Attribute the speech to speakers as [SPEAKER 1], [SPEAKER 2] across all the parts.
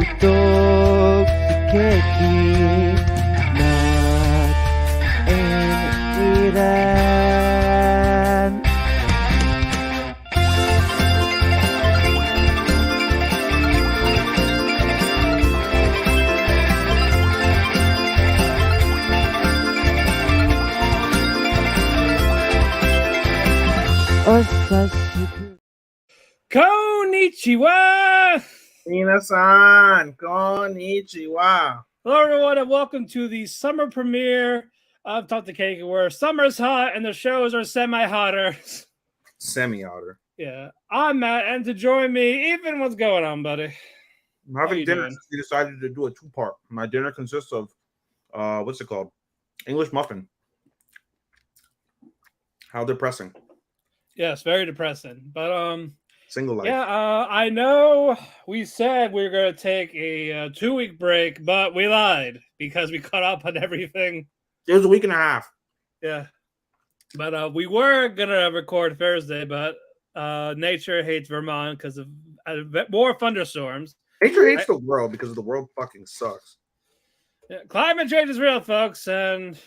[SPEAKER 1] Tutok si Keki Not in Iran. Osashiku
[SPEAKER 2] Konnichiwa!
[SPEAKER 3] Minasan, konnichiwa.
[SPEAKER 2] Hello, everyone, and welcome to the summer premiere of Talk to Keki, where summer's hot and the shows are semi-hotter.
[SPEAKER 3] Semi-hotter.
[SPEAKER 2] Yeah, I'm Matt, and to join me, Ethan, what's going on, buddy?
[SPEAKER 3] I'm having
[SPEAKER 2] you
[SPEAKER 3] dinner
[SPEAKER 2] doing?
[SPEAKER 3] since we decided to do a two-part. My dinner consists of, what's it called? English muffin. How depressing.
[SPEAKER 2] Yes, very depressing. But,
[SPEAKER 3] Single life.
[SPEAKER 2] yeah, I know we said we were going to take a 2-week break, but we lied because we caught up on everything.
[SPEAKER 3] It was a week and a half.
[SPEAKER 2] Yeah. But we were going to record Thursday, but nature hates Vermont because of more thunderstorms.
[SPEAKER 3] Nature hates the world because the world fucking sucks.
[SPEAKER 2] Yeah, climate change is real, folks, and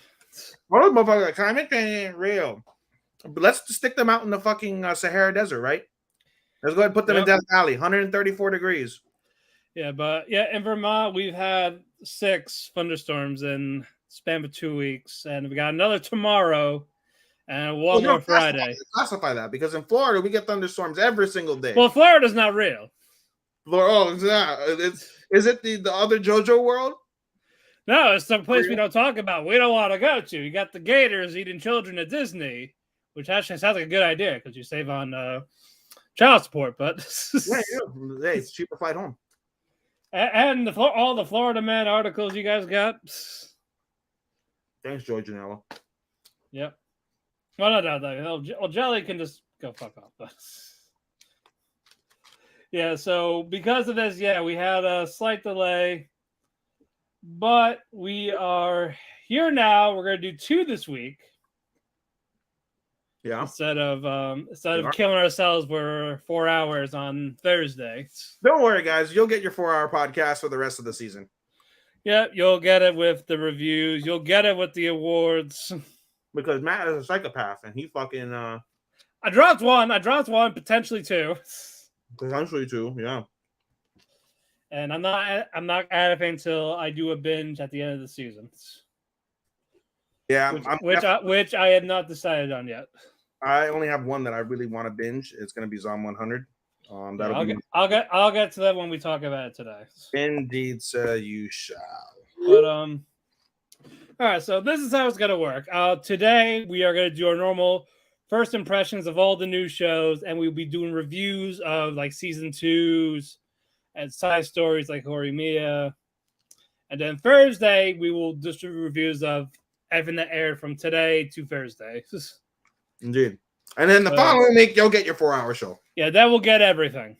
[SPEAKER 3] What the motherfucker? Climate change ain't real. But let's just stick them out in the fucking Sahara Desert, right? Let's go ahead and put them in Death Valley, 134 degrees.
[SPEAKER 2] Yeah, but yeah, in Vermont, we've had 6 thunderstorms in the span of 2 weeks, and we got another tomorrow and one more Friday.
[SPEAKER 3] Classify that because in Florida, we get thunderstorms every single day.
[SPEAKER 2] Well, Florida's not real.
[SPEAKER 3] Oh, it's not. Is it the other JoJo world?
[SPEAKER 2] No, it's some place we don't talk about. We don't want to go to. You got the gators eating children at Disney, which actually sounds like a good idea because you save on child support. But
[SPEAKER 3] yeah, hey, it's cheaper flight home.
[SPEAKER 2] And all the Florida Man articles you guys got.
[SPEAKER 3] Thanks, Joy Janela.
[SPEAKER 2] Yep. Well, no. Well, Jelly can just go fuck off. Yeah, so because of this, yeah, we had a slight delay. But we are here now. We're going to do 2 this week.
[SPEAKER 3] Yeah.
[SPEAKER 2] Instead of killing ourselves for 4 hours on Thursday.
[SPEAKER 3] Don't worry, guys. You'll get your 4-hour podcast for the rest of the season.
[SPEAKER 2] Yeah, you'll get it with the reviews. You'll get it with the awards.
[SPEAKER 3] Because Matt is a psychopath, and he fucking.
[SPEAKER 2] I dropped one, potentially 2.
[SPEAKER 3] Potentially 2, yeah.
[SPEAKER 2] And I'm not editing until I do a binge at the end of the season.
[SPEAKER 3] Yeah,
[SPEAKER 2] which I had not decided on yet.
[SPEAKER 3] I only have one that I really want to binge. It's going to be Zom 100.
[SPEAKER 2] I'll get to that when we talk about it today.
[SPEAKER 3] Indeed, sir, you shall.
[SPEAKER 2] But all right. So this is how it's going to work. Today we are going to do our normal first impressions of all the new shows, and we'll be doing reviews of like season 2s and side stories like Horimiya. And then Thursday we will distribute reviews of everything that aired from today to Thursday.
[SPEAKER 3] Indeed. And then the following week, you'll get your 4-hour show.
[SPEAKER 2] Yeah, that will get everything.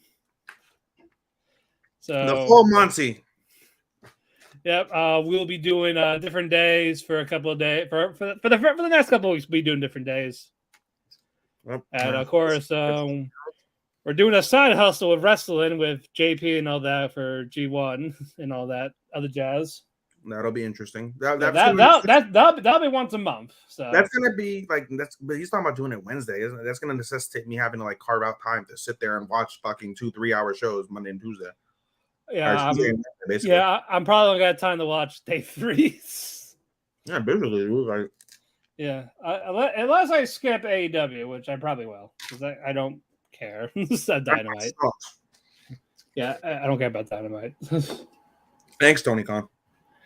[SPEAKER 2] So
[SPEAKER 3] the full Monty.
[SPEAKER 2] Yep. We'll be doing different days for a couple of days. For the next couple of weeks, we'll be doing different days. Yep. And of course, we're doing a side hustle with wrestling with JP and all that for G1 and all that other jazz.
[SPEAKER 3] That'll be interesting.
[SPEAKER 2] That'll be once a month. So
[SPEAKER 3] that's gonna be like but he's talking about doing it Wednesday, isn't it? That's gonna necessitate me having to like carve out time to sit there and watch fucking 2-3 hour shows Monday and Tuesday.
[SPEAKER 2] Yeah, I'm probably gonna have time to watch day 3.
[SPEAKER 3] Yeah, basically, like
[SPEAKER 2] unless I skip AEW, which I probably will because I don't care. It's Dynamite. Yeah, I don't care about Dynamite.
[SPEAKER 3] Thanks, Tony Khan.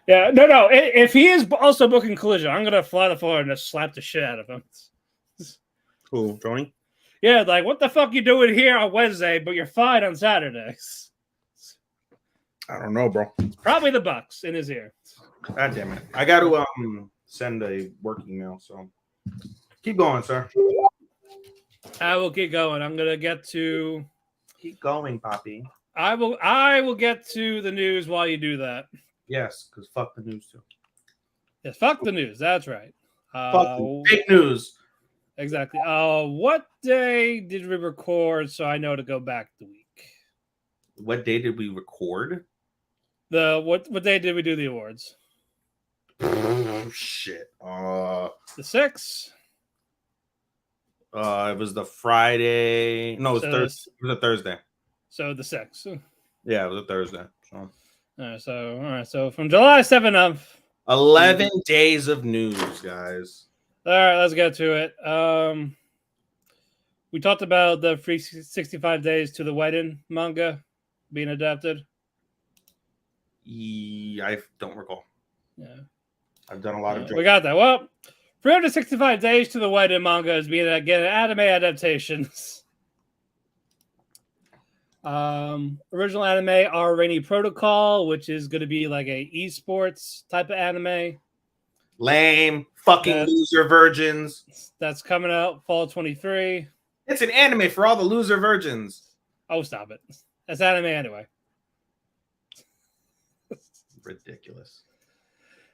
[SPEAKER 2] Yeah, no. If he is also booking Collision, I'm gonna fly the floor and just slap the shit out of him.
[SPEAKER 3] Who, Tony?
[SPEAKER 2] Yeah, like what the fuck you doing here on Wednesday, but you're fine on Saturdays?
[SPEAKER 3] I don't know, bro.
[SPEAKER 2] Probably the Bucks in his ear.
[SPEAKER 3] God damn it! I got to send a work email. So keep going, sir.
[SPEAKER 2] I will keep going. I'm gonna get to.
[SPEAKER 3] Keep going, Poppy.
[SPEAKER 2] I will get to the news while you do that.
[SPEAKER 3] Yes, because fuck the news too.
[SPEAKER 2] Yes, fuck the news. That's right.
[SPEAKER 3] Fake news.
[SPEAKER 2] Exactly. What day did we record so I know to go back the week?
[SPEAKER 3] What day did we record?
[SPEAKER 2] What day did we do the awards?
[SPEAKER 3] Shit.
[SPEAKER 2] The 6th.
[SPEAKER 3] It was the Friday. No, it was Thursday. It was a Thursday.
[SPEAKER 2] So the 6th.
[SPEAKER 3] Yeah, it was a Thursday. So.
[SPEAKER 2] All right. So from July 7th up.
[SPEAKER 3] 11 days of news, guys.
[SPEAKER 2] All right, let's get to it. We talked about the free 65 days to the wedding manga being adapted.
[SPEAKER 3] I don't recall.
[SPEAKER 2] Yeah,
[SPEAKER 3] I've done a lot of.
[SPEAKER 2] We got that. Well, 365 days to the wedding manga is being again anime adaptations. Original anime are Rainy Protocol, which is going to be like a esports type of anime.
[SPEAKER 3] Lame, fucking loser virgins.
[SPEAKER 2] That's coming out fall 23.
[SPEAKER 3] It's an anime for all the loser virgins.
[SPEAKER 2] Oh, stop it! That's anime anyway.
[SPEAKER 3] Ridiculous.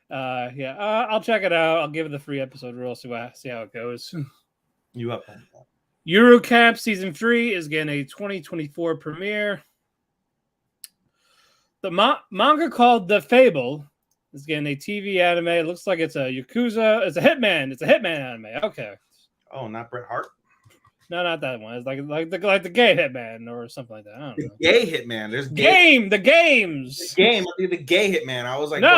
[SPEAKER 2] I'll check it out. I'll give it the free episode rule. See how it goes.
[SPEAKER 3] You up on that?
[SPEAKER 2] Euro Camp Season 3 is getting a 2024 premiere. The manga called The Fable is getting a TV anime. It looks like it's a Yakuza. It's a Hitman. It's a Hitman anime. Okay.
[SPEAKER 3] Oh, not Bret Hart?
[SPEAKER 2] No, not that one. It's like the gay Hitman or something like that. I don't know.
[SPEAKER 3] Gay Hitman. There's
[SPEAKER 2] the games. The
[SPEAKER 3] game. The gay Hitman. I was like,
[SPEAKER 2] no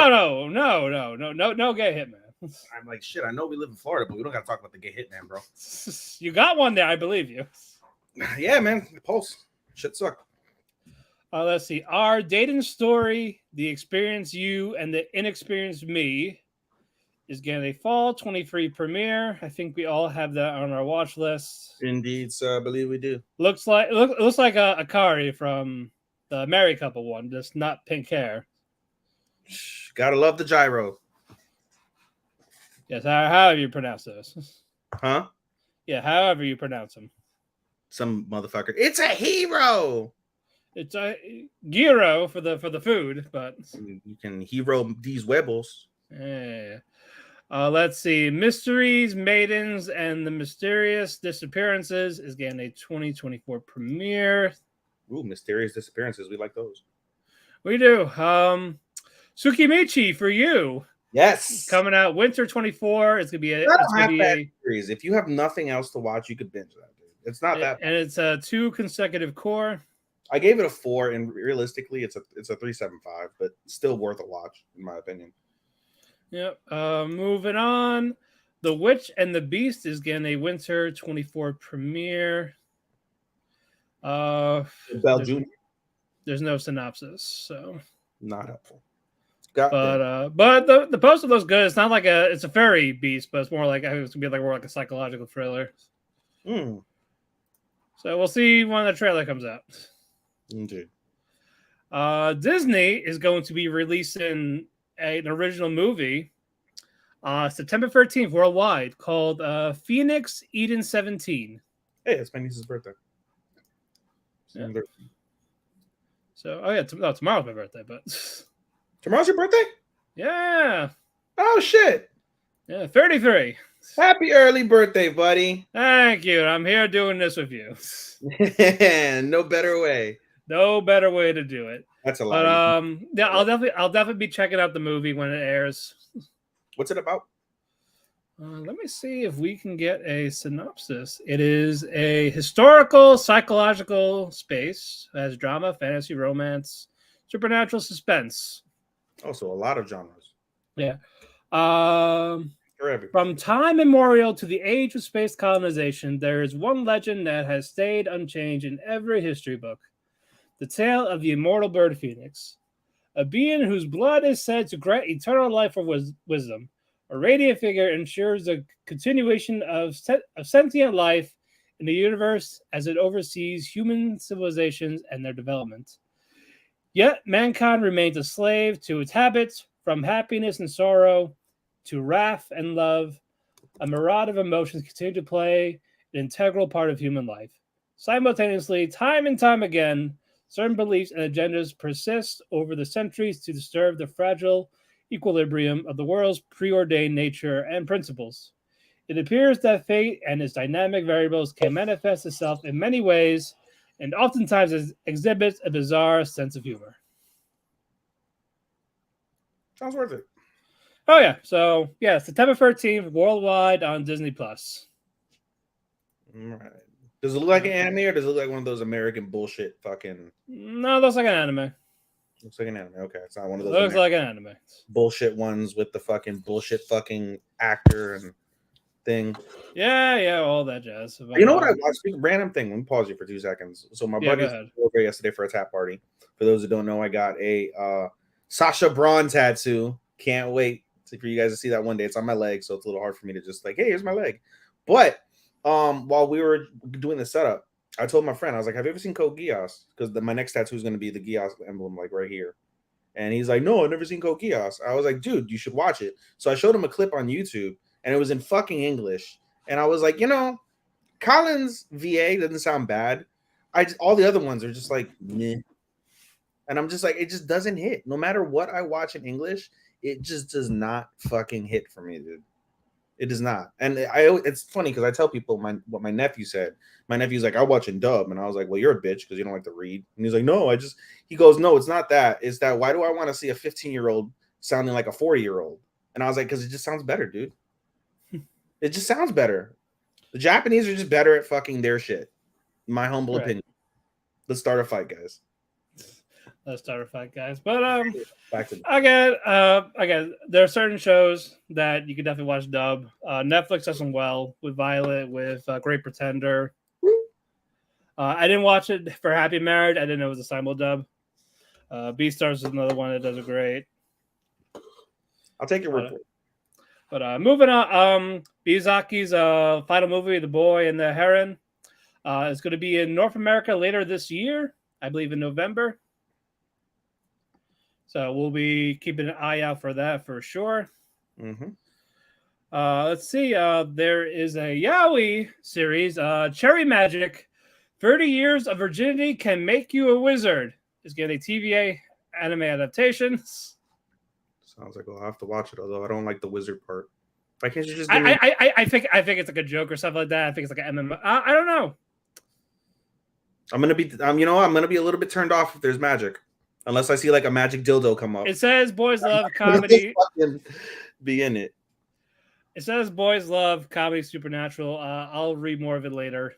[SPEAKER 2] gay Hitman.
[SPEAKER 3] I'm like, shit, I know we live in Florida, but we don't got to talk about the gay Hitman, bro.
[SPEAKER 2] You got one there, I believe you.
[SPEAKER 3] Yeah, man. Pulse. Shit sucked.
[SPEAKER 2] Let's see. Our dating story, The Experienced You and the Inexperienced Me, is getting a fall 23 premiere. I think we all have that on our watch list.
[SPEAKER 3] Indeed, sir. I believe we do.
[SPEAKER 2] Looks like a Akari from the Married Couple one, just not pink hair.
[SPEAKER 3] Gotta love the gyro.
[SPEAKER 2] Yes, however you pronounce those.
[SPEAKER 3] Huh?
[SPEAKER 2] Yeah, however you pronounce them.
[SPEAKER 3] Some motherfucker. It's a hero.
[SPEAKER 2] It's a gyro for the food, but
[SPEAKER 3] you can hero these huevos.
[SPEAKER 2] Yeah. Let's see. Mysteries, Maidens, and the Mysterious Disappearances is getting a 2024 premiere.
[SPEAKER 3] Ooh, Mysterious Disappearances. We like those.
[SPEAKER 2] We do. Tsukimichi for You.
[SPEAKER 3] Yes.
[SPEAKER 2] Coming out winter 24. It's gonna be a
[SPEAKER 3] series. If you have nothing else to watch, you could binge that, dude. It's not that bad.
[SPEAKER 2] And it's a 2 consecutive core.
[SPEAKER 3] I gave it a 4, and realistically, it's a 3.75, but still worth a watch, in my opinion.
[SPEAKER 2] Yep. Moving on. The Witch and the Beast is getting a winter 24 premiere.
[SPEAKER 3] Bell Jr.
[SPEAKER 2] There's no synopsis, so
[SPEAKER 3] not helpful.
[SPEAKER 2] But the poster looks good. It's not like it's a fairy beast, but it's more like it's gonna be more like a psychological thriller.
[SPEAKER 3] So
[SPEAKER 2] we'll see when the trailer comes out.
[SPEAKER 3] Indeed.
[SPEAKER 2] Disney is going to be releasing an original movie September 13th worldwide called Phoenix Eden 17.
[SPEAKER 3] Hey, it's my niece's birthday.
[SPEAKER 2] Yeah. So, tomorrow's my birthday, but
[SPEAKER 3] tomorrow's your birthday?
[SPEAKER 2] Yeah.
[SPEAKER 3] Oh, shit.
[SPEAKER 2] Yeah, 33.
[SPEAKER 3] Happy early birthday, buddy.
[SPEAKER 2] Thank you. I'm here doing this with you.
[SPEAKER 3] No better way.
[SPEAKER 2] No better way to do it.
[SPEAKER 3] That's a lot.
[SPEAKER 2] But I'll definitely be checking out the movie when it airs.
[SPEAKER 3] What's it about?
[SPEAKER 2] Let me see if we can get a synopsis. It is a historical, psychological space. It has drama, fantasy, romance, supernatural, suspense.
[SPEAKER 3] Oh, so a lot of genres.
[SPEAKER 2] Yeah. From time immemorial to the age of space colonization, there is one legend that has stayed unchanged in every history book. The tale of the immortal bird Phoenix, a being whose blood is said to grant eternal life or wisdom. A radiant figure ensures the continuation of sentient life in the universe as it oversees human civilizations and their development. Yet mankind remains a slave to its habits, from happiness and sorrow to wrath and love. A myriad of emotions continue to play an integral part of human life. Simultaneously, time and time again, certain beliefs and agendas persist over the centuries to disturb the fragile equilibrium of the world's preordained nature and principles. It appears that fate and its dynamic variables can manifest itself in many ways and oftentimes exhibits a bizarre sense of humor.
[SPEAKER 3] Sounds worth it.
[SPEAKER 2] Oh yeah, so yeah, September 13th, worldwide on Disney Plus.
[SPEAKER 3] All right. Does it look like an anime or does it look like one of those American bullshit fucking?
[SPEAKER 2] No, it looks like an anime.
[SPEAKER 3] Looks like an anime. Okay, it's not one of those.
[SPEAKER 2] Looks like an anime.
[SPEAKER 3] Bullshit ones with the fucking bullshit fucking actor and thing.
[SPEAKER 2] Yeah, all that jazz.
[SPEAKER 3] You know what I watched? Random thing. Let me pause you for 2 seconds. So my buddy was over yesterday for a tap party. For those who don't know, I got a Sasha Braun tattoo. Can't wait for you guys to see that one day. It's on my leg, so it's a little hard for me to just like, hey, here's my leg. But while we were doing the setup, I told my friend, I was like, have you ever seen Code Geass? Because my next tattoo is going to be the Geass emblem, like right here. And he's like, no, I've never seen Code Geass. I was like, dude, you should watch it. So I showed him a clip on YouTube, and it was in fucking English. And I was like, you know, Colin's VA doesn't sound bad. All the other ones are just like, meh. And I'm just like, it just doesn't hit. No matter what I watch in English, it just does not fucking hit for me, dude. It does not. And it's funny because I tell people what my nephew said. My nephew's like, I watch in dub. And I was like, well, you're a bitch because you don't like to read. And he's like, no, he goes, no, it's not that. It's that why do I want to see a 15-year-old sounding like a 40-year-old? And I was like, because it just sounds better, dude. It just sounds better. The Japanese are just better at fucking their shit. My humble opinion. Let's start a fight, guys.
[SPEAKER 2] Let's start a fight, guys. But
[SPEAKER 3] back to
[SPEAKER 2] again, there are certain shows that you can definitely watch dub. Netflix does them well with Violet, with Great Pretender. I didn't watch it for Happy Married. I didn't know it was a simul dub. Beastars is another one that does it great.
[SPEAKER 3] I'll take your word for it.
[SPEAKER 2] But moving on, Miyazaki's final movie, The Boy and the Heron, is going to be in North America later this year, I believe in November. So we'll be keeping an eye out for that for sure.
[SPEAKER 3] Mm-hmm.
[SPEAKER 2] Let's see. There is a yaoi series, Cherry Magic, 30 Years of Virginity Can Make You a Wizard. Is getting a TVA anime adaptation.
[SPEAKER 3] Sounds like I'll have to watch it, although I don't like the wizard part. Why can't you just?
[SPEAKER 2] I think it's like a joke or something like that. I think it's like an MMO. I don't know. I'm gonna be
[SPEAKER 3] a little bit turned off if there's magic, unless I see like a magic dildo come up.
[SPEAKER 2] It says boys love comedy.
[SPEAKER 3] Be in it.
[SPEAKER 2] It says boys love comedy supernatural. I'll read more of it later.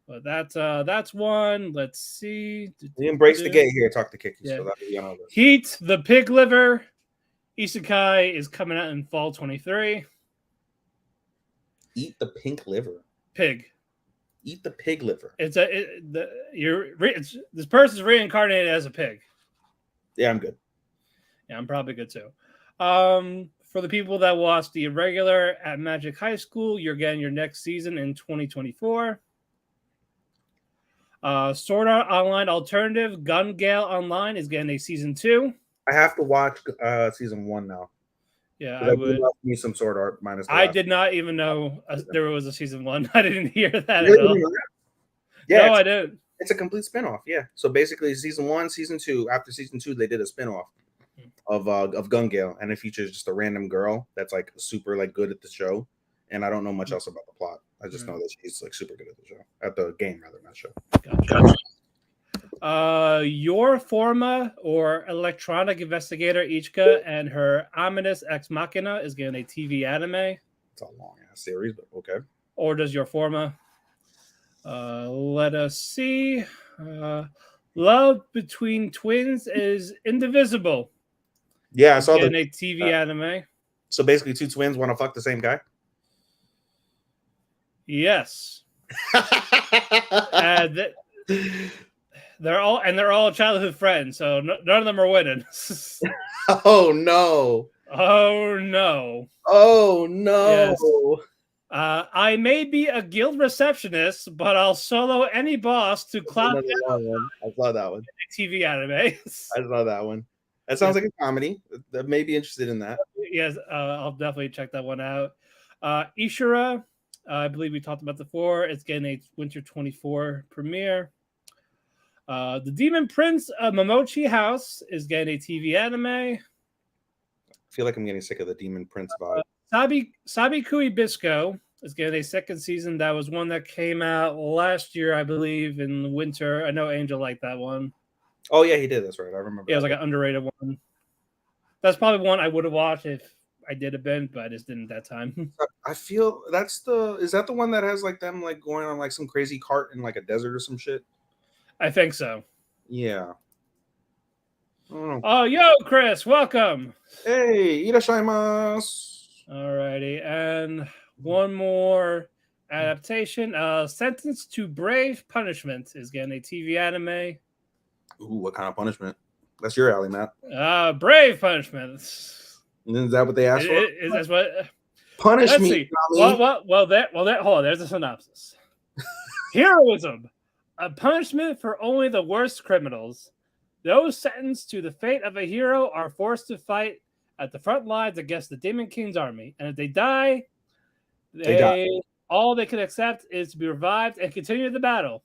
[SPEAKER 2] But that's one. Let's see.
[SPEAKER 3] We embrace the gay here. Talk to Keki.
[SPEAKER 2] Yeah.
[SPEAKER 3] So that'll be on
[SPEAKER 2] Heat, the Pig Liver. Isekai is coming out in fall 23.
[SPEAKER 3] Eat the pink liver.
[SPEAKER 2] Pig.
[SPEAKER 3] Eat the pig liver.
[SPEAKER 2] This person's reincarnated as a pig.
[SPEAKER 3] Yeah, I'm good.
[SPEAKER 2] Yeah, I'm probably good too. For the people that watched the irregular at Magic High School, you're getting your next season in 2024. Sword Art Online Alternative Gun Gale Online is getting a season 2.
[SPEAKER 3] I have to watch season 1 now.
[SPEAKER 2] Yeah, I would.
[SPEAKER 3] Love me some Sword Art minus.
[SPEAKER 2] I did not even know there was a season 1. I didn't hear that at all.
[SPEAKER 3] Yeah,
[SPEAKER 2] no, I didn't.
[SPEAKER 3] It's a complete spinoff. Yeah, so basically, season 1, season 2. After season 2, they did a spinoff of Gun Gale, and it features just a random girl that's like super like good at the show. And I don't know much else about the plot. I just know that she's like super good at the show, at the game rather, not show.
[SPEAKER 2] Gotcha. Your Forma or Electronic Investigator Ichika and her Ominous Ex Machina is getting a TV anime.
[SPEAKER 3] It's a long ass series, but okay.
[SPEAKER 2] Or does Your Forma? Let us see. Love Between Twins is Indivisible.
[SPEAKER 3] Yeah, I saw
[SPEAKER 2] a TV anime.
[SPEAKER 3] So basically, 2 twins want to fuck the same guy.
[SPEAKER 2] Yes. They're all childhood friends, so none of them are winning.
[SPEAKER 3] Oh no!
[SPEAKER 2] Oh no!
[SPEAKER 3] Oh no!
[SPEAKER 2] Yes. I may be a guild receptionist, but I'll solo any boss to clout.
[SPEAKER 3] I saw that one.
[SPEAKER 2] TV anime.
[SPEAKER 3] I saw that one. That sounds like a comedy. I may be interested in that.
[SPEAKER 2] Yes, I'll definitely check that one out. Ishura, I believe we talked about before. It's getting a Winter 24 premiere. The Demon Prince of Momochi House is getting a TV anime.
[SPEAKER 3] I feel like I'm getting sick of the Demon Prince vibe.
[SPEAKER 2] Sabikui Bisco is getting a second season. That was one that came out last year, I believe, in the winter. I know Angel liked that one.
[SPEAKER 3] Oh, yeah, he did. That's right. I remember.
[SPEAKER 2] Yeah, it was like an underrated one. That's probably one I would have watched if I did a binge, but I just didn't that time.
[SPEAKER 3] I feel is that the one that has like them like going on like some crazy cart in like a desert or some shit?
[SPEAKER 2] I think so.
[SPEAKER 3] Yeah.
[SPEAKER 2] Oh, yo, Chris, welcome.
[SPEAKER 3] Hey, irashimasu.
[SPEAKER 2] Alrighty, and one more adaptation. Sentenced to Brave Punishment is getting a TV anime.
[SPEAKER 3] Ooh, what kind of punishment? That's your alley, Matt.
[SPEAKER 2] Brave Punishment.
[SPEAKER 3] Is that what they asked for?
[SPEAKER 2] Is that what?
[SPEAKER 3] Punish
[SPEAKER 2] Let's
[SPEAKER 3] me.
[SPEAKER 2] see. Well, hold on. There's a synopsis. Heroism, a punishment for only the worst criminals. Those sentenced to the fate of a hero are forced to fight at the front lines against the Demon King's army, and if they die, all they can accept is to be revived and continue the battle.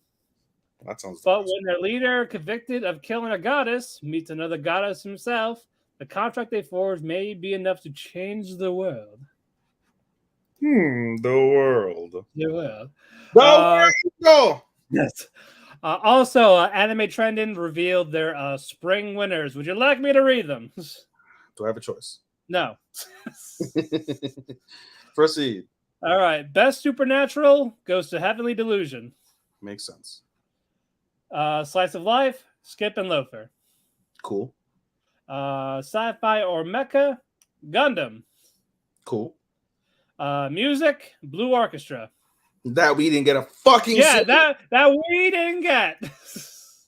[SPEAKER 3] That sounds.
[SPEAKER 2] But when their leader, convicted of killing a goddess, meets another goddess himself, the contract they forge may be enough to change the world.
[SPEAKER 3] The world.
[SPEAKER 2] The world.
[SPEAKER 3] Go.
[SPEAKER 2] Yes. Also, Anime Trending revealed their spring winners. Would you like me to read them?
[SPEAKER 3] Do I have a choice?
[SPEAKER 2] No.
[SPEAKER 3] Proceed.
[SPEAKER 2] All right. Best Supernatural goes to Heavenly Delusion.
[SPEAKER 3] Makes sense.
[SPEAKER 2] Slice of Life, Skip and Loafer.
[SPEAKER 3] Cool.
[SPEAKER 2] Sci-Fi or Mecha, Gundam.
[SPEAKER 3] Cool.
[SPEAKER 2] Music, Blue Orchestra.
[SPEAKER 3] That we didn't get a fucking
[SPEAKER 2] that we didn't get.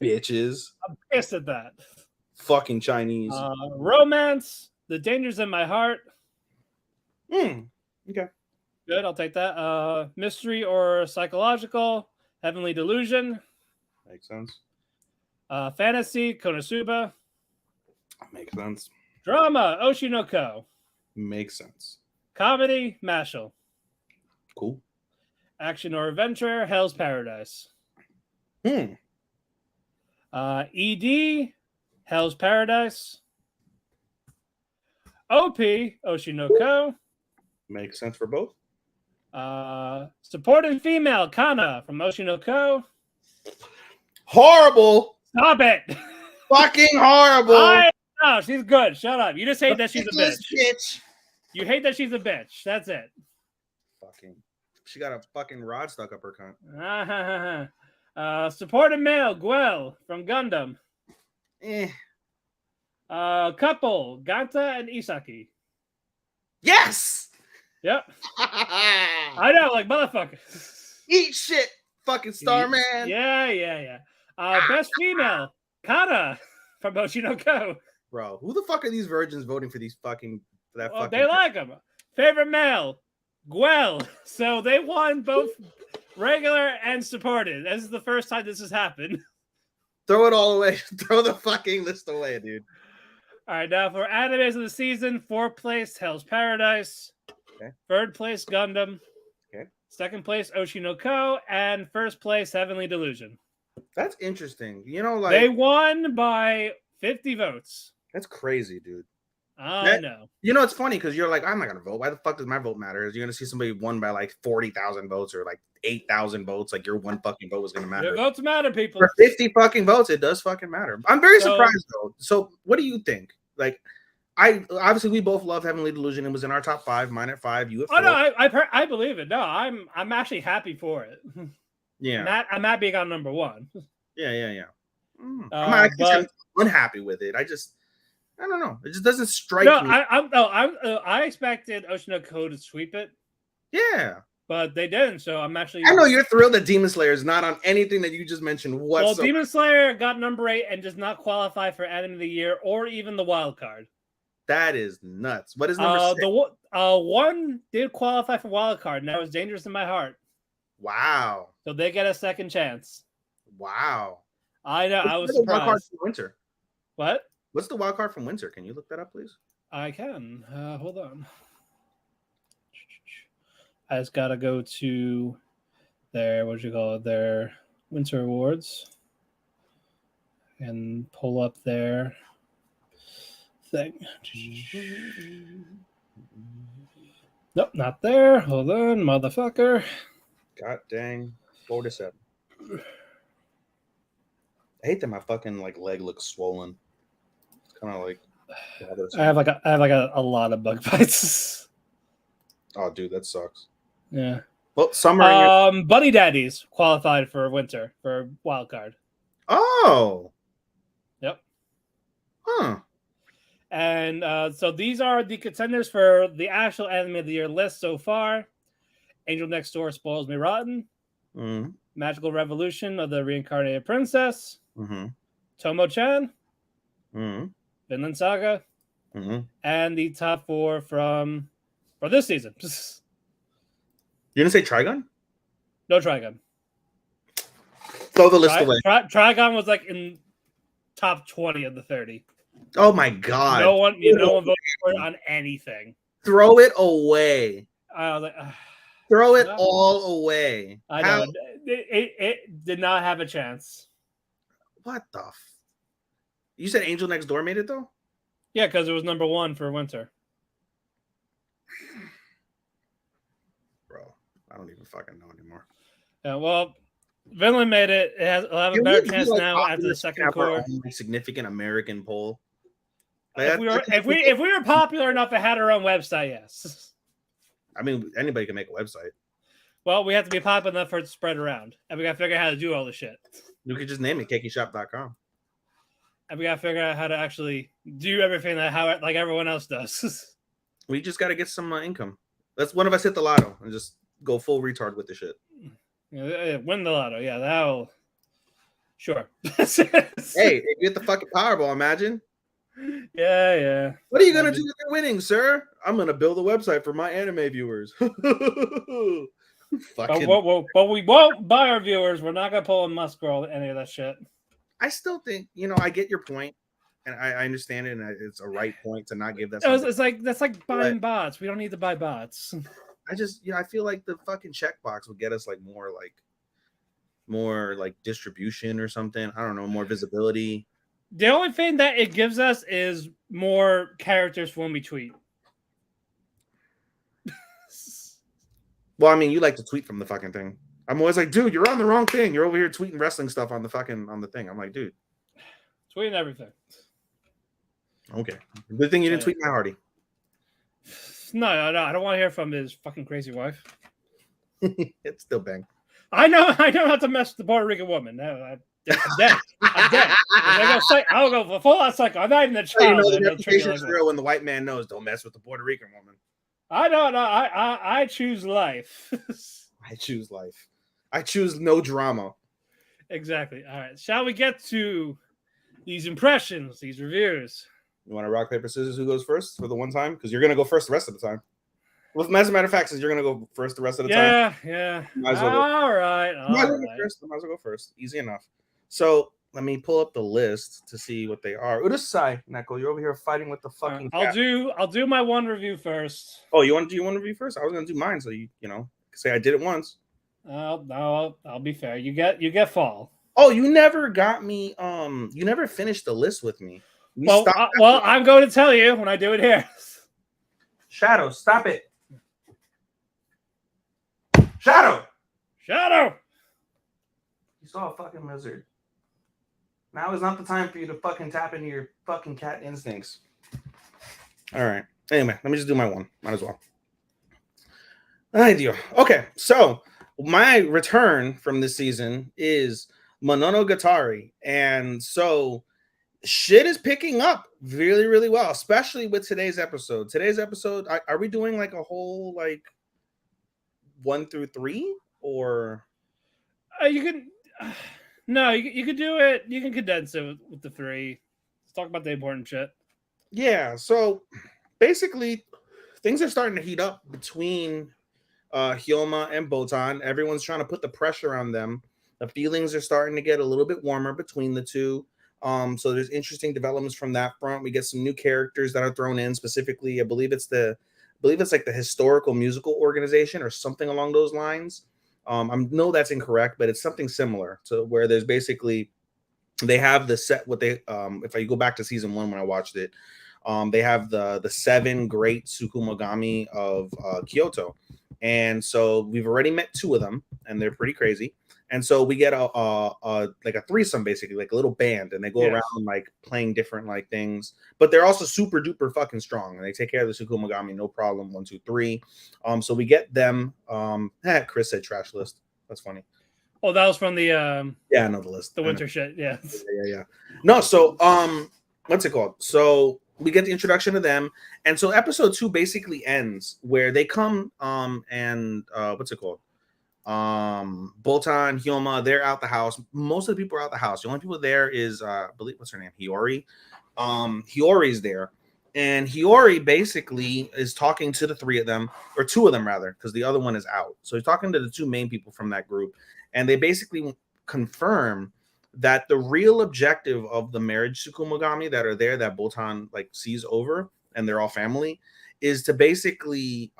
[SPEAKER 3] Bitches.
[SPEAKER 2] I'm pissed at that.
[SPEAKER 3] Fucking Chinese.
[SPEAKER 2] Romance, The Dangers in My Heart.
[SPEAKER 3] Okay.
[SPEAKER 2] Good, I'll take that. Mystery or Psychological, Heavenly Delusion.
[SPEAKER 3] Makes sense.
[SPEAKER 2] Fantasy, Konosuba.
[SPEAKER 3] Makes sense.
[SPEAKER 2] Drama, Oshinoko.
[SPEAKER 3] Makes sense.
[SPEAKER 2] Comedy, Mashal.
[SPEAKER 3] Cool.
[SPEAKER 2] Action or Adventure, Hell's Paradise. ED, Hell's Paradise. OP, Oshinoko.
[SPEAKER 3] Makes sense for both.
[SPEAKER 2] Supporting female, Kana from Oshinoko.
[SPEAKER 3] Horrible.
[SPEAKER 2] Stop it.
[SPEAKER 3] Fucking horrible.
[SPEAKER 2] No, she's good. Shut up. You just hate that she's a bitch.
[SPEAKER 3] Bitch.
[SPEAKER 2] You hate that she's a bitch. That's it.
[SPEAKER 3] Fucking. She got a fucking rod stuck up her cunt.
[SPEAKER 2] Supporting male, Guel from Gundam. Couple, Ganta and Isaki.
[SPEAKER 3] Yes.
[SPEAKER 2] Yep. I know, like motherfucker.
[SPEAKER 3] Eat shit, fucking Starman.
[SPEAKER 2] Yeah. Best female, Kana from Oshinoko.
[SPEAKER 3] Bro, who the fuck are these virgins voting for these fucking?
[SPEAKER 2] They like them. Favorite male, Guel. So they won both regular and supported. This is the first time this has happened.
[SPEAKER 3] Throw it all away. Throw the fucking list away, dude.
[SPEAKER 2] All right, now for animes of the season, 4th place, Hell's Paradise.
[SPEAKER 3] Okay.
[SPEAKER 2] 3rd place, Gundam.
[SPEAKER 3] Okay.
[SPEAKER 2] 2nd place, Oshinoko. And 1st place, Heavenly Delusion.
[SPEAKER 3] That's interesting. You know, like
[SPEAKER 2] they won by 50 votes.
[SPEAKER 3] That's crazy, dude.
[SPEAKER 2] I know.
[SPEAKER 3] You know, it's funny because you're like, I'm not gonna vote. Why the fuck does my vote matter? You're gonna see somebody won by like 40,000 votes or like 8,000 votes. Like your one fucking vote was gonna matter.
[SPEAKER 2] Your votes matter, people.
[SPEAKER 3] For 50 fucking votes, it does fucking matter. I'm very surprised though. So, what do you think? Like, obviously we both love Heavenly Delusion. It was in our top 5. Mine at 5. You at 4.
[SPEAKER 2] Oh no, I believe it. No, I'm actually happy for it.
[SPEAKER 3] Yeah,
[SPEAKER 2] I'm happy it got number 1.
[SPEAKER 3] Yeah. I'm actually unhappy with it. I don't know. It just doesn't strike me.
[SPEAKER 2] I expected Oshinoko to sweep it.
[SPEAKER 3] Yeah,
[SPEAKER 2] but they didn't. So I'm actually.
[SPEAKER 3] I know you're thrilled that Demon Slayer is not on anything that you just mentioned whatsoever.
[SPEAKER 2] Well, Demon Slayer got number 8 and does not qualify for Anime of the Year or even the wild card.
[SPEAKER 3] That is nuts. What is number 6?
[SPEAKER 2] One did qualify for wild card, and that was Dangerous in My Heart.
[SPEAKER 3] Wow.
[SPEAKER 2] So they get a second chance.
[SPEAKER 3] Wow.
[SPEAKER 2] I know. I was surprised.
[SPEAKER 3] Wild card from Winter.
[SPEAKER 2] What?
[SPEAKER 3] What's the wild card from Winter? Can you look that up, please?
[SPEAKER 2] I can. Hold on. I just gotta go to their their Winter Awards and pull up their thing. Nope, not there. Hold on, motherfucker.
[SPEAKER 3] God dang. 4-7. I hate that my fucking leg looks swollen. It's kind of like
[SPEAKER 2] I have a lot of bug bites.
[SPEAKER 3] Oh, dude, that sucks.
[SPEAKER 2] Yeah.
[SPEAKER 3] Well, summer.
[SPEAKER 2] Bunny Daddies qualified for winter for wild card.
[SPEAKER 3] Oh.
[SPEAKER 2] Yep.
[SPEAKER 3] Huh.
[SPEAKER 2] And so these are the contenders for the actual anime of the year list so far. Angel Next Door Spoils Me Rotten.
[SPEAKER 3] Mm-hmm.
[SPEAKER 2] Magical Revolution of the Reincarnated Princess.
[SPEAKER 3] Mm-hmm.
[SPEAKER 2] Tomo-chan.
[SPEAKER 3] Mm-hmm.
[SPEAKER 2] Vinland Saga.
[SPEAKER 3] Mm-hmm.
[SPEAKER 2] And the top 4 for this season.
[SPEAKER 3] You didn't say Trigun?
[SPEAKER 2] No Trigun.
[SPEAKER 3] Throw the list away.
[SPEAKER 2] Trigun was like in top 20 of the 30.
[SPEAKER 3] Oh my god!
[SPEAKER 2] No one voted for it on anything.
[SPEAKER 3] Throw it away.
[SPEAKER 2] I was like,
[SPEAKER 3] throw it all away.
[SPEAKER 2] I know it did not have a chance.
[SPEAKER 3] What the? You said Angel Next Door made it though?
[SPEAKER 2] Yeah, because it was number 1 for winter.
[SPEAKER 3] Bro, I don't even fucking know anymore.
[SPEAKER 2] Yeah, well, Vinland made it. It'll have a better chance now after the second core.
[SPEAKER 3] Significant American poll.
[SPEAKER 2] If we were popular enough to have our own website, yes.
[SPEAKER 3] I mean, anybody can make a website.
[SPEAKER 2] Well, we have to be popular enough for it to spread around, and we got to figure out how to do all the shit.
[SPEAKER 3] You could just name it KekiShop.com.
[SPEAKER 2] And we got to figure out how to actually do everything like everyone else does.
[SPEAKER 3] We just got to get some income. Let's one of us hit the lotto and just go full retard with the shit.
[SPEAKER 2] Yeah, win the lotto. Yeah, that'll. Sure.
[SPEAKER 3] Hey, if you hit the fucking Powerball, imagine.
[SPEAKER 2] Yeah.
[SPEAKER 3] What are you gonna do with your winnings, sir? I'm gonna build a website for my anime viewers.
[SPEAKER 2] But we won't buy our viewers. We're not gonna pull a Muskroll any of that shit.
[SPEAKER 3] I still think I get your point, and I understand it, and it's a right point to not give that.
[SPEAKER 2] It's like that's like buying bots. We don't need to buy bots.
[SPEAKER 3] I just I feel like the fucking checkbox would get us more distribution or something. I don't know, more visibility.
[SPEAKER 2] The only thing that it gives us is more characters when we tweet.
[SPEAKER 3] Well, I mean, you like to tweet from the fucking thing. I'm always like, dude, you're on the wrong thing. You're over here tweeting wrestling stuff on the thing. I'm like, dude.
[SPEAKER 2] Tweeting everything.
[SPEAKER 3] Okay. Good thing you didn't tweet my Hardy.
[SPEAKER 2] No. I don't want to hear from his fucking crazy wife.
[SPEAKER 3] It's still bang.
[SPEAKER 2] I know how to mess with the Puerto Rican woman. I'm dead. I'll go full on psycho. I'm not even a child.
[SPEAKER 3] The reputation's real when the white man knows. Don't mess with the Puerto Rican woman.
[SPEAKER 2] I know. I choose life.
[SPEAKER 3] I choose life. I choose no drama.
[SPEAKER 2] Exactly. All right. Shall we get to these impressions, these reviews?
[SPEAKER 3] You want to rock, paper, scissors? Who goes first for the one time? Because you're going to go first the rest of the time. Well, as a matter of fact, since you're going to go first the rest of the time.
[SPEAKER 2] Yeah.
[SPEAKER 3] Might as well
[SPEAKER 2] All right.
[SPEAKER 3] Might as well go first. Easy enough. So let me pull up the list to see what they are. Udasai, Neko, you're over here fighting with the fucking cat.
[SPEAKER 2] I'll do my one review first.
[SPEAKER 3] Oh, you want to do one review first? I was going to do mine, so you say I did it once.
[SPEAKER 2] No, I'll be fair. You get fall.
[SPEAKER 3] Oh, you never got me. You never finished the list with me.
[SPEAKER 2] I'm going to tell you when I do it here.
[SPEAKER 3] Shadow, stop it. Shadow. You saw a fucking lizard. Now is not the time for you to fucking tap into your fucking cat instincts. All right. Anyway, let me just do my one. Might as well. Ideal. Okay, so my return from this season is Mononogatari, and so shit is picking up really, really well, especially with today's episode. Are we doing like a whole 1 through 3, or
[SPEAKER 2] you can? No, you can do it. You can condense it with the 3. Let's talk about the important shit.
[SPEAKER 3] Yeah. So basically, things are starting to heat up between Hyoma and Botan. Everyone's trying to put the pressure on them. The feelings are starting to get a little bit warmer between the two. So there's interesting developments from that front. We get some new characters that are thrown in. Specifically, I believe it's like the historical musical organization or something along those lines. I know that's incorrect, but it's something similar to where there's basically they have the set what they if I go back to season 1 when I watched it, they have the 7 great Tsukumogami of Kyoto. And so we've already met 2 of them, and they're pretty crazy. And so we get a like a threesome, basically, like a little band, and they go around like playing different like things. But they're also super duper fucking strong, and they take care of the Tsukumogami, no problem. 1, 2, 3. So we get them. Chris said trash list. That's funny.
[SPEAKER 2] Oh, that was from the
[SPEAKER 3] yeah, I know the list.
[SPEAKER 2] The winter shit. Yeah.
[SPEAKER 3] Yeah. No, so what's it called? So we get the introduction to them, and so episode 2 basically ends where they come and what's it called? Boltan, Hyoma, they're out the house. Most of the people are out the house. The only people there is I believe, what's her name? Hiyori. Hiyori's there. And Hiyori basically is talking to the 3 of them, or 2 of them rather, because the other one is out. So he's talking to the 2 main people from that group, and they basically confirm that the real objective of the marriage Tsukumogami that are there, that Boltan like sees over, and they're all family, is to basically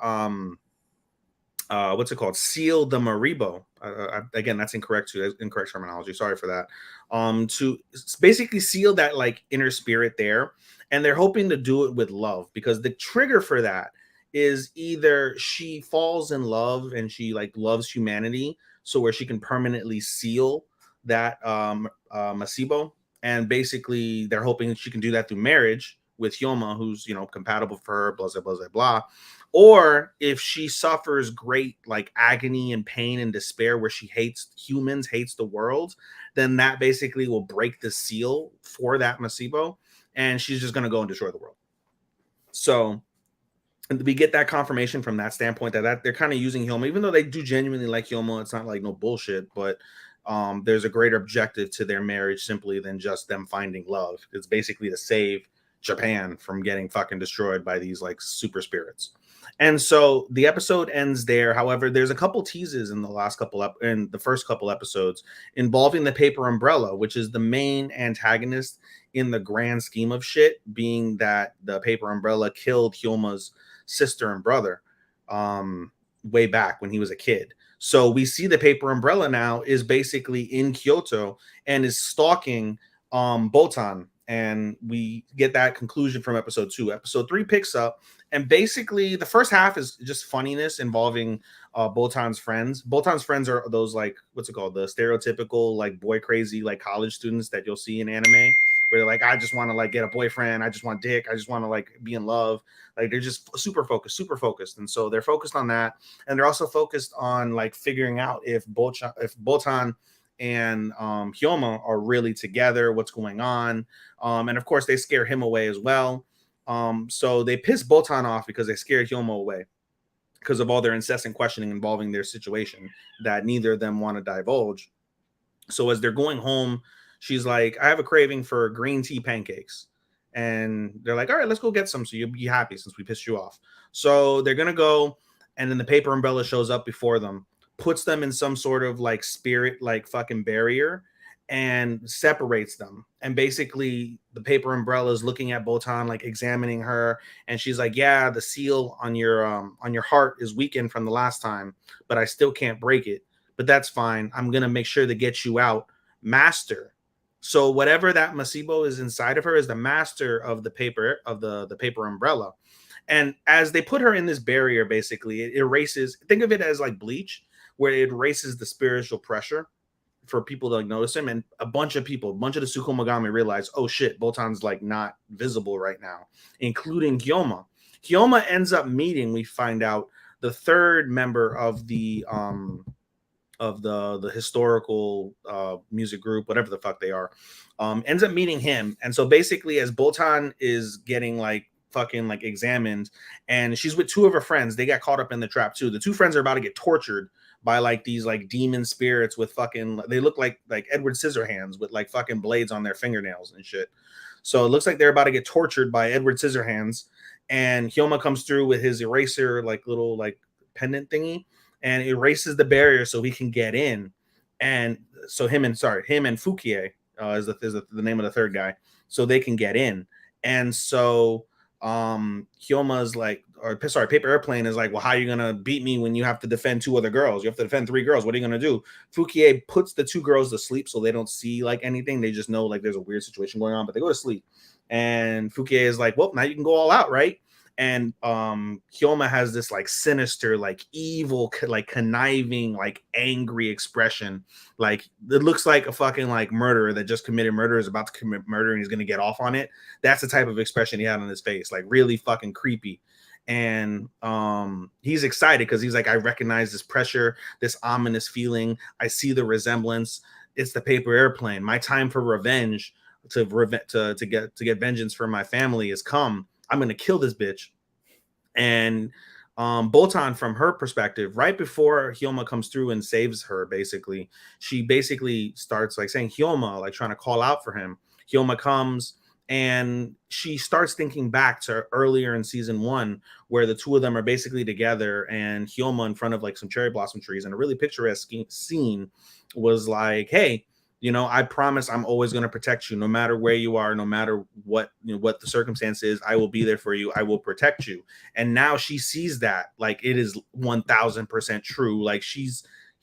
[SPEAKER 3] what's it called? Seal the Maribo. Again, that's incorrect too. That's incorrect terminology. Sorry for that. To basically seal that like inner spirit there, and they're hoping to do it with love, because the trigger for that is either she falls in love and she like loves humanity, so where she can permanently seal that Masibo, and basically they're hoping she can do that through marriage with Hyoma, who's compatible for her, blah blah blah blah. Or if she suffers great like agony and pain and despair where she hates humans, hates the world, then that basically will break the seal for that Masibo, and she's just going to go and destroy the world. So we get that confirmation from that standpoint that they're kind of using Hyoma, even though they do genuinely like Hyoma. It's not like no bullshit, but there's a greater objective to their marriage simply than just them finding love. It's basically to save Japan from getting fucking destroyed by these like super spirits. And so the episode ends there. However, there's a couple teases in the first couple episodes involving the Paper Umbrella, which is the main antagonist in the grand scheme of shit, being that the Paper Umbrella killed Hyoma's sister and brother way back when he was a kid. So we see the Paper Umbrella now is basically in Kyoto and is stalking Boltan. And we get that conclusion from episode 2. Episode 3 picks up, and basically the first half is just funniness involving Boltan's friends. Boltan's friends are those like, what's it called? The stereotypical like boy crazy like college students that you'll see in anime, where they're like, I just want to like get a boyfriend, I just want dick, I just want to like be in love. Like they're just super focused. And so they're focused on that, and they're also focused on like figuring out if Boltan and Hyoma are really together, what's going on. And of course they scare him away as well. So they piss Boltan off because they scared Hyoma away because of all their incessant questioning involving their situation that neither of them want to divulge. So as they're going home, she's like, I have a craving for green tea pancakes. And they're like, all right, let's go get some so you'll be happy since we pissed you off. So they're going to go, and then the Paper Umbrella shows up before them, puts them in some sort of like spirit, like fucking barrier, and separates them. And basically the Paper Umbrella is looking at Boltan, like examining her. And she's like, yeah, the seal on your heart is weakened from the last time, but I still can't break it. But that's fine. I'm going to make sure to get you out, master. So whatever that Masibo is inside of her is the master of the paper, of the Paper Umbrella. And as they put her in this barrier, basically it erases, think of it as like Bleach, where it erases the spiritual pressure for people to like notice him. And a bunch of the Tsukumogami realize, oh shit, Boltan's like not visible right now, including Hyoma. Hyoma ends up meeting, we find out, the third member of the historical music group, whatever the fuck they are, ends up meeting him. And so basically as Boltan is getting like fucking like examined, and she's with 2 of her friends, they got caught up in the trap too. The 2 friends are about to get tortured by like these like demon spirits with fucking, they look like Edward Scissorhands with like fucking blades on their fingernails and shit. So it looks like they're about to get tortured by Edward Scissorhands, and Hyoma comes through with his eraser like little like pendant thingy and erases the barrier so he can get in. And so him and Fukie is the name of the third guy, so they can get in. And so Hyoma's like, Paper Airplane is like, well, how are you gonna beat me when you have to defend 2 other girls? You have to defend 3 girls. What are you gonna do? Fukie puts the 2 girls to sleep so they don't see like anything. They just know like there's a weird situation going on, but they go to sleep. And Fukie is like, well, now you can go all out, right? And Hyoma has this like sinister, like evil, like conniving, like angry expression. Like it looks like a fucking like murderer that just committed murder, is about to commit murder, and he's gonna get off on it. That's the type of expression he had on his face, like really fucking creepy. And he's excited because he's like, I recognize this pressure, this ominous feeling. I see the resemblance. It's the paper airplane. My time for revenge, to get vengeance for my family has come. I'm gonna kill this bitch. And Botan, from her perspective, right before Hyoma comes through and saves her, basically, she basically starts like saying Hyoma, like trying to call out for him. Hyoma comes and she starts thinking back to earlier in season 1, where the two of them are basically together, and Hyoma in front of like some cherry blossom trees, and a really picturesque scene was like, hey, you know, I promise I'm always going to protect you, no matter where you are, no matter what, you know, what the circumstance is. I will be there for you. I will protect you. And now she sees that like it is 1000% true. Like he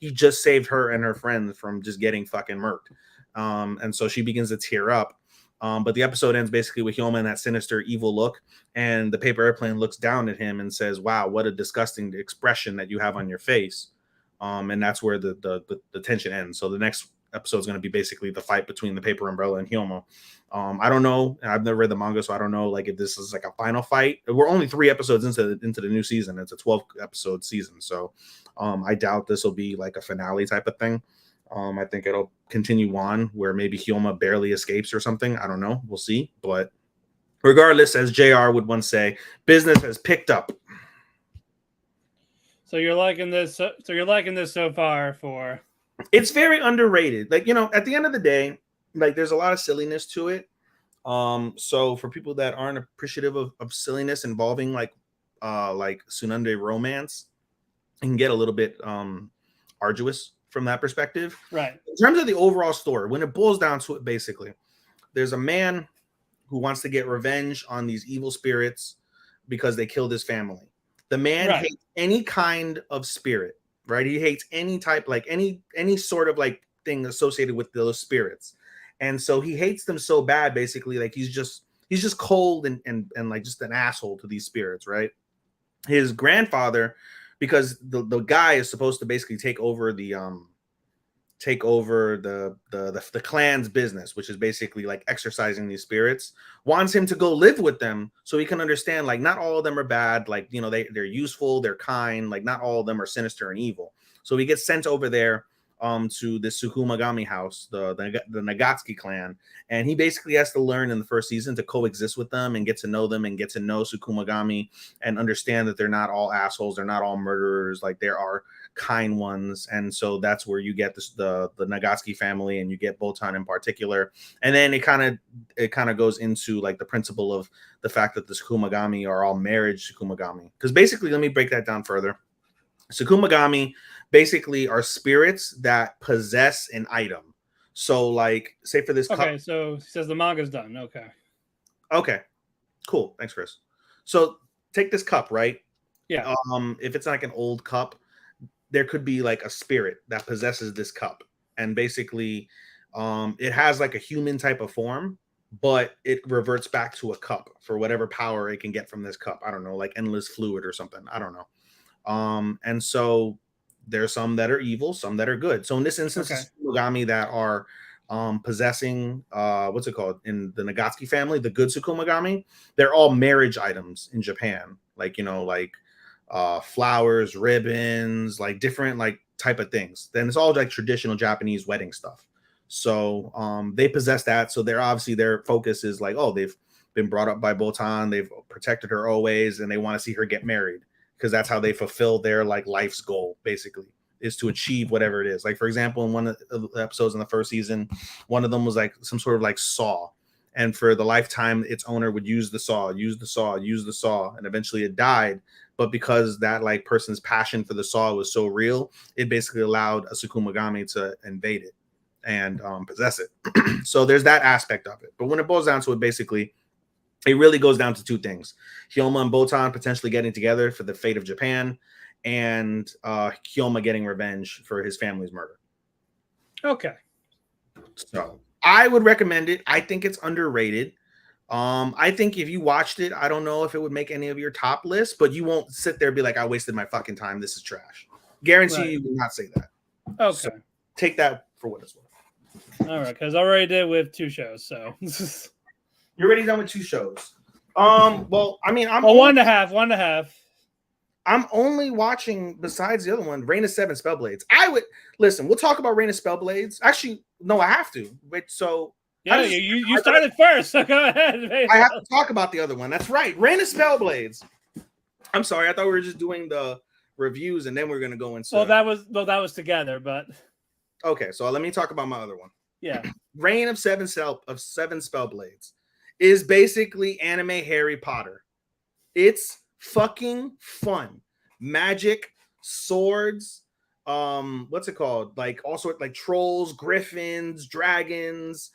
[SPEAKER 3] just saved her and her friends from just getting fucking murked. And so she begins to tear up. But the episode ends basically with Hyoma in that sinister, evil look, and the paper airplane looks down at him and says, "Wow, what a disgusting expression that you have on your face." And that's where the tension ends. So the next episode is going to be basically the fight between the paper umbrella and Hyoma. I don't know. I've never read the manga, so I don't know like if this is like a final fight. We're only 3 episodes into the new season. It's a 12 episode season, so I doubt this will be like a finale type of thing. I think it'll continue on where maybe Hyoma barely escapes or something. I don't know. We'll see. But regardless, as JR would once say, business has picked up.
[SPEAKER 2] So you're liking this. So you're liking this so far. For
[SPEAKER 3] it's very underrated. Like, you know, at the end of the day, like there's a lot of silliness to it. So for people that aren't appreciative of silliness involving like Tsunade romance, it can get a little bit arduous from that perspective.
[SPEAKER 2] Right.
[SPEAKER 3] In terms of the overall story, when it boils down to it, basically, there's a man who wants to get revenge on these evil spirits because they killed his family. The man hates any kind of spirit, right? He hates any type, like any sort of like thing associated with those spirits. And so he hates them so bad, basically, like he's just cold and like just an asshole to these spirits, right? His grandfather, because the guy is supposed to basically take over the clan's business, which is basically like exercising these spirits, wants him to go live with them so he can understand like not all of them are bad, like, you know, they're useful, they're kind, like not all of them are sinister and evil. So he gets sent over there to this Tsukumagami house, the Nagatsuki clan, and he basically has to learn in the first season to coexist with them and get to know them and get to know Tsukumagami and understand that they're not all assholes, they're not all murderers, like there are kind ones. And so that's where you get the Nagatsuki family, and you get Botan in particular. And then it kind of goes into like the principle of the fact that the Tsukumagami are all marriage Tsukumagami, because basically, let me break that down further. Tsukumagami basically are spirits that possess an item. So like, say for this
[SPEAKER 2] okay,
[SPEAKER 3] cup,
[SPEAKER 2] so he says the manga's done.
[SPEAKER 3] Okay, cool, thanks, Chris. So take this cup, right?
[SPEAKER 2] Yeah.
[SPEAKER 3] If it's like an old cup, there could be like a spirit that possesses this cup, and basically it has like a human type of form, but it reverts back to a cup for whatever power it can get from this cup. I don't know, like endless fluid or something, I don't know. And so there's some that are evil, some that are good. So in this instance, it's Tsukumagami that are possessing what's it called in the Nagatsuki family, the good Tsukumagami. They're all marriage items in Japan, like, you know, like flowers, ribbons, like different like type of things. Then it's all like traditional Japanese wedding stuff. So they possess that. So they're obviously, their focus is like, oh, they've been brought up by Botan, they've protected her always, and they want to see her get married, because that's how they fulfill their like life's goal, basically, is to achieve whatever it is. Like, for example, in one of the episodes in the first season, one of them was like some sort of like saw, and for the lifetime its owner would use the saw, and eventually it died. But because that like person's passion for the saw was so real, it basically allowed a Tsukumagami to invade it and possess it. So there's that aspect of it. But when it boils down to it, basically, it really goes down to two things: Hyoma and Botan potentially getting together for the fate of Japan, and Hyoma getting revenge for his family's murder.
[SPEAKER 2] Okay.
[SPEAKER 3] So I would recommend it. I think it's underrated. I think if you watched it, I don't know if it would make any of your top lists, but you won't sit there and be like, I wasted my fucking time. This is trash. Guarantee you will not say that.
[SPEAKER 2] Okay.
[SPEAKER 3] So take that for what it's worth.
[SPEAKER 2] All right, because I already did with 2 shows, so
[SPEAKER 3] you're already done with 2 shows. Well, I mean, I'm
[SPEAKER 2] one and a half.
[SPEAKER 3] I'm only watching, besides the other one, Reign of 7 Spellblades. I would listen. We'll talk about Reign of Spellblades. Actually, no, I have to. Wait, so
[SPEAKER 2] yeah, you started first. So go ahead.
[SPEAKER 3] I have to talk about the other one. That's right, Reign of Spellblades. I'm sorry, I thought we were just doing the reviews and then we're gonna go into.
[SPEAKER 2] Well, that was together, but
[SPEAKER 3] okay. So let me talk about my other one.
[SPEAKER 2] Yeah,
[SPEAKER 3] Reign of 7 Spellblades is basically anime Harry Potter. It's fucking fun. Magic, swords, what's it called? Like all sorts, like trolls, griffins, dragons.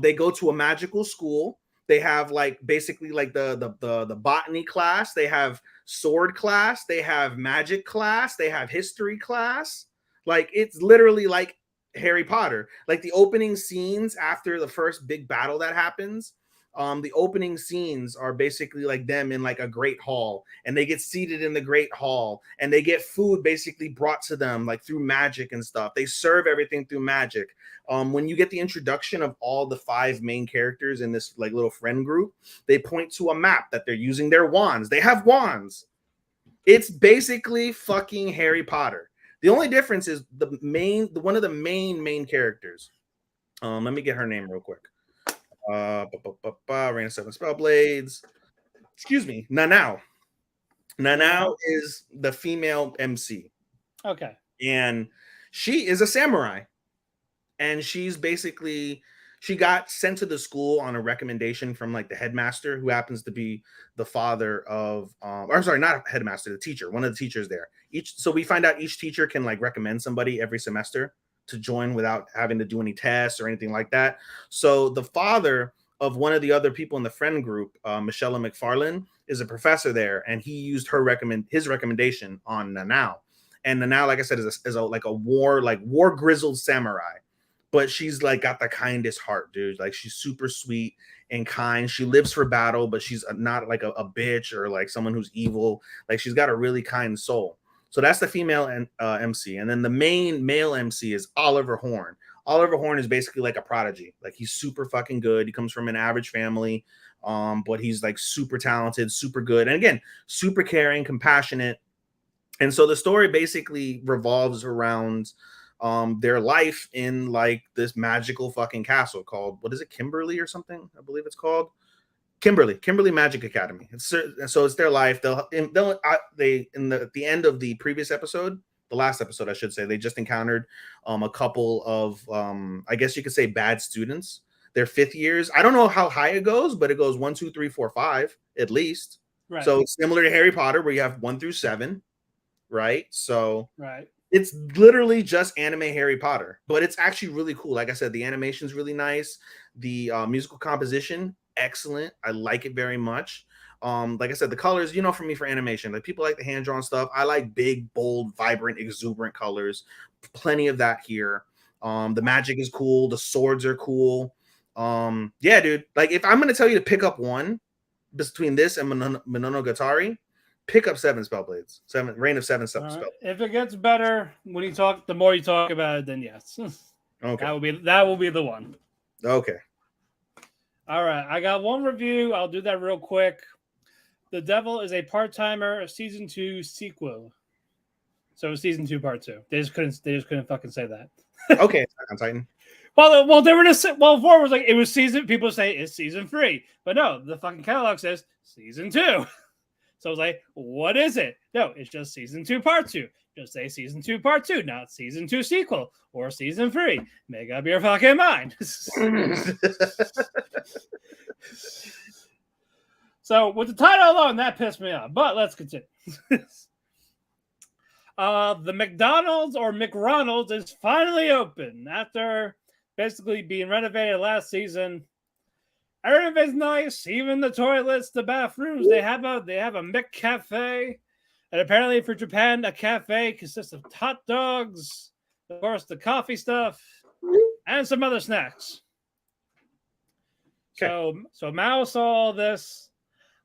[SPEAKER 3] They go to a magical school. They have like basically like the botany class. They have sword class. They have magic class. They have history class. Like it's literally like Harry Potter. Like the opening scenes after the first big battle that happens. The opening scenes are basically like them in like a great hall, and they get seated in the great hall, and they get food basically brought to them like through magic and stuff. They serve everything through magic. When you get the introduction of all the 5 main characters in this like little friend group, they point to a map that they're using their wands. They have wands. It's basically fucking Harry Potter. The only difference is one of the main characters. Let me get her name real quick. Reign of 7 Spellblades. Excuse me, Nanao. Nanao is the female MC.
[SPEAKER 2] Okay.
[SPEAKER 3] And she is a samurai. And she's basically, she got sent to the school on a recommendation from like the headmaster, who happens to be the father of, or sorry, not a headmaster, the teacher, one of the teachers there. So we find out each teacher can like recommend somebody every semester to join without having to do any tests or anything like that. So the father of one of the other people in the friend group, Michelle McFarlane, is a professor there, and he used his recommendation on Nanao. And Nanao, like I said, is a war grizzled samurai, but she's like got the kindest heart, dude. Like she's super sweet and kind. She lives for battle, but she's not like a bitch or like someone who's evil. Like she's got a really kind soul. So that's the female MC. And then the main male MC is Oliver Horn. Oliver Horn is basically like a prodigy. Like he's super fucking good. He comes from an average family, but he's like super talented, super good. And again, super caring, compassionate. And so the story basically revolves around their life in like this magical fucking castle called, what is it, Kimberly or something? I believe it's called. Kimberly Magic Academy. So it's their life. At the end of the previous episode, the last episode, I should say, they just encountered a couple of I guess you could say bad students. They're 5th years. I don't know how high it goes, but it goes 1, 2, 3, 4, 5 at least. Right. So it's similar to Harry Potter, where you have 1 through 7, right? So
[SPEAKER 2] right.
[SPEAKER 3] It's literally just anime Harry Potter, but it's actually really cool. Like I said, the animation's really nice. The musical composition, excellent. I like it very much. Like I said, the colors, for me, for animation, like people like the hand-drawn stuff. I like big, bold, vibrant, exuberant colors. Plenty of that here. The magic is cool. The swords are cool. Yeah, dude. Like if I'm going to tell you to pick up one between this and Mononogatari, pick up 7 Spellblades. Reign of 7 Spellblades.
[SPEAKER 2] If it gets better the more you talk about it, then yes.
[SPEAKER 3] Okay.
[SPEAKER 2] That will be the one.
[SPEAKER 3] Okay.
[SPEAKER 2] All right. I got one review. I'll do that real quick. The Devil is a Part-Timer, season 2 sequel. So season 2, part 2. They just couldn't fucking say that.
[SPEAKER 3] Okay. On Titan.
[SPEAKER 2] Well, they were just before was like it was season. People say it's season 3, but no, the fucking catalog says season 2. So I was like, what is it? No, it's just season 2, part 2. Just say season 2, part 2, not season 2 sequel or season 3. Make up your fucking mind. So with the title alone, that pissed me off. But let's continue. The McDonald's or McRonald's is finally open after basically being renovated last season. Everything's nice, even the toilets, the bathrooms. They have a McCafe, and apparently for Japan, a cafe consists of hot dogs, of course, the coffee stuff, and some other snacks. So Mao saw all this.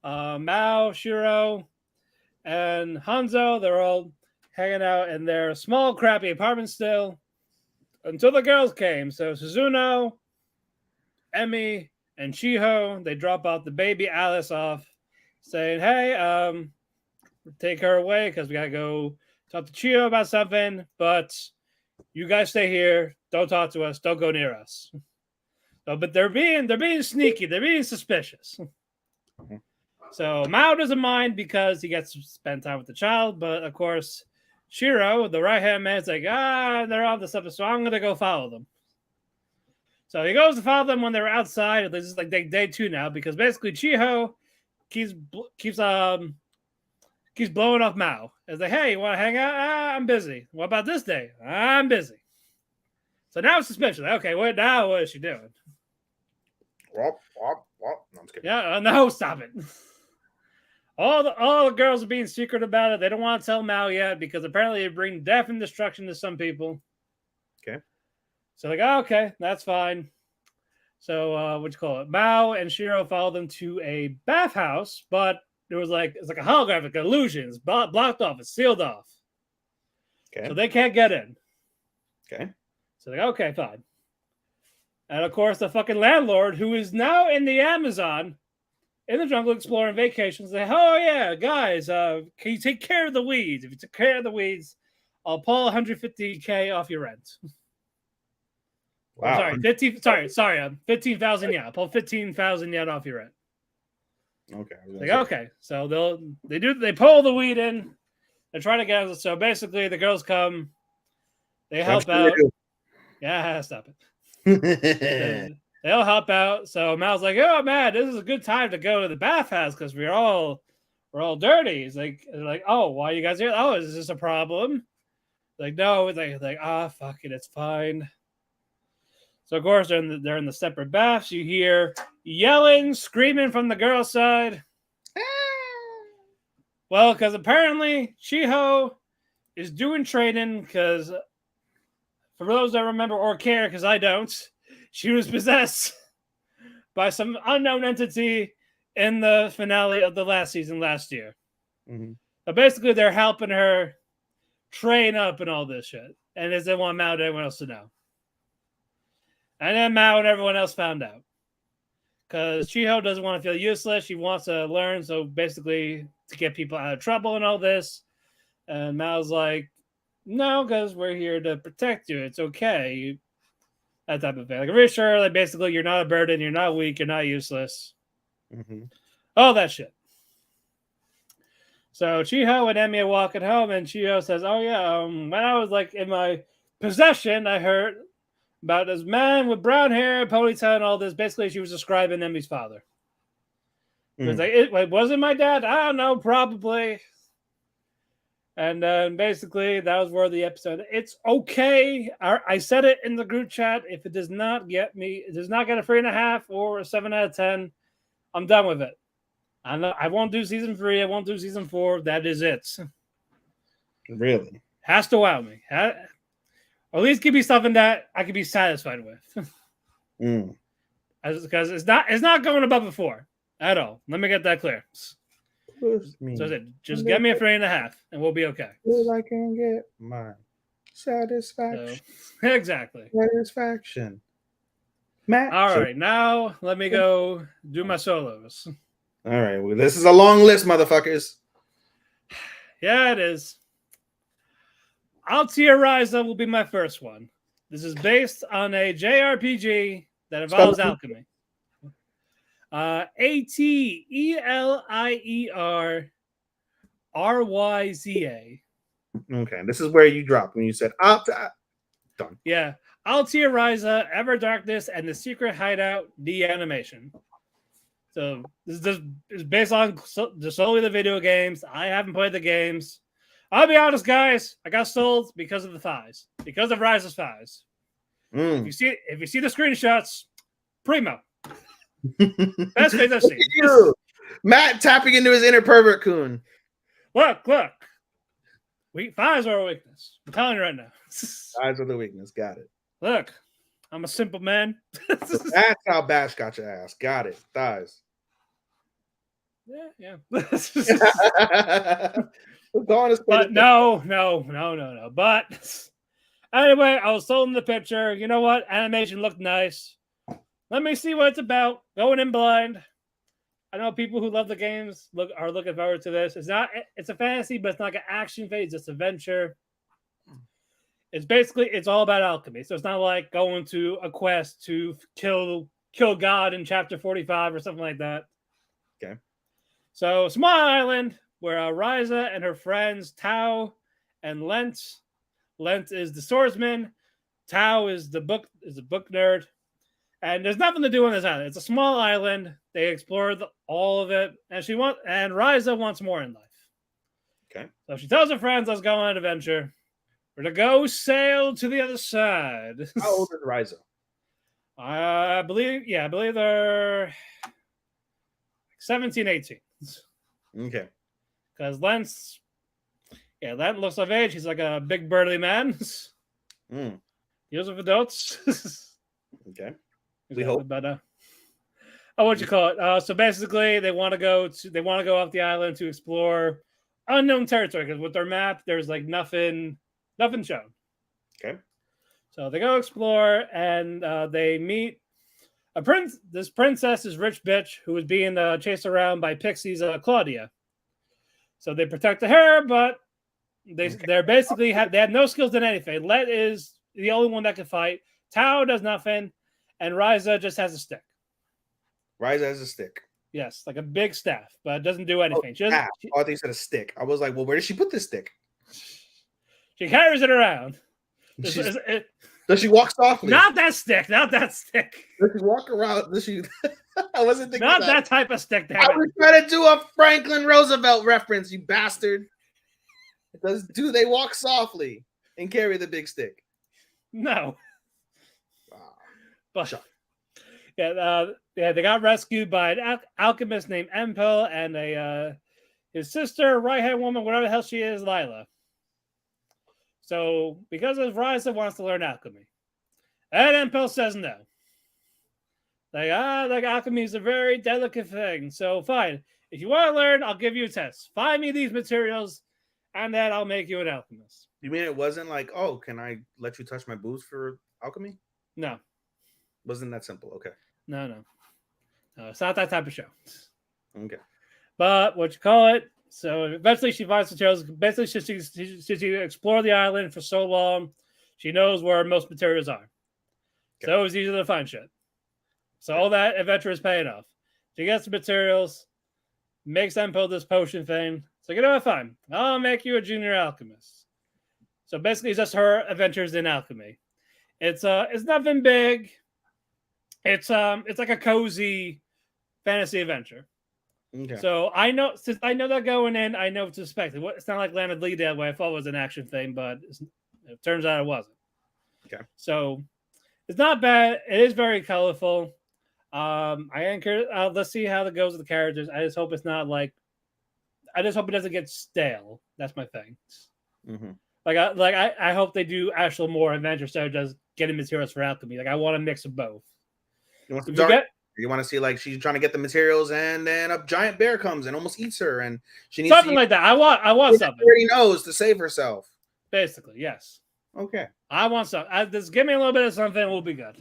[SPEAKER 2] Mao, Shiro, and Hanzo, they're all hanging out in their small, crappy apartment still until the girls came. So Suzuno, Emi, and Chiho, they drop out the baby Alice off, saying, hey, take her away because we got to go talk to Chiho about something, but you guys stay here. Don't talk to us. Don't go near us. So, but they're being sneaky. They're being suspicious. So Mao doesn't mind because he gets to spend time with the child, but of course, Shiro, the right-hand man, is like, they're on the stuff, so I'm gonna go follow them. So he goes to follow them when they're outside. This is like day 2 now because basically Chiho keeps blowing off Mao. It's like, hey, you want to hang out? I'm busy. What about this day? I'm busy. So now it's suspicious. Okay, what is she doing?
[SPEAKER 3] No, I'm just kidding.
[SPEAKER 2] Yeah, no, stop it. All the girls are being secret about it. They don't want to tell Mao yet because apparently it brings death and destruction to some people.
[SPEAKER 3] Okay.
[SPEAKER 2] So like, okay, that's fine. So Mao and Shiro follow them to a bathhouse, but it's like a holographic illusion. It's blocked off. It's sealed off.
[SPEAKER 3] Okay.
[SPEAKER 2] So they can't get in.
[SPEAKER 3] Okay.
[SPEAKER 2] So like, okay, fine. And of course, the fucking landlord, who is now in the Amazon, in the jungle exploring vacations, say, oh yeah, guys, can you take care of the weeds? If you take care of the weeds, I'll pull 150K off your rent.
[SPEAKER 3] Wow.
[SPEAKER 2] Sorry, 15,000 yen. I'll pull 15,000 yen off your rent.
[SPEAKER 3] Okay.
[SPEAKER 2] Like, okay. So they pull the weed in. They're trying to get it. So basically the girls come, they help out. Yeah, stop it. They all help out. So Mal's like, oh man, this is a good time to go to the bathhouse because we're all dirty. He's like, oh, why are you guys here? Oh, is this a problem? Like, no. It's like, fuck it, it's fine. So of course they're in the separate baths. You hear yelling, screaming from the girls' side. Well, because apparently Chiho is doing training because for those that remember or care, because I don't, she was possessed by some unknown entity in the finale of the last season last year.
[SPEAKER 3] Mm-hmm.
[SPEAKER 2] But basically, they're helping her train up and all this shit. And they didn't want Mao and everyone else to know. And then Mao and everyone else found out. Because Chiho doesn't want to feel useless. She wants to learn. So basically, to get people out of trouble and all this. And Mao's like, no, because we're here to protect you. It's okay. That type of thing. Like, reassure, like, basically, you're not a burden. You're not weak. You're not useless.
[SPEAKER 3] Mm-hmm.
[SPEAKER 2] All that shit. So Chiho and Emi are walking home, and Chiho says, oh, yeah, when I was, like, in my possession, I heard about this man with brown hair, ponytail, and all this. Basically, she was describing Emi's father. It was like, was it my dad? I don't know, probably. And then basically, that was where the episode. It's okay. I said it in the group chat. If it does not get a 3.5 or a 7 out of 10, I'm done with it. I won't do season 3. I won't do season 4. That is it.
[SPEAKER 3] Really?
[SPEAKER 2] Has to wow me. Or at least give me something that I can be satisfied with. Because it's not going above a 4 at all. Let me get that clear. So just get me a 3.5 and we'll be okay.
[SPEAKER 3] I can get my satisfaction.
[SPEAKER 2] So, exactly.
[SPEAKER 3] Satisfaction. Matt.
[SPEAKER 2] All right, now let me go do my solos.
[SPEAKER 3] All right, well, this is a long list, motherfuckers.
[SPEAKER 2] Yeah, it is. Altia Ryza will be my first one. This is based on a JRPG that involves alchemy. ATELIERRYZA.
[SPEAKER 3] Okay, this is where you dropped when you said Altia. Done.
[SPEAKER 2] Yeah, Altia Ryza, Ever Darkness, and the Secret Hideout. The animation. So this is based on solely the video games. I haven't played the games. I'll be honest, guys. I got sold because of the thighs, because of Ryza's thighs. If you see the screenshots, primo. Best face I've seen.
[SPEAKER 3] Matt tapping into his inner pervert coon.
[SPEAKER 2] Look. Thighs are a weakness. I'm telling you right now.
[SPEAKER 3] Thighs are the weakness. Got it.
[SPEAKER 2] Look. I'm a simple man.
[SPEAKER 3] That's how Bash got your ass. Got it. Thighs.
[SPEAKER 2] Yeah.
[SPEAKER 3] But
[SPEAKER 2] No. But anyway, I was sold in the picture. You know what? Animation looked nice. Let me see what it's about. Going in blind. I know people who love the games are looking forward to this. It's a fantasy, but it's not like an action phase. It's adventure. It's all about alchemy. So it's not like going to a quest to kill God in chapter 45 or something like that.
[SPEAKER 3] Okay.
[SPEAKER 2] So small island where Ryza and her friends Tao and Lent is the swordsman, Tao is the book nerd, and there's nothing to do on this island. It's a small island. They explored all of it, and Ryza wants more in life.
[SPEAKER 3] Okay.
[SPEAKER 2] So she tells her friends, "Let's go on an adventure. We're to go sail to the other side."
[SPEAKER 3] How old is Ryza?
[SPEAKER 2] I believe they're 17, 18.
[SPEAKER 3] Okay.
[SPEAKER 2] Because Lent looks of age. He's like a big burly man. He was with adults.
[SPEAKER 3] Okay. We hope.
[SPEAKER 2] But what you call it? So basically, they want to go off the island to explore unknown territory. Because with their map, there's like nothing shown.
[SPEAKER 3] Okay.
[SPEAKER 2] So they go explore, and they meet a prince. This princess is rich bitch who was being chased around by pixies, Claudia. So they protected her, but they have no skills in anything. Let is the only one that can fight. Tao does nothing, and Ryza just has a stick.
[SPEAKER 3] Ryza has a stick.
[SPEAKER 2] Yes, like a big staff, but it doesn't do anything.
[SPEAKER 3] I thought you said a stick. I was like, well, where does she put this stick?
[SPEAKER 2] She carries it around.
[SPEAKER 3] Does she walk softly?
[SPEAKER 2] Not that stick.
[SPEAKER 3] Does she walk around? Does she? I wasn't thinking
[SPEAKER 2] not that type of stick.
[SPEAKER 3] I was trying to do a Franklin Roosevelt reference, you bastard. Do they walk softly and carry the big stick?
[SPEAKER 2] No. But they got rescued by an alchemist named Empel and his sister, right-hand woman, whatever the hell she is, Lila. So, because of Ryza wants to learn alchemy. And Empel says no. Like alchemy is a very delicate thing. So, fine. If you want to learn, I'll give you a test. Find me these materials, and then I'll make you an alchemist.
[SPEAKER 3] You mean it wasn't like, oh, can I let you touch my boobs for alchemy?
[SPEAKER 2] No.
[SPEAKER 3] Wasn't that simple? Okay.
[SPEAKER 2] No, it's not that type of show.
[SPEAKER 3] Okay.
[SPEAKER 2] But what you call it? So eventually she finds materials. Basically, she explored the island for so long, she knows where most materials are. Okay. So it was easy to find shit. So all that adventure is paying off. She gets the materials, makes Empel this potion thing. So you know what? Fine, I'll make you a junior alchemist. So basically, it's just her adventures in alchemy. It's nothing big. It's like a cozy fantasy adventure.
[SPEAKER 3] Okay.
[SPEAKER 2] So since I know that going in, I know what to expect. It's not like Land of Lee Dead, where I thought it was an action thing, but it turns out it wasn't.
[SPEAKER 3] Okay.
[SPEAKER 2] So it's not bad. It is very colorful. Let's see how it goes with the characters. I just hope it's not like. I just hope it doesn't get stale. That's my thing.
[SPEAKER 3] Mm-hmm.
[SPEAKER 2] I hope they do actual more adventure instead of just getting materials for alchemy. Like I want a mix of both.
[SPEAKER 3] You want to see like she's trying to get the materials, and then a giant bear comes and almost eats her, and she needs
[SPEAKER 2] something like that. I want something.
[SPEAKER 3] She knows to save herself.
[SPEAKER 2] Basically, yes.
[SPEAKER 3] Okay.
[SPEAKER 2] I want something. Just give me a little bit of something. We'll be good.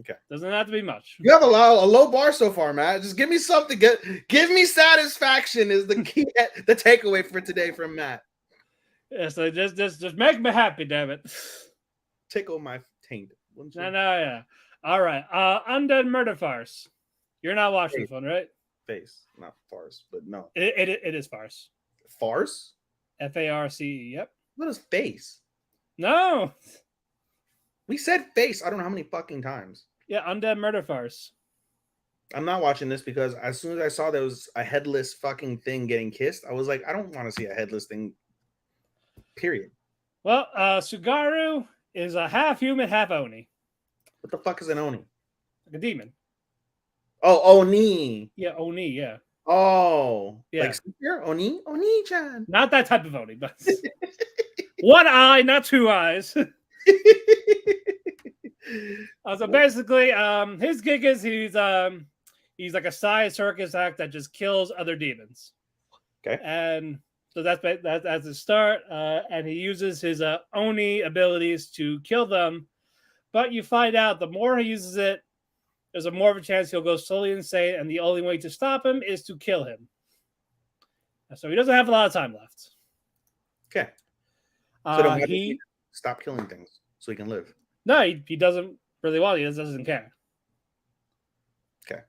[SPEAKER 3] Okay.
[SPEAKER 2] Doesn't have to be much.
[SPEAKER 3] You have a low bar so far, Matt. Just give me something. Give me satisfaction is the key, the takeaway for today from Matt.
[SPEAKER 2] Yeah, so just make me happy, damn it.
[SPEAKER 3] Tickle my taint.
[SPEAKER 2] No, yeah. All right. Undead Murder Farce. You're not watching this one, right?
[SPEAKER 3] Face, not farce, but no.
[SPEAKER 2] It is farce.
[SPEAKER 3] Farce?
[SPEAKER 2] FARCE. Yep.
[SPEAKER 3] What is face?
[SPEAKER 2] No.
[SPEAKER 3] We said face. I don't know how many fucking times.
[SPEAKER 2] Yeah, Undead Murder Farce.
[SPEAKER 3] I'm not watching this because as soon as I saw there was a headless fucking thing getting kissed, I was like, I don't want to see a headless thing. Period.
[SPEAKER 2] Well, Sugaru is a half human, half Oni.
[SPEAKER 3] What the fuck is an Oni?
[SPEAKER 2] Like a demon.
[SPEAKER 3] Oh, Oni.
[SPEAKER 2] Yeah, Oni, yeah.
[SPEAKER 3] Oh.
[SPEAKER 2] Yeah.
[SPEAKER 3] Like here? Oni-chan.
[SPEAKER 2] Not that type of Oni, but one eye, not two eyes. So basically, his gig is he's like a side circus act that just kills other demons.
[SPEAKER 3] Okay.
[SPEAKER 2] And so that's the start. And he uses his Oni abilities to kill them. But you find out the more he uses it, there's a more of a chance he'll go slowly insane, and the only way to stop him is to kill him. So he doesn't have a lot of time left.
[SPEAKER 3] Okay. So then why
[SPEAKER 2] he
[SPEAKER 3] stop killing things so he can live?
[SPEAKER 2] No, he doesn't really want it. He doesn't care.
[SPEAKER 3] Okay.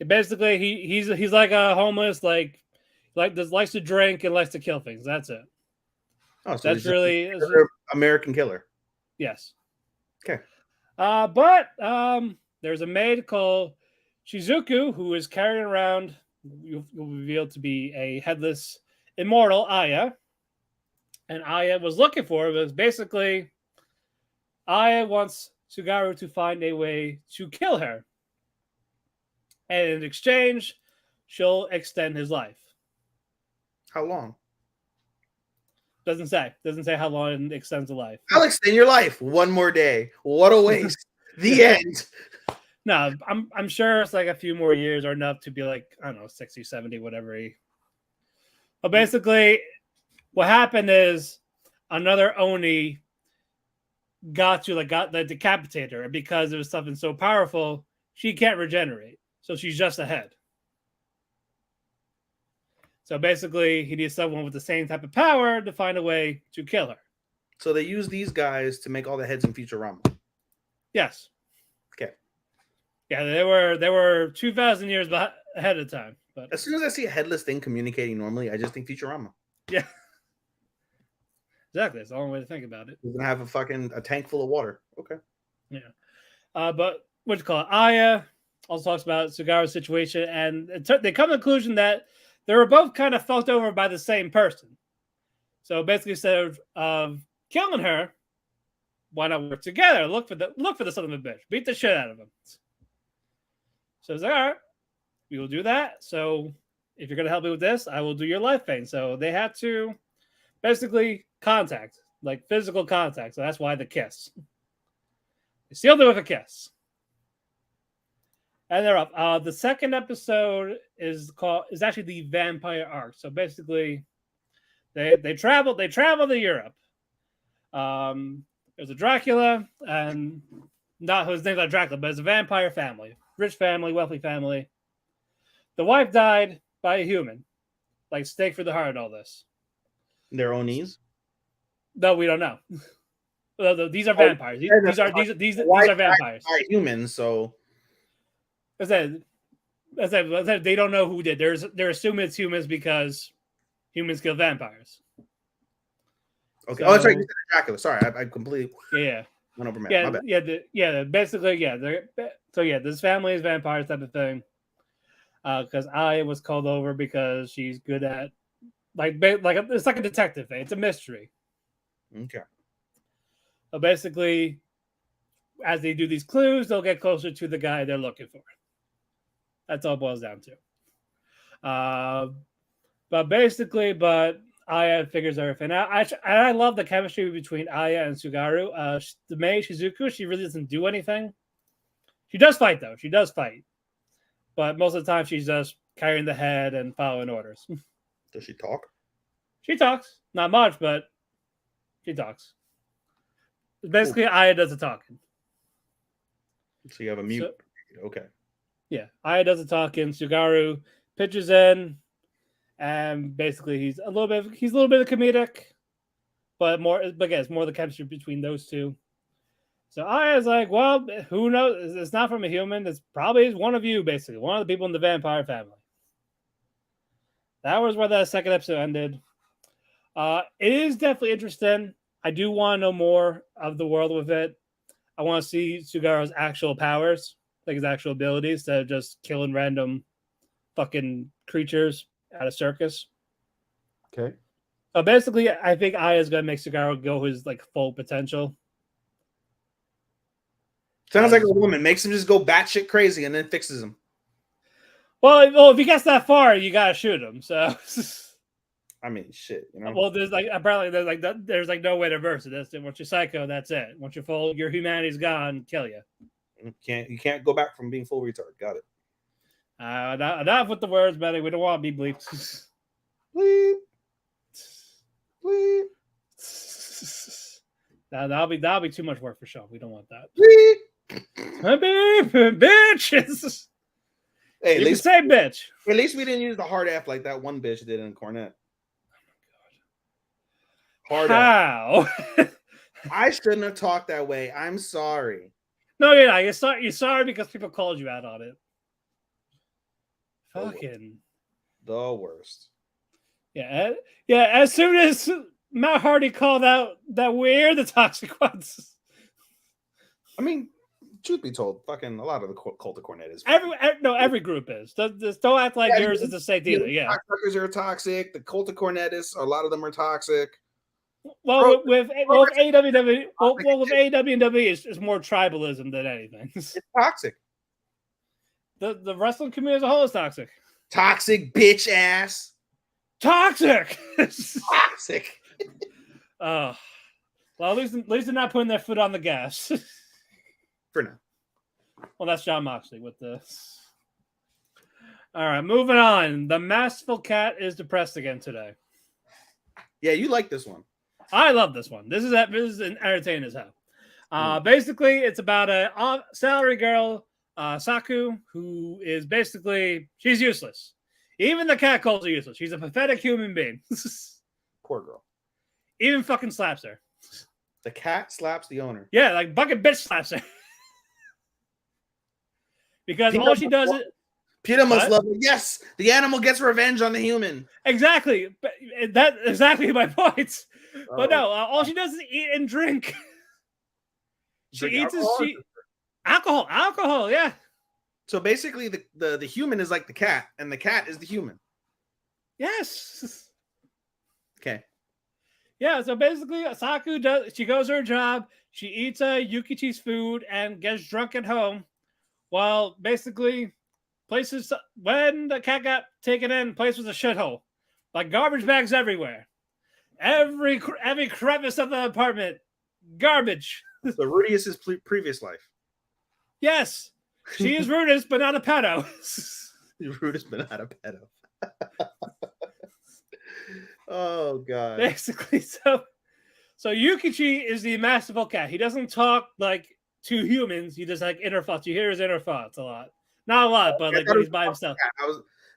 [SPEAKER 2] Basically, he's like a homeless, like likes to drink and likes to kill things. That's it.
[SPEAKER 3] Oh, so
[SPEAKER 2] that's really
[SPEAKER 3] American killer.
[SPEAKER 2] Yes.
[SPEAKER 3] Okay.
[SPEAKER 2] But there's a maid called Shizuku who is carrying around. You'll reveal to be a headless immortal Aya, and Aya was looking for her. Because basically, Aya wants Sugaru to find a way to kill her, and in exchange, she'll extend his life.
[SPEAKER 3] How long?
[SPEAKER 2] Doesn't say how long it extends the life.
[SPEAKER 3] I'll extend your life one more day. What a waste. The end.
[SPEAKER 2] No, I'm sure it's like a few more years or enough to be like, I don't know, 60, 70, whatever. But basically, what happened is another Oni got the decapitator, and because it was something so powerful, she can't regenerate. So she's just ahead. So basically, he needs someone with the same type of power to find a way to kill her.
[SPEAKER 3] So they use these guys to make all the heads in Futurama.
[SPEAKER 2] Yes.
[SPEAKER 3] Okay.
[SPEAKER 2] Yeah, they were 2,000 years ahead of time. But
[SPEAKER 3] as soon as I see a headless thing communicating normally, I just think Futurama.
[SPEAKER 2] Yeah. Exactly. That's the only way to think about it.
[SPEAKER 3] We're gonna have a tank full of water. Okay.
[SPEAKER 2] Yeah. But what you call it? Aya also talks about Sugaru's situation, and they come to the conclusion that they were both kind of fucked over by the same person. So basically, instead of killing her, why not work together? Look for the son of a bitch. Beat the shit out of him. So it's like, all right, we will do that. So if you're gonna help me with this, I will do your life thing. So they had to basically contact, like physical contact. So that's why the kiss. They sealed it with a kiss. And they're up. The second episode is actually the vampire arc. So basically, they travel to Europe. There's a Dracula, and not his name's not Dracula, but it's a vampire family, rich family, wealthy family. The wife died by a human, like stake for the heart and all this.
[SPEAKER 3] Their own knees?
[SPEAKER 2] No, we don't know. These are vampires. These are vampires.
[SPEAKER 3] Are humans, so.
[SPEAKER 2] I said, they don't know who did. They're assuming it's humans because humans kill vampires.
[SPEAKER 3] Okay. So, that's right. You said Dracula. Sorry, I completely.
[SPEAKER 2] Yeah.
[SPEAKER 3] Went over my
[SPEAKER 2] bad.
[SPEAKER 3] Yeah.
[SPEAKER 2] Basically, yeah. This family is vampires type of thing. Because Aya was called over because she's good at like it's like a detective thing. It's a mystery.
[SPEAKER 3] Okay.
[SPEAKER 2] So basically, as they do these clues, they'll get closer to the guy they're looking for. That's all it boils down to. But Aya figures everything out. I love the chemistry between Aya and Sugaru. The maid Shizuku, she really doesn't do anything. She does fight though. She does fight, but most of the time she's just carrying the head and following orders.
[SPEAKER 3] Does she talk?
[SPEAKER 2] She talks, not much, but she talks. Basically, Aya does the talking.
[SPEAKER 3] So you have a mute. Okay.
[SPEAKER 2] Yeah, Aya does the talking. Sugaru pitches in, and basically he's a little bit of comedic, but again, it's more the chemistry between those two. So Aya's like, well, who knows? It's not from a human. It's probably one of you, basically, one of the people in the vampire family. That was where the second episode ended. It is definitely interesting. I do want to know more of the world with it. I want to see Sugaru's actual powers, like his actual abilities, instead of just killing random fucking creatures at a circus.
[SPEAKER 3] Okay.
[SPEAKER 2] Basically, I think Aya's gonna make Sugaru go his like full potential.
[SPEAKER 3] Sounds like a woman. Makes him just go batshit crazy and then fixes him.
[SPEAKER 2] Well, if he gets that far, you gotta shoot him. So
[SPEAKER 3] I mean, shit. You know.
[SPEAKER 2] Well, there's like apparently there's like no way to reverse it. That's it. Once you're psycho, that's it. Once you're full, your humanity's gone. Kill you.
[SPEAKER 3] You can't go back from being full retard. Got it.
[SPEAKER 2] Enough with the words, buddy. We don't want to be bleeped.
[SPEAKER 3] Bleep. Bleep.
[SPEAKER 2] That'll be too much work for Sean. We don't want that.
[SPEAKER 3] Bleep.
[SPEAKER 2] Bitches.
[SPEAKER 3] Hey,
[SPEAKER 2] you can say bitch.
[SPEAKER 3] At least we didn't use the hard F like that one bitch did in Cornet. Hard
[SPEAKER 2] How?
[SPEAKER 3] F. I shouldn't have talked that way. I'm sorry.
[SPEAKER 2] No, you're sorry because people called you out on it. Fucking
[SPEAKER 3] the worst.
[SPEAKER 2] Yeah. As soon as Matt Hardy called out that we're the toxic ones.
[SPEAKER 3] I mean, truth be told, fucking a lot of the cult of Cornet is
[SPEAKER 2] every group is. Don't act like yours is the same deal. Yeah,
[SPEAKER 3] cocksuckers are toxic. The cult of Cornetis, a lot of them are toxic.
[SPEAKER 2] Well, with AWW, with AWW is more tribalism than anything.
[SPEAKER 3] It's toxic.
[SPEAKER 2] The wrestling community as a whole is toxic.
[SPEAKER 3] Toxic bitch ass.
[SPEAKER 2] Toxic.
[SPEAKER 3] Toxic.
[SPEAKER 2] Well, at least they're not putting their foot on the gas.
[SPEAKER 3] For now.
[SPEAKER 2] Well, that's John Moxley with this. All right, moving on. The masterful cat is depressed again today.
[SPEAKER 3] Yeah, you like this one.
[SPEAKER 2] I love this one. This is entertaining as hell. Basically, it's about a salary girl, Saku, who is basically she's useless. Even the cat calls her useless. She's a pathetic human being.
[SPEAKER 3] Poor girl.
[SPEAKER 2] Even fucking slaps her.
[SPEAKER 3] The cat slaps the owner.
[SPEAKER 2] Yeah, like bucket bitch slaps her. Because Peter all she does is
[SPEAKER 3] PETA must love it. Yes, the animal gets revenge on the human.
[SPEAKER 2] Exactly. That's exactly my point. Oh. But no, all she does is eat and drink. She eats alcohol, yeah.
[SPEAKER 3] So basically the human is like the cat, and the cat is the human.
[SPEAKER 2] Yes.
[SPEAKER 3] Okay.
[SPEAKER 2] Yeah, so basically Saku she goes to her job, she eats Yukichi's food and gets drunk at home, while basically places when the cat got taken in, place was a shithole. Like garbage bags everywhere. Every crevice of the apartment, garbage.
[SPEAKER 3] So Rudy is his previous life.
[SPEAKER 2] Yes, she is Rudis, but not a pedo.
[SPEAKER 3] Rudis, but not a pedo. Oh god.
[SPEAKER 2] Basically, so Yukichi is the masterful cat. He doesn't talk like to humans. He just like inner thoughts. You hear his inner thoughts a lot. Not a lot, but like when he's by himself.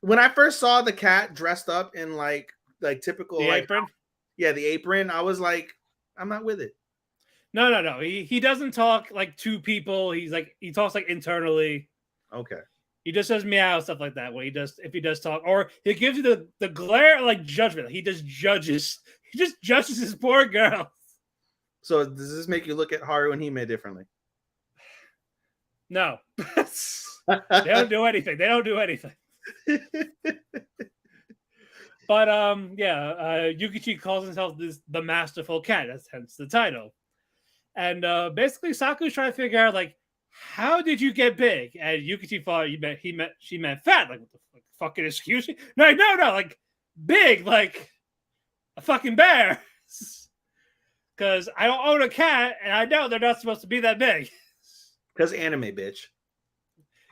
[SPEAKER 3] When I first saw the cat dressed up in like typical
[SPEAKER 2] apron.
[SPEAKER 3] Yeah, the apron. I was like, I'm not with it.
[SPEAKER 2] No. He doesn't talk like to people. He talks like internally.
[SPEAKER 3] Okay.
[SPEAKER 2] He just says meow, stuff like that. If he does talk, or he gives you the glare like judgment. He just judges. He just judges his poor girl. So
[SPEAKER 3] does this make you look at Haru and Hime differently?
[SPEAKER 2] No. They don't do anything. But Yukichi calls himself the masterful cat. That's hence the title. And basically Saku's trying to figure out like, how did you get big? And Yukichi thought she meant fat. Like, what the fucking excuse me? No, like big, like a fucking bear. Because I don't own a cat, and I know they're not supposed to be that big.
[SPEAKER 3] Because anime, bitch.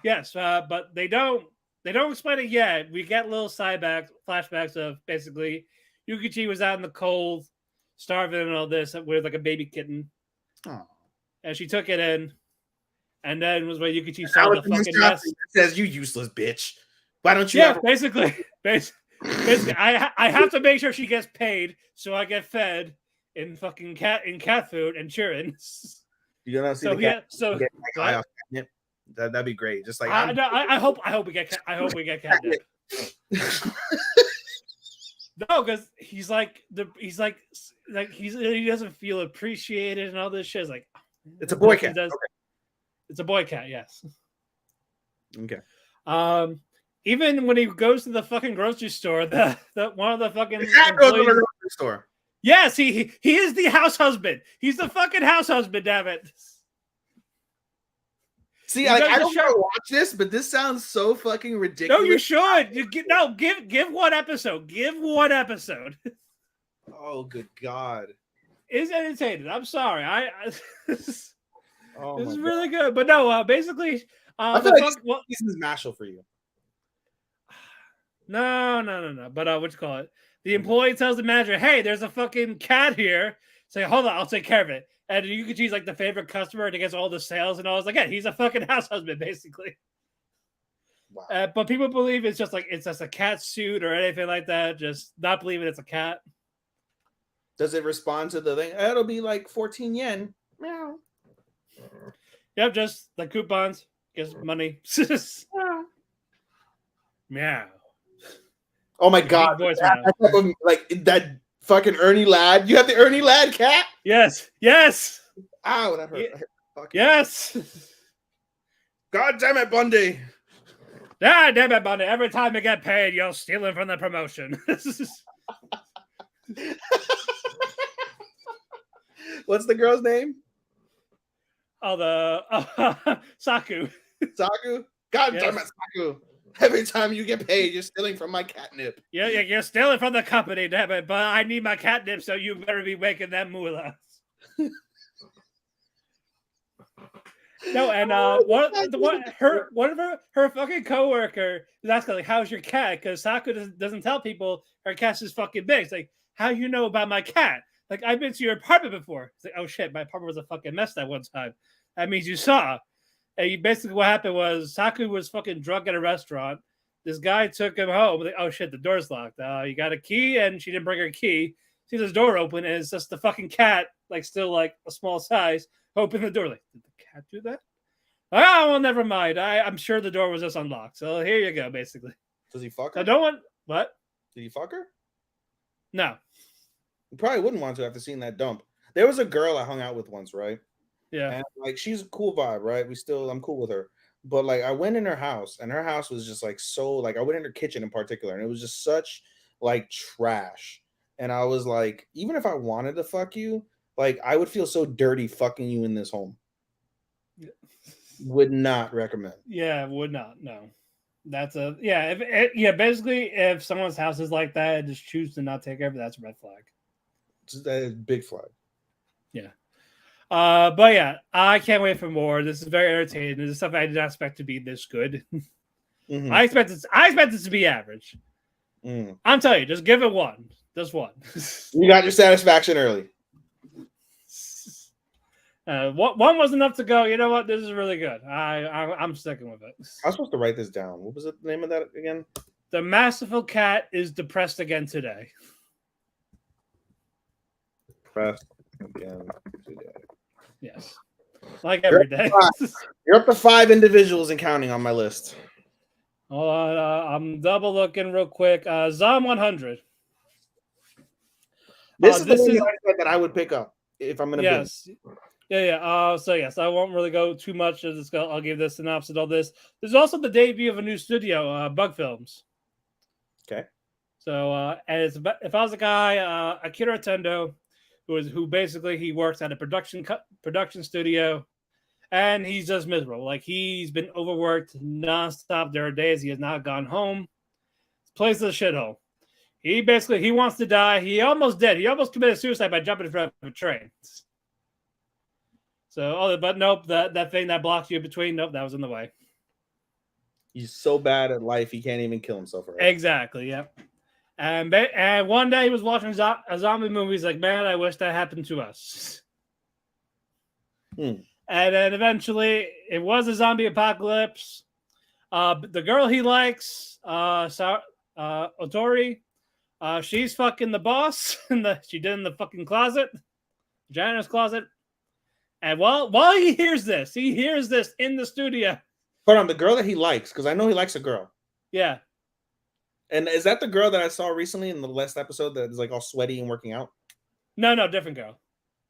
[SPEAKER 2] Yes, but they don't explain it yet. We get little flashbacks of basically Yukichi was out in the cold, starving and all this with like a baby kitten.
[SPEAKER 3] Oh. And
[SPEAKER 2] she took it in. And then was when Yukichi saw the fucking mess.
[SPEAKER 3] It says, you useless bitch. Why don't you
[SPEAKER 2] basically, I have to make sure she gets paid so I get fed in fucking cat food and cheering.
[SPEAKER 3] You're gonna see catnip. That'd be great. Just like
[SPEAKER 2] I hope we get catnip. No, because he doesn't feel appreciated and all this shit. It's like
[SPEAKER 3] it's a boy cat.
[SPEAKER 2] Okay. It's a boy cat, yes.
[SPEAKER 3] Okay.
[SPEAKER 2] Even when he goes to the fucking grocery store, the one of the fucking
[SPEAKER 3] cat goes to the grocery store.
[SPEAKER 2] Yes, he is the house husband. He's the fucking house husband, damn it.
[SPEAKER 3] See, like, I don't want to watch this, but this sounds so fucking ridiculous.
[SPEAKER 2] No, you should. Give one episode. Give one episode.
[SPEAKER 3] Oh, good God.
[SPEAKER 2] It's entertaining. I'm sorry. This
[SPEAKER 3] Oh,
[SPEAKER 2] is really good. But no, basically,
[SPEAKER 3] I feel like this is Mashal for you.
[SPEAKER 2] No. But what you call it? The employee tells the manager, "Hey, there's a fucking cat here." Say, "Hold on, I'll take care of it." And Yukichi's like the favorite customer and he gets all the sales and all. It's like, yeah, he's a fucking house husband, basically. Wow. But people believe it's just a cat suit or anything like that. Just not believing it's a cat.
[SPEAKER 3] Does it respond to the thing? It'll be like 14 yen. Meow.
[SPEAKER 2] Yep, just like coupons. Gives money. Meow.
[SPEAKER 3] Oh my God. Like that fucking Ernie Ladd. You have the Ernie Ladd cat?
[SPEAKER 2] Yes.
[SPEAKER 3] Ow, that hurt.
[SPEAKER 2] Yeah. Yes.
[SPEAKER 3] God damn it, Bundy.
[SPEAKER 2] Ah, damn it, Bundy. Every time you get paid, you're stealing from the promotion.
[SPEAKER 3] What's the girl's name?
[SPEAKER 2] Oh, Saku.
[SPEAKER 3] Saku? God damn it, Saku. Every time you get paid, you're stealing from my catnip.
[SPEAKER 2] Yeah, you're stealing from the company, damn it. But I need my catnip, so you better be making that moolah. No, and one of her fucking coworker is asking, like, "How's your cat?" Because Saku doesn't tell people her cat's is fucking big. It's like, "How you know about my cat?" Like, "I've been to your apartment before." It's like, "Oh shit, my apartment was a fucking mess that one time." That means you saw. And basically what happened was Saku was fucking drunk at a restaurant. This guy took him home. Like, "Oh shit, the door's locked. You got a key?" And she didn't bring her key. Sees his door open, and it's just the fucking cat, like still like a small size. Open the door. Like, did the cat do that? Oh well, never mind. I'm sure the door was just unlocked. So here you go, basically.
[SPEAKER 3] Does he fuck her?
[SPEAKER 2] I don't want what?
[SPEAKER 3] Did he fuck her?
[SPEAKER 2] No.
[SPEAKER 3] You probably wouldn't want to after seeing that dump. There was a girl I hung out with once, right?
[SPEAKER 2] Yeah.
[SPEAKER 3] And like she's a cool vibe, right? I'm cool with her. But like I went in her house and her house was just like so like I went in her kitchen in particular and it was just such like trash. And I was like, even if I wanted to fuck you, like I would feel so dirty fucking you in this home.
[SPEAKER 2] Yeah.
[SPEAKER 3] Would not recommend.
[SPEAKER 2] Yeah, would not. No. That's basically if someone's house is like that and just choose to not take care of it, that's a red flag.
[SPEAKER 3] It's a big flag.
[SPEAKER 2] Yeah. But yeah, I can't wait for more. This is very entertaining. This is stuff I did not expect to be this good. Mm-hmm. I expect this to be average. I'm telling you, just give it one. Just one.
[SPEAKER 3] You got your satisfaction early.
[SPEAKER 2] One was enough to go. You know what? This is really good. I'm sticking with it.
[SPEAKER 3] I was supposed to write this down. What was the name of that again?
[SPEAKER 2] The masterful cat is depressed again today.
[SPEAKER 3] Depressed again today.
[SPEAKER 2] Yes. Like every day.
[SPEAKER 3] You're up to 5 individuals and counting on my list.
[SPEAKER 2] Hold on. I'm double looking real quick. Zom 100.
[SPEAKER 3] This is the one I said that I would pick up if I'm going to
[SPEAKER 2] Yes. Yeah. So yes, I won't really go too much. I'll give this synopsis of all this. There's also the debut of a new studio, Bug Films.
[SPEAKER 3] Okay.
[SPEAKER 2] So if I was a guy, Akira Tendo, who basically he works at a production studio, and he's just miserable. Like he's been overworked nonstop. There are days he has not gone home. This place is a shithole. He wants to die. He almost did. He almost committed suicide by jumping in front of a train. So, but nope, that thing that blocks you between, nope, that was in the way.
[SPEAKER 3] He's so bad at life, he can't even kill himself. Right?
[SPEAKER 2] Exactly, yeah. And one day he was watching a zombie movie. He's like, "Man, I wish that happened to us." And then eventually, it was a zombie apocalypse. The girl he likes, Otori, she's fucking the boss. She did in the fucking closet, janitor's closet. And while he hears this in the studio.
[SPEAKER 3] Hold on, the girl that he likes, because I know he likes a girl.
[SPEAKER 2] Yeah.
[SPEAKER 3] And is that the girl that I saw recently in the last episode that is like all sweaty and working out?
[SPEAKER 2] No, different girl.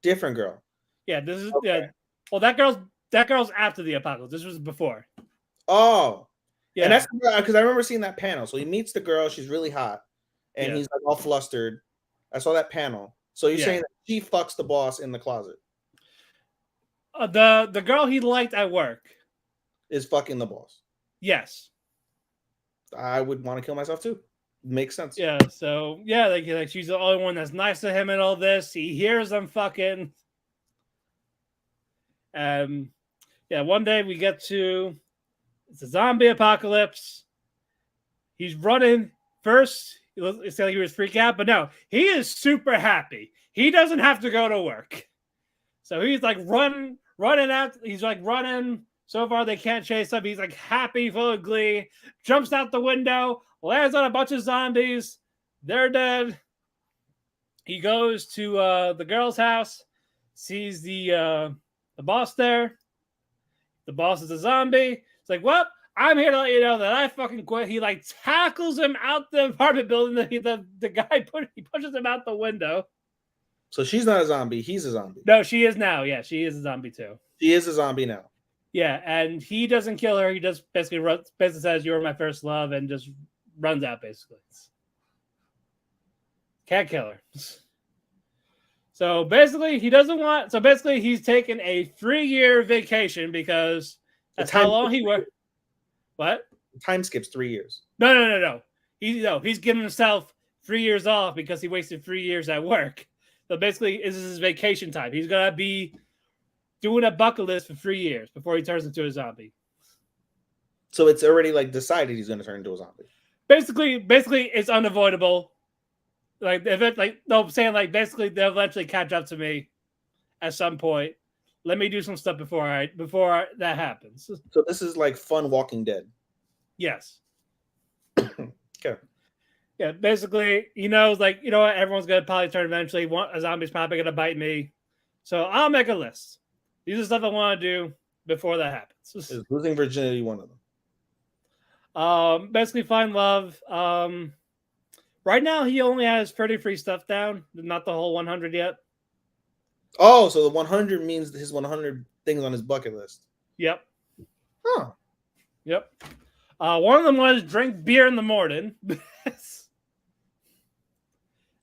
[SPEAKER 3] Different girl.
[SPEAKER 2] Yeah, this is yeah. Well, that girl's after the apocalypse. This was before.
[SPEAKER 3] Oh.
[SPEAKER 2] Yeah.
[SPEAKER 3] And that's because I remember seeing that panel. So he meets the girl, she's really hot, and he's like all flustered. I saw that panel. So you're saying that she fucks the boss in the closet.
[SPEAKER 2] The girl he liked at work.
[SPEAKER 3] is fucking the boss.
[SPEAKER 2] Yes.
[SPEAKER 3] I would want to kill myself too. Makes sense.
[SPEAKER 2] Yeah, so yeah, like she's the only one that's nice to him and all this. He hears them fucking. Yeah, one day we get to it's a zombie apocalypse. He's running first. It's like he was freaking out, but no, he is super happy. He doesn't have to go to work, so he's like running out. He's like running. So far, they can't chase him. He's like happy, full of glee. Jumps out the window, lands on a bunch of zombies. They're dead. He goes to the girl's house, sees the boss there. The boss is a zombie. It's like, well, I'm here to let you know that I fucking quit. He like tackles him out the apartment building. The guy he pushes him out the window.
[SPEAKER 3] So she's not a zombie. He's a zombie.
[SPEAKER 2] No, she is now. Yeah, she is a zombie too.
[SPEAKER 3] She is a zombie now.
[SPEAKER 2] Yeah, and he doesn't kill her. He just basically says, "You're my first love," and just runs out. Basically, can't kill her. So basically, he doesn't want. So basically, he's taking a 3-year vacation because that's how long he worked. What?
[SPEAKER 3] Time skips 3 years.
[SPEAKER 2] No. He's giving himself 3 years off because he wasted 3 years at work. So basically, this is his vacation time. He's gonna be doing a bucket list for 3 years before he turns into a zombie.
[SPEAKER 3] So it's already like decided he's gonna turn into a zombie.
[SPEAKER 2] Basically, it's unavoidable. Like if it I'm saying like basically they'll eventually catch up to me at some point. Let me do some stuff before that happens.
[SPEAKER 3] So this is like fun Walking Dead.
[SPEAKER 2] Yes.
[SPEAKER 3] Okay.
[SPEAKER 2] Yeah, basically, he knows like you know what, everyone's gonna probably turn eventually. A zombie's probably gonna bite me, so I'll make a list. These are stuff I want to do before that happens.
[SPEAKER 3] Is losing virginity one of them?
[SPEAKER 2] Basically find love. Right now he only has 33 stuff down, not the whole 100 yet.
[SPEAKER 3] Oh, so the 100 means his 100 things on his bucket list.
[SPEAKER 2] Yep.
[SPEAKER 3] Huh.
[SPEAKER 2] Yep. One of them was drink beer in the morning.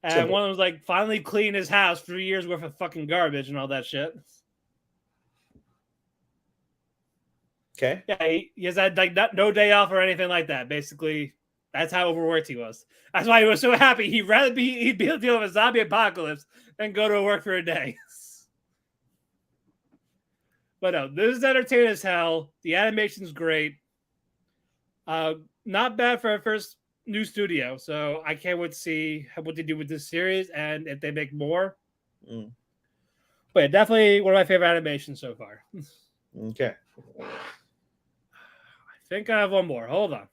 [SPEAKER 2] And one of them was like finally clean his house, 3 years worth of fucking garbage and all that shit.
[SPEAKER 3] Okay.
[SPEAKER 2] Yeah, he has had like no day off or anything like that. Basically, that's how overworked he was. That's why he was so happy. He'd be dealing with a zombie apocalypse than go to work for a day. But no, this is entertaining as hell. The animation's great. Not bad for our first new studio. So I can't wait to see what they do with this series and if they make more. But yeah, definitely one of my favorite animations so far.
[SPEAKER 3] Okay.
[SPEAKER 2] I think I have one more. Hold on.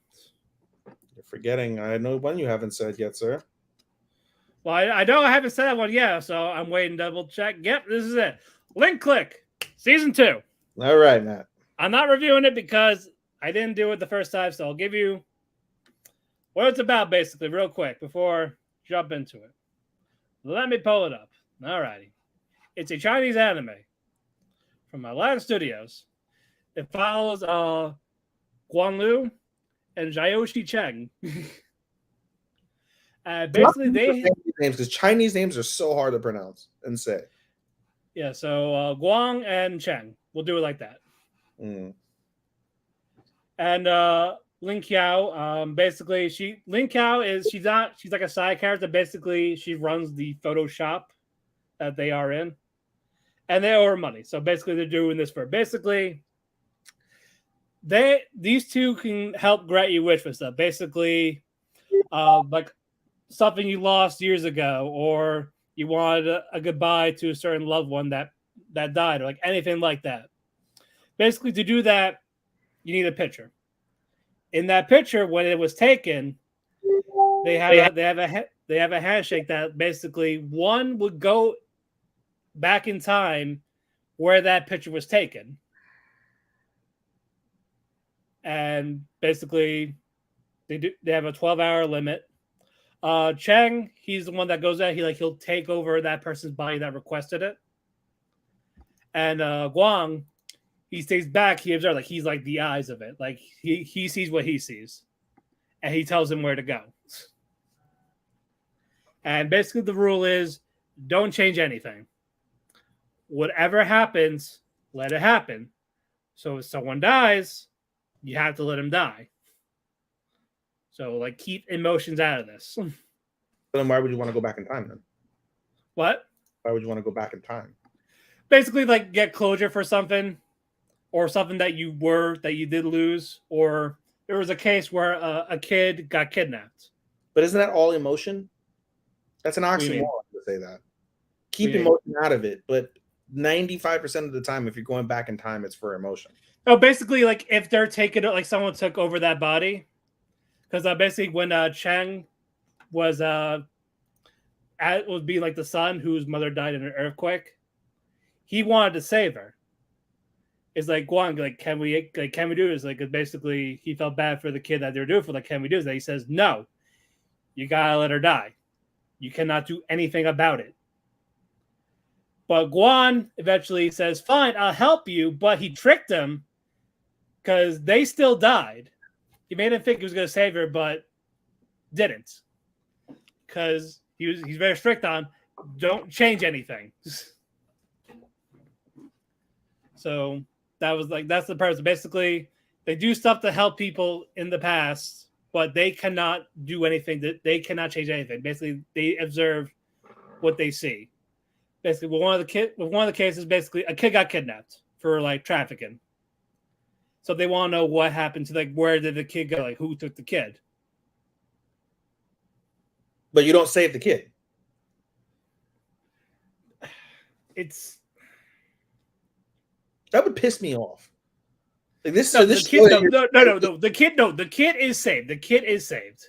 [SPEAKER 3] You're forgetting. I know one you haven't said yet, sir.
[SPEAKER 2] Well, I know I haven't said that one yet, so I'm waiting to double check. Yep, this is it. Link Click, Season 2.
[SPEAKER 3] All right, Matt.
[SPEAKER 2] I'm not reviewing it because I didn't do it the first time, so I'll give you what it's about, basically, real quick, before I jump into it. Let me pull it up. All righty. It's a Chinese anime from Atlantic Studios. It follows Guanlu and Jiaoshi Cheng. Basically, they
[SPEAKER 3] names because Chinese names are so hard to pronounce and say.
[SPEAKER 2] Yeah, so Guang and Cheng. We'll do it like that. And Lin Qiao, basically, she's like a side character. Basically, she runs the photo shop that they are in, and they owe her money. So basically, they're doing this for basically. These two can help grant you wish for stuff. Basically, like something you lost years ago, or you wanted a goodbye to a certain loved one that died, or like anything like that. Basically, to do that, you need a picture. In that picture, when it was taken, they have a handshake that basically one would go back in time where that picture was taken. And basically, they have a 12-hour limit. Cheng, he's the one that goes out. He'll take over that person's body that requested it. And Guang, he stays back. He observes, like he's like the eyes of it. Like he sees what he sees, and he tells him where to go. And basically, the rule is don't change anything. Whatever happens, let it happen. So if someone dies, you have to let him die. So, like, keep emotions out of this.
[SPEAKER 3] But then why would you want to go back in time then?
[SPEAKER 2] What?
[SPEAKER 3] Why would you want to go back in time?
[SPEAKER 2] Basically, like, get closure for something, or something that you did lose, or there was a case where a kid got kidnapped.
[SPEAKER 3] But isn't that all emotion? That's an
[SPEAKER 2] What do you mean?
[SPEAKER 3] oxymoron to say that. Keep
[SPEAKER 2] What do you
[SPEAKER 3] emotion out of it, but 95% of the time, if you're going back in time, it's for emotion.
[SPEAKER 2] Oh, basically, like, if they're taking it, like, someone took over that body, because basically when Chang was being like the son whose mother died in an earthquake, he wanted to save her. It's like, Guang, like, can we do this? Like, basically, he felt bad for the kid that they were doing for. Like, can we do this? And he says, no, you gotta let her die. You cannot do anything about it. But Guan eventually says, fine, I'll help you. But he tricked him because they still died. He made him think he was going to save her, but didn't. Because he's very strict on, don't change anything. So that's the purpose. Basically, they do stuff to help people in the past, but they cannot do anything. They cannot change anything. Basically, they observe what they see. Basically, with one of the cases, basically a kid got kidnapped for like trafficking. So they want to know what happened to, like, where did the kid go? Like, who took the kid?
[SPEAKER 3] But you don't save the kid. That would piss me off. Like this.
[SPEAKER 2] No,
[SPEAKER 3] this
[SPEAKER 2] the kid. No. The kid. No, the kid is saved. The kid is saved.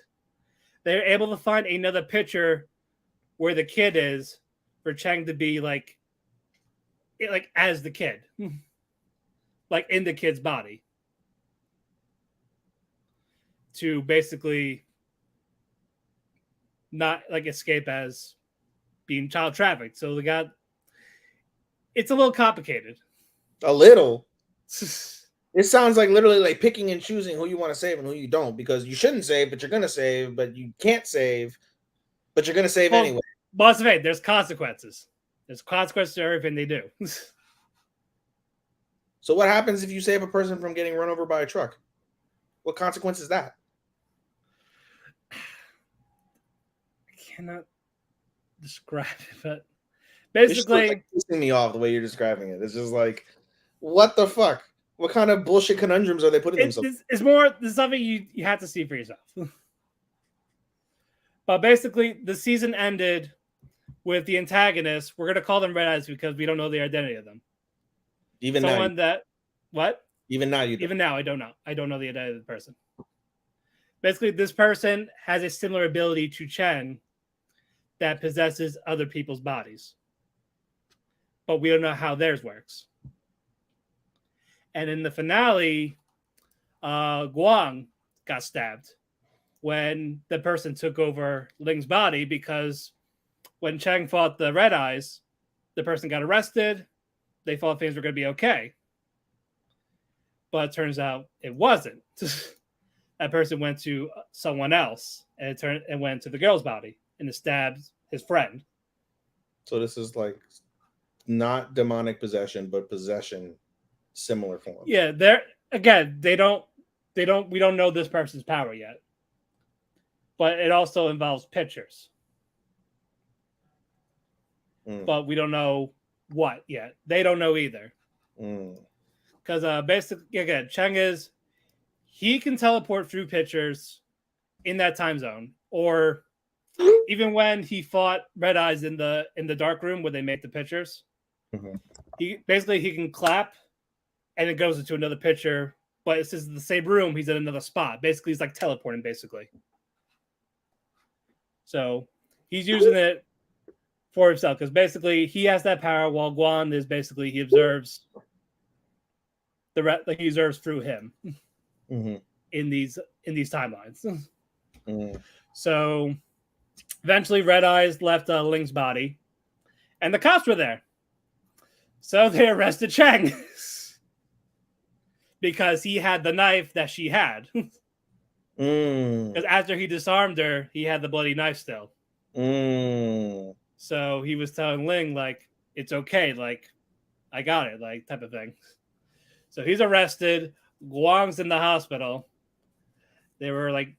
[SPEAKER 2] They're able to find another picture where the kid is for Chang to be like as the kid. Like in the kid's body, to basically not like escape as being child trafficked. So it's a little complicated.
[SPEAKER 3] A little. It sounds like literally like picking and choosing who you want to save and who you don't, because you shouldn't save, but you're going to save, but you can't save, but you're going to save anyway.
[SPEAKER 2] Boss of eight, there's consequences. There's consequences to everything they do.
[SPEAKER 3] So what happens if you save a person from getting run over by a truck? What consequence is that?
[SPEAKER 2] I cannot describe it, but basically,
[SPEAKER 3] it's just like pissing me off the way you're describing it. It's just like, what the fuck? What kind of bullshit conundrums are they putting themselves?
[SPEAKER 2] It's more, this is something you have to see for yourself. But basically, the season ended with the antagonists. We're going to call them Red Eyes because we don't know the identity of them.
[SPEAKER 3] Even
[SPEAKER 2] someone
[SPEAKER 3] now, Even now,
[SPEAKER 2] I don't know. I don't know the identity of the person. Basically, this person has a similar ability to Chen that possesses other people's bodies, but we don't know how theirs works. And in the finale, Guang got stabbed when the person took over Ling's body, because when Chang fought the Red Eyes, the person got arrested. They thought things were going to be okay. But it turns out it wasn't. That person went to someone else, and it went to the girl's body, and it stabbed his friend.
[SPEAKER 3] So this is like not demonic possession, but possession similar form.
[SPEAKER 2] Yeah, we don't know this person's power yet. But it also involves pictures. But we don't know what yet. They don't know either. Because basically, again, Cheng he can teleport through pictures in that time zone. Or even when he fought Red Eyes in the dark room where they make the pictures, he can clap and it goes into another picture, but it's just the same room, he's in another spot. Basically, he's like teleporting, basically. So he's using it for himself, because basically he has that power, while Guan is basically he observes he observes through him in these timelines. So eventually, Red Eyes left Ling's body, and the cops were there, so they arrested Cheng because he had the knife that she had. Because after he disarmed her, he had the bloody knife still. So he was telling Ling, like, it's okay, like, I got it, like, type of thing. So he's arrested. Guang's in the hospital. They were like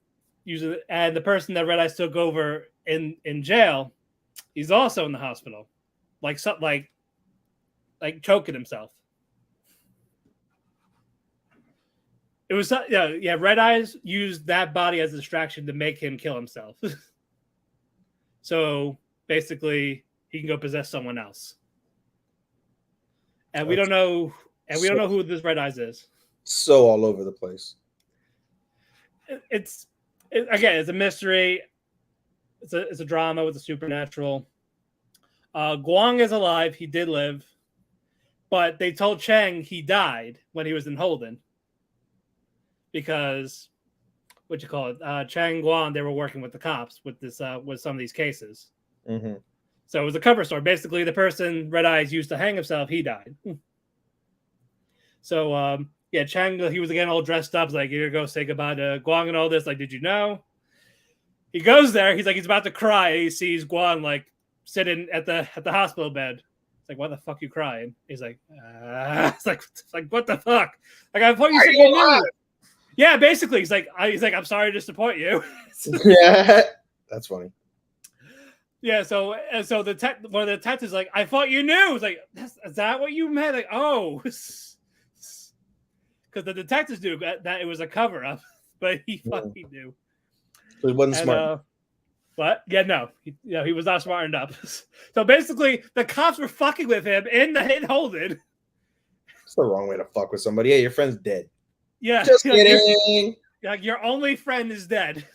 [SPEAKER 2] using, and the person that Red Eyes took over in jail, he's also in the hospital, like something like choking himself. It was yeah. Red Eyes used that body as a distraction to make him kill himself. So basically, he can go possess someone else, and we don't know. And we don't know who this Red Eyes is.
[SPEAKER 3] So all over the place.
[SPEAKER 2] It's a mystery. It's a drama with the supernatural. Guang is alive. He did live, but they told Chang he died when he was in Holden because Chang and Guang, they were working with the cops with this with some of these cases.
[SPEAKER 3] Mm-hmm.
[SPEAKER 2] So it was a cover story. Basically, the person Red Eyes used to hang himself, he died. So Chang, he was again all dressed up, like, you're gonna go say goodbye to Guang and all this. Like, did you know? He goes there, he's about to cry, and he sees Guang like sitting at the hospital bed. It's like, why the fuck you crying? He's like, it's like what the fuck? Like, I thought you said you knew. Yeah, basically, he's like, I'm sorry to disappoint you.
[SPEAKER 3] Yeah, that's funny.
[SPEAKER 2] Yeah, so one of the detectives like, I thought you knew. It's like, is that what you meant? Like, oh. Because the detectives knew that it was a cover-up, but he fucking knew.
[SPEAKER 3] So he wasn't smart.
[SPEAKER 2] What? Yeah, no. He was not smart enough. So basically, the cops were fucking with him in Holden.
[SPEAKER 3] It's the wrong way to fuck with somebody. Hey, your friend's dead.
[SPEAKER 2] Yeah.
[SPEAKER 3] Just kidding.
[SPEAKER 2] Your only friend is dead.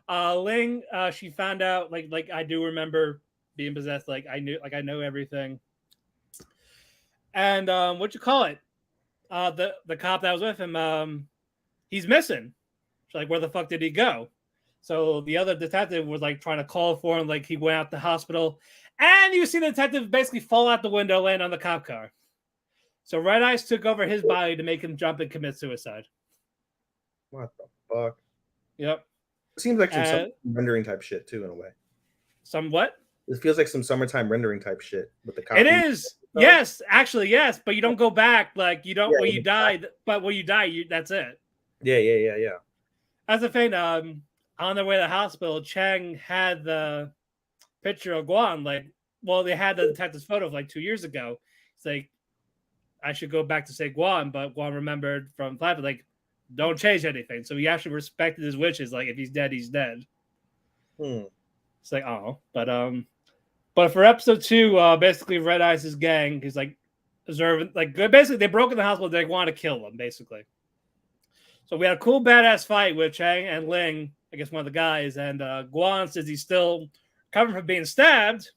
[SPEAKER 2] Ling, she found out, like I do remember being possessed. Like I know everything. And what you call it? The cop that was with him, he's missing. She's like, where the fuck did he go? So the other detective was like trying to call for him, like he went out to the hospital, and you see the detective basically fall out the window, land on the cop car. So Red Eyes took over his body to make him jump and commit suicide.
[SPEAKER 3] What the fuck?
[SPEAKER 2] Yep.
[SPEAKER 3] It seems like some rendering type shit too, in a way.
[SPEAKER 2] Some what?
[SPEAKER 3] It feels like some summertime rendering type shit with the cop.
[SPEAKER 2] It is. Yes, actually, yes, but you don't go back. Like you don't when you die, but when you die, that's it.
[SPEAKER 3] Yeah.
[SPEAKER 2] That's the thing. On their way to the hospital, Chang had the picture of Guan. They had the detective's photo of 2 years ago. It's like, I should go back to say Guan, but Guan remembered from Platinum, like, don't change anything. So he actually respected his wishes. Like, if he's dead, he's dead. It's like, oh, but for episode 2, basically Red Eyes' gang is like observing, like basically they broke in the hospital. They want to kill them, basically. So we had a cool badass fight with Chang and Ling, I guess one of the guys, and Guan says he's still recovering from being stabbed.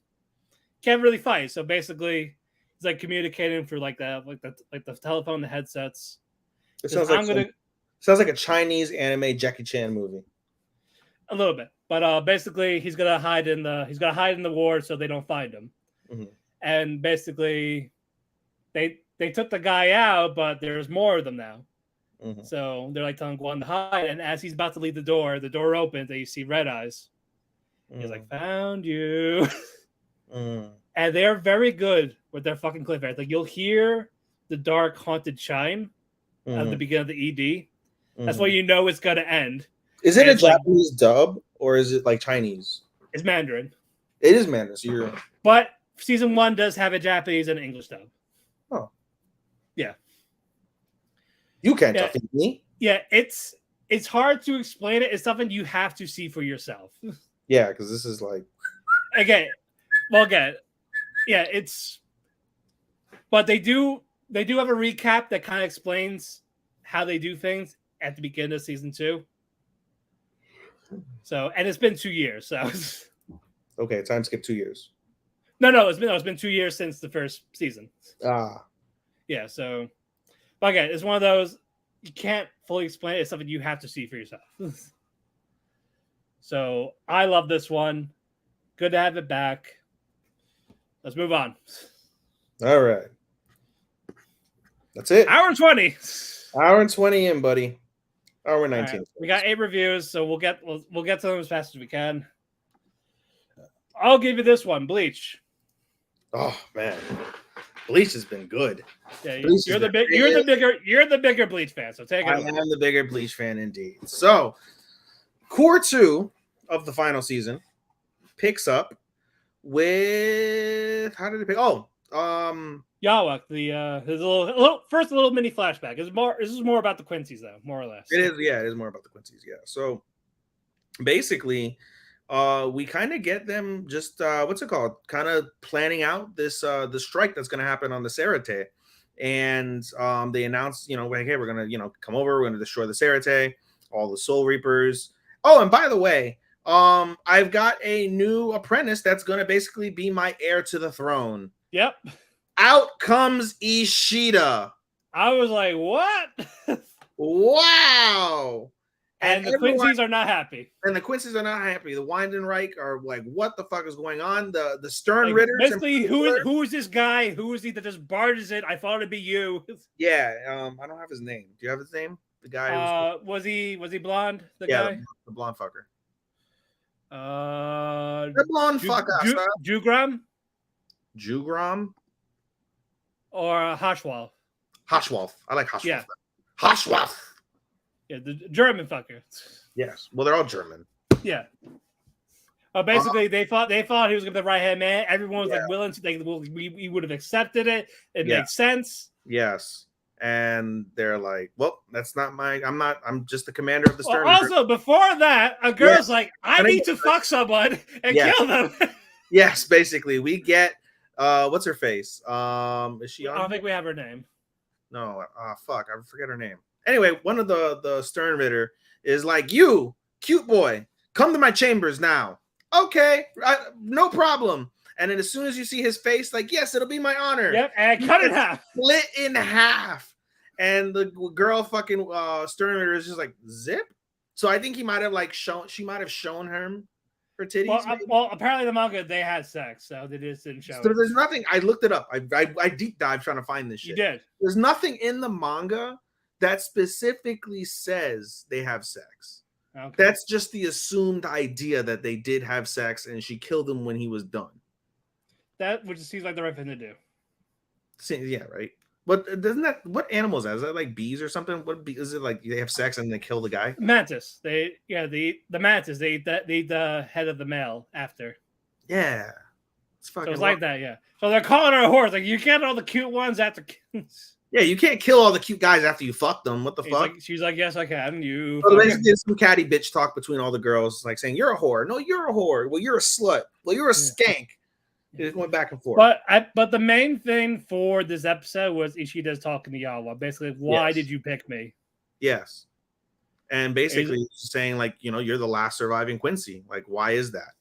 [SPEAKER 2] Can't really fight. So basically, he's like communicating through the telephone, the headsets.
[SPEAKER 3] It sounds like a Chinese anime Jackie Chan movie.
[SPEAKER 2] A little bit, but basically he's gonna hide in the ward so they don't find him.
[SPEAKER 3] Mm-hmm.
[SPEAKER 2] And basically, they took the guy out, but there's more of them now. Mm-hmm. So they're like telling Guan to hide, and as he's about to leave the door opens, and you see Red Eyes. He's like, found you. And they're very good with their fucking cliffhangers. Like, you'll hear the dark haunted chime at the beginning of the ED. That's why you know it's gonna end.
[SPEAKER 3] Is it a Japanese dub or is it like Chinese?
[SPEAKER 2] It's Mandarin.
[SPEAKER 3] It is Mandarin. So you're...
[SPEAKER 2] But season 1 does have a Japanese and English dub.
[SPEAKER 3] Oh,
[SPEAKER 2] yeah.
[SPEAKER 3] You can't talk to me.
[SPEAKER 2] Yeah, it's hard to explain it. It's something you have to see for yourself.
[SPEAKER 3] Yeah, because this is like
[SPEAKER 2] yeah, it's. But they do have a recap that kind of explains how they do things at the beginning of season 2. So, and it's been 2 years. So,
[SPEAKER 3] okay, time skip 2 years.
[SPEAKER 2] No, it's been 2 years since the first season. Yeah. So, but again, it's one of those you can't fully explain it. It's something you have to see for yourself. So, I love this one. Good to have it back. Let's move on.
[SPEAKER 3] All right. That's it.
[SPEAKER 2] Hour and 20.
[SPEAKER 3] Hour and 20 in, buddy. Hour 19.
[SPEAKER 2] Right. We got 8 reviews, so we'll get to them as fast as we can. I'll give you this one, Bleach.
[SPEAKER 3] Oh man, Bleach has been good.
[SPEAKER 2] Yeah,
[SPEAKER 3] Bleach
[SPEAKER 2] you're
[SPEAKER 3] has been
[SPEAKER 2] the bigger Bleach fan. So take it.
[SPEAKER 3] I am the bigger Bleach fan indeed. So, core 2 of the final season picks up with how did it pick? Oh,
[SPEAKER 2] Yawak, his little mini flashback. This is more about the Quincy's though, more or less.
[SPEAKER 3] It is more about the Quincy's, yeah. So basically, we kind of get them just what's it called? Kind of planning out this the strike that's gonna happen on the Serate. And they announced, like, hey, we're gonna, come over, we're gonna destroy the Serate, all the Soul Reapers. Oh, and by the way, I've got a new apprentice that's gonna basically be my heir to the throne.
[SPEAKER 2] Yep.
[SPEAKER 3] Out comes Ishida.
[SPEAKER 2] I was like, what?
[SPEAKER 3] Wow.
[SPEAKER 2] And the Quincy's are not happy.
[SPEAKER 3] And the Quincy's are not happy. The Windenreich are like, what the fuck is going on? The Stern Ritters.
[SPEAKER 2] Basically, who is this guy? Who is he that just barges it? I thought it'd be you.
[SPEAKER 3] Yeah, I don't have his name. Do you have his name? The guy
[SPEAKER 2] was he blonde?
[SPEAKER 3] Guy? The blonde fucker.
[SPEAKER 2] The
[SPEAKER 3] blonde fucker.
[SPEAKER 2] Jugram? Or Hoshwal.
[SPEAKER 3] Hoshwolf. I like Hoshwolf.
[SPEAKER 2] Yeah.
[SPEAKER 3] Hoshwolf.
[SPEAKER 2] Yeah, the German fucker.
[SPEAKER 3] Yes. Well, they're all German.
[SPEAKER 2] Yeah. Basically, they thought he was gonna be the right hand man. Everyone was like willing to. We would have accepted it. It makes sense.
[SPEAKER 3] Yes. And they're like, well, that's not I'm just the commander of the Stern.
[SPEAKER 2] Also, before that, a girl's like, I need to fuck someone and kill them.
[SPEAKER 3] Yes, basically, we get what's her face? Is she on?
[SPEAKER 2] I don't think we have her name.
[SPEAKER 3] No, fuck, I forget her name. Anyway, one of the Stern Ritter is like, you, cute boy, come to my chambers now. Okay, no problem. And then as soon as you see his face, like, yes, it'll be my honor.
[SPEAKER 2] Yep, and cut in half.
[SPEAKER 3] Split in half. And the girl fucking Stern Ritter is just like, zip. So I think she might have shown him her titties.
[SPEAKER 2] Well, apparently the manga, they had sex, so they just didn't show it.
[SPEAKER 3] There's nothing. I looked it up. I deep dive trying to find this shit.
[SPEAKER 2] You did.
[SPEAKER 3] There's nothing in the manga that specifically says they have sex. Okay. That's just the assumed idea that they did have sex and she killed him when he was done.
[SPEAKER 2] That which seems like the right thing to do.
[SPEAKER 3] Yeah, right. But doesn't that, what animals is that, like bees or something? What bee is it, like they have sex and they kill the guy?
[SPEAKER 2] Mantis. The mantis. They eat the head of the male after.
[SPEAKER 3] Yeah.
[SPEAKER 2] So it's like that, yeah. So they're calling her a horse. Like, you get all the cute ones after.
[SPEAKER 3] Yeah, you can't kill all the cute guys after you fuck them. What the fuck?
[SPEAKER 2] She's like, yes, I can. You.
[SPEAKER 3] So basically, did some catty bitch talk between all the girls, like saying, "You're a whore. No, you're a whore. Well, you're a slut. Well, you're a skank." It just went back and forth.
[SPEAKER 2] But the main thing for this episode was Ishida's talking to Yawa. Basically, why did you pick me?
[SPEAKER 3] Yes. And basically saying, like, you're the last surviving Quincy. Like, why is that?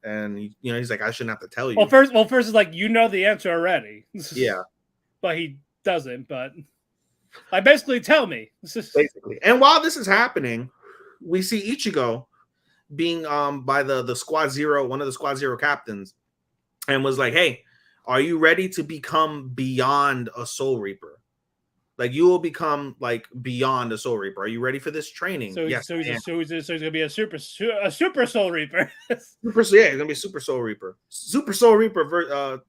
[SPEAKER 3] And he's like, I shouldn't have to tell you.
[SPEAKER 2] Well, first is like, the answer already.
[SPEAKER 3] Yeah.
[SPEAKER 2] But he doesn't. But like, basically, tell me.
[SPEAKER 3] Basically. And while this is happening, we see Ichigo being by the Squad Zero, one of the Squad Zero captains, and was like, hey, are you ready to become beyond a Soul Reaper? Like, you will become like beyond a Soul Reaper. Are you ready for this training?
[SPEAKER 2] Yes. So he's gonna be a super Soul Reaper.
[SPEAKER 3] He's gonna be a Super Soul Reaper. Super Soul Reaper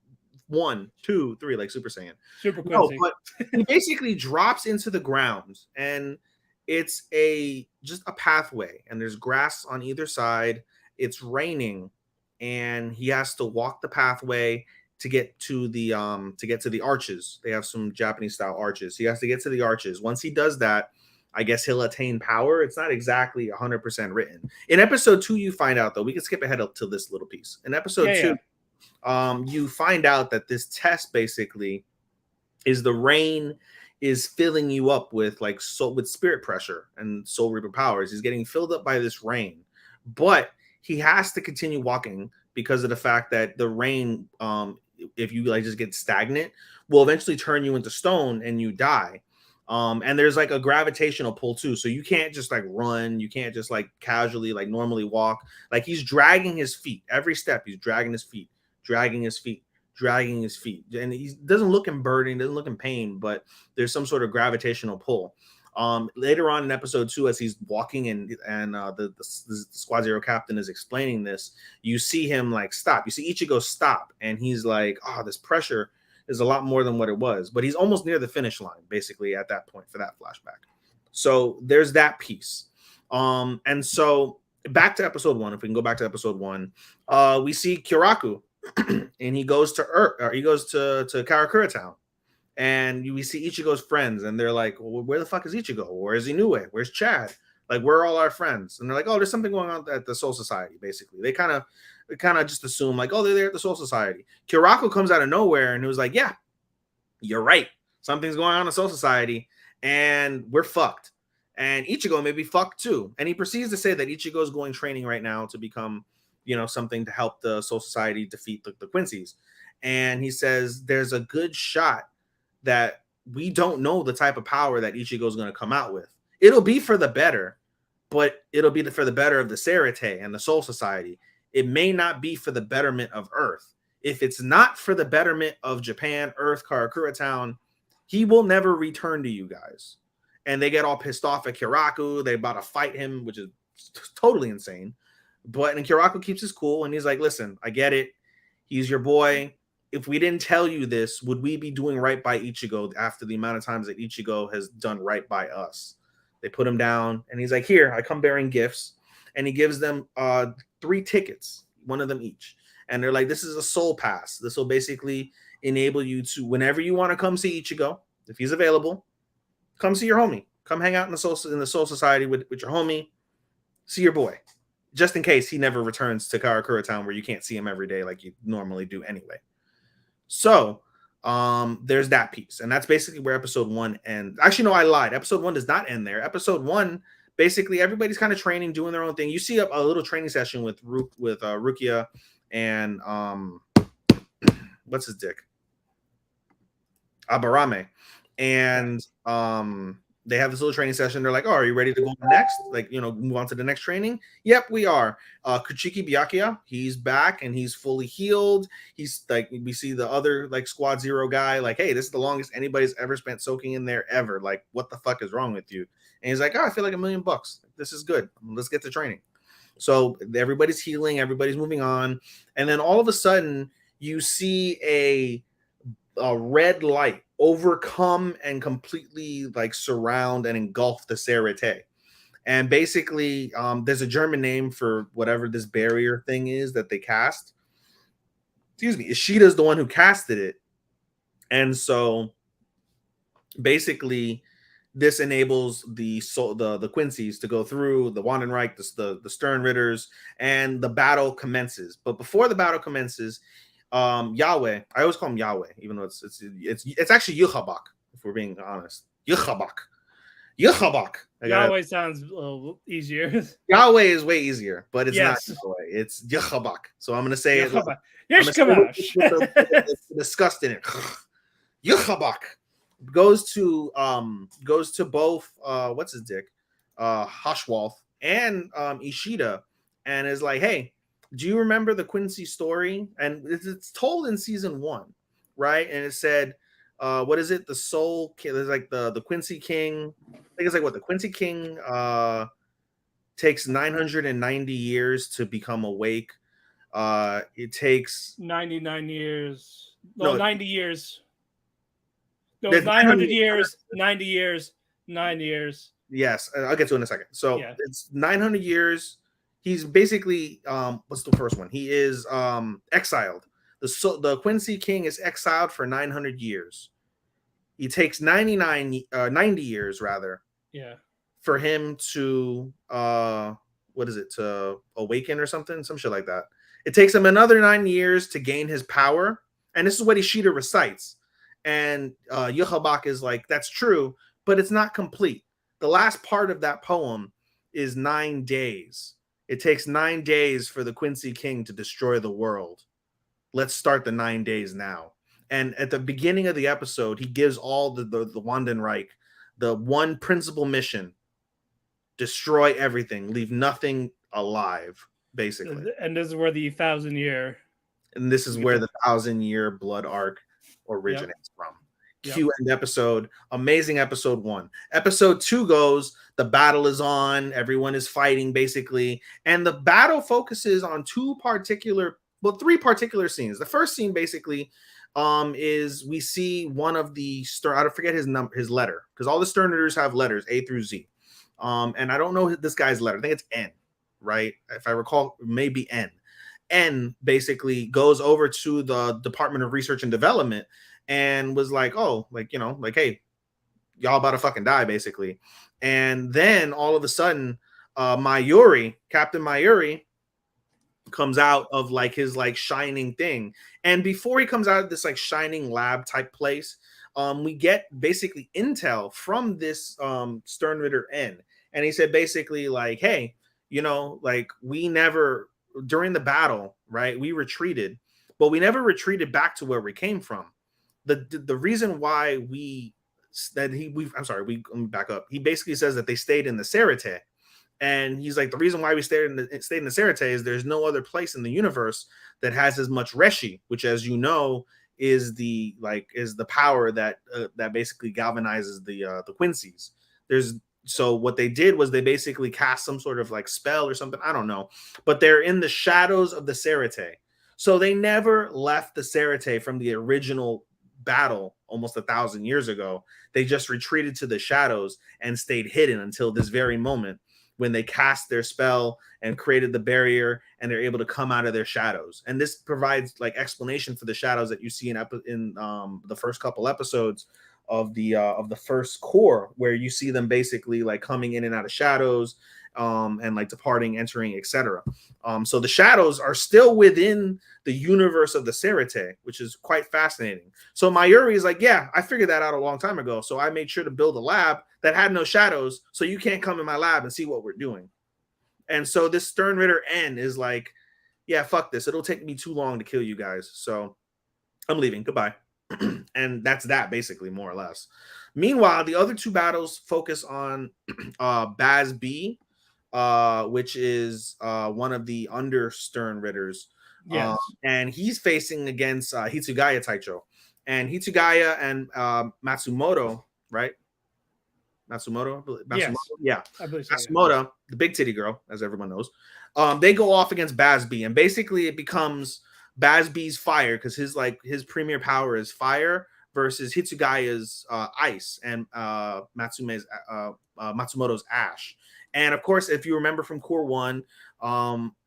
[SPEAKER 3] 1, 2, 3, like Super Saiyan.
[SPEAKER 2] Super Quincy.
[SPEAKER 3] No, but he basically drops into the ground, and it's just a pathway, and there's grass on either side. It's raining, and he has to walk the pathway to get to the arches. They have some Japanese style arches. He has to get to the arches. Once he does that, I guess he'll attain power. It's not exactly 100% written. In episode 2, you find out, though, we can skip ahead to this little piece. In episode 2, you find out that this test basically is the rain is filling you up with with spirit pressure and Soul Reaper powers. He's getting filled up by this rain, but he has to continue walking because of the fact that the rain, if you just get stagnant, will eventually turn you into stone and you die. And there's like a gravitational pull too. So you can't just like run. You can't just like casually like normally walk. Like, he's dragging his feet. Every step he's dragging his feet, dragging his feet. And he doesn't look in burden, doesn't look in pain, but there's some sort of gravitational pull. Later on in episode 2, as he's walking and the Squad Zero captain is explaining this, you see him like stop. You see Ichigo stop, and he's like, oh, this pressure is a lot more than what it was, but he's almost near the finish line, basically, at that point for that flashback. So there's that piece. And so back to episode 1, if we can go back to episode 1, we see Kyoraku and he goes to Karakura Town. And we see Ichigo's friends, and they're like, well, where the fuck is Ichigo? Where's Inoue? Where's Chad? Like, where are all our friends? And they're like, oh, there's something going on at the Soul Society, basically. They kind of just assume, like, oh, they're there at the Soul Society. Kyoraku comes out of nowhere, and he was like, yeah, you're right. Something's going on in the Soul Society, and we're fucked. And Ichigo may be fucked, too. And he proceeds to say that Ichigo's going training right now to become, something to help the Soul Society defeat the Quincy's. And he says there's a good shot that we don't know the type of power that Ichigo is going to come out with. It'll be for the better, but it'll be for the better of the Serite and the Soul Society. It may not be for the betterment of Earth. If it's not for the betterment of Japan, Earth, Karakura Town, he will never return to you guys. And they get all pissed off at Kyoraku. They about to fight him, which is totally insane. But and Kyoraku keeps his cool, and he's like, listen, I get it. He's your boy. If we didn't tell you this, would we be doing right by Ichigo after the amount of times that Ichigo has done right by us? They put him down, and he's like, here, I come bearing gifts. And he gives them 3 tickets, one of them each. And they're like, this is a soul pass. This will basically enable you to, whenever you want to come see Ichigo, if he's available, come see your homie. Come hang out in the Soul Society with your homie. See your boy. Just in case he never returns to Karakura Town where you can't see him every day like you normally do anyway. So there's that piece, and that's basically where episode 1 ends. Actually, no, I lied. Episode 1 does not end there. Episode 1, basically everybody's kind of training, doing their own thing. You see a little training session with Rukia and what's his dick, Abarame, and they have this little training session. They're like, oh, are you ready to go next? Like, move on to the next training? Yep, we are. Kuchiki Byakuya, he's back and he's fully healed. He's like, we see the other like Squad Zero guy, like, hey, this is the longest anybody's ever spent soaking in there ever. Like, what the fuck is wrong with you? And he's like, oh, I feel like $1 million. This is good. Let's get to training. So everybody's healing, everybody's moving on. And then all of a sudden, you see a red light overcome and completely like surround and engulf the Serite. And basically there's a German name for whatever this barrier thing is that they cast. Excuse me, Ishida's the one who casted it. And so basically this enables the Quincy's to go through, the Wandenreich, the Stern Ritters, and the battle commences. But before the battle commences, Yahweh, I always call him Yahweh, even though it's actually Yuhabak, if we're being honest. Yuhabak.
[SPEAKER 2] Yahweh sounds a little easier.
[SPEAKER 3] Yahweh is way easier, but it's
[SPEAKER 2] yes.
[SPEAKER 3] not Yahweh. It's Yuhabak. So I'm gonna say it.
[SPEAKER 2] With
[SPEAKER 3] disgust in it. Yuhabak goes to both what's his dick? Hashwalth and Ishida, and is like, hey, do you remember the Quincy story? And it's told in season 1, right? And it said, what is it? The Soul King. There's like the Quincy King. I think it's like what the Quincy King takes 990 years to become awake. It takes
[SPEAKER 2] 99 years.
[SPEAKER 3] No,
[SPEAKER 2] 90 years. No, 900 years, 90 years, 9 years.
[SPEAKER 3] Yes, I'll get to it in a second. So it's 900 years. He's basically what's the first one? He is exiled. The Quincy King is exiled for 900 years. It takes 90 years rather.
[SPEAKER 2] Yeah. For
[SPEAKER 3] him to to awaken or something, some shit like that. It takes him another 9 years to gain his power, and this is what Ishida recites. And Yuhabak is like, that's true, but it's not complete. The last part of that poem is 9 days. It takes 9 days for the Quincy King to destroy the world. Let's start the 9 days now. And at the beginning of the episode, he gives all the Wandenreich the one principal mission: destroy everything, leave nothing alive, basically.
[SPEAKER 2] And this is where the 1,000-year.
[SPEAKER 3] And this is where the 1,000-year blood arc originates from. Q end episode. Amazing episode 1. Episode 2 goes, the battle is on, everyone is fighting basically, and the battle focuses on 3 particular scenes. The first scene basically is we see one of the Stern, I forget his letter, because all the Stern Ritters have letters A through Z. And I don't know this guy's letter. I think it's N, right? If I recall, maybe N. N basically goes over to the Department of Research and Development and was like, oh, like, you know, like, hey, y'all about to fucking die, basically. And then all of a sudden, Captain Mayuri, comes out of like his like shining thing. And before he comes out of this like shining lab type place, we get basically intel from this Stern Ritter N. And he said basically like, hey, you know, like we never, during the battle, right, we retreated, but we never retreated back to where we came from. The reason why let me back up. He basically says that they stayed in the Serite. And he's like, the reason why we stayed in the Serite is there's no other place in the universe that has as much Reshi, which, as you know, is the power that that basically galvanizes the Quincy's. So what they did was they basically cast some sort of like spell or something. I don't know, but they're in the shadows of the Serite. So they never left the Serite from the original battle almost 1,000 years ago. They just retreated to the shadows and stayed hidden until this very moment, when they cast their spell and created the barrier, and they're able to come out of their shadows. And this provides like explanation for the shadows that you see in the first couple episodes of the first core, where you see them basically like coming in and out of shadows, and like departing, entering, etc. So the shadows are still within the universe of the Serite, which is quite fascinating. So Mayuri is like, yeah, I figured that out a long time ago. So I made sure to build a lab that had no shadows, so you can't come in my lab and see what we're doing. And so this Stern Ritter N is like, yeah, fuck this. It'll take me too long to kill you guys. So I'm leaving. Goodbye. And that's that, basically, more or less. Meanwhile, the other two battles focus on Baz B, which is one of the under Stern Ritters.
[SPEAKER 2] Yes.
[SPEAKER 3] And he's facing against Hitsugaya Taicho. And Hitsugaya and Matsumoto, right? Matsumoto?
[SPEAKER 2] Yes.
[SPEAKER 3] Yeah.
[SPEAKER 2] I believe so,
[SPEAKER 3] Matsumoto, the big titty girl, as everyone knows. They go off against Baz B. And basically it becomes Baz B's fire, because his premier power is fire, versus Hitsugaya's ice, and Matsumoto's ash. And of course, if you remember from Core 1,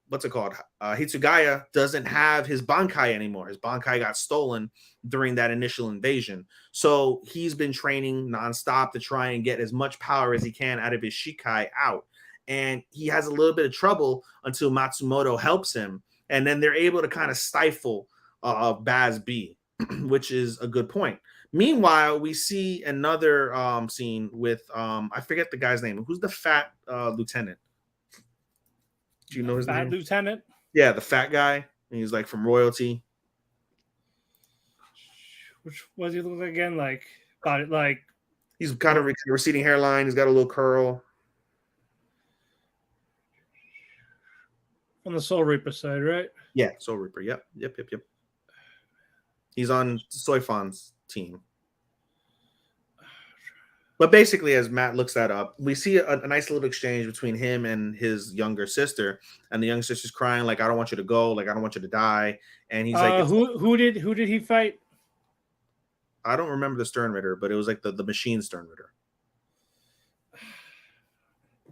[SPEAKER 3] what's it called? Hitsugaya doesn't have his Bankai anymore. His Bankai got stolen during that initial invasion. So he's been training nonstop to try and get as much power as he can out of his Shikai out. And he has a little bit of trouble until Matsumoto helps him. And then they're able to kind of stifle Baz B, which is a good point. Meanwhile, we see another scene with I forget the guy's name. Who's the fat lieutenant? Do you know his name?
[SPEAKER 2] Fat lieutenant?
[SPEAKER 3] Yeah, the fat guy. And he's like from royalty.
[SPEAKER 2] Which was he look like again? Like
[SPEAKER 3] he's kind of receding hairline. He's got a little curl.
[SPEAKER 2] On the Soul Reaper side, right?
[SPEAKER 3] Yeah, Soul Reaper. Yep. He's on Soifan's team. But basically, as Matt looks that up, we see a nice little exchange between him and his younger sister. And the younger sister's crying, like, I don't want you to go. Like, I don't want you to die. And he's like,
[SPEAKER 2] who did he fight?
[SPEAKER 3] I don't remember the Stern Ritter, but it was like the machine Stern Ritter.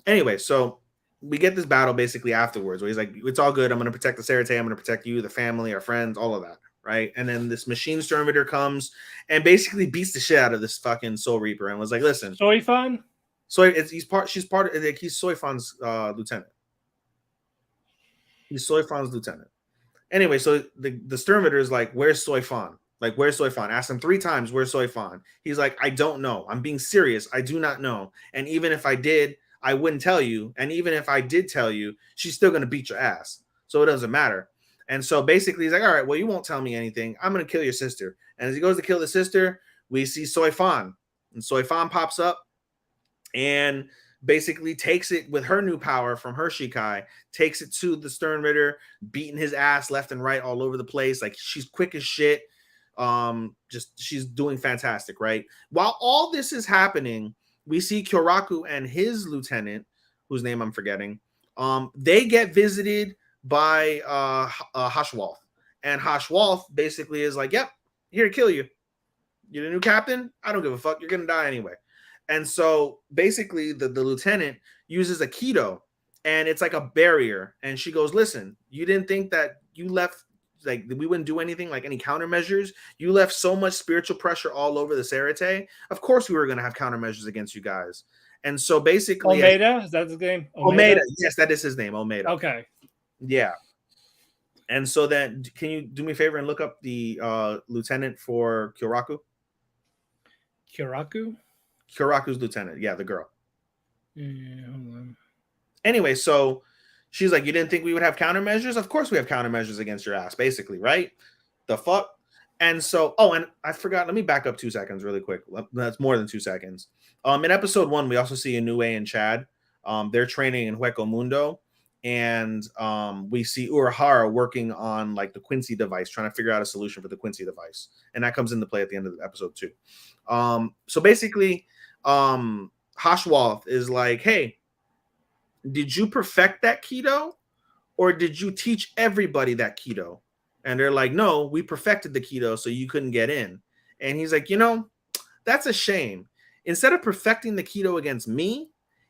[SPEAKER 3] Anyway, so we get this battle basically afterwards where he's like, it's all good. I'm going to protect the Serite. I'm going to protect you, the family, our friends, all of that. Right. And then this machine Stern Ritter comes and basically beats the shit out of this fucking Soul Reaper and was like, listen.
[SPEAKER 2] Soifan?
[SPEAKER 3] She's part of, like, he's Soifan's lieutenant. He's Soifan's lieutenant. Anyway, so the Stern Ritter is like, where's Soifan? Like, where's Soifan? Asked him 3 times, where's Soifan? He's like, I don't know. I'm being serious. I do not know. And even if I did, I wouldn't tell you. And even if I did tell you, she's still going to beat your ass. So it doesn't matter. And so basically he's like, all right, well, you won't tell me anything. I'm going to kill your sister. And as he goes to kill the sister, we see Soifan. And Soifan pops up and basically takes it with her new power from her Shikai, takes it to the Stern Ritter, beating his ass left and right all over the place. Like, she's quick as shit. She's doing fantastic, right? While all this is happening, we see Kyoraku and his lieutenant, whose name I'm forgetting, they get visited by Hashwalth. And Hashwalth basically is like, yep, here to kill you. You're the new captain. I don't give a fuck. You're gonna die anyway. And so basically, the lieutenant uses a keto, and it's like a barrier. And she goes, "Listen, you didn't think that you left." Like we wouldn't do anything, like any countermeasures. You left so much spiritual pressure all over the Serete. Of course, we were going to have countermeasures against you guys. And so basically,
[SPEAKER 2] Omeda, is that the game?
[SPEAKER 3] Omeda, yes, that is his name, Omeda.
[SPEAKER 2] Okay, yeah.
[SPEAKER 3] And so then, can you do me a favor and look up the lieutenant for Kyoraku? Kyoraku's lieutenant, yeah, the girl.
[SPEAKER 2] Yeah, hold on.
[SPEAKER 3] Anyway, so she's like, you didn't think we would have countermeasures? Of course we have countermeasures against your ass, basically, right? The fuck? And so, oh, and I forgot. Let me back up 2 seconds really quick. That's more than 2 seconds. In episode 1, we also see Inoue and Chad. They're training in Hueco Mundo. And we see Urahara working on like the Quincy device, trying to figure out a solution for the Quincy device. And that comes into play at the end of the episode 2. So basically, Hashwalth is like, hey, did you perfect that keto, or did you teach everybody that keto? And they're like, no, we perfected the keto so you couldn't get in. And he's like, that's a shame. Instead of perfecting the keto against me,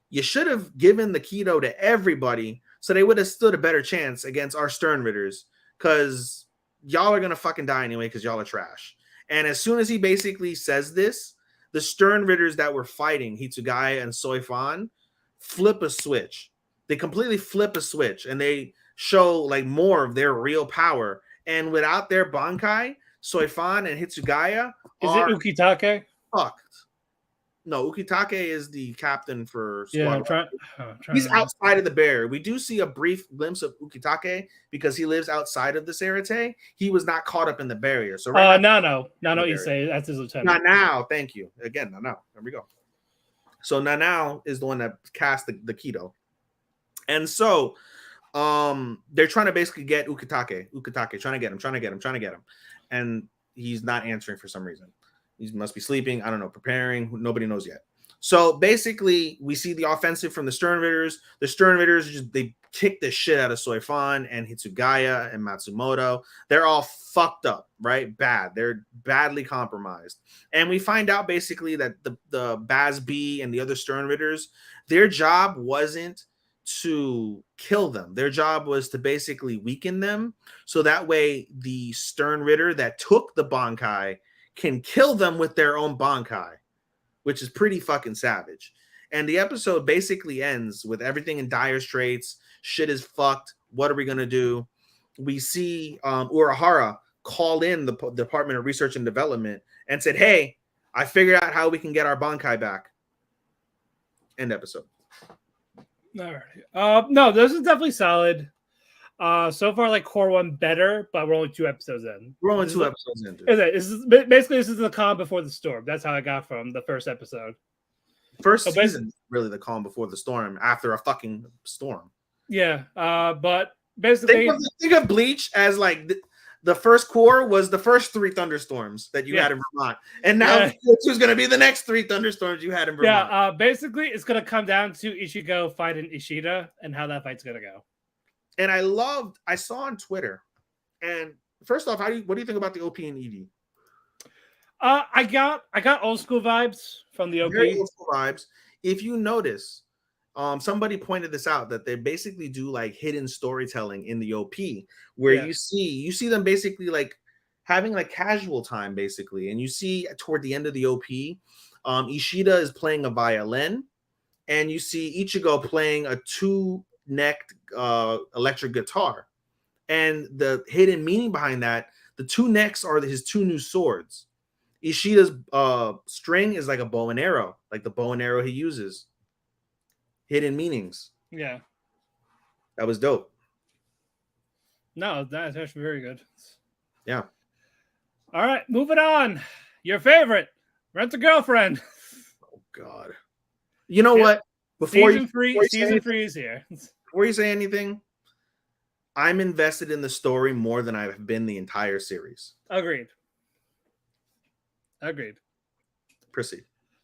[SPEAKER 3] you should have given the keto to everybody so they would have stood a better chance against our Sternritters, because y'all are going to fucking die anyway because y'all are trash. And as soon as he basically says this, the Sternritters that were fighting Hitsugaya and Soifan flip a switch. They completely flip a switch, and they show like more of their real power. And without their Bankai, Soifan and Hitsugaya
[SPEAKER 2] are it Ukitake?
[SPEAKER 3] Fucked. No, Ukitake is the captain for Squad.
[SPEAKER 2] Yeah, I'm trying
[SPEAKER 3] He's outside of the barrier. We do see a brief glimpse of Ukitake because he lives outside of the Serete. He was not caught up in the barrier. So
[SPEAKER 2] right no, you say that's his lieutenant.
[SPEAKER 3] Not now, thank you. Again, no. There we go. So Nanao is the one that cast the keto. And so they're trying to basically get Ukitake, trying to get him. And he's not answering for some reason. He must be sleeping. I don't know, preparing. Nobody knows yet. So basically, we see the offensive from the Sternritters. The Sternritters, they kick the shit out of Soifan and Hitsugaya and Matsumoto. They're all fucked up, right? Bad. They're badly compromised. And we find out basically that the Baz B and the other Sternritters, their job wasn't to kill them. Their job was to basically weaken them. So that way, the Sternritter that took the Bankai can kill them with their own Bankai, which is pretty fucking savage. And the episode basically ends with everything in dire straits. Shit is fucked. What are we going to do? We see Urahara call in the Department of Research and Development and said, hey, I figured out how we can get our Bankai back. End episode.
[SPEAKER 2] All right. No, this is definitely solid. So far, like Core 1 better, but we're only 2 episodes in.
[SPEAKER 3] We're only 2 episodes in.
[SPEAKER 2] This is the calm before the storm. That's how I got from the first episode.
[SPEAKER 3] First season, really the calm before the storm after a fucking storm.
[SPEAKER 2] Yeah, but basically,
[SPEAKER 3] think of Bleach as like the first core was the first 3 thunderstorms that you had in Vermont, and now who's going to be the next 3 thunderstorms you had in Vermont?
[SPEAKER 2] Yeah, basically, it's going to come down to Ichigo fighting Ishida and how that fight's going to go.
[SPEAKER 3] And I saw on Twitter, and first off, what do you think about the OP and ED?
[SPEAKER 2] I got old school vibes from the OP.
[SPEAKER 3] Very old school vibes. If you notice, somebody pointed this out that they basically do like hidden storytelling in the OP, where you see them basically like having like casual time basically, and you see toward the end of the OP, Ishida is playing a violin, and you see Ichigo playing a 2-necked electric guitar, and the hidden meaning behind that, the 2 necks are his 2 new swords. Ishida's string is like a bow and arrow, like the bow and arrow he uses. Hidden meanings.
[SPEAKER 2] Yeah,
[SPEAKER 3] that was dope.
[SPEAKER 2] No, that's actually very good.
[SPEAKER 3] Yeah.
[SPEAKER 2] All right, moving on. Your favorite, Rent a Girlfriend.
[SPEAKER 3] Oh God. You know what?
[SPEAKER 2] Season 3 is here.
[SPEAKER 3] Before you say anything, I'm invested in the story more than I've been the entire series.
[SPEAKER 2] Agreed.
[SPEAKER 3] Proceed.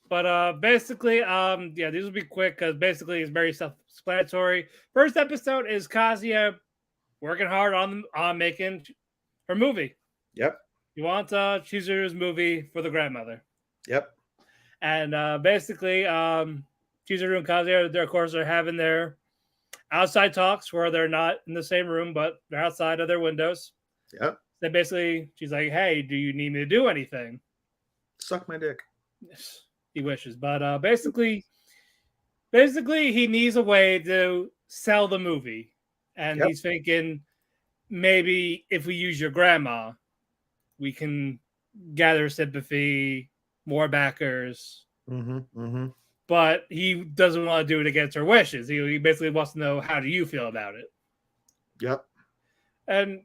[SPEAKER 2] But basically, these will be quick because basically it's very self-explanatory. First episode is Kazuya working hard on making her movie.
[SPEAKER 3] Yep.
[SPEAKER 2] You want Chizuru's movie for the grandmother.
[SPEAKER 3] Yep.
[SPEAKER 2] And basically, Chizuru and Kazuya, of course, are having their outside talks where they're not in the same room, but they're outside of their windows.
[SPEAKER 3] Yep.
[SPEAKER 2] So basically, she's like, "Hey, do you need me to do anything?"
[SPEAKER 3] Suck my dick.
[SPEAKER 2] He wishes, but basically, he needs a way to sell the movie, and he's thinking maybe if we use your grandma, we can gather sympathy, more backers. But he doesn't want to do it against her wishes. He basically wants to know, how do you feel about it?
[SPEAKER 3] Yep.
[SPEAKER 2] And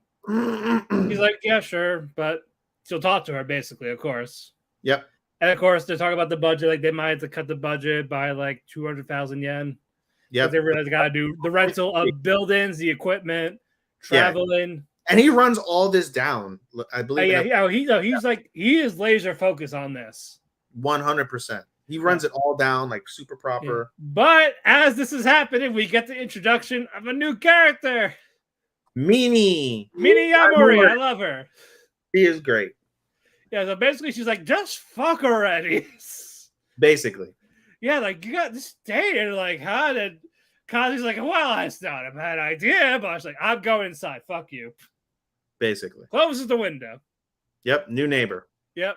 [SPEAKER 2] he's like, yeah, sure, but she'll talk to her, basically, of course.
[SPEAKER 3] Yep.
[SPEAKER 2] And of course, they're talking about the budget. Like, they might have to cut the budget by like 200,000 yen. Yeah, they really got to do the rental of buildings, the equipment, traveling.
[SPEAKER 3] Yeah. And he runs all this down, I believe.
[SPEAKER 2] He is laser focused on this.
[SPEAKER 3] 100%. He runs it all down like super proper.
[SPEAKER 2] Yeah. But as this is happening, we get the introduction of a new character. Mini Yamori. I love her.
[SPEAKER 3] She is great.
[SPEAKER 2] Yeah, so basically she's like, just fuck already.
[SPEAKER 3] Basically.
[SPEAKER 2] Yeah, like, you got this date, and like, huh? And Kazi's like, well, that's not a bad idea, but I was like, I'm going inside. Fuck you.
[SPEAKER 3] Basically.
[SPEAKER 2] Closes the window.
[SPEAKER 3] Yep, new neighbor.
[SPEAKER 2] Yep.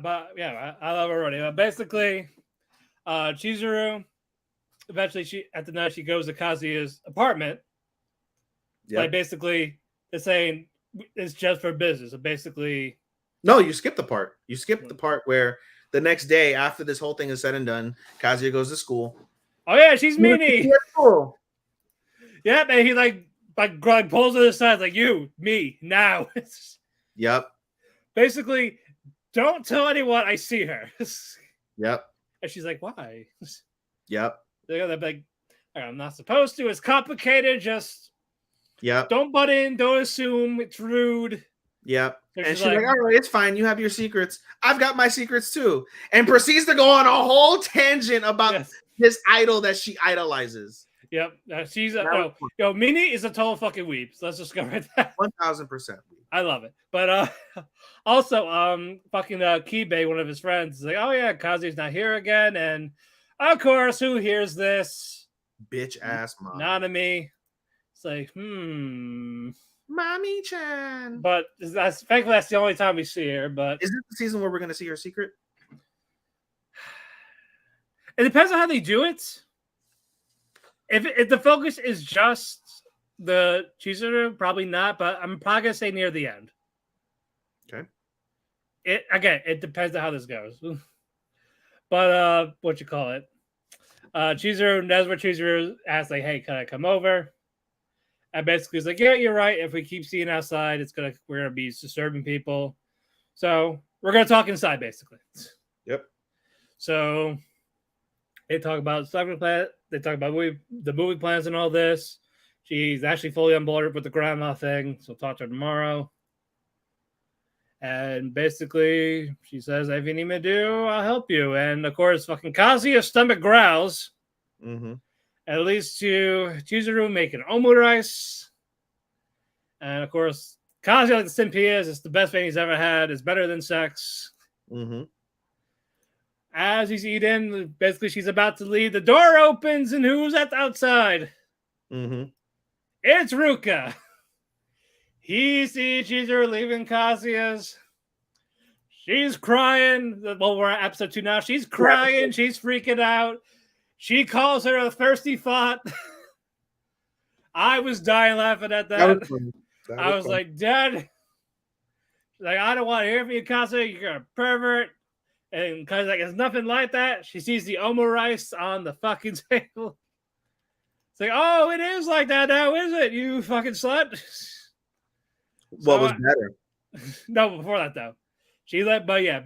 [SPEAKER 2] But yeah, I love her already. But basically, Chizuru, eventually at the night she goes to Kazuya's apartment. Yep. Like, basically, they're saying it's just for business. So basically,
[SPEAKER 3] no, you skipped the part. You skipped the part where the next day, after this whole thing is said and done, Kazuya goes to school.
[SPEAKER 2] Oh yeah, she's Mini. Yeah, and he like pulls her to the side, like, you, me, now.
[SPEAKER 3] Yep.
[SPEAKER 2] Basically, don't tell anyone I see her.
[SPEAKER 3] Yep.
[SPEAKER 2] And she's like, why?
[SPEAKER 3] Yep.
[SPEAKER 2] They're like, I'm not supposed to. It's complicated. Just don't butt in. Don't assume. It's rude.
[SPEAKER 3] Yep. And she's like, all right, it's fine. You have your secrets. I've got my secrets too. And proceeds to go on a whole tangent about this idol that she idolizes.
[SPEAKER 2] Yep. She's Mini is a total fucking weeb. So let's just go right there.
[SPEAKER 3] 1000%.
[SPEAKER 2] I love it. But also, fucking Kibe, one of his friends, is like, oh yeah, Kazu's not here again. And of course, who hears this?
[SPEAKER 3] Bitch ass mom.
[SPEAKER 2] Nanami. It's like,
[SPEAKER 3] Mommy-chan.
[SPEAKER 2] But thankfully that's the only time we see her. But
[SPEAKER 3] is it the season where we're going to see her secret?
[SPEAKER 2] It depends on how they do it. If the focus is just the Chizuru, probably not. But I'm probably gonna say near the end.
[SPEAKER 3] Okay.
[SPEAKER 2] It depends on how this goes. But what you call it? Chizuru, that's where Chizuru asks, like, hey, can I come over? And basically he's like, yeah, you're right. If we keep seeing outside, we're gonna be disturbing people. So we're gonna talk inside, basically.
[SPEAKER 3] Yep.
[SPEAKER 2] So they talk about plan. They talk about the movie plans and all this. She's actually fully on board with the grandma thing. So talk to her tomorrow. And basically, she says, if you need me to do, I'll help you. And of course, fucking Kazuya's stomach growls.
[SPEAKER 3] Mm-hmm.
[SPEAKER 2] At least to Chizuru making omurice. And of course, Kazuya, like the simp he is, it's the best thing he's ever had. It's better than sex.
[SPEAKER 3] Mm-hmm.
[SPEAKER 2] As he's eating, basically she's about to leave. The door opens, and who's at the outside?
[SPEAKER 3] Mm-hmm.
[SPEAKER 2] It's Ruka. He sees Chizuru leaving Kazuya's. She's crying. Well, we're at episode 2 now. She's crying. She's freaking out. She calls her a thirsty thought. I was dying laughing at that. I was like, Dad. Like, I don't want to hear from you, Kazuya. You're a pervert. And because like, it's nothing like that. She sees the omurice on the fucking table. It's like, oh, it is like that now, is it? You fucking slut.
[SPEAKER 3] What was better?
[SPEAKER 2] No, before that though.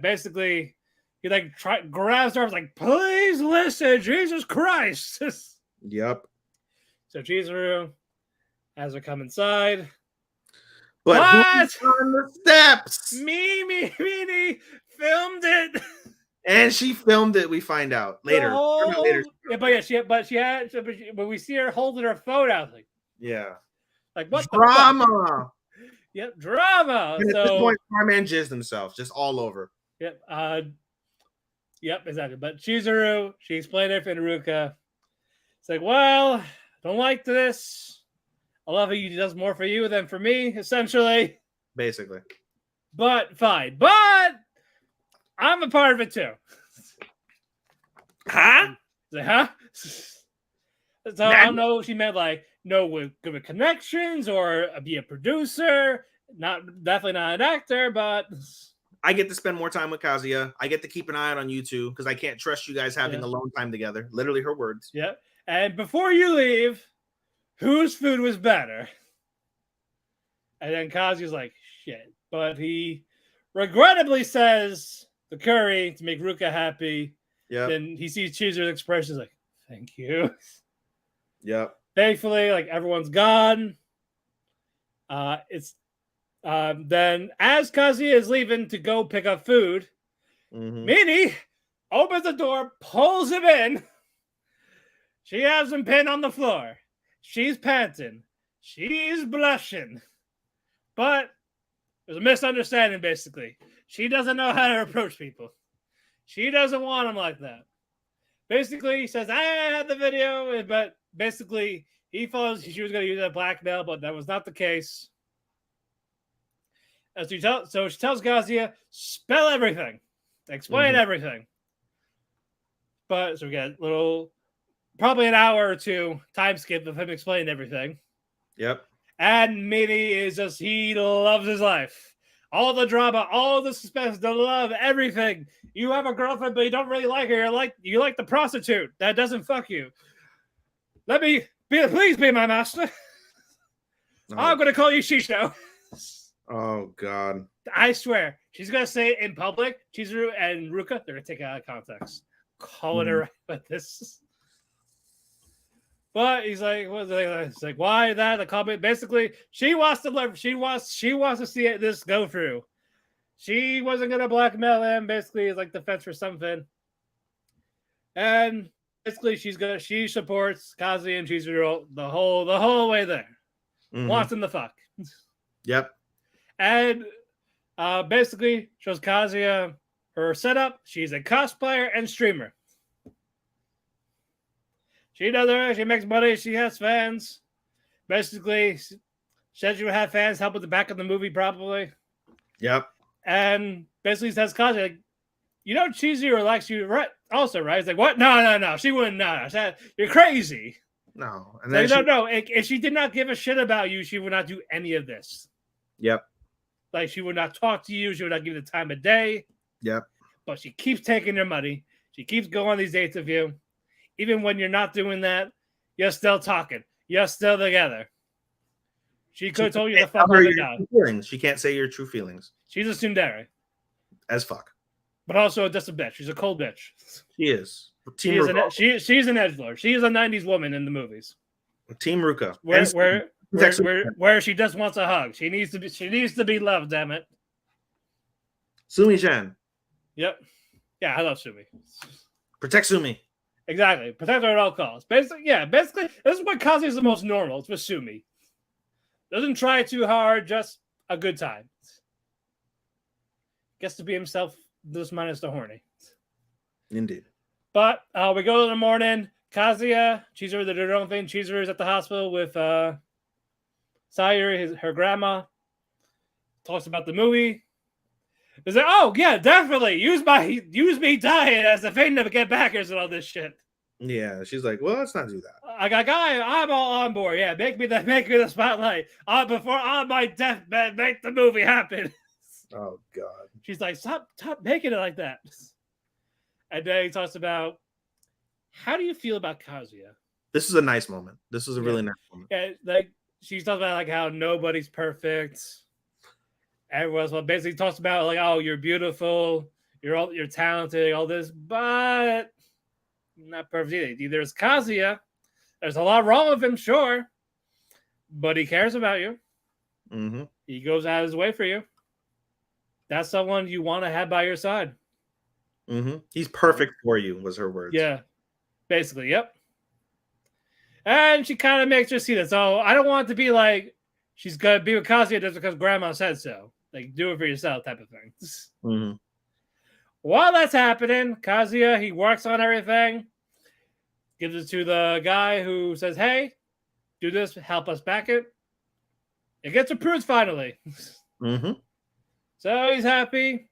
[SPEAKER 2] Basically, he like grabs her. I was like, please listen, Jesus Christ.
[SPEAKER 3] Yep.
[SPEAKER 2] So Chizuru has her come inside.
[SPEAKER 3] But who's on the steps?
[SPEAKER 2] Mimi filmed it.
[SPEAKER 3] And she filmed it, we find out later.
[SPEAKER 2] But we see her holding her phone out. Like,
[SPEAKER 3] yeah.
[SPEAKER 2] Like, what
[SPEAKER 3] drama?
[SPEAKER 2] Yep, drama.
[SPEAKER 3] And at this
[SPEAKER 2] So
[SPEAKER 3] point, my man jizzed himself just all over.
[SPEAKER 2] yep, yep, exactly. But Chizuru, she explained it to Ruka. It's like, well, don't like this. I love how he does more for you than for me, essentially.
[SPEAKER 3] Basically.
[SPEAKER 2] But fine. But I'm a part of it too.
[SPEAKER 3] Huh?
[SPEAKER 2] Like, huh? So I don't know if she meant like no with good with connections or be a producer. Definitely not an actor, but
[SPEAKER 3] I get to spend more time with Kazuya. I get to keep an eye out on you two because I can't trust you guys having alone time together. Literally her words.
[SPEAKER 2] Yeah. And before you leave, whose food was better? And then Kazuya's like, shit. But he regrettably says the curry to make Ruka happy.
[SPEAKER 3] Yeah.
[SPEAKER 2] Then he sees Chizuru's expression, like, thank you.
[SPEAKER 3] Yep.
[SPEAKER 2] Thankfully, like everyone's gone. Then as Kazuya is leaving to go pick up food, Minnie opens the door, pulls him in. She has him pinned on the floor. She's panting. She's blushing. But there's a misunderstanding, basically. She doesn't know how to approach people. She doesn't want him like that. Basically, he says, I had the video, but basically, he thought she was going to use that blackmail, but that was not the case. So she tells Kazuya, spell everything. Explain everything. But, so we got a little, probably an hour or two time skip of him explaining everything.
[SPEAKER 3] Yep.
[SPEAKER 2] And Minnie is just, he loves his life. All the drama, all the suspense, the love, everything. You have a girlfriend, but you don't really like her. You like the prostitute that doesn't fuck you. Please be my master. Oh. I'm going to call you Shisho.
[SPEAKER 3] Oh, God.
[SPEAKER 2] I swear. She's going to say it in public. Chizuru and Ruka, they're going to take it out of context. Calling her like this. But he's like, it's like, why that? The comment, basically, she wants to see this go through. She wasn't gonna blackmail him. Basically, it's like defense for something. And basically, she supports Kazuya and Chizuru the whole way there. Wants him to fuck.
[SPEAKER 3] Yep.
[SPEAKER 2] And basically shows Kazuya her setup. She's a cosplayer and streamer. She does her. She makes money. She has fans. Basically, said she would have fans help with the back of the movie, probably.
[SPEAKER 3] Yep.
[SPEAKER 2] And basically says Kazuya, like, you know, Chizuru likes you, right? Also, right? He's like, what? No. She wouldn't. No. You're crazy.
[SPEAKER 3] No. And then
[SPEAKER 2] no. If she did not give a shit about you, she would not do any of this.
[SPEAKER 3] Yep.
[SPEAKER 2] Like, she would not talk to you. She would not give you the time of day.
[SPEAKER 3] Yep.
[SPEAKER 2] But she keeps taking your money. She keeps going on these dates with you. Even when you're not doing that, you're still talking. You're still together. She could have told you to fuck her down.
[SPEAKER 3] Feelings. She can't say your true feelings.
[SPEAKER 2] She's a tsundere.
[SPEAKER 3] As fuck.
[SPEAKER 2] But also just a bitch. She's a cold bitch.
[SPEAKER 3] She is.
[SPEAKER 2] She's an edgelord. She is a 90s woman in the movies.
[SPEAKER 3] Team Ruka.
[SPEAKER 2] Where she just wants a hug. She needs to be loved, damn it.
[SPEAKER 3] Sumi-chan.
[SPEAKER 2] Yep. Yeah, I love Sumi.
[SPEAKER 3] Protect Sumi.
[SPEAKER 2] Exactly. Protect her at all costs. Basically, this is what Kazuya is the most normal. It's with Sumi. Doesn't try too hard, just a good time. Gets to be himself, just minus the horny.
[SPEAKER 3] Indeed.
[SPEAKER 2] But we go in the morning. Kazuya, Chizuru, they do their own thing. Chizuru is at the hospital with Sayuri, her grandma. Talks about the movie. He's like, oh yeah, definitely use me dying as a thing to get backers and all this shit.
[SPEAKER 3] Yeah, she's like, well, let's not do that.
[SPEAKER 2] I'm all on board. Yeah, make me the spotlight. Before on my deathbed, make the movie happen.
[SPEAKER 3] Oh God.
[SPEAKER 2] She's like, stop making it like that. And then he talks about, how do you feel about Kazuya?
[SPEAKER 3] This is a nice moment. This is a really nice moment.
[SPEAKER 2] Yeah, like she's talking about like how nobody's perfect. Everyone else basically talks about like, oh, you're beautiful, you're talented, all this, but not perfect either. There's Kazuya. There's a lot wrong with him, sure, but he cares about you.
[SPEAKER 3] Mm-hmm.
[SPEAKER 2] He goes out of his way for you. That's someone you want to have by your side.
[SPEAKER 3] Mm-hmm. He's perfect for you, was her words.
[SPEAKER 2] Yeah, basically, yep. And she kind of makes her see that. So I don't want it to be like she's gonna be with Kazuya just because grandma said so. Like, do it for yourself type of thing.
[SPEAKER 3] Mm-hmm.
[SPEAKER 2] While that's happening, Kazuya, he works on everything, gives it to the guy who says, hey, do this, help us back it. It gets approved finally.
[SPEAKER 3] Mm-hmm.
[SPEAKER 2] So he's happy.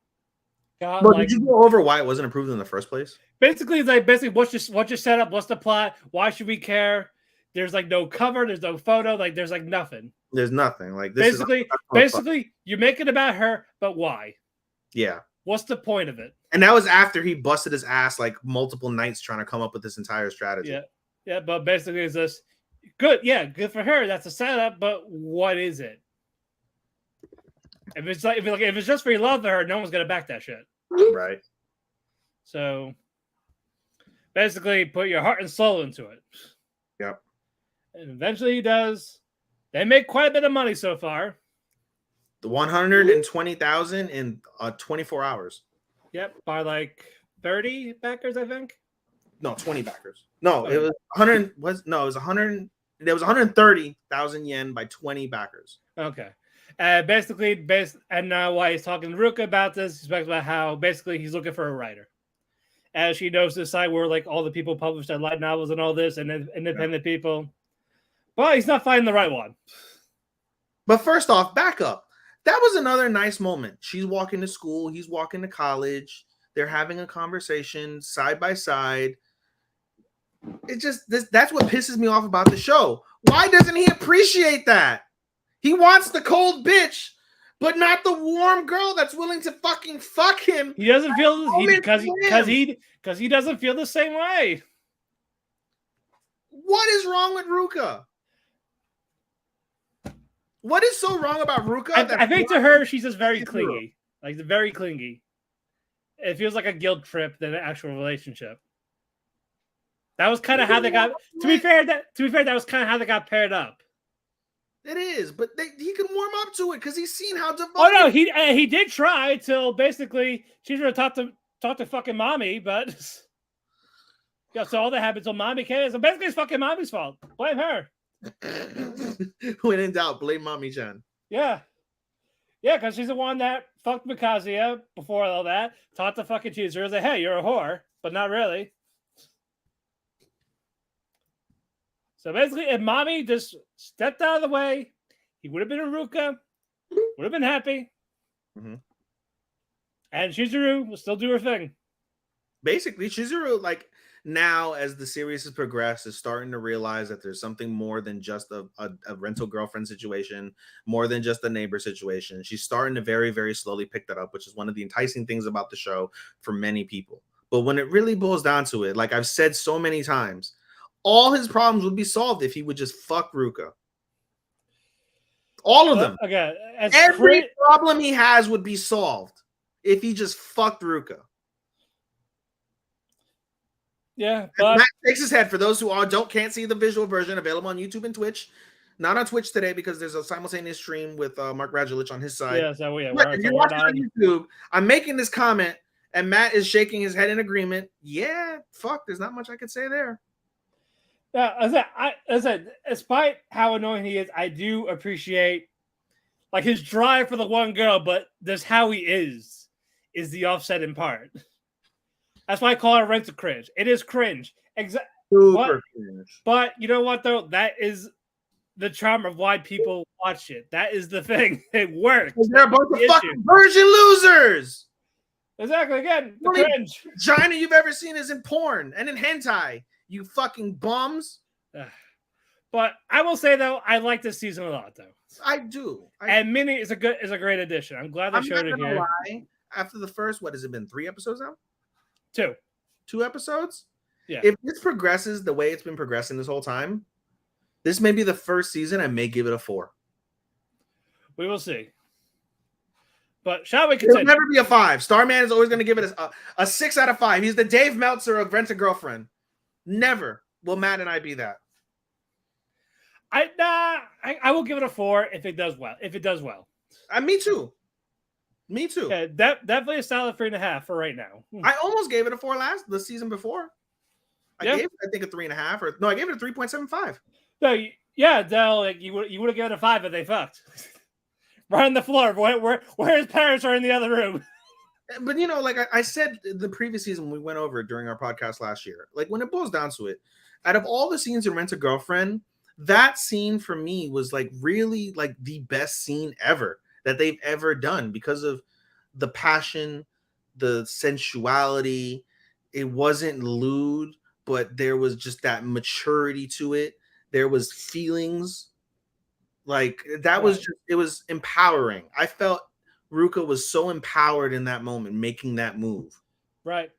[SPEAKER 3] But did you go over why it wasn't approved in the first place?
[SPEAKER 2] Basically, what's your setup? What's the plot? Why should we care? There's like no cover. There's no photo. Like there's like nothing.
[SPEAKER 3] There's nothing. Like this
[SPEAKER 2] basically, you make it about her, but why?
[SPEAKER 3] Yeah.
[SPEAKER 2] What's the point of it?
[SPEAKER 3] And that was after he busted his ass like multiple nights trying to come up with this entire strategy.
[SPEAKER 2] Yeah. Yeah, but basically it's this good. Yeah, good for her. That's a setup, but what is it? If it's just for your love for her, no one's gonna back that shit.
[SPEAKER 3] Right.
[SPEAKER 2] So basically put your heart and soul into it.
[SPEAKER 3] Yep.
[SPEAKER 2] And eventually he does. They make quite a bit of money so far.
[SPEAKER 3] The 120,000 in 24 hours.
[SPEAKER 2] Yep, by like 30 backers, I think.
[SPEAKER 3] No, 20 backers. No, it was 100. It was 100. There was 130,000 yen by 20 backers.
[SPEAKER 2] Okay. Basically, and now while he's talking to Ruka about this, he talks about how basically he's looking for a writer. As she knows this site where like all the people publish their light novels and all this, and independent people. But he's not finding the right one.
[SPEAKER 3] But first off, back up. That was another nice moment. She's walking to school. He's walking to college. They're having a conversation side by side. It just that's what pisses me off about the show. Why doesn't he appreciate that? He wants the cold bitch, but not the warm girl that's willing to fucking fuck him.
[SPEAKER 2] He doesn't feel because he doesn't feel the same way.
[SPEAKER 3] What is wrong with Ruka? What is so wrong about Ruka?
[SPEAKER 2] I think to her, she's just very clingy. Like, very clingy. It feels like a guilt trip than an actual relationship. That was kind of how they got. To be fair, that was kind of how they got paired up.
[SPEAKER 3] It is, but he can warm up to it because he's seen how devoted.
[SPEAKER 2] Oh no, he did try till basically she's gonna talk to fucking mommy, but yeah. So all that happened till mommy came. So basically, it's fucking mommy's fault. Blame her.
[SPEAKER 3] When in doubt, blame mommy Chan.
[SPEAKER 2] Yeah, because she's the one that fucked Kazuya before all that. Taught the fucking teacher, like, hey, you're a whore, but not really. So basically, if mommy just stepped out of the way, he would have been a Ruka, would have been happy.
[SPEAKER 3] Mm-hmm.
[SPEAKER 2] And Chizuru will still do her thing.
[SPEAKER 3] Basically, Chizuru, like, now as the series has progressed, is starting to realize that there's something more than just a rental girlfriend situation, more than just a neighbor situation. She's starting to very, very slowly pick that up, which is one of the enticing things about the show for many people. But when it really boils down to it, like I've said so many times, all his problems would be solved if he would just fuck Ruka. All of them.
[SPEAKER 2] Okay.
[SPEAKER 3] Every problem he has would be solved if he just fucked Ruka.
[SPEAKER 2] Yeah, but
[SPEAKER 3] Matt shakes his head. For those who can't see the visual version, available on YouTube and Twitch. Not on Twitch today because there's a simultaneous stream with Mark Radulich on his side.
[SPEAKER 2] Yeah, so yeah.
[SPEAKER 3] But if you're watching on YouTube, I'm making this comment, and Matt is shaking his head in agreement. Yeah, fuck. There's not much I could say there.
[SPEAKER 2] Yeah, as I said, despite how annoying he is, I do appreciate like his drive for the one girl, but that's how he is the offset in part. That's why I call it rental cringe. It is cringe. Exactly.
[SPEAKER 3] Cringe.
[SPEAKER 2] But you know what though? That is the charm of why people watch it. That is the thing. It works.
[SPEAKER 3] They're a bunch of fucking virgin losers.
[SPEAKER 2] Exactly. Again, the
[SPEAKER 3] only
[SPEAKER 2] cringe.
[SPEAKER 3] Vagina you've ever seen is in porn and in hentai. You fucking bums.
[SPEAKER 2] But I will say though, I like this season a lot though.
[SPEAKER 3] I do.
[SPEAKER 2] And Minnie is a great addition. I'm glad they showed it here.
[SPEAKER 3] Lie. After the first, what has it been? 3 episodes now?
[SPEAKER 2] 2
[SPEAKER 3] episodes?
[SPEAKER 2] Yeah.
[SPEAKER 3] If this progresses the way it's been progressing this whole time, this may be the first season. I may give it a 4.
[SPEAKER 2] We will see. But shall we continue?
[SPEAKER 3] It'll never be a 5. Starman is always going to give it a 6 out of 5. He's the Dave Meltzer of Rent a Girlfriend. Never will Matt and I be that.
[SPEAKER 2] I will give it a 4 if it does well.
[SPEAKER 3] Me too. Me too.
[SPEAKER 2] Yeah, definitely a solid 3.5 for right now.
[SPEAKER 3] I almost gave it a 4 the season before. I gave it, I think, a 3.5 I gave it a 3.75.
[SPEAKER 2] No, Yeah, Dell, like you would have given a 5 if they fucked. Right on the floor, where his parents are in the other room.
[SPEAKER 3] But you know, like I said the previous season we went over during our podcast last year, like when it boils down to it, out of all the scenes in Rent a Girlfriend, that scene for me was like really like the best scene ever that they've ever done because of the passion, the sensuality. It wasn't lewd, but there was just that maturity to it. There was feelings. Like that was just, it was empowering. I felt Ruka was so empowered in that moment, making that move.
[SPEAKER 2] Right.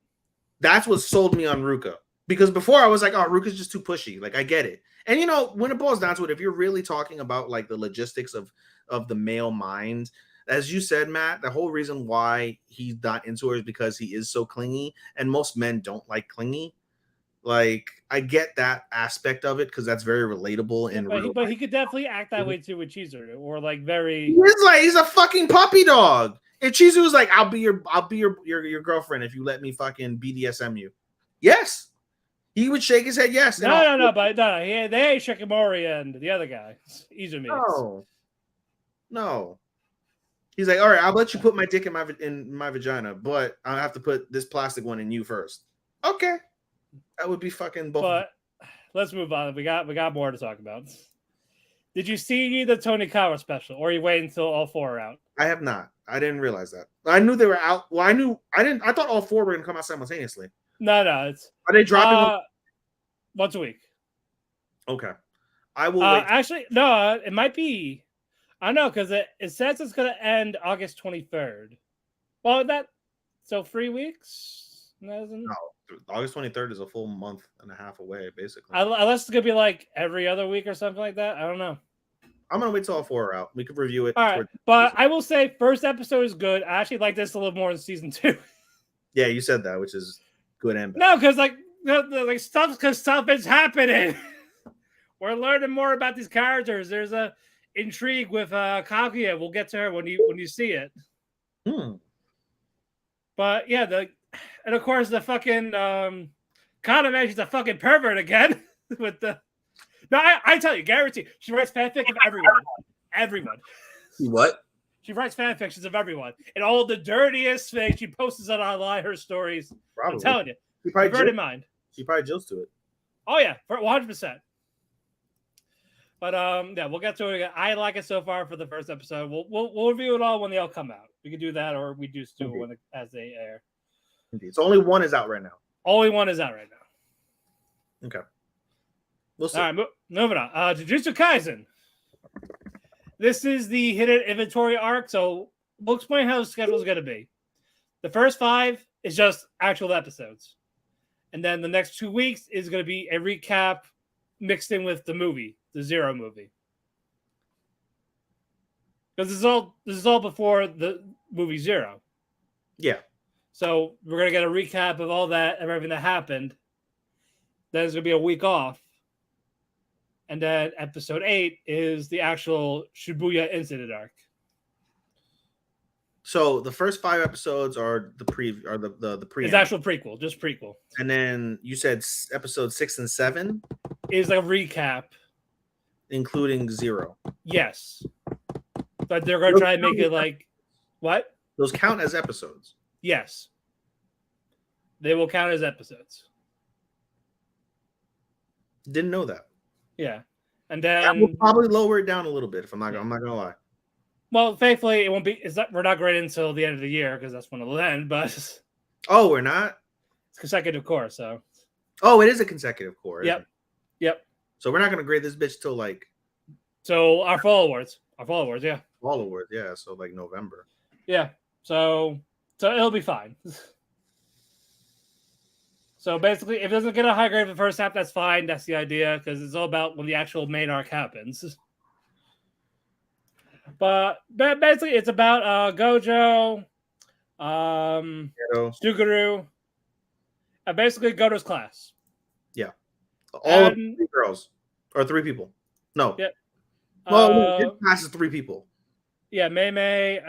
[SPEAKER 3] That's what sold me on Ruka. Because before I was like, oh, Ruka's just too pushy. Like I get it. And you know, when it boils down to it, if you're really talking about like the logistics of the male mind, as you said, Matt, the whole reason why he's not into her is because he is so clingy, and most men don't like clingy. Like I get that aspect of it because that's very relatable.
[SPEAKER 2] But he could definitely act that way too with Chizuru, or like very.
[SPEAKER 3] He's a fucking puppy dog. And Chizuru was like, I'll be your girlfriend if you let me fucking BDSM you. Yes, he would shake his head. Yes.
[SPEAKER 2] No. They ain't Shikimori and the other guy, Izumi.
[SPEAKER 3] No. He's like, all right, I'll let you put my dick in my vagina, but I have to put this plastic one in you first. Okay. That would be fucking both.
[SPEAKER 2] But let's move on. We got more to talk about. Did you see the Tonikawa special, or you wait until all 4 are out?
[SPEAKER 3] I have not. I didn't realize that. I knew they were out. Well, I thought all 4 were gonna come out simultaneously.
[SPEAKER 2] No.
[SPEAKER 3] Are they dropping
[SPEAKER 2] once a week?
[SPEAKER 3] Okay. I will wait.
[SPEAKER 2] Actually, no, it might be. I don't know, because it says it's gonna end August 23rd. Well, so 3 weeks?
[SPEAKER 3] No. August 23rd is a full month and a half away, basically.
[SPEAKER 2] Unless it's gonna be like every other week or something like that. I don't know.
[SPEAKER 3] I'm gonna wait till all 4 are out. We could review it.
[SPEAKER 2] All right, but I will say first episode is good. I actually like this a little more in season 2.
[SPEAKER 3] Yeah, you said that, which is good and bad.
[SPEAKER 2] No, because like stuff is happening. We're learning more about these characters. There's a intrigue with Kaguya. We'll get to her when you see it. But yeah, and of course the fucking Kaname, she's a fucking pervert again. With the I tell you, guarantee she writes fanfic of everyone. Everyone.
[SPEAKER 3] What?
[SPEAKER 2] She writes fan fictions of everyone. And all the dirtiest things she posts it online, her stories. Probably. I'm telling you. Keep it in mind.
[SPEAKER 3] She probably jilts to it.
[SPEAKER 2] Oh yeah, for 100%. But yeah, we'll get to it again. I like it so far for the first episode. We'll review it all when they all come out. We can do that, or we do it when as they air.
[SPEAKER 3] Indeed. So only 1 is out right now.
[SPEAKER 2] Only 1 is out right now.
[SPEAKER 3] Okay. We'll see.
[SPEAKER 2] All right, moving on. Jujutsu Kaisen. This is the hidden inventory arc, so we'll explain how the schedule is going to be. The first 5 is just actual episodes, and then the next 2 weeks is going to be a recap mixed in with the movie, the Zero movie. Because this is all before the movie Zero.
[SPEAKER 3] Yeah.
[SPEAKER 2] So we're going to get a recap of all that, of everything that happened. Then there's going to be a week off. And then episode 8 is the actual Shibuya incident arc.
[SPEAKER 3] So the first 5 episodes are the pre.
[SPEAKER 2] It's actual prequel, just prequel.
[SPEAKER 3] And then you said episode 6 and 7
[SPEAKER 2] is a recap,
[SPEAKER 3] including Zero.
[SPEAKER 2] Yes, but they're going to try and make it like what?
[SPEAKER 3] Those count as episodes.
[SPEAKER 2] Yes, they will count as episodes.
[SPEAKER 3] Didn't know that.
[SPEAKER 2] Yeah, and then
[SPEAKER 3] that will probably lower it down a little bit. If I'm not gonna lie.
[SPEAKER 2] Well, thankfully, it won't be. We're not going until the end of the year because that's when it'll end. But
[SPEAKER 3] we're not.
[SPEAKER 2] It's consecutive core, so.
[SPEAKER 3] Oh, it is a consecutive core.
[SPEAKER 2] Yep. Yep.
[SPEAKER 3] So we're not gonna grade this bitch till like.
[SPEAKER 2] So our fall awards, yeah.
[SPEAKER 3] Fall awards, yeah. So like November.
[SPEAKER 2] Yeah. So it'll be fine. So basically, if it doesn't get a high grade for the first half, that's fine. That's the idea, because it's all about when the actual main arc happens. But basically, it's about Gojo, Suguru, and basically Gojo's class.
[SPEAKER 3] Yeah. All of 3 girls. Or 3 people. No.
[SPEAKER 2] Yeah.
[SPEAKER 3] Well, his class is 3 people.
[SPEAKER 2] Yeah, Mei,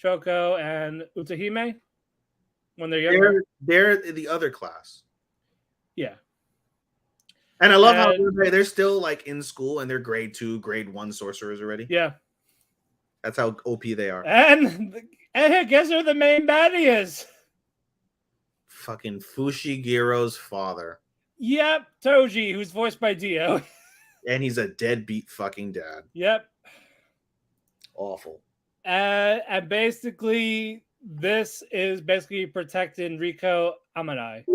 [SPEAKER 2] Shoko, and Utahime. When they're younger.
[SPEAKER 3] They're the other class.
[SPEAKER 2] Yeah.
[SPEAKER 3] And I love how they're still like in school and they're grade 2, grade 1 sorcerers already.
[SPEAKER 2] Yeah.
[SPEAKER 3] That's how OP they are.
[SPEAKER 2] And guess who the main baddie is?
[SPEAKER 3] Fucking Fushigiro's father.
[SPEAKER 2] Yep, Toji, who's voiced by Dio.
[SPEAKER 3] And he's a deadbeat fucking dad.
[SPEAKER 2] Yep.
[SPEAKER 3] Awful.
[SPEAKER 2] And basically, this is basically protecting Riko Amanai.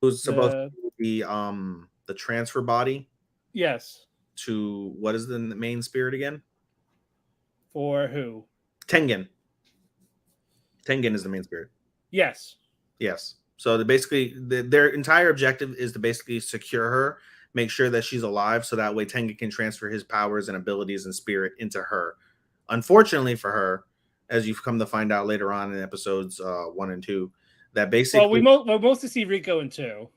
[SPEAKER 3] Who's supposed to be the transfer body?
[SPEAKER 2] Yes.
[SPEAKER 3] To what is the main spirit again?
[SPEAKER 2] For who?
[SPEAKER 3] Tengen. Tengen is the main spirit.
[SPEAKER 2] Yes.
[SPEAKER 3] Yes. So their entire objective is to basically secure her, make sure that she's alive, so that way Tengen can transfer his powers and abilities and spirit into her. Unfortunately for her, as you've come to find out later on in episodes 1 and 2, that basically
[SPEAKER 2] we mostly see Riko in 2.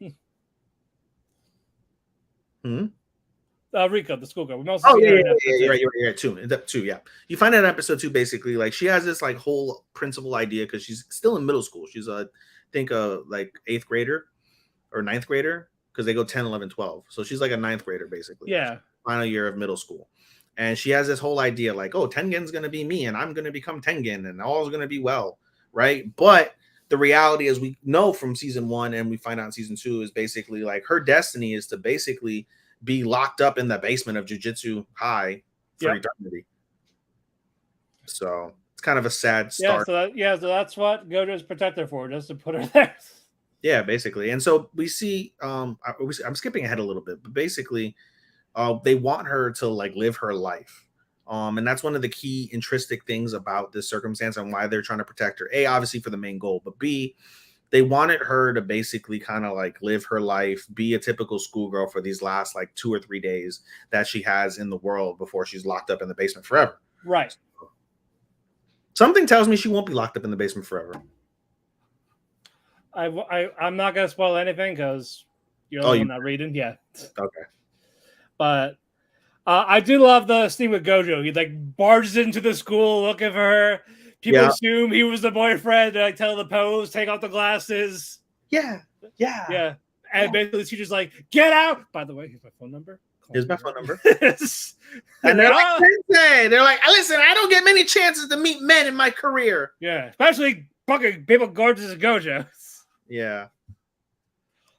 [SPEAKER 2] Riko, the schoolgirl. We mostly
[SPEAKER 3] you're right. Two, yeah. You find out in episode 2, basically, like she has this like whole principal idea because she's still in middle school. She's I think like 8th grader or 9th grader because they go 10, 11, 12. So she's like a 9th grader basically.
[SPEAKER 2] Yeah.
[SPEAKER 3] Final year of middle school. And she has this whole idea like, oh, Tengen's going to be me and I'm going to become Tengen and all is going to be well, right? But the reality, as we know from season 1 and we find out in season 2, is basically like her destiny is to basically be locked up in the basement of Jujutsu High for eternity. So it's kind of a sad start.
[SPEAKER 2] So that's what Gojo's protector for, just to put her there.
[SPEAKER 3] Yeah, basically. And so we see, I'm skipping ahead a little bit, but basically they want her to like live her life. And that's one of the key intrinsic things about this circumstance and why they're trying to protect her. A, obviously for the main goal, but B, they wanted her to basically kind of like live her life, be a typical schoolgirl for these last like 2 or 3 days that she has in the world before she's locked up in the basement forever.
[SPEAKER 2] Right.
[SPEAKER 3] Something tells me she won't be locked up in the basement forever.
[SPEAKER 2] I'm not going to spoil anything because you're not reading. Yeah.
[SPEAKER 3] Okay.
[SPEAKER 2] But I do love the scene with Gojo. He like barges into the school looking for her. People assume he was the boyfriend. They like tell the pose, take off the glasses.
[SPEAKER 3] Yeah.
[SPEAKER 2] And basically, the teacher's like, "Get out!" By the way, here's my phone number.
[SPEAKER 3] Here's my phone number. And they're like, Sensei. They're like, listen, I don't get many chances to meet men in my career.
[SPEAKER 2] Yeah, especially fucking people gorgeous as Gojo.
[SPEAKER 3] Yeah.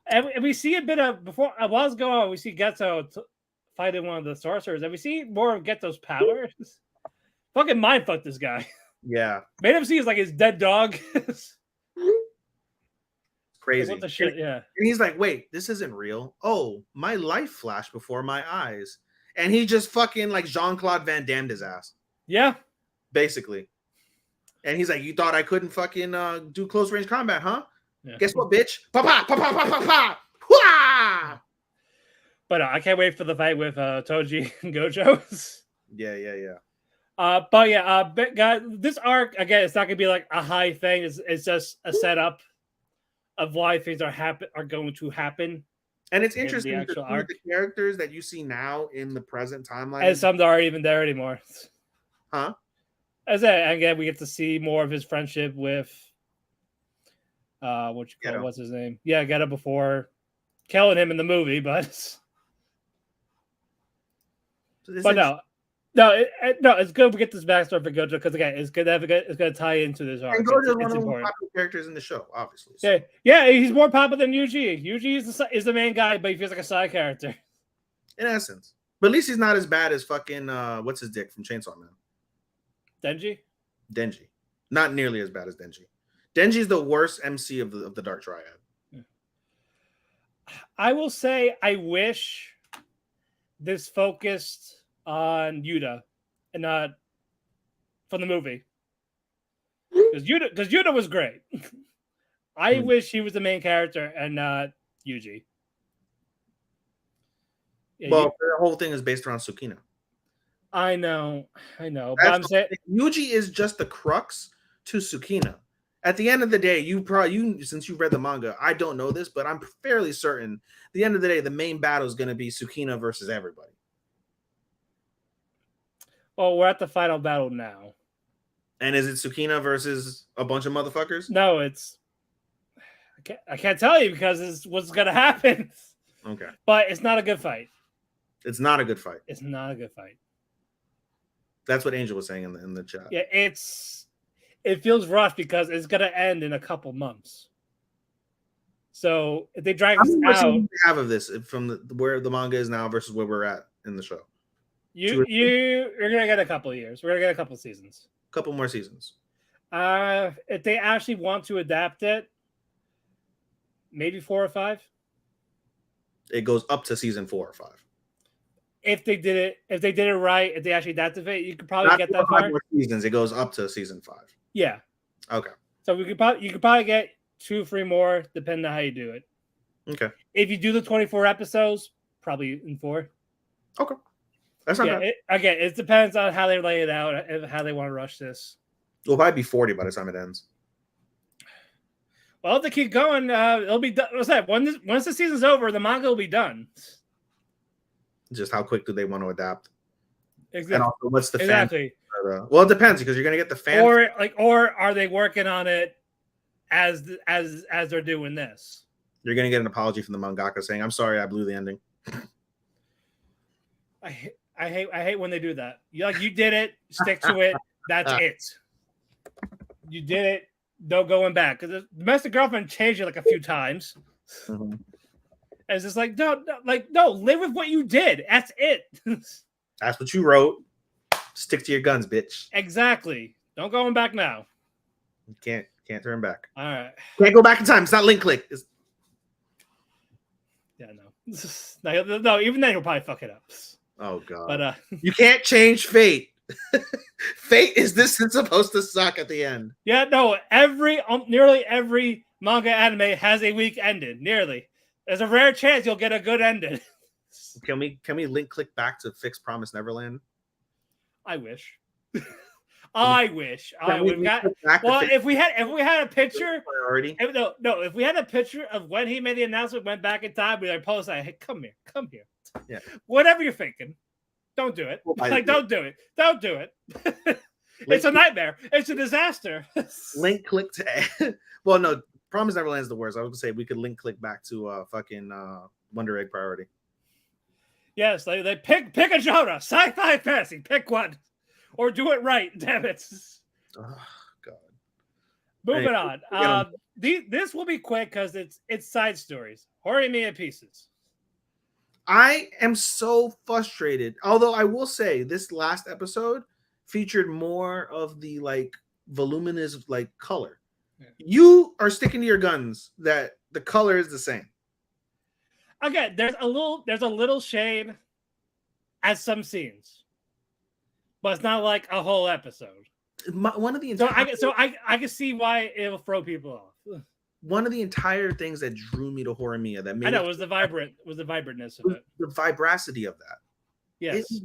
[SPEAKER 2] And we see a bit of before a while ago. We see Geto fighting one of the sorcerers, and we see more of Geto's powers. Fucking mindfuck this guy.
[SPEAKER 3] Yeah.
[SPEAKER 2] Made him see as like his dead dog.
[SPEAKER 3] Crazy.
[SPEAKER 2] Like, what the shit? Yeah.
[SPEAKER 3] And he's like, wait, this isn't real. Oh, my life flashed before my eyes. And he just fucking like Jean-Claude Van Damme'd his ass.
[SPEAKER 2] Yeah.
[SPEAKER 3] Basically. And he's like, you thought I couldn't fucking do close range combat, huh?
[SPEAKER 2] Yeah.
[SPEAKER 3] Guess what, bitch? Pa-pa, pa-pa, pa-pa, pa. Hua!
[SPEAKER 2] But I can't wait for the fight with Toji and Gojo.
[SPEAKER 3] Yeah.
[SPEAKER 2] But guys, this arc again, it's not gonna be like a high thing. It's just a setup of why things are going to happen.
[SPEAKER 3] And it's interesting to see the characters that you see now in the present timeline,
[SPEAKER 2] and some that aren't even there anymore.
[SPEAKER 3] Huh?
[SPEAKER 2] As again, we get to see more of his friendship with what's his name? Yeah, Geto before killing him in the movie, but it's good we get this backstory for Gojo because again, it's going to tie into this arc.
[SPEAKER 3] And Gojo is one of the more popular characters in the show, obviously.
[SPEAKER 2] So. Yeah, he's more popular than Yuji. Yuji is the main guy, but he feels like a side character.
[SPEAKER 3] In essence. But at least he's not as bad as fucking what's his dick from Chainsaw Man? Denji. Not nearly as bad as Denji. Denji's the worst MC of the Dark Triad.
[SPEAKER 2] Yeah. I will say I wish this focused on Yuta and not from the movie. Because Yuta was great. I wish he was the main character and not Yuji. Yeah,
[SPEAKER 3] well, the whole thing is based around Tsukino.
[SPEAKER 2] I know. But I'm saying
[SPEAKER 3] Yuji is just the crux to Tsukino. At the end of the day, you since you've read the manga, I don't know this, but I'm fairly certain at the end of the day, the main battle is going to be Tsukino versus everybody.
[SPEAKER 2] Well, we're at the final battle now.
[SPEAKER 3] And is it Tsukino versus a bunch of motherfuckers?
[SPEAKER 2] No, I can't tell you because it's what's going to happen.
[SPEAKER 3] Okay.
[SPEAKER 2] But it's not a good fight.
[SPEAKER 3] It's not a good fight.
[SPEAKER 2] It's not a good fight.
[SPEAKER 3] That's what Angel was saying in the chat.
[SPEAKER 2] Yeah, it feels rushed because it's gonna end in a couple months. So if they drag us out,
[SPEAKER 3] do you have of this from where the manga is now versus where we're at in the show?
[SPEAKER 2] you're gonna get a couple of years. We're gonna get a couple of seasons.
[SPEAKER 3] A couple more seasons.
[SPEAKER 2] If they actually want to adapt it, maybe 4 or 5.
[SPEAKER 3] It goes up to season 4 or 5.
[SPEAKER 2] If they did it right, if they actually adapted it, you could probably get that far.
[SPEAKER 3] More seasons. It goes up to season 5.
[SPEAKER 2] Yeah.
[SPEAKER 3] Okay.
[SPEAKER 2] So you could probably get 2 or 3 more, depending on how you do it.
[SPEAKER 3] Okay.
[SPEAKER 2] If you do the 24 episodes, probably in 4.
[SPEAKER 3] Okay. That's not bad.
[SPEAKER 2] It depends on how they lay it out and how they want to rush this.
[SPEAKER 3] It'll probably be 40 by the time it ends.
[SPEAKER 2] Well, if they keep going, it'll be done. What's that? Once the season's over, the manga will be done.
[SPEAKER 3] Just how quick do they want to adapt?
[SPEAKER 2] Exactly.
[SPEAKER 3] And also, what's the
[SPEAKER 2] exactly?
[SPEAKER 3] Well, it depends because you're going to get the fan.
[SPEAKER 2] Or are they working on it as they're doing this?
[SPEAKER 3] You're going to get an apology from the mangaka saying, "I'm sorry, I blew the ending."
[SPEAKER 2] I hate when they do that. You did it, stick to it. That's it. You did it. No going back. Because the domestic girlfriend changed it like a few times.
[SPEAKER 3] Mm-hmm.
[SPEAKER 2] And it's just like no, live with what you did. That's it.
[SPEAKER 3] That's what you wrote. Stick to your guns, bitch.
[SPEAKER 2] Exactly. Don't going back now.
[SPEAKER 3] You can't turn back.
[SPEAKER 2] All right.
[SPEAKER 3] Can't go back in time. It's not link click.
[SPEAKER 2] Yeah, no. No, even then he'll probably fuck it up.
[SPEAKER 3] Oh god.
[SPEAKER 2] But
[SPEAKER 3] you can't change fate. Fate is supposed to suck at the end.
[SPEAKER 2] Yeah, no. Nearly every manga anime has a weak ending. Nearly. There's a rare chance you'll get a good ending.
[SPEAKER 3] Can we link click back to Fix Promise Neverland?
[SPEAKER 2] I wish. I wish. I would got. Well, if we had a picture, if we had a picture of when he made the announcement, went back in time, we'd post like, "Hey, come here."
[SPEAKER 3] Yeah.
[SPEAKER 2] Whatever you're thinking, don't do it. Don't do it. Don't do it. It's a nightmare. It's a disaster.
[SPEAKER 3] Link click to. Well, no. Promise Neverland is the worst. I was gonna say we could link click back to fucking Wonder Egg Priority.
[SPEAKER 2] Yes, they pick a genre, sci-fi, fantasy. Pick one, or do it right. Damn it!
[SPEAKER 3] Oh god.
[SPEAKER 2] Moving on. This will be quick because it's side stories. Horimiya pieces.
[SPEAKER 3] I am so frustrated. Although I will say this last episode featured more of the like voluminous like color. Yeah. You are sticking to your guns that the color is the same.
[SPEAKER 2] Okay, there's a little shade at some scenes, but it's not like a whole episode.
[SPEAKER 3] One of the entire
[SPEAKER 2] I can see why it'll throw people off.
[SPEAKER 3] One of the entire things that drew me to Horimiya that made
[SPEAKER 2] was the vibrantness of it.
[SPEAKER 3] The vibracity of that.
[SPEAKER 2] Yes.
[SPEAKER 3] It's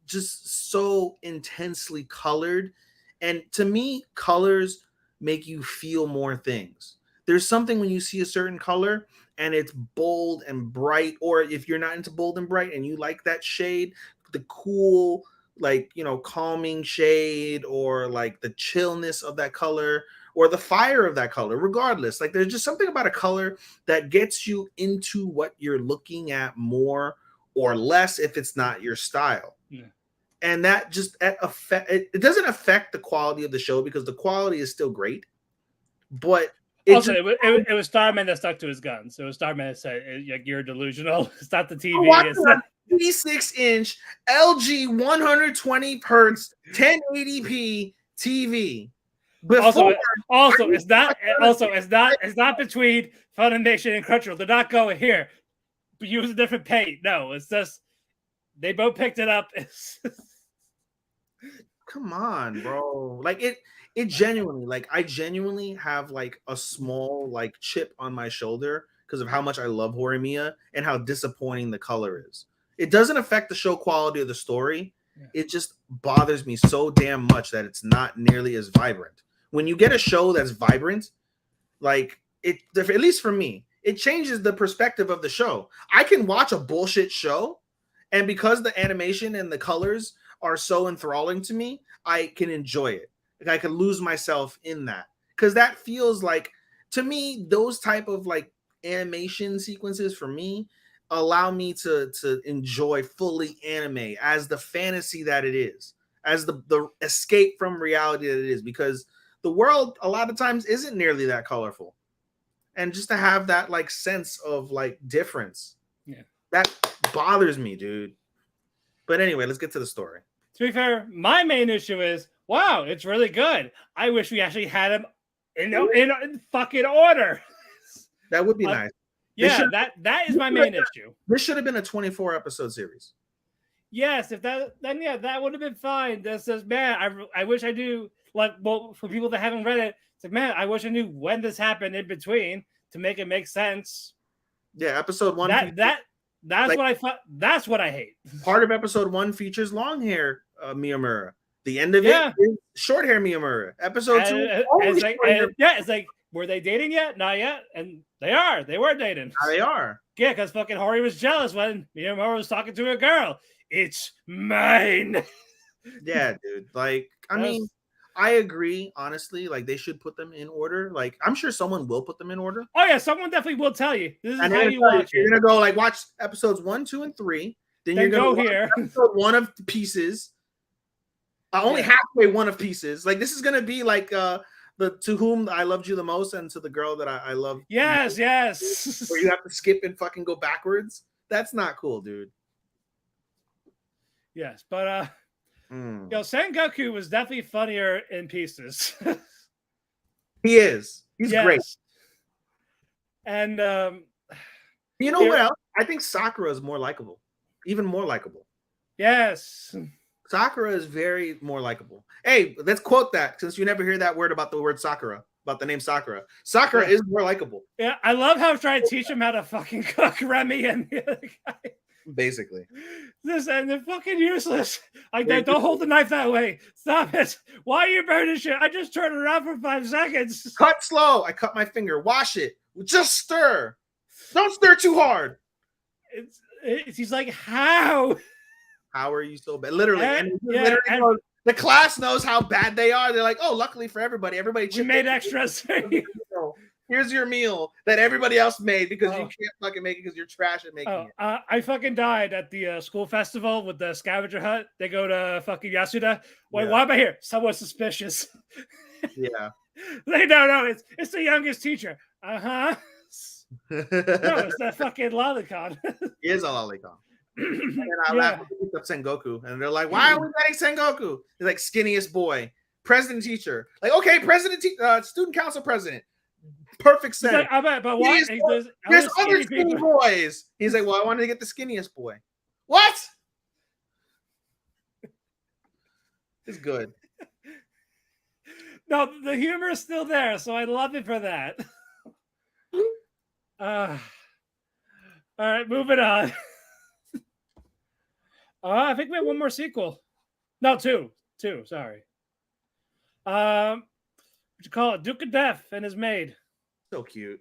[SPEAKER 3] just so intensely colored. And to me, colors make you feel more things. There's something when you see a certain color and it's bold and bright, or if you're not into bold and bright and you like that shade, the cool, like, calming shade, or like the chillness of that color, or the fire of that color, regardless. Like there's just something about a color that gets you into what you're looking at more or less if it's not your style.
[SPEAKER 2] Yeah.
[SPEAKER 3] And that just it doesn't affect the quality of the show because the quality is still great. But
[SPEAKER 2] it was Starman that stuck to his guns. It was Starman that said, "You're delusional. It's not the TV." It's not
[SPEAKER 3] 36-inch LG 120 hertz 1080p TV.
[SPEAKER 2] It's not between Funimation and Crunchyroll. They're not going here. But use a different paint. No, it's just they both picked it up.
[SPEAKER 3] Come on, bro. Like it genuinely, like I genuinely have like a small like chip on my shoulder because of how much I love Horimiya and how disappointing the color is. It doesn't affect the show quality of the story. Yeah. It just bothers me so damn much that it's not nearly as vibrant. When you get a show that's vibrant, like it, at least for me, it changes the perspective of the show. I can watch a bullshit show, and because the animation and the colors are so enthralling to me, I can enjoy it. Like I can lose myself in that because that feels like, to me, those type of like animation sequences for me allow me to enjoy fully anime as the fantasy that it is, as the escape from reality that it is, because the world a lot of times isn't nearly that colorful. And just to have that like sense of like difference, that bothers me, dude. But anyway, let's get to the story.
[SPEAKER 2] To be fair, my main issue is, wow, it's really good. I wish we actually had him in fucking order.
[SPEAKER 3] That would be nice.
[SPEAKER 2] Yeah, that is my main issue.
[SPEAKER 3] This should have been a 24 episode series.
[SPEAKER 2] Yes, if that, then yeah, that would have been fine. That says, man, I wish I knew. Like, well, for people that haven't read it, it's like, man, I wish I knew when this happened in between to make it make sense.
[SPEAKER 3] Yeah, episode 1.
[SPEAKER 2] That's like, what I thought. That's what I hate.
[SPEAKER 3] Part of episode 1 features long hair Miyamura. The end of it is short hair Miyamura. Episode 2,
[SPEAKER 2] it's like, were they dating yet? Not yet. And they are. They were dating.
[SPEAKER 3] Now they are.
[SPEAKER 2] Yeah, because fucking Hori was jealous when Miyamura was talking to a girl. It's mine.
[SPEAKER 3] Yeah, dude. Like, I mean, I agree, honestly. Like, they should put them in order. Like, I'm sure someone will put them in order.
[SPEAKER 2] Oh, yeah, someone definitely will tell you. This is how you watch it.
[SPEAKER 3] You're going to go, like, watch episodes 1, 2, and 3. Then you're going to go here. Episode 1 of Pieces. Only halfway 1 of Pieces. Like, this is going to be, like, the To Whom I Loved You the Most and To the Girl That I Love.
[SPEAKER 2] Yes.
[SPEAKER 3] Where you have to skip and fucking go backwards. That's not cool, dude.
[SPEAKER 2] Yes, but Sengoku was definitely funnier in Pieces.
[SPEAKER 3] He is. He's great.
[SPEAKER 2] And
[SPEAKER 3] you know what else? I think Sakura is more likable. Even more likable.
[SPEAKER 2] Yes.
[SPEAKER 3] Sakura is very more likable. Hey, let's quote that since you never hear that word about the word Sakura, about the name Sakura. Sakura is more likable.
[SPEAKER 2] Yeah, I love how I try to teach him how to fucking cook Remy and the other guy.
[SPEAKER 3] Basically.
[SPEAKER 2] And they're fucking useless. Like, don't hold the knife that way. Stop it. Why are you burning shit? I just turned it around for 5 seconds.
[SPEAKER 3] Cut slow. I cut my finger. Wash it. Just stir. Don't stir too hard.
[SPEAKER 2] He's like, how?
[SPEAKER 3] How are you so bad? Literally. The class knows how bad they are. They're like, oh, luckily for everybody. We
[SPEAKER 2] made extras.
[SPEAKER 3] Here's your meal that everybody else made because you can't fucking make it because you're trash at making it.
[SPEAKER 2] I fucking died at the school festival with the scavenger hunt. They go to fucking Yasuda. Wait, why am I here? Someone's suspicious.
[SPEAKER 3] Yeah.
[SPEAKER 2] No, it's the youngest teacher. No, it's that fucking lolicon.
[SPEAKER 3] He is a lolicon. And then I laugh when they picked up Sengoku, and they're like, "Why are we getting Sengoku?" He's like, "Skinniest boy, president teacher." Like, okay, student council president. Perfect sense.
[SPEAKER 2] Like, I bet, but why?
[SPEAKER 3] There's other skinny boys. He's like, well, I wanted to get the skinniest boy. What? It's good.
[SPEAKER 2] No, the humor is still there, so I love it for that. All right, moving on. I think we have one more sequel. No, two. Sorry. What you call it? Duke of Death and his maid.
[SPEAKER 3] So cute.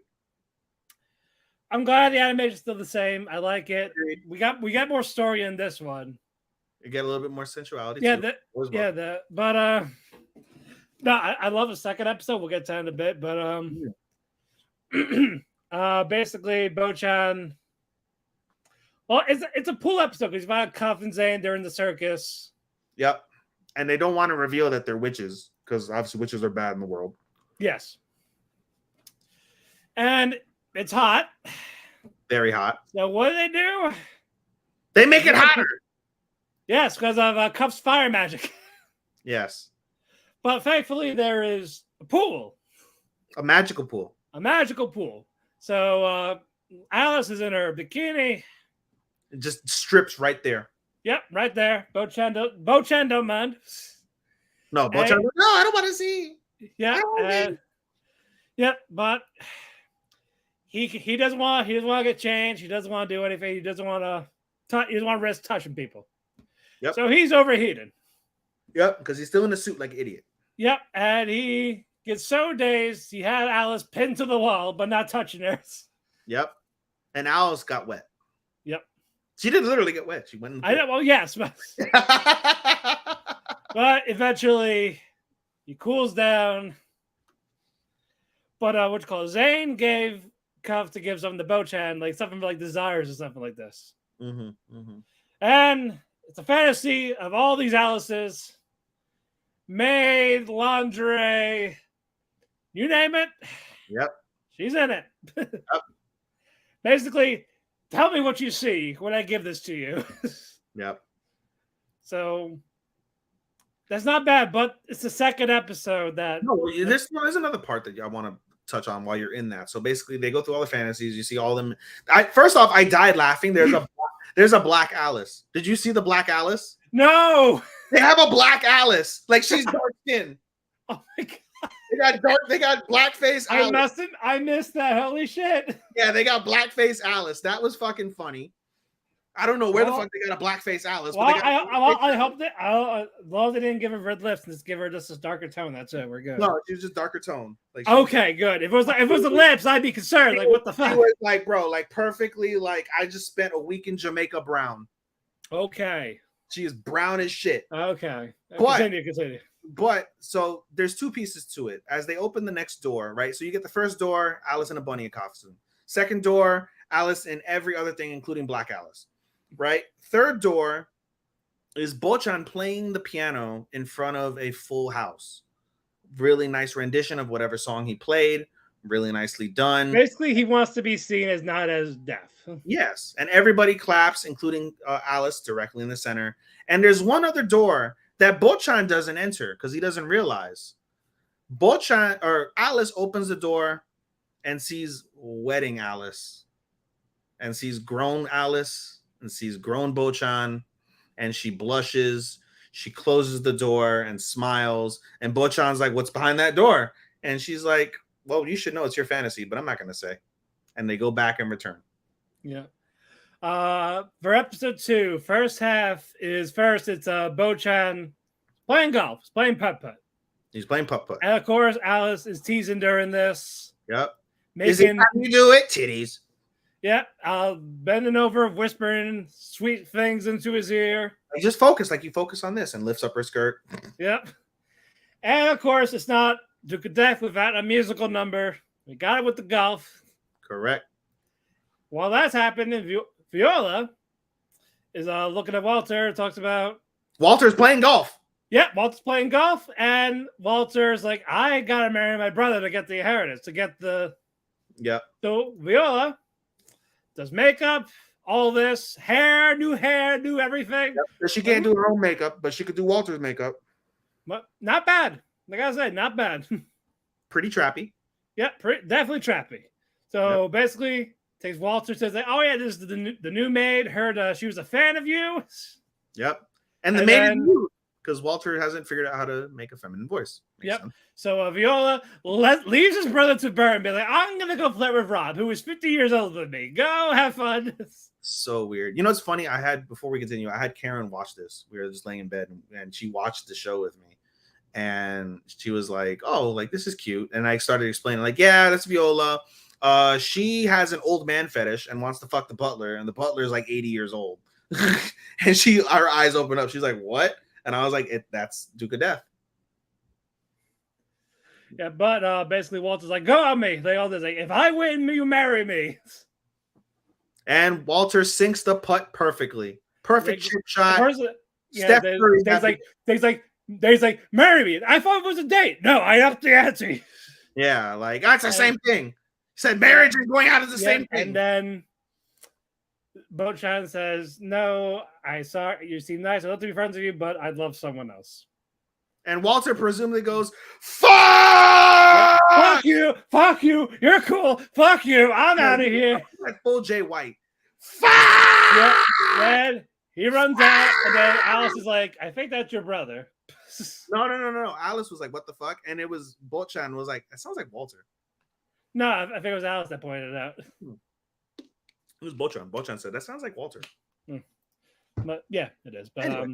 [SPEAKER 2] I'm glad the animation is still the same. I like it. We got more story in this one.
[SPEAKER 3] You get a little bit more sensuality.
[SPEAKER 2] No, I love the second episode. We'll get to that in a bit, but basically, Bo-chan. Well, it's a pool episode because about Cuff and Zane. They're in the circus.
[SPEAKER 3] Yep, and they don't want to reveal that they're witches because obviously witches are bad in the world.
[SPEAKER 2] Yes, and it's hot.
[SPEAKER 3] Very hot.
[SPEAKER 2] So what do?
[SPEAKER 3] They make it hotter.
[SPEAKER 2] Yes, because of Cuff's fire magic.
[SPEAKER 3] Yes.
[SPEAKER 2] But thankfully, there is a pool.
[SPEAKER 3] A magical pool.
[SPEAKER 2] A magical pool. So Alice is in her bikini.
[SPEAKER 3] It just strips right there.
[SPEAKER 2] Yep, right there. Bo-chan don't mind.
[SPEAKER 3] No, Bo-chan. No, I don't want to see.
[SPEAKER 2] Yeah. Yep, but he doesn't want to get changed. He doesn't want to do anything. He doesn't want to risk touching people.
[SPEAKER 3] Yep.
[SPEAKER 2] So he's overheated.
[SPEAKER 3] Yep, because he's still in a suit like an idiot.
[SPEAKER 2] Yep, and he gets so dazed, he had Alice pinned to the wall, but not touching her.
[SPEAKER 3] Yep, and Alice got wet.
[SPEAKER 2] Yep.
[SPEAKER 3] She did literally get wet. She went in the
[SPEAKER 2] I know, well, yes, but, but eventually he cools down. But Zane gave Cuff to give something to Bochan, like something like desires or something like this.
[SPEAKER 3] Mm-hmm.
[SPEAKER 2] And it's a fantasy of all these Alices, maid, lingerie, you name it.
[SPEAKER 3] Yep.
[SPEAKER 2] She's in it.
[SPEAKER 3] Yep.
[SPEAKER 2] Basically, tell me what you see when I give this to you.
[SPEAKER 3] Yep.
[SPEAKER 2] So that's not bad, but it's the second episode that.
[SPEAKER 3] No, there's another part that I want to touch on while you're in that. So basically, they go through all the fantasies. You see all of them. First off, I died laughing. There's a black Alice. Did you see the black Alice?
[SPEAKER 2] No,
[SPEAKER 3] they have a black Alice. Like she's dark skin.
[SPEAKER 2] Oh my god.
[SPEAKER 3] They got blackface Alice.
[SPEAKER 2] I missed that. Holy shit.
[SPEAKER 3] Yeah, they got blackface Alice. That was fucking funny. I don't know where the fuck they got a blackface Alice.
[SPEAKER 2] Well, I hope that as long as they didn't give her red lips and just give her just a darker tone. That's it. We're good.
[SPEAKER 3] No, she was just darker tone. Like
[SPEAKER 2] okay, good. If it was the lips, I'd be concerned. Like what the fuck?
[SPEAKER 3] Was like, bro, like perfectly. Like I just spent a week in Jamaica brown.
[SPEAKER 2] Okay.
[SPEAKER 3] She is brown as shit.
[SPEAKER 2] Okay.
[SPEAKER 3] Continue. But so there's two pieces to it. As they open the next door, right? So you get the first door, Alice in a bunny costume. Second door, Alice in every other thing, including Black Alice. Right? Third door is Bochan playing the piano in front of a full house. Really nice rendition of whatever song he played. Really nicely done.
[SPEAKER 2] Basically, he wants to be seen as not as deaf.
[SPEAKER 3] Yes. And everybody claps, including Alice directly in the center. And there's one other door that Bochan doesn't enter because he doesn't realize. Alice opens the door and sees wedding Alice and sees grown Alice and sees grown Bochan, and she blushes. She closes the door and smiles. And Bochan's like, "What's behind that door?" And she's like, "Well, you should know it's your fantasy, but I'm not going to say." And they go back and return.
[SPEAKER 2] Yeah. For episode 2, first half is it's Bochan playing golf, he's playing putt-putt.
[SPEAKER 3] He's playing putt-putt.
[SPEAKER 2] And of course, Alice is teasing during this.
[SPEAKER 3] Yep. Is it how you do it? Titties.
[SPEAKER 2] Yep. Bending over, whispering sweet things into his ear.
[SPEAKER 3] Just focus like you focus on this, and lifts up her skirt.
[SPEAKER 2] Yep. And of course, it's not Duke of Death without a musical number. We got it with the golf.
[SPEAKER 3] Correct.
[SPEAKER 2] While that's happening, Viola is looking at Walter, talks about
[SPEAKER 3] Walter's playing golf.
[SPEAKER 2] Yeah, Walter's playing golf, and Walter's like, I gotta marry my brother to get the inheritance, to get the.
[SPEAKER 3] Yeah.
[SPEAKER 2] So Viola does makeup, all this, new everything.
[SPEAKER 3] Yep. She can't do her own makeup, but she could do Walter's makeup.
[SPEAKER 2] But not bad. Like I said, not bad.
[SPEAKER 3] Pretty trappy.
[SPEAKER 2] Yeah, definitely trappy. So basically, takes Walter, says, like, "Oh yeah, this is the new maid. Heard she was a fan of you."
[SPEAKER 3] Yep, and the maid is you because Walter hasn't figured out how to make a feminine voice.
[SPEAKER 2] Makes sense. So Viola leaves his brother to Burr and be like, "I'm gonna go flirt with Rob, who is 50 years older than me. Go have fun."
[SPEAKER 3] So weird. You know, it's funny. Before we continue, I had Karen watch this. We were just laying in bed, and she watched the show with me. And she was like, "Oh, like this is cute." And I started explaining, like, "Yeah, that's Viola. She has an old man fetish and wants to fuck the butler, and the butler is like 80 years old." And her eyes opened up. She's like, "What?" And I was like, "That's Duke of Death."
[SPEAKER 2] Yeah, but basically Walter's like, "Go on me." They all just like, "If I win, you marry me."
[SPEAKER 3] And Walter sinks the putt perfectly. Perfect chip shot.
[SPEAKER 2] Yeah, there's like, "Marry me." I thought it was a date. No, I upped the ante.
[SPEAKER 3] Yeah, like that's the same thing. He said marriage and going out is the same thing.
[SPEAKER 2] And then Bochan says, "No, I saw you seem nice. I'd love to be friends with you, but I'd love someone else."
[SPEAKER 3] And Walter presumably goes, "Fuck!
[SPEAKER 2] Yeah, fuck you, you're cool. Fuck you, I'm out of here."
[SPEAKER 3] Like full Jay White. Fuck!
[SPEAKER 2] Yeah, then he runs out, and then Alice is like, "I think that's your brother."
[SPEAKER 3] No. Alice was like, "What the fuck?" And it was Bochan was like, "That sounds like Walter."
[SPEAKER 2] No, I think it was Alice that pointed it out.
[SPEAKER 3] It was Bochan. Bochan said, "That sounds like Walter."
[SPEAKER 2] But yeah, it is. But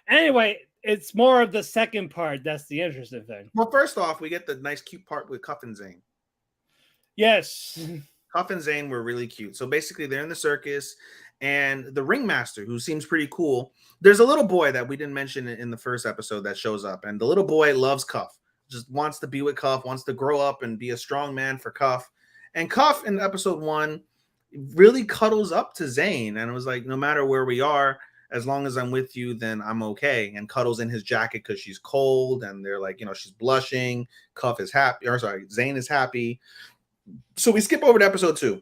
[SPEAKER 2] anyway, it's more of the second part that's the interesting thing.
[SPEAKER 3] Well, first off, we get the nice cute part with Cuff and Zane.
[SPEAKER 2] Yes.
[SPEAKER 3] Cuff and Zane were really cute. So basically they're in the circus, and the ringmaster, who seems pretty cool, there's a little boy that we didn't mention in the first episode that shows up, and the little boy loves Cuff, just wants to be with Cuff, wants to grow up and be a strong man for Cuff. And Cuff in episode 1 really cuddles up to Zane, and it was like, no matter where we are, as long as I'm with you, then I'm okay. And cuddles in his jacket because she's cold, and they're like, she's blushing. Cuff is happy, or sorry, Zane is happy. So we skip over to episode 2,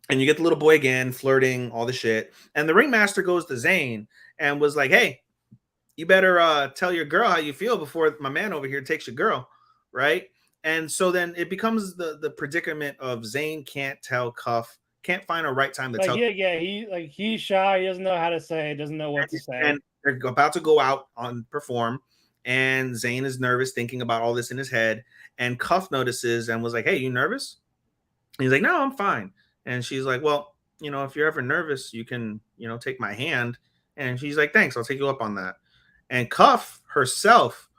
[SPEAKER 3] and you get the little boy again flirting, all the shit. And the ringmaster goes to Zane and was like, "Hey, you better tell your girl how you feel before my man over here takes your girl, right?" And so then it becomes the predicament of Zane can't tell Cuff, can't find a right time to tell.
[SPEAKER 2] He's shy. He doesn't know how to say. Doesn't know what to say.
[SPEAKER 3] And they're about to go out on perform, and Zane is nervous, thinking about all this in his head. And Cuff notices and was like, "Hey, you nervous?" And he's like, "No, I'm fine." And she's like, "Well, if you're ever nervous, you can, take my hand." And she's like, "Thanks, I'll take you up on that." And Cuff herself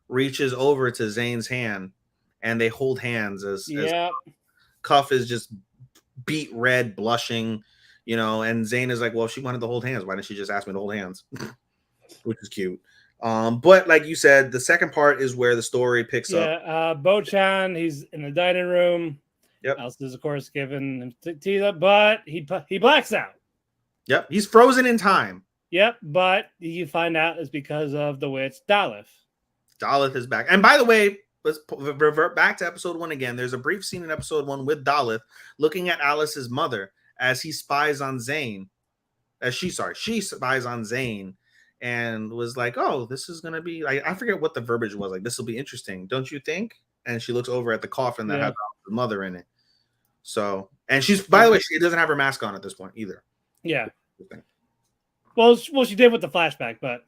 [SPEAKER 3] reaches over to Zane's hand, and they hold hands as Cuff is just beat red, blushing, and Zane is like, "Well, if she wanted to hold hands, why didn't she just ask me to hold hands?" Which is cute. But like you said, the second part is where the story picks up.
[SPEAKER 2] Bo-chan, he's in the dining room.
[SPEAKER 3] Yep.
[SPEAKER 2] Alice is, of course, giving him tequila, but he blacks out.
[SPEAKER 3] Yep. He's frozen in time.
[SPEAKER 2] Yep. But you find out it's because of the witch Daleth.
[SPEAKER 3] Daleth is back. And by the way, let's revert back to episode 1 again. There's a brief scene in episode 1 with Daleth looking at Alice's mother as he spies on Zane. She spies on Zane and was like, "Oh, this is going to be," I forget what the verbiage was. Like, "This will be interesting, don't you think?" And she looks over at the coffin that has the mother in it. So, and she's, by the way, she doesn't have her mask on at this point either.
[SPEAKER 2] Yeah. Well, she did with the flashback, but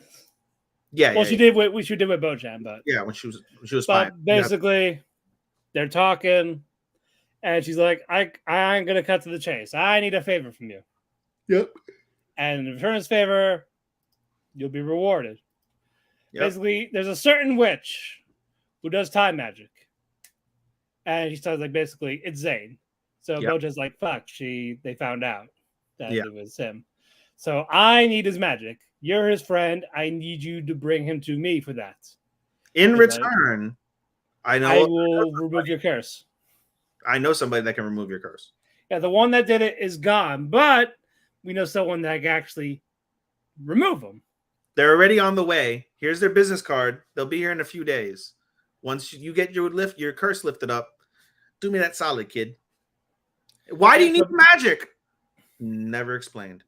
[SPEAKER 2] she did with Bo-chan, but
[SPEAKER 3] when she was spying.
[SPEAKER 2] But basically, they're talking, and she's like, "I'm gonna cut to the chase. I need a favor from you."
[SPEAKER 3] Yep.
[SPEAKER 2] And in return of this favor, you'll be rewarded.
[SPEAKER 3] Yep.
[SPEAKER 2] Basically, there's a certain witch who does time magic. And he says, like, basically, it's Zane. So Bo-chan's like, "Fuck, they found out that it was him. So I need his magic. You're his friend. I need you to bring him to me for that.
[SPEAKER 3] In return, I
[SPEAKER 2] will remove your curse."
[SPEAKER 3] I know somebody that can remove your curse.
[SPEAKER 2] Yeah, the one that did it is gone, but we know someone that can actually remove them.
[SPEAKER 3] They're already on the way. Here's their business card. They'll be here in a few days. Once you get your curse lifted up, do me that solid, kid. Why do you need magic? Never explained.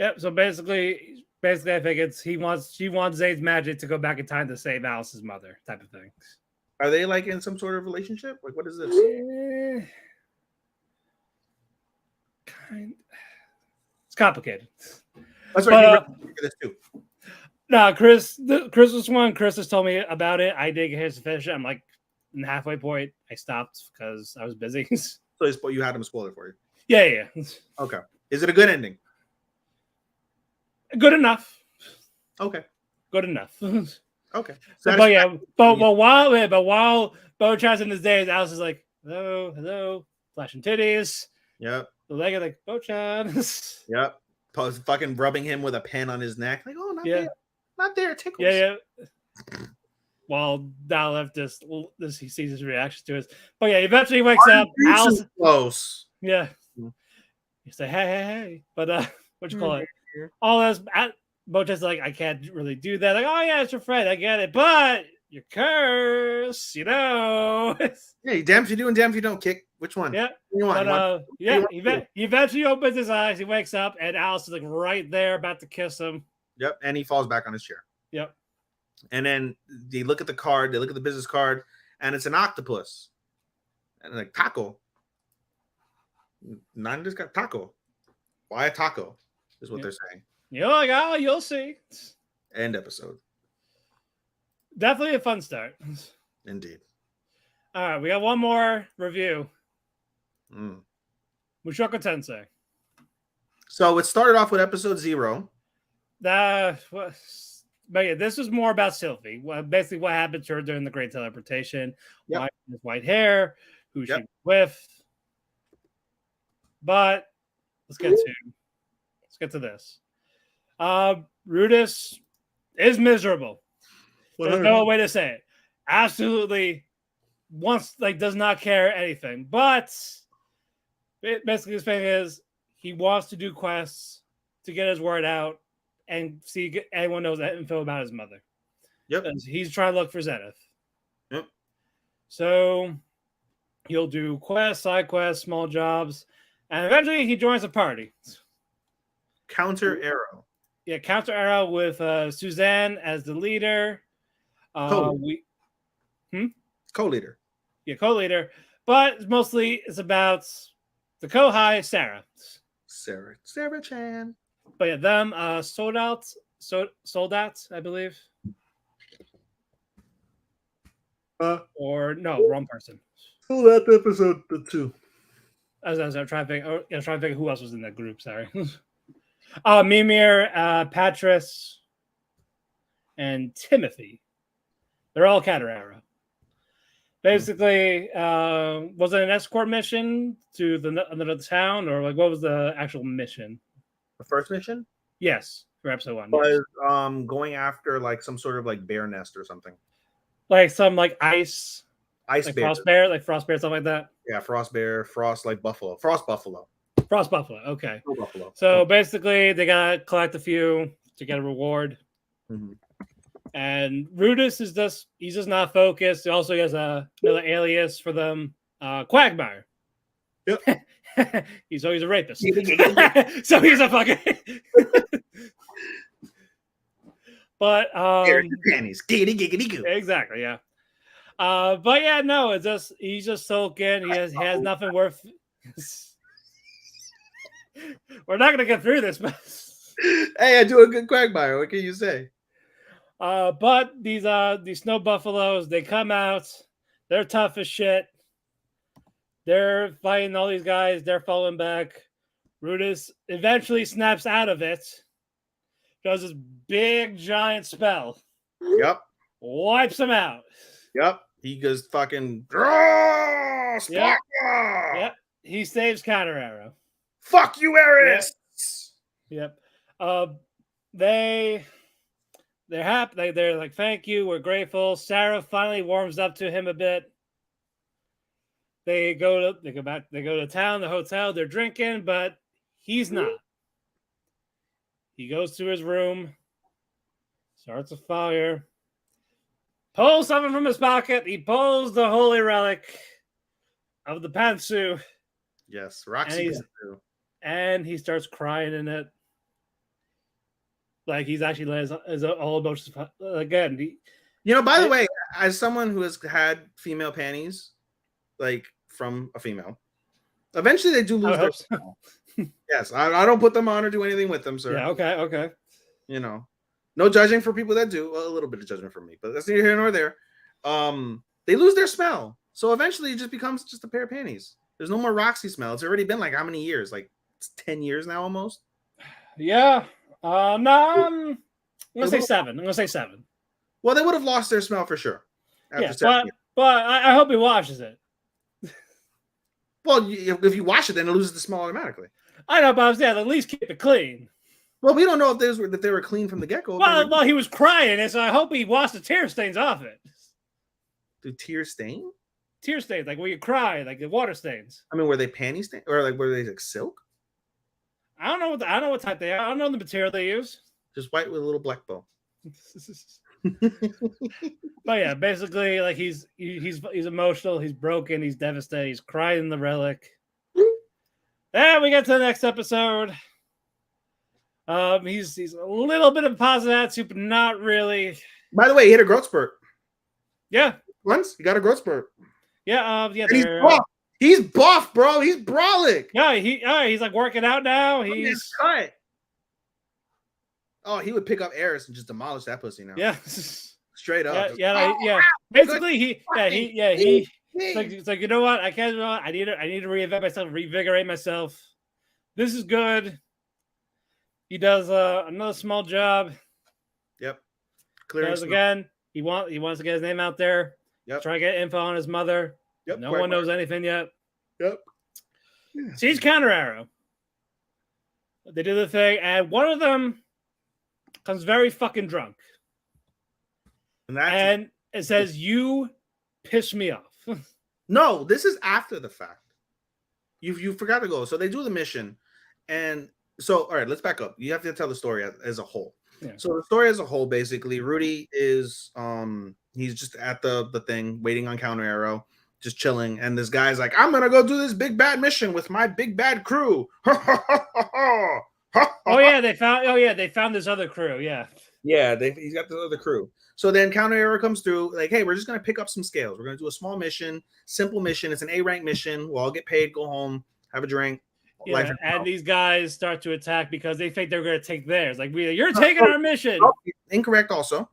[SPEAKER 2] Yep. So basically, I think she wants Zane's magic to go back in time to save Alice's mother, type of thing.
[SPEAKER 3] Are they like in some sort of relationship? Like, what is this?
[SPEAKER 2] It's complicated.
[SPEAKER 3] That's right. This too.
[SPEAKER 2] No, Chris was one. Chris has told me about it. I did get his finish. I'm like in the halfway point. I stopped because I was busy.
[SPEAKER 3] So you had him spoil it for you.
[SPEAKER 2] Yeah.
[SPEAKER 3] Okay. Is it a good ending?
[SPEAKER 2] Good enough.
[SPEAKER 3] Okay.
[SPEAKER 2] Good enough.
[SPEAKER 3] Okay.
[SPEAKER 2] But while Bo-chan's in his days, Alice is like, hello, flashing titties.
[SPEAKER 3] Yep.
[SPEAKER 2] The leg of like Bo-chan.
[SPEAKER 3] Yep. Fucking rubbing him with a pen on his neck. Like, oh, not there. It tickles.
[SPEAKER 2] Yeah. While Daleth just he sees his reaction to it. But yeah, eventually he wakes up. Alice
[SPEAKER 3] close.
[SPEAKER 2] Yeah. You say, hey. But what you call it? All this Bo-chan's like, I can't really do that. Like, oh yeah, it's your friend. I get it. But your curse,
[SPEAKER 3] Yeah, damn if you do and damn if you don't. Kick. Which one?
[SPEAKER 2] Yeah.
[SPEAKER 3] You want?
[SPEAKER 2] He eventually opens his eyes. He wakes up, and Alice is like right there, about to kiss him.
[SPEAKER 3] Yep. And he falls back on his chair.
[SPEAKER 2] Yep.
[SPEAKER 3] And then they look at the card. They look at the business card, and it's an octopus. And like taco. None just got taco. Why a taco? Is what they're saying.
[SPEAKER 2] You're like, oh, you'll see.
[SPEAKER 3] End episode.
[SPEAKER 2] Definitely a fun start.
[SPEAKER 3] Indeed.
[SPEAKER 2] All right, we got one more review. Mushoku Tensei.
[SPEAKER 3] So it started off with episode 0.
[SPEAKER 2] But yeah, this was more about Sylvie. Basically, what happened to her during the Great Teleportation. Why with white hair, who she was with. But let's get to this. Rudis is miserable. There's no way to say it. Absolutely does not care anything. But basically, his thing is he wants to do quests to get his word out and see anyone knows that info about his mother.
[SPEAKER 3] Yep.
[SPEAKER 2] Because he's trying to look for Zenith.
[SPEAKER 3] Yep.
[SPEAKER 2] So he'll do quests, side quests, small jobs, and eventually he joins a party.
[SPEAKER 3] Counter Arrow.
[SPEAKER 2] Yeah, Counter Arrow with Suzanne as the leader.
[SPEAKER 3] Co-leader.
[SPEAKER 2] Yeah, co-leader. But mostly it's about the Kohai, Sarah.
[SPEAKER 3] Sarah Chan.
[SPEAKER 2] But yeah, them soldats, I believe. Or no, wrong person.
[SPEAKER 3] Oh, that's episode 2.
[SPEAKER 2] As I was trying to think who else was in that group. Sorry. Mimir, Patris, and Timothy. They're all Counter Arrow. Basically, was it an escort mission to another town, or like what was the actual mission?
[SPEAKER 3] The first mission?
[SPEAKER 2] Yes, for episode 1.
[SPEAKER 3] Was
[SPEAKER 2] yes.
[SPEAKER 3] Going after like some sort of like bear nest or something.
[SPEAKER 2] Like some like ice
[SPEAKER 3] Ice
[SPEAKER 2] like
[SPEAKER 3] bear.
[SPEAKER 2] frost bear, something like that.
[SPEAKER 3] Yeah, frost bear, frost like buffalo. Frost buffalo.
[SPEAKER 2] Frost buffalo. Okay.
[SPEAKER 3] No buffalo.
[SPEAKER 2] So basically, they gotta collect a few to get a reward.
[SPEAKER 3] Mm-hmm.
[SPEAKER 2] And Rudis is he's just not focused. He also has another alias for them, Quagmire.
[SPEAKER 3] Yep.
[SPEAKER 2] he's a rapist. So he's a fucking. But
[SPEAKER 3] panties. Giggity goo.
[SPEAKER 2] Exactly, yeah. But yeah, no, it's just he's just sulking. He has nothing worth. We're not gonna get through this, but
[SPEAKER 3] hey, I do a good Quagmire. What can you say?
[SPEAKER 2] But these snow buffaloes, they come out. They're tough as shit. They're fighting all these guys. They're falling back. Rudis eventually snaps out of it. Does this big giant spell.
[SPEAKER 3] Yep.
[SPEAKER 2] Wipes him out.
[SPEAKER 3] Yep. He goes fucking.
[SPEAKER 2] Yep. He saves Counter Arrow.
[SPEAKER 3] Fuck you, Eris.
[SPEAKER 2] Yep. They're happy. They're like, thank you. We're grateful. Sarah finally warms up to him a bit. They go to town, the hotel. They're drinking, but he's not. He goes to his room, starts a fire, pulls something from his pocket. He pulls the holy relic of the pantsu.
[SPEAKER 3] Yes, Roxy.
[SPEAKER 2] And he starts crying in it. Like he's actually his all emotions again.
[SPEAKER 3] By the way, as someone who has had female panties, like from a female, eventually they do lose their smell. Yes, I don't put them on or do anything with them, sir.
[SPEAKER 2] Yeah, okay.
[SPEAKER 3] No judging for people that do. Well, a little bit of judgment from me, but that's neither here nor there. They lose their smell, so eventually it just becomes just a pair of panties. There's no more Roxy smell. It's already been like how many years? Like it's 10 years now, almost.
[SPEAKER 2] Yeah. No, I'm gonna say 7.
[SPEAKER 3] Well, they would have lost their smell for sure.
[SPEAKER 2] Yeah, but I hope he washes it.
[SPEAKER 3] Well, if you wash it, then it loses the smell automatically.
[SPEAKER 2] I know, but I was at least keep it clean.
[SPEAKER 3] Well, we don't know if they were clean from the get-go.
[SPEAKER 2] Well, he was crying, and so I hope he washed the tear stains off it.
[SPEAKER 3] Do tears stain?
[SPEAKER 2] Tear stains, like when you cry, like the water stains.
[SPEAKER 3] I mean, were they panty stains, or like were they like silk?
[SPEAKER 2] I don't know what type they are. I don't know the material they use.
[SPEAKER 3] Just white with a little black bow.
[SPEAKER 2] But yeah, basically, like he's emotional, he's broken, he's devastated, he's crying in the relic. And we get to the next episode. He's a little bit of positive attitude, but not really.
[SPEAKER 3] By the way, he hit a growth spurt.
[SPEAKER 2] Yeah,
[SPEAKER 3] once he got a growth spurt.
[SPEAKER 2] Yeah,
[SPEAKER 3] he's buff, bro. He's brolic.
[SPEAKER 2] Yeah, he's like working out now. He's
[SPEAKER 3] cut. Oh, he would pick up Eris and just demolish that pussy now.
[SPEAKER 2] Yeah,
[SPEAKER 3] straight up.
[SPEAKER 2] Yeah. Basically, it's like, you know what? I can't. I need to reinvent myself, revigorate myself. This is good. He does another small job.
[SPEAKER 3] Yep.
[SPEAKER 2] Because again, he wants to get his name out there.
[SPEAKER 3] Yep.
[SPEAKER 2] Try to get info on his mother.
[SPEAKER 3] Yep.
[SPEAKER 2] No one knows anything yet.
[SPEAKER 3] Yep.
[SPEAKER 2] She's Counter Arrow. They do the thing, and one of them comes very fucking drunk. And it says, "You piss me off."
[SPEAKER 3] No, this is after the fact. You forgot to go. So they do the mission, and so all right, let's back up. You have to tell the story as a whole.
[SPEAKER 2] Yeah.
[SPEAKER 3] So the story as a whole, basically, Rudy is he's just at the thing, waiting on Counter Arrow, just chilling, and this guy's like, I'm gonna go do this big bad mission with my big bad crew.
[SPEAKER 2] Oh yeah, they found this other crew. Yeah.
[SPEAKER 3] Yeah, he's got the other crew. So then Counter Arrow comes through, like, hey, we're just gonna pick up some scales. We're gonna do a small mission, simple mission. It's an A rank mission. We'll all get paid, go home, have a drink.
[SPEAKER 2] Yeah, and these guys start to attack because they think they're gonna take theirs. Like, you're taking our mission.
[SPEAKER 3] Incorrect. Also,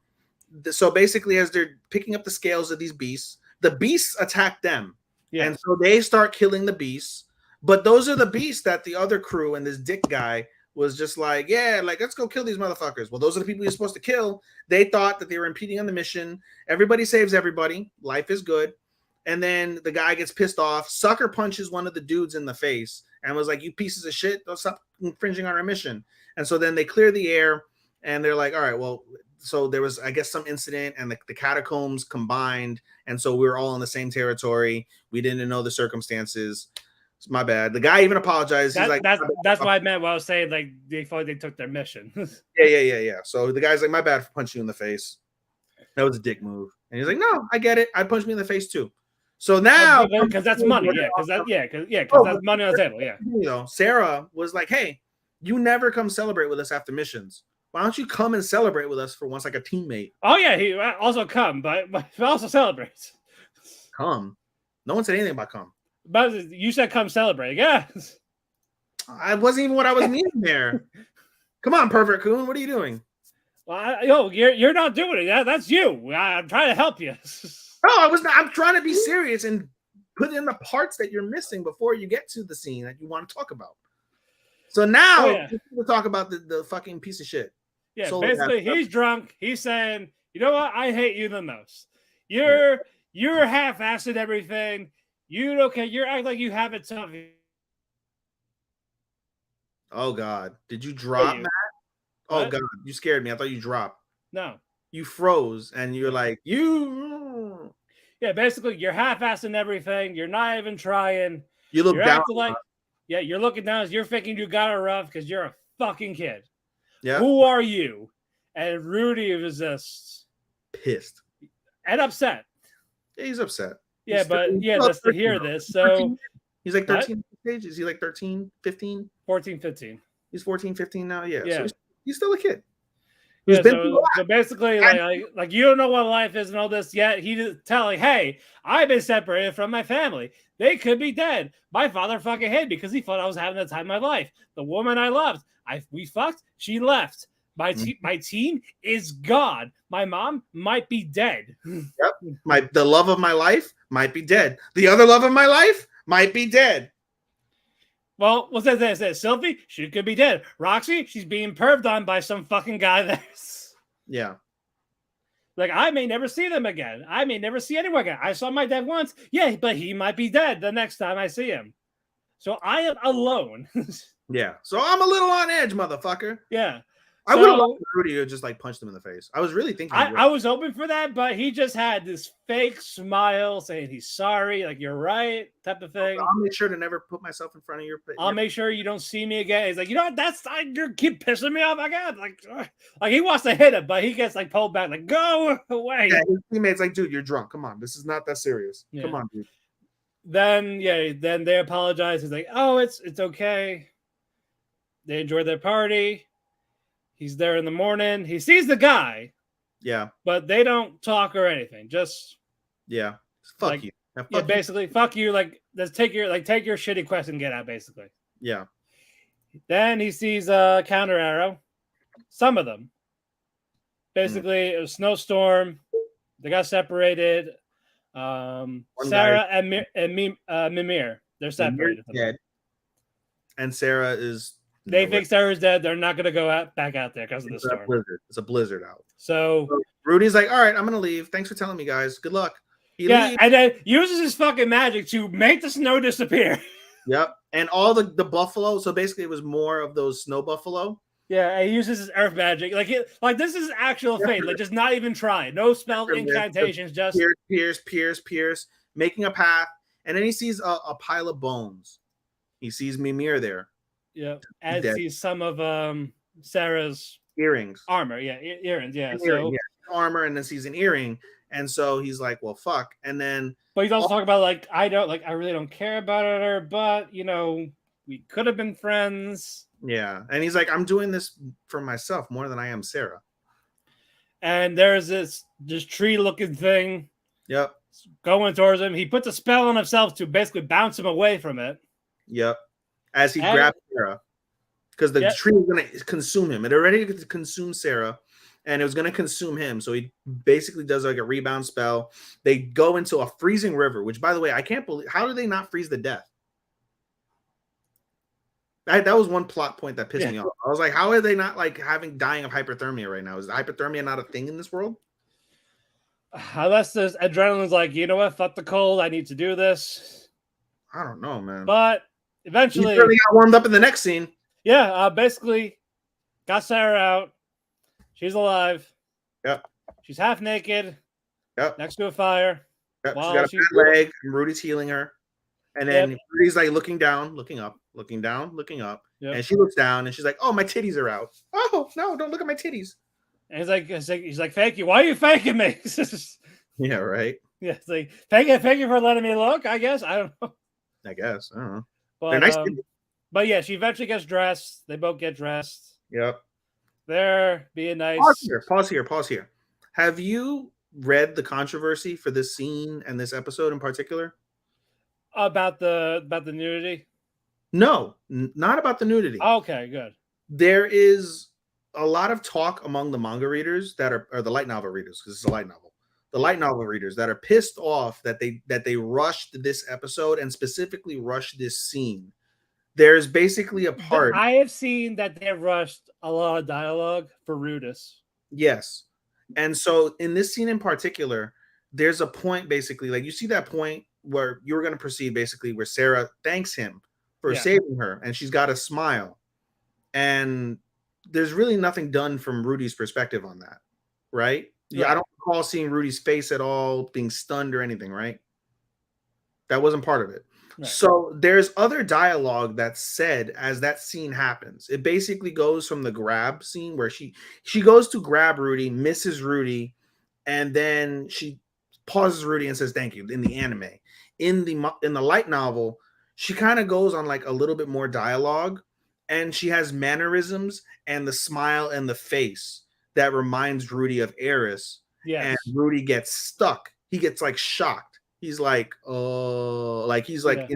[SPEAKER 3] so basically, as they're picking up the scales of these beasts, the beasts attack them, and so they start killing the beasts. But those are the beasts that the other crew and this dick guy was just like, yeah, like, let's go kill these motherfuckers. Well, those are the people you're supposed to kill. They thought that they were impeding on the mission. Everybody saves everybody. Life is good. And then the guy gets pissed off. Sucker punches one of the dudes in the face and was like, you pieces of shit, don't stop infringing on our mission. And so then they clear the air and they're like, all right, well, so there was, I guess, some incident and the catacombs combined. And so we were all in the same territory. We didn't know the circumstances. It's my bad. The guy even apologized. He's like,
[SPEAKER 2] that's what I meant when I was saying, like, they thought they took their mission.
[SPEAKER 3] Yeah. So the guy's like, my bad for punching you in the face. That was a dick move. And he's like, no, I get it. I punched me in the face too. So now,
[SPEAKER 2] because that's money, because that's money on the table, yeah.
[SPEAKER 3] You know, Sarah was like, hey, you never come celebrate with us after missions. Why don't you come and celebrate with us for once, like a teammate?
[SPEAKER 2] Oh yeah, he also come, but also celebrates.
[SPEAKER 3] Come. No one said anything about come.
[SPEAKER 2] But you said come celebrate, yeah.
[SPEAKER 3] I wasn't even what I was meaning there. Come on, pervert coon, what are you doing?
[SPEAKER 2] Well, you're not doing it. That's you. I'm trying to help you.
[SPEAKER 3] No, I was not. I'm trying to be serious and put in the parts that you're missing before you get to the scene that you want to talk about. So now we'll talk about the fucking piece of shit.
[SPEAKER 2] Yeah, basically he's drunk. He's saying, you know what? I hate you the most. You're half-assed everything. You okay? You're acting like you have it tough.
[SPEAKER 3] Oh God! Did you drop, Matt? Oh God! You scared me. I thought you dropped.
[SPEAKER 2] No,
[SPEAKER 3] you froze, and you're like you.
[SPEAKER 2] Yeah, basically, you're half-assing everything. You're not even trying.
[SPEAKER 3] You look
[SPEAKER 2] you're
[SPEAKER 3] down.
[SPEAKER 2] Like, yeah, you're looking down. You're thinking you got it rough because you're a fucking kid.
[SPEAKER 3] Yeah.
[SPEAKER 2] Who are you? And Rudy was just
[SPEAKER 3] pissed
[SPEAKER 2] and upset.
[SPEAKER 3] Yeah, he's upset.
[SPEAKER 2] Yeah, just to hear this. So
[SPEAKER 3] he's like 13 stage. Is he like 13, 15?
[SPEAKER 2] 14, 15.
[SPEAKER 3] He's 14, 15 now. Yeah. So he's still a kid.
[SPEAKER 2] Yeah, so basically, like you don't know what life is and all this yet. He's telling, hey, I've been separated from my family. They could be dead. My father fucking hated me because he thought I was having the time of my life. The woman I loved, we fucked. She left. My team is gone. My mom might be dead.
[SPEAKER 3] Yep. The love of my life might be dead. The other love of my life might be dead.
[SPEAKER 2] Well, what's that? Sylvie, she could be dead. Roxy, she's being perved on by some fucking guy there.
[SPEAKER 3] Yeah.
[SPEAKER 2] Like, I may never see them again. I may never see anyone again. I saw my dad once. Yeah, but he might be dead the next time I see him. So I am alone.
[SPEAKER 3] Yeah. So I'm a little on edge, motherfucker.
[SPEAKER 2] Yeah.
[SPEAKER 3] I would have loved Rudy to just like punched him in the face. I was really thinking.
[SPEAKER 2] I was hoping for that, but he just had this fake smile saying he's sorry, like you're right, type of thing.
[SPEAKER 3] I'll make sure to never put myself in front of your.
[SPEAKER 2] I'll make sure you don't see me again. He's like, you know what? You keep pissing me off. I got like he wants to hit him, but he gets like pulled back, like go away.
[SPEAKER 3] Yeah, his teammate's like, dude, you're drunk. Come on, this is not that serious. Yeah. Come on, dude.
[SPEAKER 2] Then they apologize. He's like, oh, it's okay. They enjoy their party. He's there in the morning. He sees the guy.
[SPEAKER 3] Yeah.
[SPEAKER 2] But they don't talk or anything. Just
[SPEAKER 3] fuck you.
[SPEAKER 2] Basically, fuck you. Like, let's take your shitty quest and get out, basically.
[SPEAKER 3] Yeah.
[SPEAKER 2] Then he sees Counter Arrow. Some of them. Basically, it was snowstorm. They got separated. Sarah and Mimir. They're separated.
[SPEAKER 3] Dead. And Sarah is.
[SPEAKER 2] They think Sarah's dead. They're not going to go back out there because of the storm.
[SPEAKER 3] It's a blizzard out.
[SPEAKER 2] So
[SPEAKER 3] Rudy's like, all right, I'm going to leave. Thanks for telling me, guys. Good luck.
[SPEAKER 2] He leaves. And then uses his fucking magic to make the snow disappear.
[SPEAKER 3] Yep. And all the buffalo. So basically, it was more of those snow buffalo.
[SPEAKER 2] Yeah, he uses his earth magic. Like this is actual fate. Like, just not even trying. No spell incantations. Just
[SPEAKER 3] Pierce. making a path, and then he sees a pile of bones. He sees Mimir there.
[SPEAKER 2] Yeah, and sees some of Sarah's
[SPEAKER 3] earrings,
[SPEAKER 2] armor. Yeah, earrings. Yeah,
[SPEAKER 3] armor, and then sees an earring, and so he's like, "Well, fuck." And then,
[SPEAKER 2] but he's also talking about like, I really don't care about her, but we could have been friends.
[SPEAKER 3] Yeah, and he's like, "I'm doing this for myself more than I am Sarah."
[SPEAKER 2] And there's this tree-looking thing.
[SPEAKER 3] Yep.
[SPEAKER 2] Going towards him. He puts a spell on himself to basically bounce him away from it.
[SPEAKER 3] Yep. As he grabs Sarah. Because the tree was going to consume him. It already consumed Sarah, and it was going to consume him. So he basically does like a rebound spell. They go into a freezing river, which, by the way, I can't believe. How do they not freeze to death? That was one plot point that pissed me off. I was like, how are they not like dying of hypothermia right now? Is hypothermia not a thing in this world?
[SPEAKER 2] Unless this adrenaline's like, you know what? Fuck the cold. I need to do this.
[SPEAKER 3] I don't know, man.
[SPEAKER 2] But eventually,
[SPEAKER 3] he really got warmed up in the next scene.
[SPEAKER 2] Yeah, basically got Sarah out. She's alive.
[SPEAKER 3] Yep.
[SPEAKER 2] She's half naked.
[SPEAKER 3] Yep.
[SPEAKER 2] Next to a fire.
[SPEAKER 3] Yep. She's got a bad leg, and Rudy's healing her. And then Rudy's like looking down, looking up, looking down, looking up. Yep. And she looks down, and she's like, "Oh, my titties are out." Oh no! Don't look at my titties.
[SPEAKER 2] And he's like, "Thank you. Why are you thanking me?"
[SPEAKER 3] Yeah, right.
[SPEAKER 2] Yeah, it's like, thank you for letting me look. I guess I don't know.
[SPEAKER 3] I guess I don't know.
[SPEAKER 2] But,
[SPEAKER 3] they're nice.
[SPEAKER 2] But yeah, she eventually gets dressed. They both get dressed.
[SPEAKER 3] Yep.
[SPEAKER 2] They're being nice.
[SPEAKER 3] Pause here. Have you read the controversy for this scene and this episode in particular?
[SPEAKER 2] About the nudity?
[SPEAKER 3] No, not about the nudity.
[SPEAKER 2] Okay, good.
[SPEAKER 3] There is a lot of talk among the manga readers or the light novel readers, because it's a light novel. The light novel readers that are pissed off that they rushed this episode and specifically rushed this scene. There's basically a part.
[SPEAKER 2] I have seen that they rushed a lot of dialogue for Rudis.
[SPEAKER 3] Yes. And so in this scene in particular, there's a point basically, like you see that point where you were going to proceed basically where Sarah thanks him for saving her, and she's got a smile. And there's really nothing done from Rudy's perspective on that, right? Yeah, I don't recall seeing Rudy's face at all, being stunned or anything, right? That wasn't part of it. Right. So there's other dialogue that's said as that scene happens. It basically goes from the grab scene where she goes to grab Rudy, misses Rudy, and then she pauses Rudy and says thank you in the anime. In the light novel, she kind of goes on like a little bit more dialogue, and she has mannerisms and the smile and the face that reminds Rudy of Eris. Yes. And Rudy gets stuck. He gets like shocked. He's like, oh, like he's like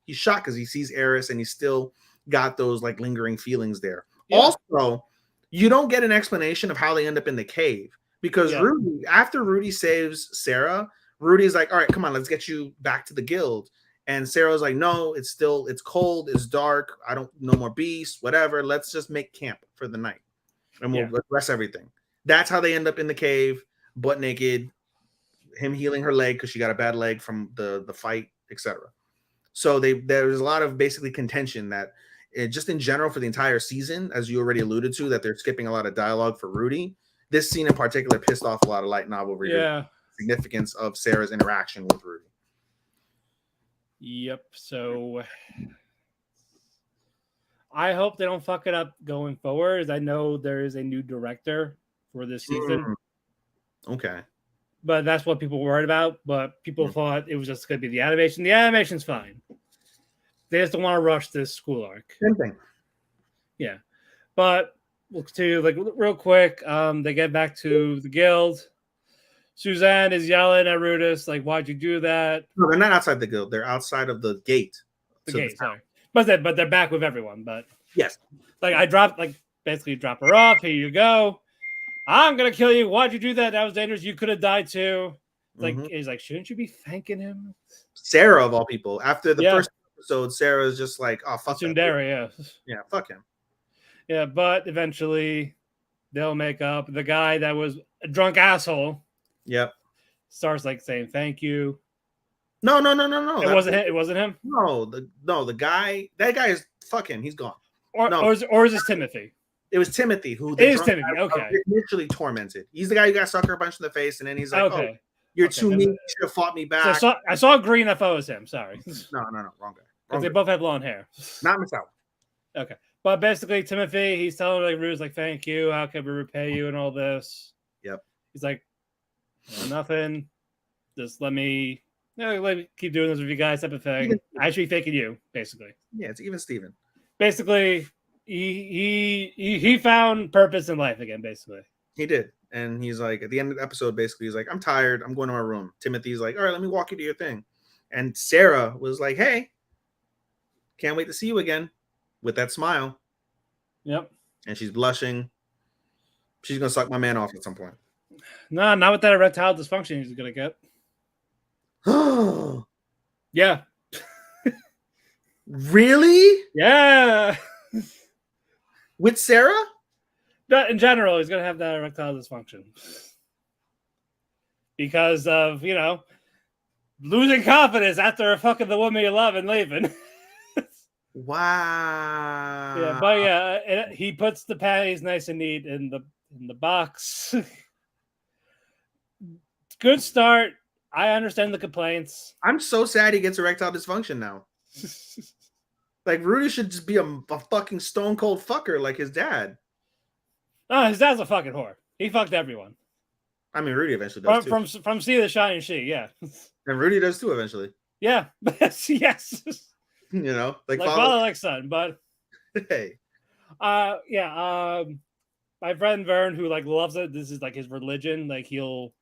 [SPEAKER 3] he's shocked because he sees Eris and he's still got those like lingering feelings there. Yeah. Also, you don't get an explanation of how they end up in the cave because Rudy, after Rudy saves Sarah, Rudy's like, all right, come on, let's get you back to the guild. And Sarah's like, no, it's cold, it's dark, no more beasts, whatever. Let's just make camp for the night. And we'll address everything. That's how they end up in the cave, butt naked, him healing her leg because she got a bad leg from the fight, etc. So there's a lot of basically contention that just in general for the entire season, as you already alluded to, that they're skipping a lot of dialogue for Rudy. This scene in particular pissed off a lot of light novel readers. Yeah. Significance of Sarah's interaction with Rudy.
[SPEAKER 2] Yep. So I hope they don't fuck it up going forward. I know there is a new director for this season.
[SPEAKER 3] Okay.
[SPEAKER 2] But that's what people were worried about. But people thought it was just going to be the animation. The animation's fine. They just don't want to rush this school arc.
[SPEAKER 3] Same thing.
[SPEAKER 2] Yeah. But we'll continue like real quick. They get back to the guild. Suzanne is yelling at Rudis, like, why'd you do that?
[SPEAKER 3] No, they're not outside the guild. They're outside of the gate.
[SPEAKER 2] The gate, sorry. But they're back with everyone. But
[SPEAKER 3] yes.
[SPEAKER 2] Like I basically drop her off. Here you go. I'm gonna kill you. Why'd you do that? That was dangerous. You could have died too. Like he's like, shouldn't you be thanking him?
[SPEAKER 3] Sarah of all people. After the first episode, Sarah's just like, oh fuck
[SPEAKER 2] Tsundere,
[SPEAKER 3] yeah, fuck him.
[SPEAKER 2] Yeah, but eventually they'll make up. The guy that was a drunk asshole.
[SPEAKER 3] Yep.
[SPEAKER 2] Starts like saying thank you.
[SPEAKER 3] No.
[SPEAKER 2] It wasn't him.
[SPEAKER 3] No, the guy. That guy is fuck him. He's gone.
[SPEAKER 2] Or is this Timothy?
[SPEAKER 3] It was Timothy who
[SPEAKER 2] it is Timothy. Okay.
[SPEAKER 3] Initially tormented. He's the guy who got sucker punched in the face, and then he's like,
[SPEAKER 2] okay.
[SPEAKER 3] Oh, You're
[SPEAKER 2] Okay,
[SPEAKER 3] too
[SPEAKER 2] then-
[SPEAKER 3] mean. You should have fought me
[SPEAKER 2] So
[SPEAKER 3] back.
[SPEAKER 2] I saw green. I thought it was him. Sorry.
[SPEAKER 3] No, wrong guy.
[SPEAKER 2] Because they both have blonde hair.
[SPEAKER 3] Not Misawa.
[SPEAKER 2] Okay. But basically, Timothy, he's telling like Rue's like, thank you. How can we repay you and all this?
[SPEAKER 3] Yep.
[SPEAKER 2] He's like, nothing. Just let me keep doing this with you guys, type of thing. I should be thanking you, basically.
[SPEAKER 3] Yeah, it's even Steven.
[SPEAKER 2] Basically, he found purpose in life again, basically.
[SPEAKER 3] He did. And he's like, at the end of the episode, basically, he's like, I'm tired. I'm going to my room. Timothy's like, all right, let me walk you to your thing. And Sarah was like, hey, can't wait to see you again, with that smile.
[SPEAKER 2] Yep.
[SPEAKER 3] And she's blushing. She's going to suck my man off at some point.
[SPEAKER 2] No, not with that erectile dysfunction he's going to get. Yeah.
[SPEAKER 3] Really?
[SPEAKER 2] Yeah.
[SPEAKER 3] With Sarah?
[SPEAKER 2] But in general, he's going to have that erectile dysfunction. Because of, losing confidence after fucking the woman you love and leaving.
[SPEAKER 3] Wow.
[SPEAKER 2] Yeah, but yeah, he puts the panties nice and neat in the box. Good start. I understand the complaints.
[SPEAKER 3] I'm so sad he gets erectile dysfunction now. Like, Rudy should just be a fucking stone cold fucker like his dad.
[SPEAKER 2] Oh, his dad's a fucking whore. He fucked everyone.
[SPEAKER 3] I mean, Rudy eventually does too.
[SPEAKER 2] From Sea to the Shining She, yeah.
[SPEAKER 3] And Rudy does too eventually.
[SPEAKER 2] Yeah, yes.
[SPEAKER 3] Like
[SPEAKER 2] father like son, but
[SPEAKER 3] hey.
[SPEAKER 2] My friend Vern, who like loves it, this is like his religion. Like he'll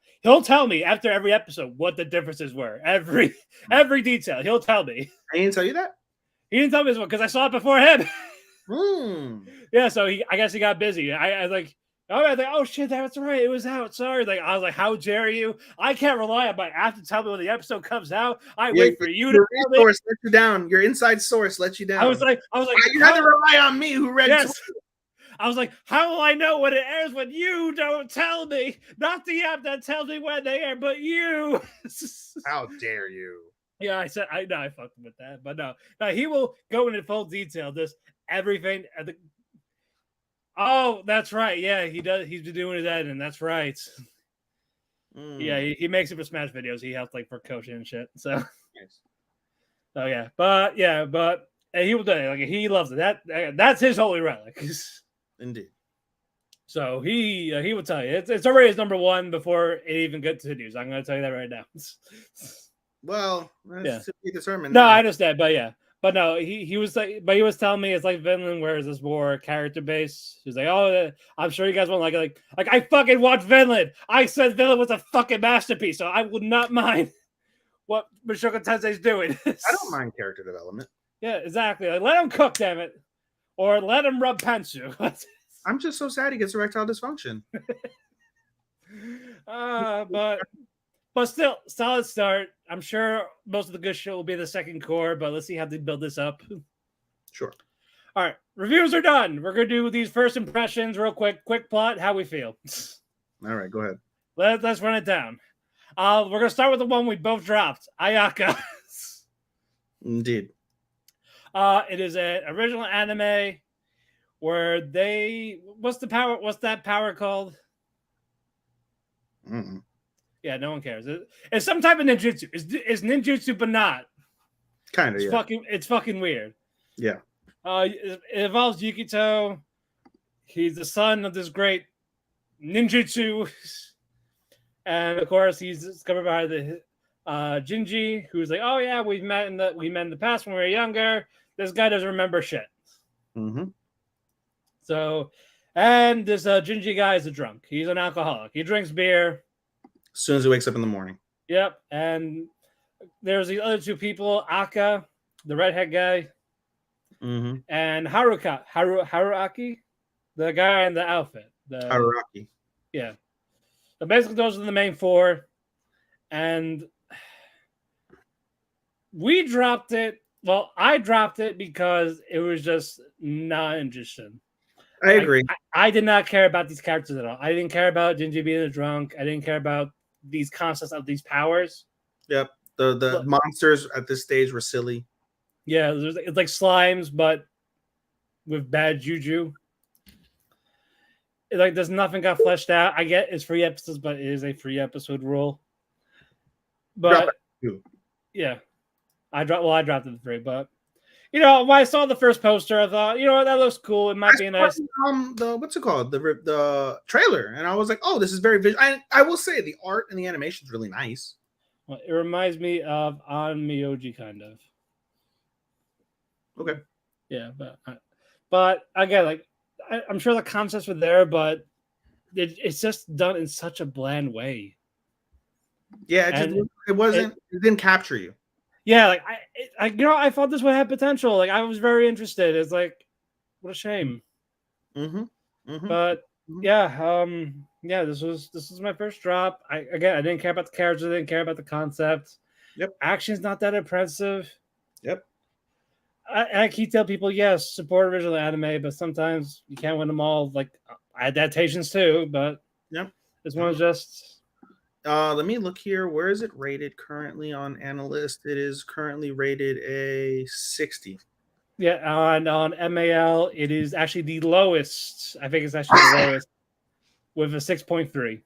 [SPEAKER 2] tell me after every episode what the differences were. Every detail. He'll tell me.
[SPEAKER 3] I didn't tell you that?
[SPEAKER 2] He didn't tell me this one because I saw it before him. Yeah, so I guess he got busy. I was like, oh shit, that's right. It was out. Sorry. Like I was like, how dare you? I can't rely on my app to tell me when the episode comes out. I wait for you to
[SPEAKER 3] tell me. Source let you down. Your inside source let you down.
[SPEAKER 2] I was like,
[SPEAKER 3] you have to rely on me who read.
[SPEAKER 2] Yes. I was like, how will I know when it airs when you don't tell me? Not the app that tells me when they air, but you.
[SPEAKER 3] How dare you?
[SPEAKER 2] Yeah, I said I fucked him with that, but no, he will go into full detail. This everything. Oh, that's right. Yeah, he does. He's been doing his editing. That's right. Yeah, he makes it for Smash videos. He helped like for coaching and shit. So,
[SPEAKER 3] nice.
[SPEAKER 2] So but he will do it. Like he loves it. That's his holy relic.
[SPEAKER 3] Indeed. So
[SPEAKER 2] he will tell you it's already his number one before it even gets to the news. I'm going to tell you that right now.
[SPEAKER 3] Well, that's to be determined.
[SPEAKER 2] No, I understand, but no, he was like, but he was telling me it's like Vinland, where is this more character based? He's like, oh, I'm sure you guys won't like I fucking watched Vinland. I said Vinland was a fucking masterpiece, so I would not mind what Mushoku Tensei is doing.
[SPEAKER 3] I don't mind character development.
[SPEAKER 2] Yeah, exactly. Like, let him cook, damn it, or let him rub Pensu.
[SPEAKER 3] I'm just so sad he gets erectile dysfunction.
[SPEAKER 2] But still, solid start. I'm sure most of the good shit will be the second core, but let's see how they build this up.
[SPEAKER 3] Sure.
[SPEAKER 2] All right, reviews are done. We're gonna do these first impressions real quick. Quick plot. How we feel.
[SPEAKER 3] All right, go ahead.
[SPEAKER 2] Let's run it down. We're gonna start with the one we both dropped. Ayaka.
[SPEAKER 3] Indeed.
[SPEAKER 2] It is an original anime where what's that power called?
[SPEAKER 3] Mm-mm.
[SPEAKER 2] Yeah, no one cares. It's some type of ninjutsu. It's ninjutsu, but not.
[SPEAKER 3] Kind of, yeah.
[SPEAKER 2] It's fucking weird.
[SPEAKER 3] Yeah.
[SPEAKER 2] It involves Yukito. He's the son of this great ninjutsu. And of course, he's discovered by the Jinji, who's like, oh yeah, we met in the past when we were younger. This guy doesn't remember shit.
[SPEAKER 3] Mm-hmm.
[SPEAKER 2] So, and this Jinji guy is a drunk. He's an alcoholic. He drinks beer.
[SPEAKER 3] As soon as he wakes up in the morning.
[SPEAKER 2] Yep. And there's the other two people, Aka, the redhead guy, and Haruaki, the guy in the outfit.
[SPEAKER 3] Haruaki.
[SPEAKER 2] Yeah. So basically, those are the main four. And we dropped it. Well, I dropped it because it was just not interesting.
[SPEAKER 3] I agree.
[SPEAKER 2] I did not care about these characters at all. I didn't care about Jinji being a drunk. I didn't care about these concepts of these powers.
[SPEAKER 3] Yep. The monsters at this stage were silly.
[SPEAKER 2] Yeah, it's like slimes, but with bad juju. There's nothing got fleshed out. I get it's free episodes, but it is a free episode rule. But
[SPEAKER 3] Two.
[SPEAKER 2] yeah, I dropped it to 3, but you know, when I saw the first poster, I thought, you know what, that looks cool. It might be a nice.
[SPEAKER 3] The what's it called? The trailer, and I was like, oh, this is very visual. I will say the art and the animation is really nice.
[SPEAKER 2] Well, it reminds me of Onmyoji kind of.
[SPEAKER 3] Okay.
[SPEAKER 2] Yeah, but again, like I'm sure the concepts were there, but it's just done in such a bland way.
[SPEAKER 3] Yeah, it wasn't. It didn't capture you.
[SPEAKER 2] Yeah, like I you know, I thought this would have potential. Like I was very interested. It's like, what a shame. But yeah, yeah, this was my first drop. I didn't care about the characters. I didn't care about the concept.
[SPEAKER 3] Yep.
[SPEAKER 2] Action's not that impressive.
[SPEAKER 3] Yep.
[SPEAKER 2] I keep telling people, yes, support original anime, but sometimes you can't win them all. Like adaptations too, but
[SPEAKER 3] yep,
[SPEAKER 2] this one's just.
[SPEAKER 3] Let me look here. Where is it rated currently on Analyst? It is currently rated a 60.
[SPEAKER 2] Yeah, on MAL, it is actually the lowest. I think it's actually the lowest with a 6.3.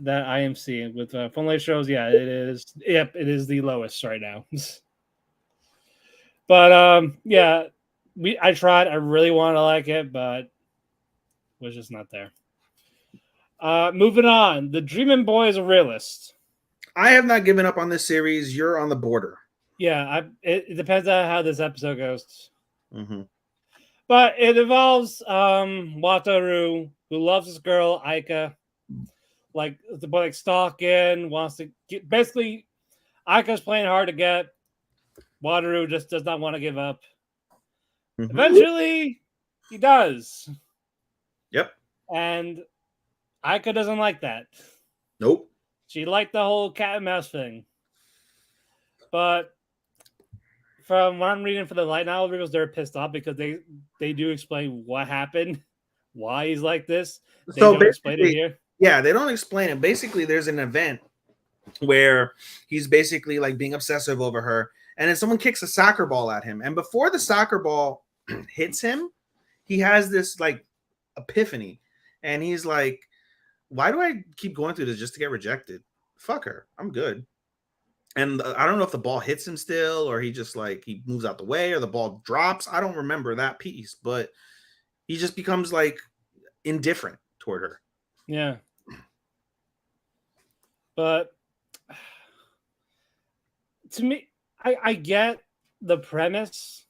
[SPEAKER 2] That I am seeing with Funlay shows. Yeah, it is. Yep, it is the lowest right now. But yeah, I tried. I really wanted to like it, but was just not there. Moving on, the Dreamin' Boy is a realist.
[SPEAKER 3] I have not given up on this series. You're on the border.
[SPEAKER 2] Yeah, it depends on how this episode goes. But it involves Wataru, who loves this girl, Ayaka. Like stalking, wants to get, basically Ayaka's playing hard to get. Wataru just does not want to give up. Eventually, he does.
[SPEAKER 3] Yep.
[SPEAKER 2] And Ayaka doesn't like that.
[SPEAKER 3] Nope.
[SPEAKER 2] She liked the whole cat and mouse thing. But from what I'm reading for the light novel reviews, they're pissed off because they do explain what happened, why he's like this. They don't explain it here.
[SPEAKER 3] Yeah, they don't explain it. Basically, there's an event where he's basically like being obsessive over her, and then someone kicks a soccer ball at him. And before the soccer ball hits him, he has this like epiphany, and he's like, why do I keep going through this just to get rejected? Fuck her. I'm good. And I don't know if the ball hits him still, or he just like he moves out the way, or the ball drops. I don't remember that piece, but he just becomes like indifferent toward her.
[SPEAKER 2] Yeah. But to me, I get the premise.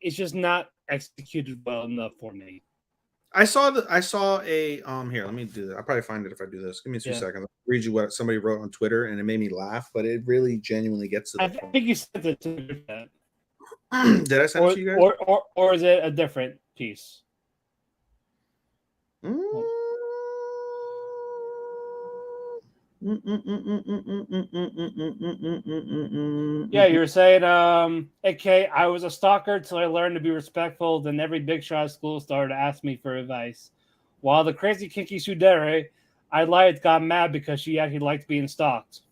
[SPEAKER 2] It's just not executed well enough for me.
[SPEAKER 3] I saw a here, let me do that. I'll probably find it if I do this. Give me 2 seconds. I'll read you what somebody wrote on Twitter, and it made me laugh, but it really genuinely gets to the point.
[SPEAKER 2] I think you sent it to me.
[SPEAKER 3] Did I send it to you guys?
[SPEAKER 2] Or is it a different piece? Yeah, you were saying, okay, I was a stalker till I learned to be respectful. Then every big shot at school started to ask me for advice. While the crazy Keki Sudere, I lied, got mad because she actually liked being stalked.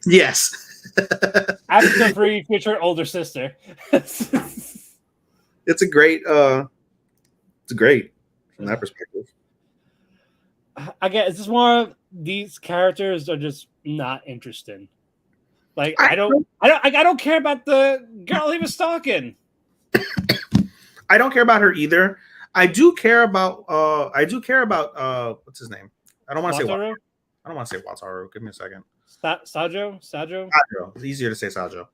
[SPEAKER 3] Yes.
[SPEAKER 2] After the free future older sister.
[SPEAKER 3] It's great from that perspective.
[SPEAKER 2] Again, it's just more of these characters are just not interesting. Like I don't care about the girl he was stalking.
[SPEAKER 3] I don't care about her either. I do care about what's his name? I don't want to say Wataru. I don't want to say Wataru. Give me a second.
[SPEAKER 2] Sajo?
[SPEAKER 3] It's easier to say Sajo.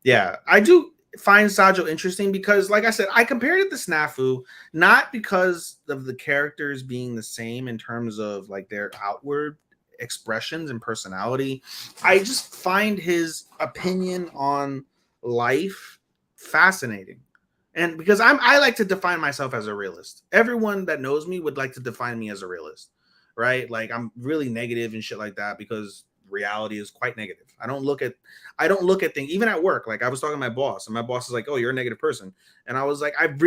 [SPEAKER 3] Yeah, I do find Sajo interesting because, like I said, I compared it to Snafu, not because of the characters being the same in terms of like their outward expressions and personality. I just find his opinion on life fascinating. And because I like to define myself as a realist. Everyone that knows me would like to define me as a realist, right? Like I'm really negative and shit like that because reality is quite negative. I don't look at things, even at work. Like I was talking to my boss, and my boss is like, "Oh, you're a negative person," and I was like, I've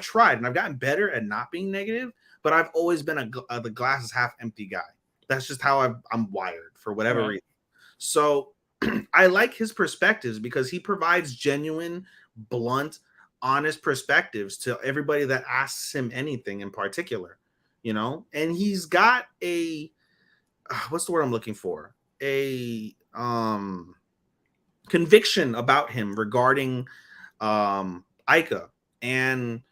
[SPEAKER 3] tried, and I've gotten better at not being negative, but I've always been the glass is half empty guy. That's just how I'm wired for whatever reason. So I like his perspectives because he provides genuine, blunt, honest perspectives to everybody that asks him anything in particular, you know. And he's got a what's the word I'm looking for? A conviction about him regarding Ayaka. And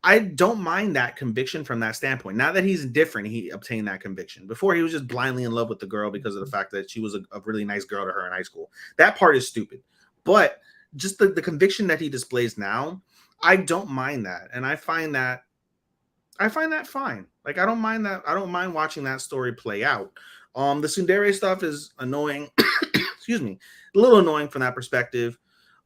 [SPEAKER 3] I don't mind that conviction from that standpoint. Now that he's different, he obtained that conviction. Before, he was just blindly in love with the girl because of the fact that she was a really nice girl to her in high school. That part is stupid. But just the conviction that he displays now, I don't mind that. And I find that fine. Like, I don't mind that. I don't mind watching that story play out. The tsundere stuff is annoying. Excuse me. A little annoying from that perspective.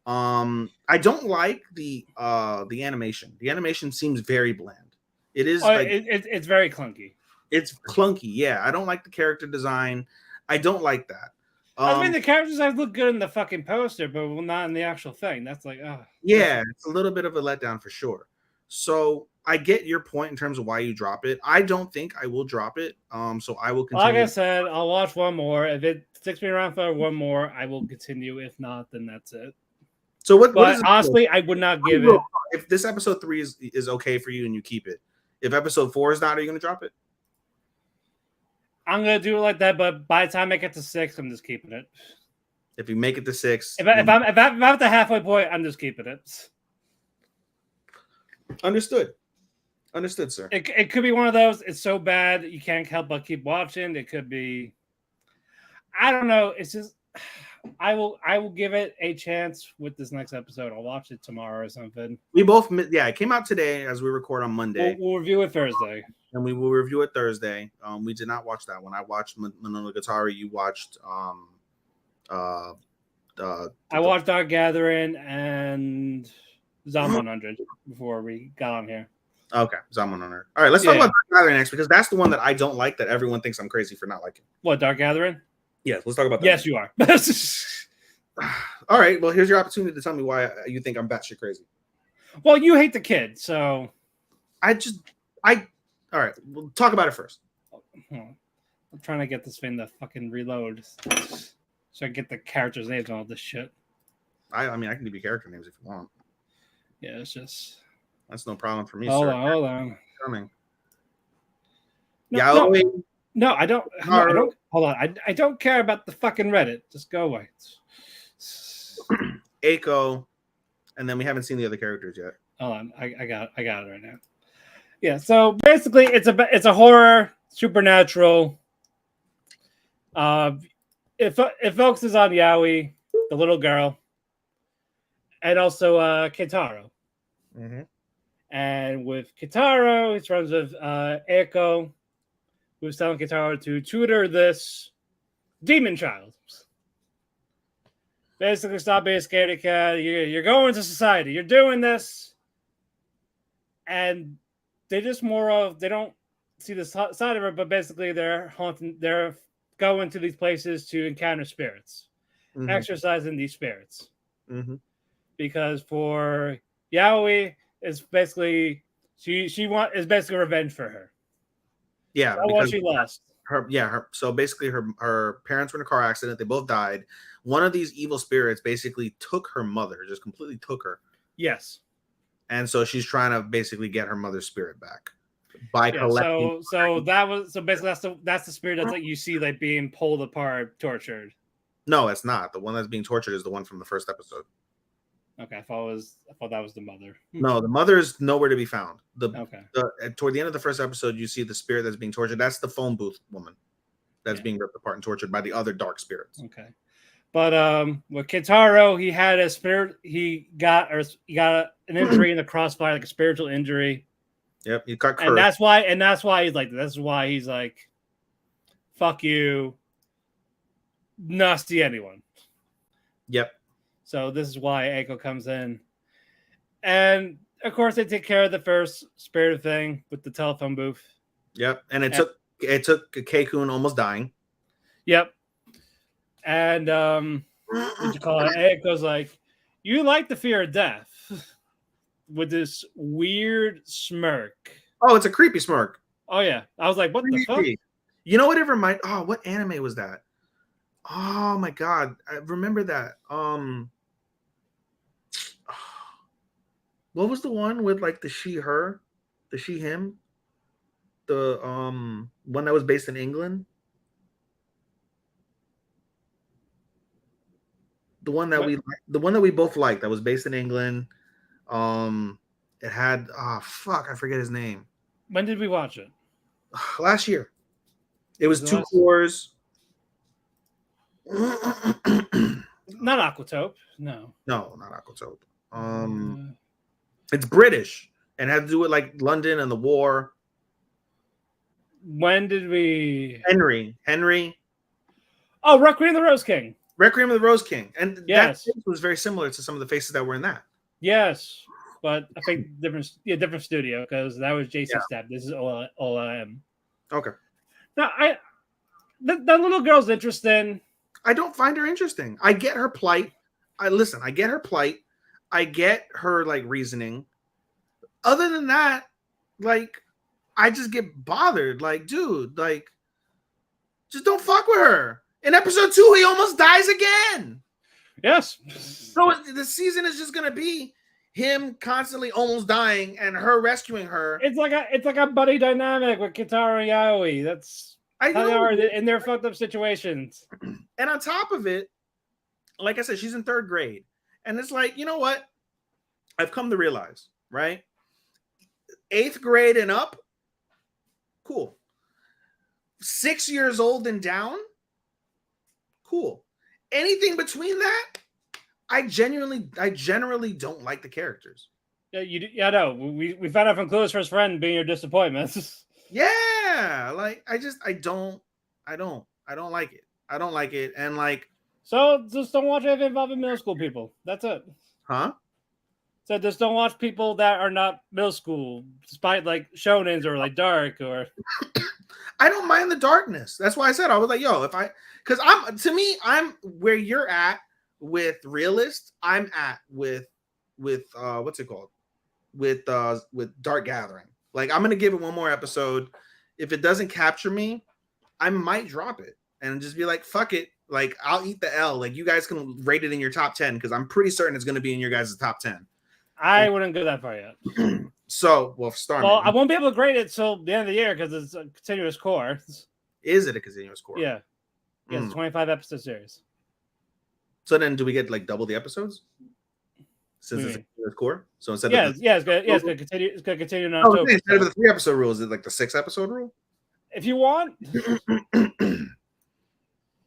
[SPEAKER 3] I don't like the animation. The animation seems very bland. It is
[SPEAKER 2] it's very clunky.
[SPEAKER 3] It's clunky. Yeah, I don't like the character design. I don't like that.
[SPEAKER 2] I mean, the characters look good in the fucking poster, but not in the actual thing. That's like,
[SPEAKER 3] yeah, it's a little bit of a letdown for sure. So I get your point in terms of why you drop it. I don't think I will drop it. So I will continue.
[SPEAKER 2] Like I said, I'll watch one more. If it sticks me around for one more, I will continue. If not, then that's it.
[SPEAKER 3] So what is
[SPEAKER 2] honestly, I would not give it.
[SPEAKER 3] If this episode 3 is okay for you and you keep it, if episode 4 is not, are you going to drop it?
[SPEAKER 2] I'm going to do it like that, but by the time I get to 6, I'm just keeping it.
[SPEAKER 3] If you make it to 6,
[SPEAKER 2] if I'm at the halfway point, I'm just keeping it.
[SPEAKER 3] Understood, sir.
[SPEAKER 2] It could be one of those. It's so bad you can't help but keep watching. It could be. I don't know. It's just. I will give it a chance with this next episode. I'll watch it tomorrow or something.
[SPEAKER 3] We both, it came out today as we record on Monday.
[SPEAKER 2] We'll review it Thursday.
[SPEAKER 3] And we will review it Thursday. We did not watch that one. I watched Mononogatari. You watched
[SPEAKER 2] I watched Dark Gathering and Zom 100 before we got on here.
[SPEAKER 3] Okay, Zom 100. All right, let's talk about Dark Gathering next, because that's the one that I don't like, that everyone thinks I'm crazy for not liking.
[SPEAKER 2] What, Dark Gathering?
[SPEAKER 3] Yes, let's talk about that.
[SPEAKER 2] Yes, you are.
[SPEAKER 3] All right, well, here's your opportunity to tell me why you think I'm batshit crazy.
[SPEAKER 2] Well, you hate the kid, so
[SPEAKER 3] all right, we'll talk about it first.
[SPEAKER 2] I'm trying to get this thing to fucking reload so I get the characters' names and all this shit.
[SPEAKER 3] I mean, I can give you character names if you want.
[SPEAKER 2] Yeah, it's just...
[SPEAKER 3] That's no problem for me,
[SPEAKER 2] hold
[SPEAKER 3] sir.
[SPEAKER 2] Hold on.
[SPEAKER 3] Coming.
[SPEAKER 2] No, I don't. I don't. Hold on. I don't care about the fucking Reddit. Just go away.
[SPEAKER 3] Eiko, and then we haven't seen the other characters yet.
[SPEAKER 2] Hold on. I got it right now. Yeah. So basically, it's a horror, supernatural. It focuses on Yaoi, the little girl, and also Kitaro.
[SPEAKER 3] Mm-hmm.
[SPEAKER 2] And with Kitaro, it's runs with Eiko, who's telling Kitaro to tutor this demon child. Basically, stop being a scaredy cat. You're going to society. You're doing this. And they just they don't see the side of it, but basically they're going to these places to encounter spirits, exercising these spirits.
[SPEAKER 3] Mm-hmm.
[SPEAKER 2] Because for Yaoi, it's basically is basically revenge for her.
[SPEAKER 3] Yeah,
[SPEAKER 2] because she lost.
[SPEAKER 3] So basically her parents were in a car accident. They both died. One of these evil spirits basically took her mother, just completely took her.
[SPEAKER 2] Yes.
[SPEAKER 3] And so she's trying to basically get her mother's spirit back by collecting.
[SPEAKER 2] So basically that's the spirit that's like you see like being pulled apart, tortured.
[SPEAKER 3] No, it's not. The one that's being tortured is the one from the first episode.
[SPEAKER 2] Okay, I thought that was the mother.
[SPEAKER 3] No, the mother is nowhere to be found. Toward the end of the first episode, you see the spirit that's being tortured. That's the phone booth woman that's being ripped apart and tortured by the other dark spirits.
[SPEAKER 2] Okay, but with Kitaro, he had a spirit. He got an injury in the crossfire, like a spiritual injury.
[SPEAKER 3] Yep, he got cursed.
[SPEAKER 2] And that's why he's like, that's why he's like, fuck you, not see anyone.
[SPEAKER 3] Yep.
[SPEAKER 2] So this is why Eiko comes in. And of course they take care of the first spirit thing with the telephone booth.
[SPEAKER 3] Yep. And it took Keikun almost dying.
[SPEAKER 2] Yep. And what you call it? Eiko's like, you like the fear of death, with this weird smirk.
[SPEAKER 3] Oh, it's a creepy smirk.
[SPEAKER 2] Oh yeah. I was like, what the fuck?
[SPEAKER 3] You know what it reminds? Oh, what anime was that? Oh my god. I remember that. What was the one with like the she her, the she him, the one that was based in England? The one that we both liked that was based in England. It had I forget his name.
[SPEAKER 2] When did we watch it?
[SPEAKER 3] Last year. It was two cores.
[SPEAKER 2] Not Aquatope. No,
[SPEAKER 3] not Aquatope. It's British and had to do with like London and the war.
[SPEAKER 2] When did we?
[SPEAKER 3] Henry.
[SPEAKER 2] Oh, Requiem of the Rose King.
[SPEAKER 3] Requiem of the Rose King, and
[SPEAKER 2] yes,
[SPEAKER 3] that was very similar to some of the faces that were in that.
[SPEAKER 2] Yes, but I think different studio because that was JC Step. This is OLM.
[SPEAKER 3] Okay.
[SPEAKER 2] Now that little girl's interesting.
[SPEAKER 3] I don't find her interesting. I get her plight. I get her plight. I get her like reasoning. Other than that, like I just get bothered. Like, dude, like just don't fuck with her. In episode 2, he almost dies again.
[SPEAKER 2] Yes.
[SPEAKER 3] So the season is just gonna be him constantly almost dying and her rescuing her.
[SPEAKER 2] It's like a buddy dynamic with Kitaro and Yaoi. That's how they are in their fucked up situations.
[SPEAKER 3] And on top of it, like I said, she's in 3rd grade. And it's like, you know what? I've come to realize, right? 8th grade and up, cool. 6 years old and down, cool. Anything between that, I generally don't like the characters.
[SPEAKER 2] Yeah, no. We found out from Clueless First Friend being your disappointment.
[SPEAKER 3] Yeah, like I don't like it. I don't like it, and like
[SPEAKER 2] so just don't watch anything involving middle school people. That's it.
[SPEAKER 3] Huh?
[SPEAKER 2] So just don't watch people that are not middle school, despite like shonens or like dark or.
[SPEAKER 3] I don't mind the darkness. That's why I said I was like, yo, because I'm where you're at with realist. I'm at with what's it called with Dark Gathering. Like I'm gonna give it one more episode. If it doesn't capture me, I might drop it and just be like, fuck it. Like I'll eat the L. Like you guys can rate it in your top 10 because I'm pretty certain it's gonna be in your guys' top 10.
[SPEAKER 2] I wouldn't go that far yet.
[SPEAKER 3] So,
[SPEAKER 2] I won't be able to grade it till the end of the year because it's a continuous course.
[SPEAKER 3] Is it a continuous course?
[SPEAKER 2] Yeah. Yeah, it's a 25 episode series.
[SPEAKER 3] So then do we get like double the episodes? Since it's a continuous core? So instead
[SPEAKER 2] it's gonna continue. It's gonna continue in October.
[SPEAKER 3] Instead of the 3 episode rule, is it like the 6 episode rule?
[SPEAKER 2] If you want.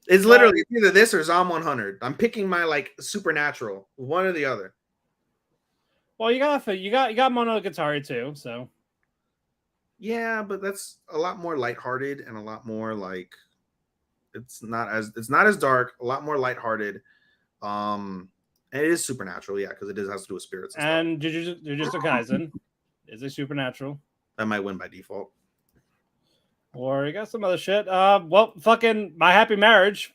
[SPEAKER 3] It's literally either this or Zom 100. I'm picking my like supernatural, one or the other.
[SPEAKER 2] Well, you got Mononogatari too, so
[SPEAKER 3] yeah, but that's a lot more lighthearted and a lot more like it's not as dark, a lot more lighthearted. And it is supernatural, yeah, because it has to do with spirits.
[SPEAKER 2] And Jujutsu Kaisen is a supernatural.
[SPEAKER 3] That might win by default.
[SPEAKER 2] Or you got some other shit. Well, fucking My Happy Marriage.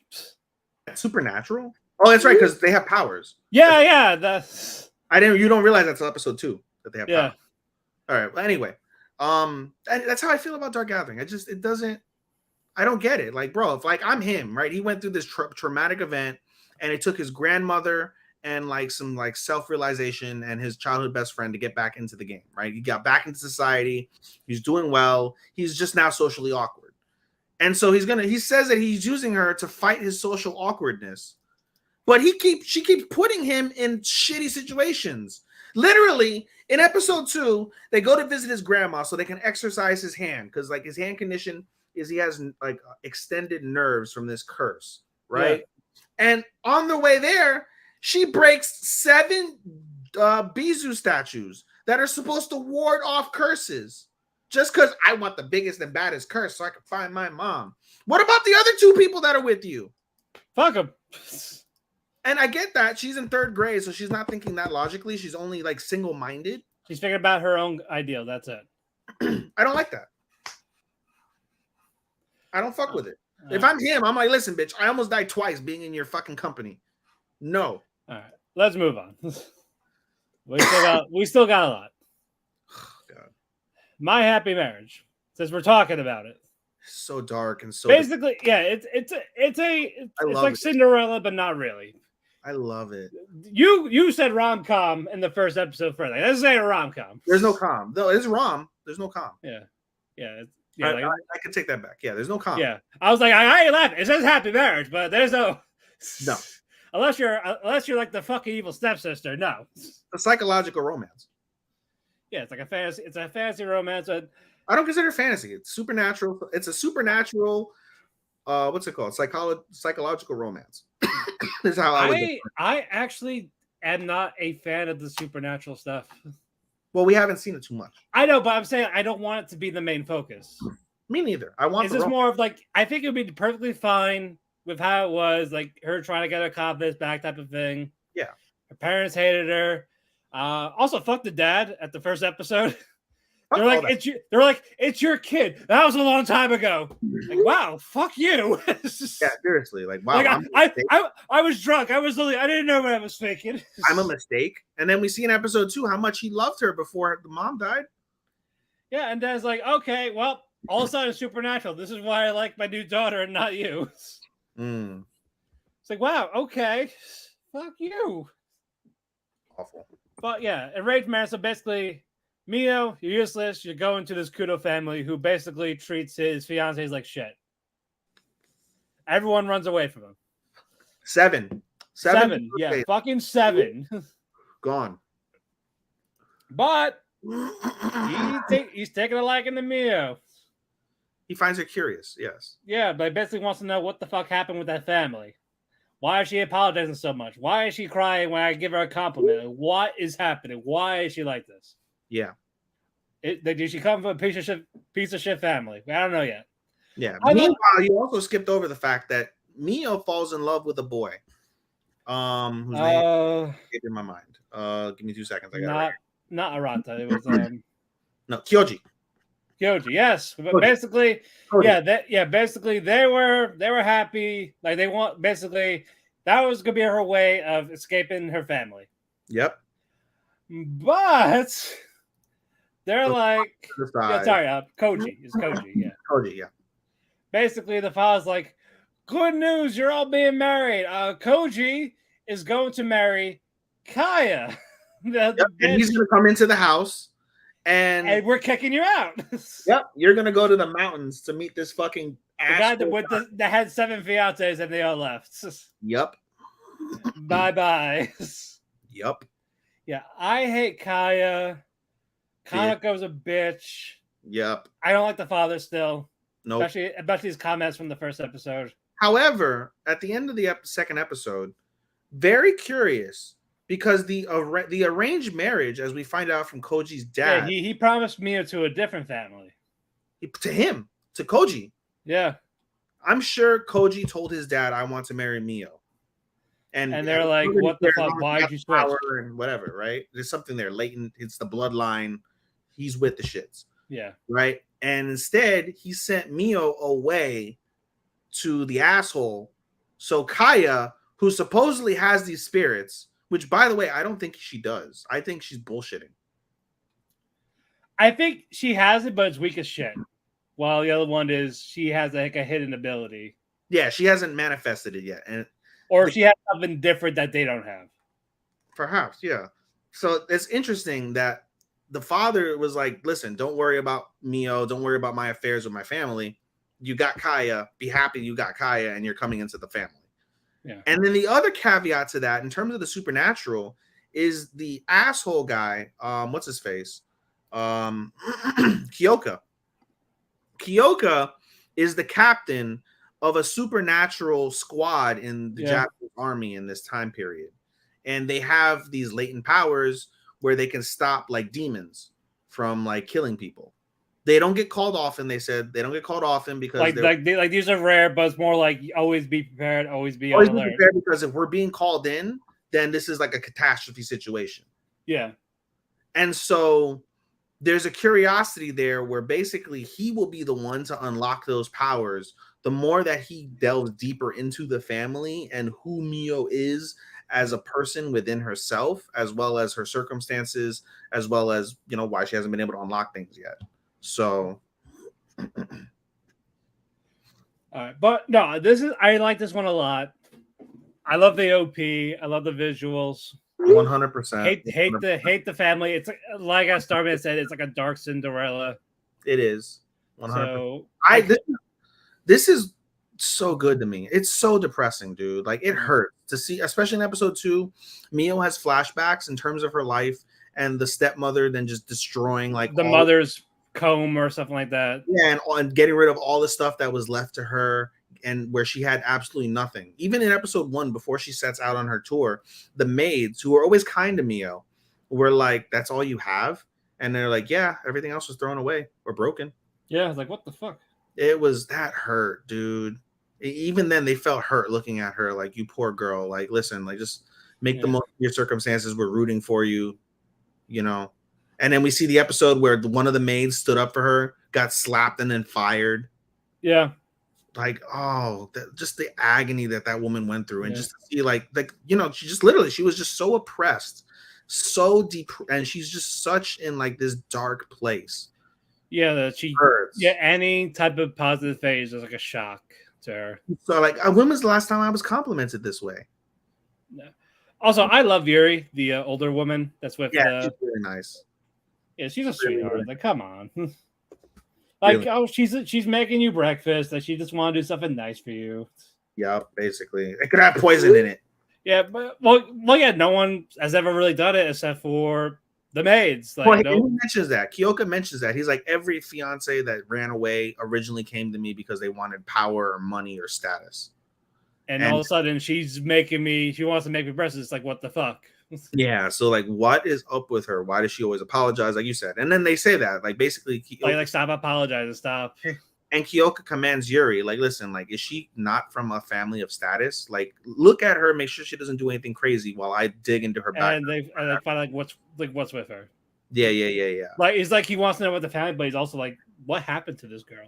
[SPEAKER 3] Supernatural? Oh, that's right, because they have powers.
[SPEAKER 2] Yeah, that's.
[SPEAKER 3] You don't realize that's episode 2 that they have.
[SPEAKER 2] Yeah.
[SPEAKER 3] Power. All right. Well, anyway, and that's how I feel about Dark Gathering. I don't get it. Like, bro, if like I'm him, right? He went through this traumatic event, and it took his grandmother and like some like self-realization and his childhood best friend to get back into the game, right? He got back into society. He's doing well. He's just now socially awkward, and so he says that he's using her to fight his social awkwardness. But she keeps putting him in shitty situations. Literally, in episode 2, they go to visit his grandma so they can exercise his hand because like his hand condition is he has like extended nerves from this curse, right? Yeah. And on the way there, she breaks 7 Bizu statues that are supposed to ward off curses. Just because I want the biggest and baddest curse so I can find my mom. What about the other 2 people that are with you?
[SPEAKER 2] Fuck them.
[SPEAKER 3] And I get that she's in 3rd grade, so she's not thinking that logically. She's only like single-minded.
[SPEAKER 2] She's thinking about her own ideal. That's it.
[SPEAKER 3] I don't like that. I don't fuck with it. If I'm him, I'm like, listen, bitch, I almost died twice being in your fucking company. No.
[SPEAKER 2] All right, let's move on. we still got a lot.
[SPEAKER 3] God.
[SPEAKER 2] My Happy Marriage. Since we're talking about it.
[SPEAKER 3] So dark and so
[SPEAKER 2] basically, yeah. It's like Cinderella, but not really.
[SPEAKER 3] I love it.
[SPEAKER 2] You said rom-com in the first episode first. Like, let's say a rom-com.
[SPEAKER 3] There's no com. No, it's rom. There's no com.
[SPEAKER 2] Yeah.
[SPEAKER 3] I can take that back. Yeah, there's no com.
[SPEAKER 2] Yeah. I was like, I ain't laughing. It says Happy Marriage, but there's no.
[SPEAKER 3] No.
[SPEAKER 2] unless you're like the fucking evil stepsister. No,
[SPEAKER 3] A psychological romance.
[SPEAKER 2] yeah, it's like a fantasy. It's a fantasy romance. But
[SPEAKER 3] I don't consider fantasy. It's supernatural. It's a supernatural. What's it called? Psychological romance. Is how I would.
[SPEAKER 2] I actually am not a fan of the supernatural stuff.
[SPEAKER 3] Well, we haven't seen it too much.
[SPEAKER 2] I know, but I'm saying I don't want it to be the main focus.
[SPEAKER 3] Me neither. I want.
[SPEAKER 2] Is this more of like I think it would be perfectly fine with how it was, like her trying to get her confidence back, type of thing.
[SPEAKER 3] Yeah.
[SPEAKER 2] Her parents hated her. Also, fuck the dad at the first episode. They're like, it's your kid. That was a long time ago. Like, wow, fuck you.
[SPEAKER 3] Yeah, seriously. Like, wow.
[SPEAKER 2] Like, I was drunk. I didn't know what I was thinking.
[SPEAKER 3] I'm a mistake. And then we see in episode 2 how much he loved her before the mom died.
[SPEAKER 2] Yeah, and Dad's like, okay, well, all of a sudden it's supernatural. This is why I like my new daughter and not you. It's like, wow, okay. Fuck you.
[SPEAKER 3] Awful.
[SPEAKER 2] But yeah, enraged man. So basically, Mio, you're useless. You're going to this Kudo family who basically treats his fiancés like shit. Everyone runs away from him.
[SPEAKER 3] Seven.
[SPEAKER 2] Yeah, fucking 7.
[SPEAKER 3] Gone.
[SPEAKER 2] But he's taking a liking to Mio.
[SPEAKER 3] He finds her curious, yes.
[SPEAKER 2] Yeah, but he basically wants to know what the fuck happened with that family. Why is she apologizing so much? Why is she crying when I give her a compliment? What is happening? Why is she like this?
[SPEAKER 3] Yeah.
[SPEAKER 2] Did she come from a piece of shit family? I don't know yet.
[SPEAKER 3] Yeah. Meanwhile, you also skipped over the fact that Mio falls in love with a boy. Whose name is in my mind. Give me 2 seconds. I got
[SPEAKER 2] not Arata. It was
[SPEAKER 3] no, Kyoji.
[SPEAKER 2] Kyoji, yes. But basically, basically they were happy. Like they want basically that was gonna be her way of escaping her family.
[SPEAKER 3] Yep.
[SPEAKER 2] But they're like, Koji. It's Koji, yeah.
[SPEAKER 3] Koji, yeah.
[SPEAKER 2] Basically, the father's like, good news, you're all being married. Koji is going to marry Kaya.
[SPEAKER 3] And he's going to come into the house. And
[SPEAKER 2] we're kicking you out.
[SPEAKER 3] Yep. You're going to go to the mountains to meet this fucking
[SPEAKER 2] ass. The guy that had 7 fiancés and they all left.
[SPEAKER 3] Yep.
[SPEAKER 2] Bye-bye.
[SPEAKER 3] Yep.
[SPEAKER 2] Yeah, I hate Kaya. Kaneko's a bitch.
[SPEAKER 3] Yep.
[SPEAKER 2] I don't like the father still.
[SPEAKER 3] No. Nope.
[SPEAKER 2] Especially his comments from the first episode.
[SPEAKER 3] However, at the end of the second episode, very curious because the arranged marriage, as we find out from Koji's dad,
[SPEAKER 2] he promised Mio to a different family.
[SPEAKER 3] To Koji.
[SPEAKER 2] Yeah.
[SPEAKER 3] I'm sure Koji told his dad, "I want to marry Mio," and
[SPEAKER 2] they're like, "What the fuck? Why'd you switch?"
[SPEAKER 3] And whatever, right? There's something there latent. It's the bloodline. He's with the shits.
[SPEAKER 2] Yeah.
[SPEAKER 3] Right. And instead, he sent Mio away to the asshole. So Kaya, who supposedly has these spirits, which, by the way, I don't think she does. I think she's bullshitting.
[SPEAKER 2] I think she has it, but it's weak as shit. While the other one is she has like a hidden ability.
[SPEAKER 3] Yeah, she hasn't manifested it yet.
[SPEAKER 2] Or she has something different that they don't have.
[SPEAKER 3] Perhaps, yeah. So it's interesting that the father was like, listen, don't worry about Mio. Don't worry about my affairs with my family. You got Kaya. Be happy you got Kaya and you're coming into the family.
[SPEAKER 2] Yeah. And
[SPEAKER 3] then the other caveat to that, in terms of the supernatural, is the asshole guy. What's his face? Kyoka. Kyoka is the captain of a supernatural squad in the Japanese army in this time period. And they have these latent powers where they can stop like demons from like killing people. They don't get called often. They said they don't get called often because
[SPEAKER 2] like these are rare, but it's more like always be prepared, always be on alert.
[SPEAKER 3] Because if we're being called in, then this is like a catastrophe situation.
[SPEAKER 2] Yeah.
[SPEAKER 3] And so there's a curiosity there where basically he will be the one to unlock those powers. The more that he delves deeper into the family and who Mio is as a person within herself, as well as her circumstances, as well as, you know, why she hasn't been able to unlock things yet. So,
[SPEAKER 2] all right, but no, I like this one a lot. I love the OP. I love the visuals.
[SPEAKER 3] 100%.
[SPEAKER 2] Hate the family. It's like as Starman said, it's like a dark Cinderella.
[SPEAKER 3] It is.
[SPEAKER 2] 100%. So
[SPEAKER 3] this is so good to me. It's so depressing, dude. Like it hurts to see, especially in episode 2. Mio has flashbacks in terms of her life and the stepmother then just destroying like
[SPEAKER 2] the mother's comb or something like that.
[SPEAKER 3] Yeah, and getting rid of all the stuff that was left to her and where she had absolutely nothing. Even in episode 1, before she sets out on her tour, the maids who were always kind to Mio were like, "That's all you have?" And they're like, "Yeah, everything else was thrown away or broken."
[SPEAKER 2] Yeah, like what the fuck?
[SPEAKER 3] It was that hurt, dude. Even then, they felt hurt looking at her, like, "You poor girl. Like, listen, like, just make the most of your circumstances. We're rooting for you, you know." And then we see the episode where one of the maids stood up for her, got slapped, and then fired.
[SPEAKER 2] Yeah.
[SPEAKER 3] Like, oh, just the agony that woman went through, and just to see, like, you know, she was just so oppressed, so deep, and she's just such in like this dark place.
[SPEAKER 2] Yeah, that she hurts. Yeah, any type of positive phase is like a shock to her.
[SPEAKER 3] So, like, when was the last time I was complimented this way?
[SPEAKER 2] No. Also, I love Yuri, the older woman that's with.
[SPEAKER 3] Yeah, she's really nice.
[SPEAKER 2] Yeah, she's a sweetheart. Really. Like, come on. Like, really? Oh, she's making you breakfast. Like, she just want to do something nice for you.
[SPEAKER 3] Yeah, basically. It could have poison in it.
[SPEAKER 2] Yeah, but yeah, no one has ever really done it except for the maids. Like,
[SPEAKER 3] he mentions that. Kyoka mentions that. He's like, every fiance that ran away originally came to me because they wanted power or money or status.
[SPEAKER 2] And all of a sudden, she wants to make me breakfast. It's like, what the fuck?
[SPEAKER 3] Yeah, so like, what is up with her? Why does she always apologize, like you said? And then they say that, like, basically,
[SPEAKER 2] Kyoka, like stop apologizing, stop.
[SPEAKER 3] And Kyoka commands Yuri, like, listen, like, is she not from a family of status? Like, look at her, make sure she doesn't do anything crazy while I dig into her back.
[SPEAKER 2] And they find what's with her.
[SPEAKER 3] Yeah.
[SPEAKER 2] Like, it's like he wants to know about the family, but he's also like, what happened to this girl?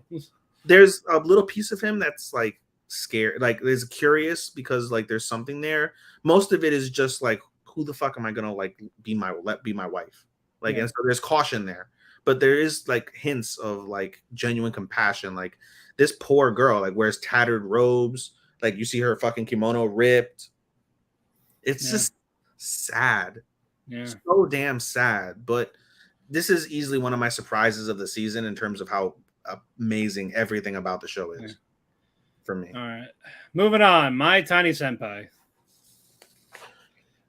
[SPEAKER 3] There's a little piece of him that's like scared, like, is curious because like there's something there. Most of it is just like, who the fuck am I gonna like be my wife? Like, and so there's caution there, but there is like hints of like genuine compassion. Like, this poor girl like wears tattered robes, like you see her fucking kimono ripped. It's just sad, so damn sad. But this is easily one of my surprises of the season in terms of how amazing everything about the show is for me.
[SPEAKER 2] All right, moving on. My Tiny Senpai.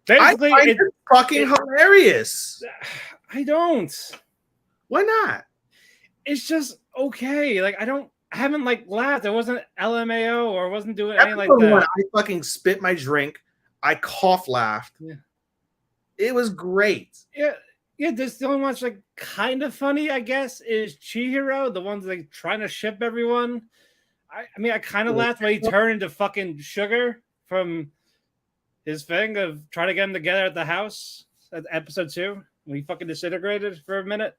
[SPEAKER 2] Basically,
[SPEAKER 3] I find it fucking hilarious.
[SPEAKER 2] I don't.
[SPEAKER 3] Why not?
[SPEAKER 2] It's just okay. Like, I haven't like laughed. I wasn't LMAO or wasn't doing anything like that.
[SPEAKER 3] I fucking spit my drink. I cough laughed. Yeah. It was great.
[SPEAKER 2] Yeah. This the only one that's like kind of funny, I guess, is Chihiro, the one's like trying to ship everyone. I mean, I kind of laughed when he turned into fucking Sugar from his thing of trying to get them together at the house at episode 2 when he fucking disintegrated for a minute.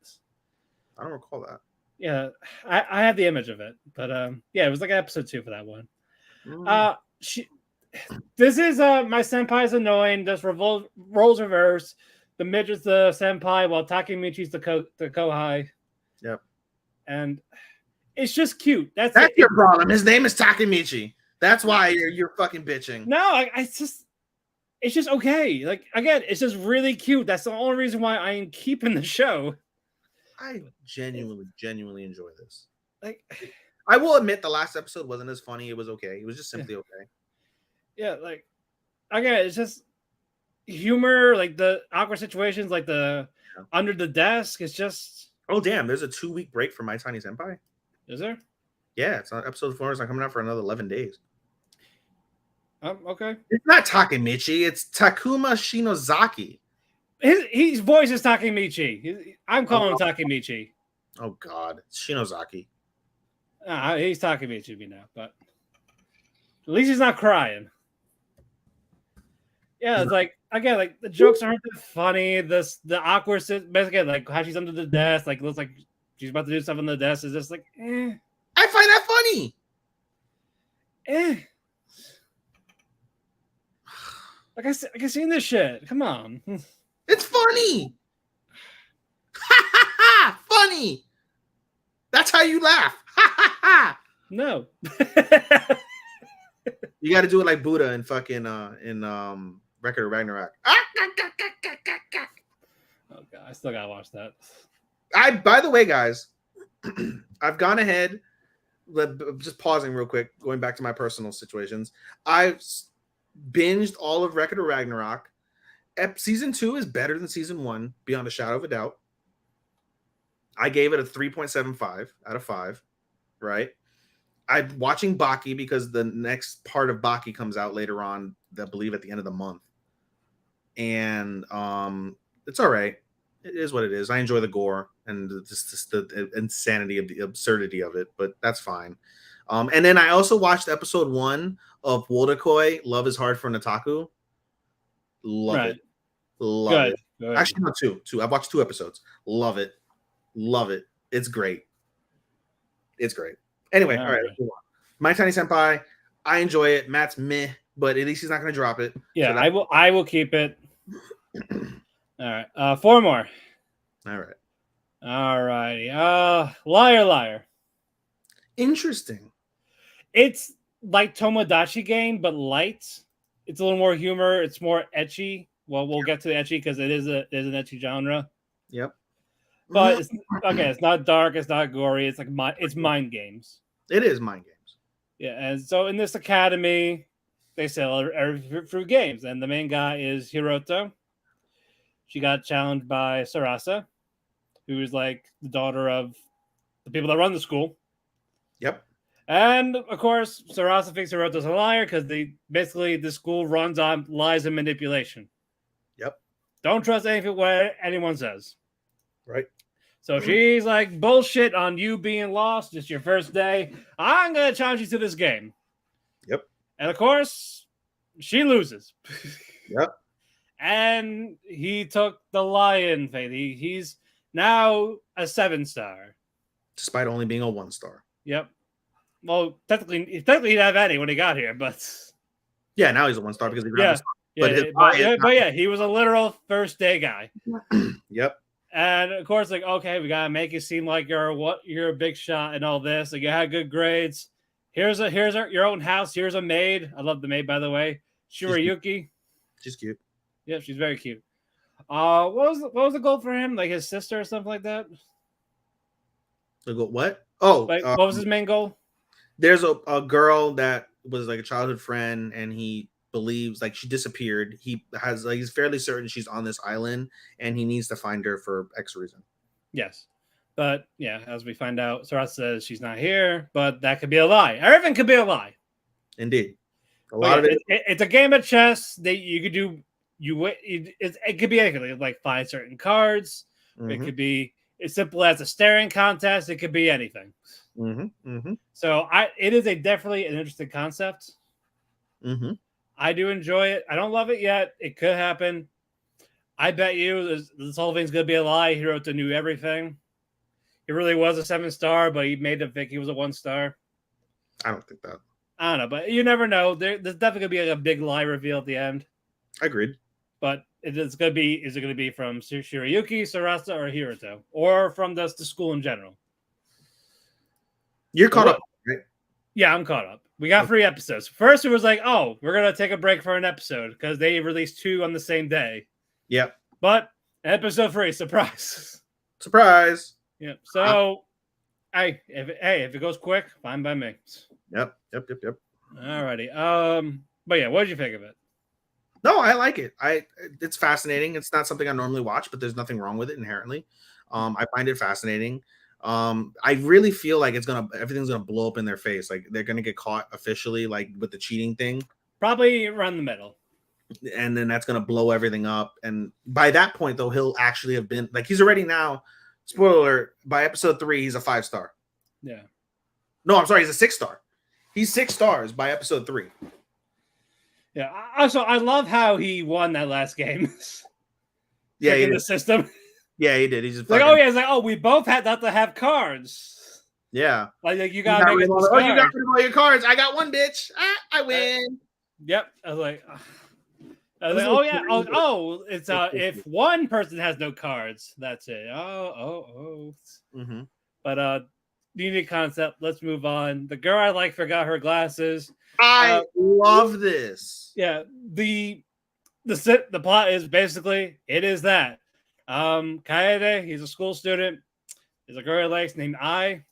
[SPEAKER 3] I don't recall that.
[SPEAKER 2] Yeah, I have the image of it, but yeah, it was like episode 2 for that one. This is my senpai's annoying. Does roles reverse. The midget's the senpai while Takemichi's the kohai. Yep, and it's just cute. That's
[SPEAKER 3] your problem. His name is Takemichi. That's why you're fucking bitching.
[SPEAKER 2] No, it's just okay. Like, again, it's just really cute. That's the only reason why I am keeping the show.
[SPEAKER 3] I genuinely enjoy this. Like, I will admit the last episode wasn't as funny. It was okay. It was just simply okay.
[SPEAKER 2] Yeah, like, again, it's just humor, like the awkward situations, like the under the desk. It's just.
[SPEAKER 3] Oh, damn. There's a 2-week break for My Tiny Senpai.
[SPEAKER 2] Is there?
[SPEAKER 3] Yeah, it's on episode 4. It's not coming out for another 11 days.
[SPEAKER 2] Okay.
[SPEAKER 3] It's not Takemichi. It's Takuma Shinozaki.
[SPEAKER 2] His voice is Takemichi. I'm calling him Takemichi.
[SPEAKER 3] Oh, God. It's Shinozaki.
[SPEAKER 2] He's Takemichi to me now, but at least he's not crying. Yeah, it's like, again, like the jokes aren't that funny. The awkward, basically, like how she's under the desk, like looks like she's about to do something on the desk. Is just like, eh.
[SPEAKER 3] I find that funny.
[SPEAKER 2] Like I can see this shit. Come on.
[SPEAKER 3] It's funny. Funny. That's how you laugh.
[SPEAKER 2] No.
[SPEAKER 3] You got to do it like Buddha in fucking Record of Ragnarok.
[SPEAKER 2] Oh God, I still gotta watch that.
[SPEAKER 3] By the way, guys, I've gone ahead just pausing real quick, going back to my personal situations. I've binged all of Record of Ragnarok. Season 2 is better than season 1, beyond a shadow of a doubt. I gave it a 3.75 out of 5, right? I'm watching Baki because the next part of Baki comes out later on, I believe at the end of the month. And it's all right. It is what it is. I enjoy the gore and just the insanity of the absurdity of it, but that's fine. And then I also watched episode 1 of Wotakoi, Love is Hard for Nataku. Love it. Love it.
[SPEAKER 2] Good.
[SPEAKER 3] Actually, no, two. I've watched 2 episodes. Love it. It's great. Anyway, all right. Let's move on. My Tiny Senpai, I enjoy it. Matt's meh, but at least he's not going to drop it.
[SPEAKER 2] Yeah, so I will keep it. All right. 4 more. All righty. Liar, Liar.
[SPEAKER 3] Interesting.
[SPEAKER 2] It's like Tomodachi Game, but light. It's a little more humor. It's more ecchi. Well, we'll get to the ecchi because it is an ecchi genre.
[SPEAKER 3] Yep.
[SPEAKER 2] But it's not dark. It's not gory. It's like it's mind games.
[SPEAKER 3] It is mind games.
[SPEAKER 2] Yeah, and so in this academy, they sell through games, and the main guy is Hiroto. She got challenged by Sarasa, who is like the daughter of the people that run the school.
[SPEAKER 3] Yep.
[SPEAKER 2] And of course, Sarasa thinks Hiroto's a liar because the school runs on lies and manipulation.
[SPEAKER 3] Yep.
[SPEAKER 2] Don't trust anything what anyone says.
[SPEAKER 3] Right.
[SPEAKER 2] So she's like, bullshit on you being lost. It's your first day. I'm going to challenge you to this game.
[SPEAKER 3] Yep.
[SPEAKER 2] And of course, she loses.
[SPEAKER 3] Yep.
[SPEAKER 2] And he took the lion fate. He's now a 7-star.
[SPEAKER 3] Despite only being a 1-star.
[SPEAKER 2] Yep. Well, technically he'd have any when he got here, but...
[SPEAKER 3] Yeah, now he's a 1-star because he got
[SPEAKER 2] but yeah, he was a literal first day guy.
[SPEAKER 3] Yep.
[SPEAKER 2] And of course, like, okay, we gotta make it seem like you're a big shot and all this. Like, you had good grades. Here's your own house. Here's a maid. I love the maid, by the way. Shirayuki.
[SPEAKER 3] She's cute.
[SPEAKER 2] Yeah, she's very cute. What was the goal for him? Like his sister or something like that?
[SPEAKER 3] The goal, what? Oh,
[SPEAKER 2] like what was his main goal?
[SPEAKER 3] There's a girl that was like a childhood friend, and he believes like she disappeared. He's fairly certain she's on this island, and he needs to find her for X reason.
[SPEAKER 2] Yes, but yeah, as we find out, Sarasa says she's not here, but that could be a lie. Everything could be a lie.
[SPEAKER 3] Indeed, a lot of it.
[SPEAKER 2] It's a game of chess that you could do. It could be anything, like find certain cards. Mm-hmm. It could be as simple as a staring contest. It could be anything.
[SPEAKER 3] Mm-hmm. Mm-hmm.
[SPEAKER 2] So it is definitely an interesting concept.
[SPEAKER 3] Mm-hmm.
[SPEAKER 2] I do enjoy it. I don't love it yet. It could happen. I bet you this whole thing's going to be a lie. Hiroto knew everything. He really was a 7-star, but he made him think he was a 1-star.
[SPEAKER 3] I don't think that.
[SPEAKER 2] I don't know, but you never know. There's definitely going to be like a big lie reveal at the end.
[SPEAKER 3] Agreed.
[SPEAKER 2] But is it going to be from Shirayuki, Sarasa, or Hiroto? Or from the school in general?
[SPEAKER 3] You're caught up, right?
[SPEAKER 2] Yeah, I'm caught up. We got 3 episodes. First, it was like, oh, we're going to take a break for an episode because they released 2 on the same day.
[SPEAKER 3] Yep.
[SPEAKER 2] But episode 3, surprise.
[SPEAKER 3] Surprise.
[SPEAKER 2] Yep. So, if it goes quick, fine by me.
[SPEAKER 3] Yep.
[SPEAKER 2] Alrighty. But yeah, what did you think of it?
[SPEAKER 3] No, I like it. It's fascinating. It's not something I normally watch, but there's nothing wrong with it inherently. I find it fascinating. I really feel like everything's gonna blow up in their face. Like they're gonna get caught officially, like with the cheating thing.
[SPEAKER 2] Probably around the middle.
[SPEAKER 3] And then that's gonna blow everything up. And by that point, though, he'll actually have been like he's already now. Spoiler alert, by episode 3, he's a 5-star.
[SPEAKER 2] Yeah.
[SPEAKER 3] No, I'm sorry, he's a 6-star. He's 6 stars by episode 3.
[SPEAKER 2] Yeah. Also, I love how he won that last game.
[SPEAKER 3] Yeah,
[SPEAKER 2] in the system.
[SPEAKER 3] Yeah, he did. He's just
[SPEAKER 2] like, it's like, we both had not to have cards.
[SPEAKER 3] Yeah.
[SPEAKER 2] Like you gotta make it.
[SPEAKER 3] You got rid of all your cards. I got one, bitch. I win.
[SPEAKER 2] Yep. I was like, oh yeah. Oh, it's if one person has no cards, that's it. Oh.
[SPEAKER 3] Mm-hmm.
[SPEAKER 2] But unique concept. Let's move on. The girl I like forgot her glasses.
[SPEAKER 3] I love this.
[SPEAKER 2] Yeah. The plot is basically it is that. Kaede, he's a school student. There's a girl he likes named Ai.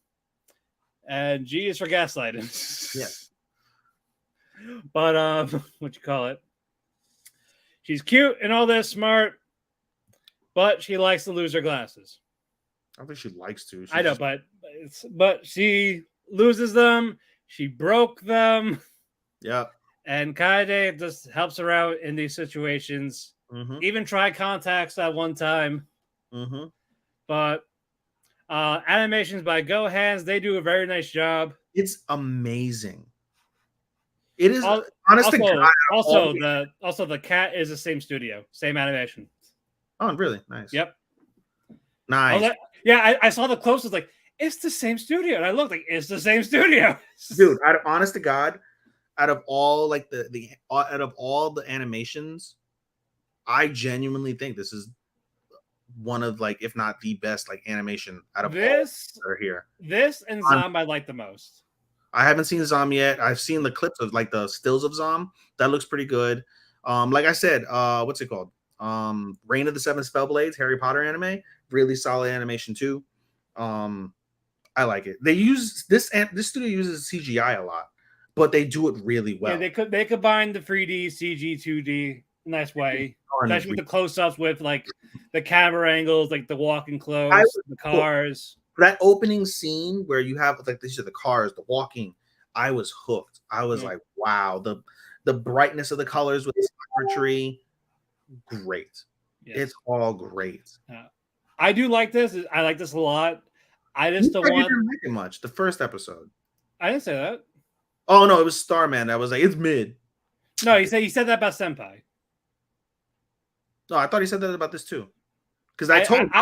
[SPEAKER 2] and G is for gaslighting.
[SPEAKER 3] Yeah.
[SPEAKER 2] But what you call it? She's cute and all this, smart, but she likes to lose her glasses.
[SPEAKER 3] I don't think she likes to.
[SPEAKER 2] I know, but she loses them. She broke them.
[SPEAKER 3] Yeah.
[SPEAKER 2] And Kaede just helps her out in these situations.
[SPEAKER 3] Mm-hmm.
[SPEAKER 2] Even tried contacts at one time.
[SPEAKER 3] Mm-hmm.
[SPEAKER 2] But animations by Go Hands, they do a very nice job.
[SPEAKER 3] It's amazing. It is
[SPEAKER 2] honestly. Also, the cat is the same studio, same animation.
[SPEAKER 3] Oh, really? Nice.
[SPEAKER 2] Yep.
[SPEAKER 3] Nice.
[SPEAKER 2] I saw the closest. Like, it's the same studio, and I looked like it's the same studio.
[SPEAKER 3] Dude, honest to God, out of all like out of all the animations, I genuinely think this is one of like, if not the best, like animation out of
[SPEAKER 2] this
[SPEAKER 3] all that are here.
[SPEAKER 2] This and Zom I like the most.
[SPEAKER 3] I haven't seen Zom yet. I've seen the clips of like the stills of Zom. That looks pretty good. Like I said, what's it called? Reign of the Seven Spellblades, Harry Potter anime. Really solid animation too. I like it. They use this studio uses CGI a lot, but they do it really well.
[SPEAKER 2] Yeah, they combine the 3D, CG, 2D nice way. Especially with the close-ups with like the camera angles, like the walking clothes, the cars.
[SPEAKER 3] That opening scene where you have like these are the cars, the walking, I was hooked. I was like, wow, the brightness of the colors with the summer tree, great. Yes. It's all great.
[SPEAKER 2] I do like this. I like this a lot. I just don't want.
[SPEAKER 3] Didn't like it much. The first episode.
[SPEAKER 2] I didn't say that.
[SPEAKER 3] Oh no, it was Starman. I was like, it's mid.
[SPEAKER 2] No, he said that about Senpai.
[SPEAKER 3] No, I thought he said that about this too. Because
[SPEAKER 2] I didn't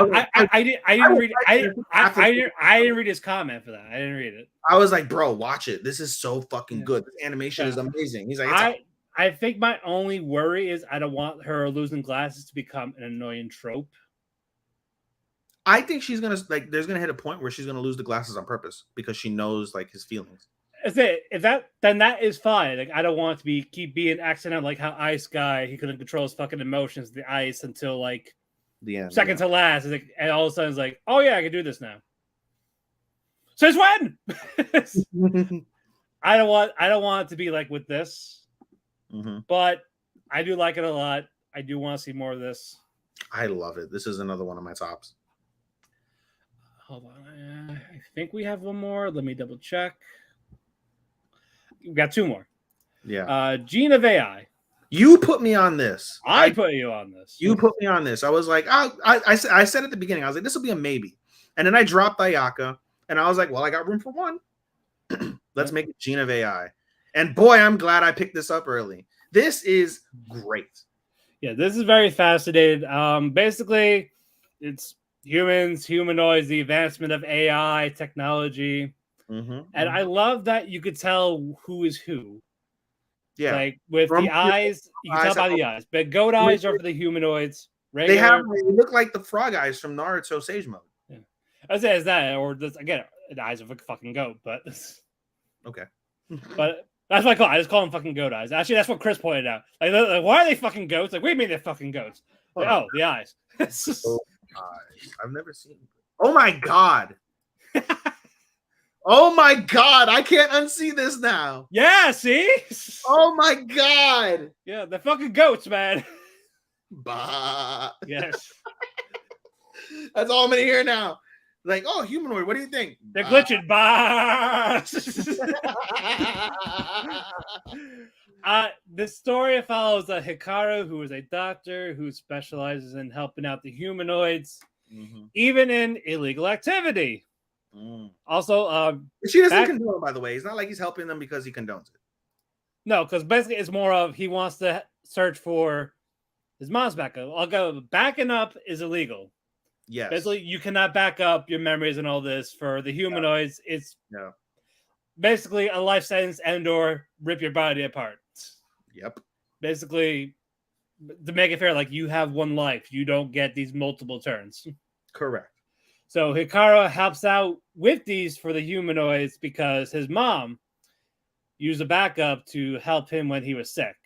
[SPEAKER 2] read his comment for that. I didn't read it.
[SPEAKER 3] I was like, bro, watch it. This is so fucking good. This animation is amazing. He's like,
[SPEAKER 2] I think my only worry is I don't want her losing glasses to become an annoying trope.
[SPEAKER 3] I think she's gonna like. There's gonna hit a point where she's gonna lose the glasses on purpose because she knows like his feelings.
[SPEAKER 2] Then that is fine. Like I don't want it to keep being accidental, like how Ice Guy he couldn't control his fucking emotions, the ice until like
[SPEAKER 3] the end,
[SPEAKER 2] second to last. It's like, and all of a sudden it's like, oh yeah, I can do this now. Since when? I don't want it to be like with this, but I do like it a lot. I do want to see more of this.
[SPEAKER 3] I love it. This is another one of my tops.
[SPEAKER 2] Hold on. I think we have one more. Let me double check. We got two more.
[SPEAKER 3] Yeah.
[SPEAKER 2] Gene of AI.
[SPEAKER 3] You put me on this.
[SPEAKER 2] I put you on this.
[SPEAKER 3] You put me on this. I was like, I said at the beginning, I was like, this will be a maybe. And then I dropped Ayaka, and I was like, well, I got room for one. Let's make it Gene of AI. And boy, I'm glad I picked this up early. This is great.
[SPEAKER 2] Yeah, this is very fascinating. Basically, it's humans, humanoids, the advancement of AI technology. And I love that you could tell who is who.
[SPEAKER 3] Yeah.
[SPEAKER 2] Like with the eyes, you can tell by the eyes. But goat eyes are for the humanoids.
[SPEAKER 3] They look like the frog eyes from Naruto Sage Mode.
[SPEAKER 2] Yeah. I say is that, or this, again, the eyes of a fucking goat, but
[SPEAKER 3] okay.
[SPEAKER 2] But that's what I call it. I just call them fucking goat eyes. Actually, that's what Chris pointed out. Like, why are they fucking goats? Like, what do you mean they're fucking goats? Like, oh, the eyes.
[SPEAKER 3] I've never seen. Oh my god. Oh my god, I can't unsee this now.
[SPEAKER 2] Yeah, see?
[SPEAKER 3] Oh my god.
[SPEAKER 2] Yeah, they're fucking goats, man.
[SPEAKER 3] Bah.
[SPEAKER 2] Yes.
[SPEAKER 3] That's all I'm gonna hear now. Like, oh, humanoid, what do you think?
[SPEAKER 2] They're glitching. Bah. The story follows Hikaru, who is a doctor who specializes in helping out the humanoids, even in illegal activity. Also,
[SPEAKER 3] she doesn't condone, by the way. It's not like he's helping them because he condones it.
[SPEAKER 2] No, because basically it's more of he wants to search for his mom's backup. I'll go backing up is illegal.
[SPEAKER 3] Yes.
[SPEAKER 2] Basically, you cannot back up your memories and all this for the humanoids. Yeah. It's basically a life sentence and/or rip your body apart.
[SPEAKER 3] Yep.
[SPEAKER 2] Basically, to make it fair, like you have one life, you don't get these multiple turns.
[SPEAKER 3] Correct.
[SPEAKER 2] So Hikaru helps out with these for the humanoids because his mom used a backup to help him when he was sick.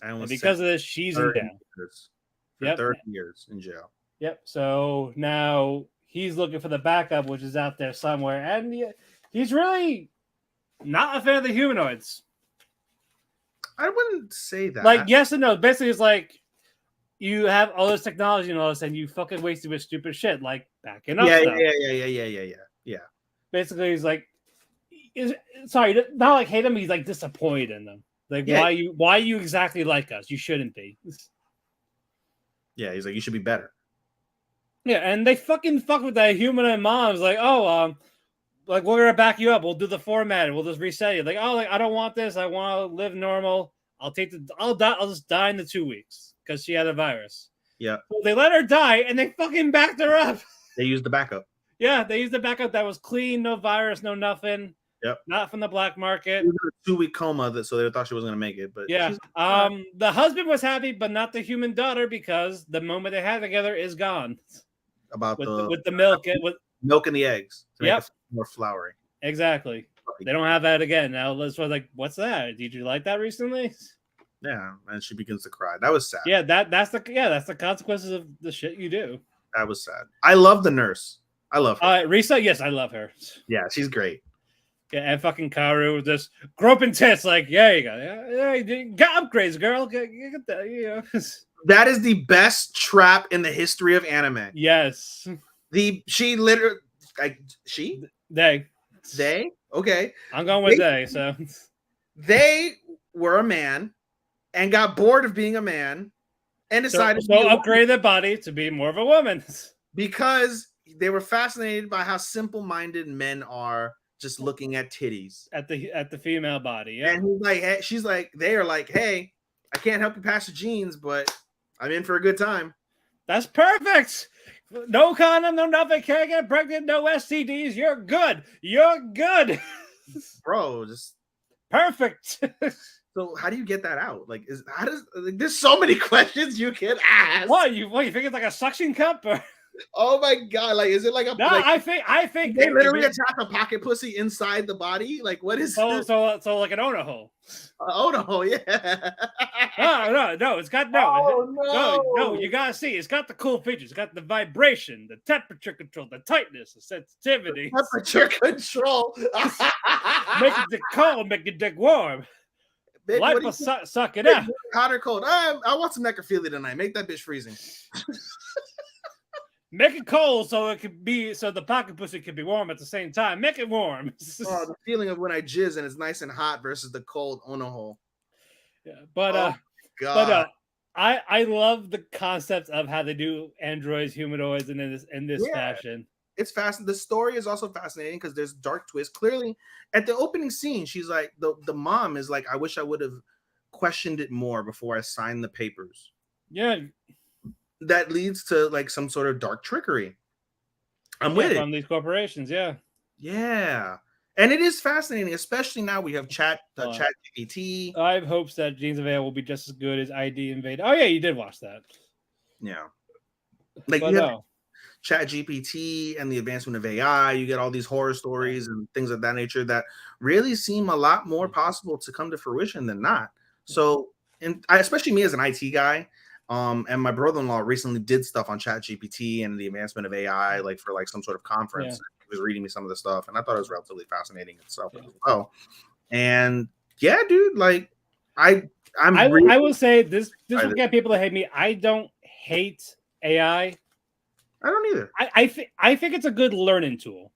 [SPEAKER 2] And because of this, she's in jail.
[SPEAKER 3] For 30 years in jail. Yep.
[SPEAKER 2] So now he's looking for the backup, which is out there somewhere. And He's really not a fan of the humanoids.
[SPEAKER 3] I wouldn't say that.
[SPEAKER 2] Like, yes and no. Basically, it's like you have all this technology and all this, and you fucking wasted with stupid shit, like backing up stuff.
[SPEAKER 3] Yeah.
[SPEAKER 2] Basically, he's like, sorry, not like hate him. He's like disappointed in them. Like, why you exactly like us? You shouldn't be.
[SPEAKER 3] Yeah, he's like, you should be better.
[SPEAKER 2] Yeah, and they fucking fuck with that humanoid mom's like, oh, like we're gonna back you up. We'll do the format. We'll just reset you. Like, oh, like I don't want this. I want to live normal. I'll die. I'll just die in the 2 weeks because she had a virus.
[SPEAKER 3] Yeah.
[SPEAKER 2] So they let her die, and they fucking backed her up.
[SPEAKER 3] They used the backup.
[SPEAKER 2] Yeah, they used the backup that was clean, no virus, no nothing.
[SPEAKER 3] Yep.
[SPEAKER 2] Not from the black market.
[SPEAKER 3] She was in a 2-week coma, so they thought she wasn't gonna make it. But
[SPEAKER 2] yeah, the husband was happy, but not the human daughter because the moment they had together is gone.
[SPEAKER 3] About
[SPEAKER 2] with the milk and with
[SPEAKER 3] milk and the eggs. To make
[SPEAKER 2] yep.
[SPEAKER 3] it more floury.
[SPEAKER 2] Exactly. They don't have that again. Now Liz was like, what's that? Did you like that recently?
[SPEAKER 3] Yeah, and she begins to cry. That was sad.
[SPEAKER 2] Yeah, that's the consequences of the shit you do.
[SPEAKER 3] That was sad. I love the nurse. I love her.
[SPEAKER 2] Risa, yes, I love her.
[SPEAKER 3] Yeah, she's great.
[SPEAKER 2] Yeah, and fucking Karu with just groping tits, like, yeah, you got upgrades, girl. Get that, you know.
[SPEAKER 3] That is the best trap in the history of anime.
[SPEAKER 2] Yes.
[SPEAKER 3] She literally
[SPEAKER 2] they
[SPEAKER 3] okay.
[SPEAKER 2] I'm going with they. So
[SPEAKER 3] they were a man and got bored of being a man and decided
[SPEAKER 2] to upgrade their body to be more of a woman
[SPEAKER 3] because they were fascinated by how simple-minded men are just looking at titties
[SPEAKER 2] at the female body. Yeah.
[SPEAKER 3] And he's like, hey, she's like, they are like, hey, I can't help you pass your genes, but I'm in for a good time.
[SPEAKER 2] That's perfect. No condom, no nothing. Can't get pregnant. No STDs. You're good. You're good,
[SPEAKER 3] bro. Just
[SPEAKER 2] perfect.
[SPEAKER 3] So how do you get that out? Like, there's so many questions you can ask.
[SPEAKER 2] What you think it's like a suction cup? Or?
[SPEAKER 3] Oh my god! Like, is it like a?
[SPEAKER 2] No,
[SPEAKER 3] like,
[SPEAKER 2] I think
[SPEAKER 3] they literally attach a pocket pussy inside the body. Like, what is this?
[SPEAKER 2] So like an Ono hole.
[SPEAKER 3] Ono hole, yeah.
[SPEAKER 2] No, it's got no. You gotta see, it's got the cool features. It's got the vibration, the temperature control, the tightness, the sensitivity,
[SPEAKER 3] temperature control.
[SPEAKER 2] Make your dick cold, make your dick warm.
[SPEAKER 3] Bitch,
[SPEAKER 2] Lipo suck it out.
[SPEAKER 3] Hot or cold? I want some necrophilia tonight. Make that bitch freezing.
[SPEAKER 2] Make it cold so the pocket pussy can be warm at the same time. Make it warm.
[SPEAKER 3] Oh, the feeling of when I jizz and it's nice and hot versus the cold Ono hole.
[SPEAKER 2] Yeah, but I love the concept of how they do androids, humanoids, and in this fashion.
[SPEAKER 3] It's fast. The story is also fascinating because there's dark twists. Clearly, at the opening scene, she's like, the mom is like, I wish I would have questioned it more before I signed the papers.
[SPEAKER 2] Yeah.
[SPEAKER 3] That leads to like some sort of dark trickery. I'm with it.
[SPEAKER 2] From these corporations, yeah.
[SPEAKER 3] Yeah. And it is fascinating, especially now we have Chat GPT.
[SPEAKER 2] I have hopes that Genes of AI will be just as good as ID Invade. Oh yeah, you did watch that.
[SPEAKER 3] Yeah. Like you have Chat GPT and the advancement of AI, you get all these horror stories and things of that nature that really seem a lot more possible to come to fruition than not. So, especially me as an IT guy, and my brother-in-law recently did stuff on Chat GPT and the advancement of AI, like for like some sort of conference. Yeah. He was reading me some of the stuff, and I thought it was relatively fascinating itself as well. And yeah, dude, like I will say this will get people to hate me. I don't hate AI. I don't either.
[SPEAKER 2] I think it's a good learning tool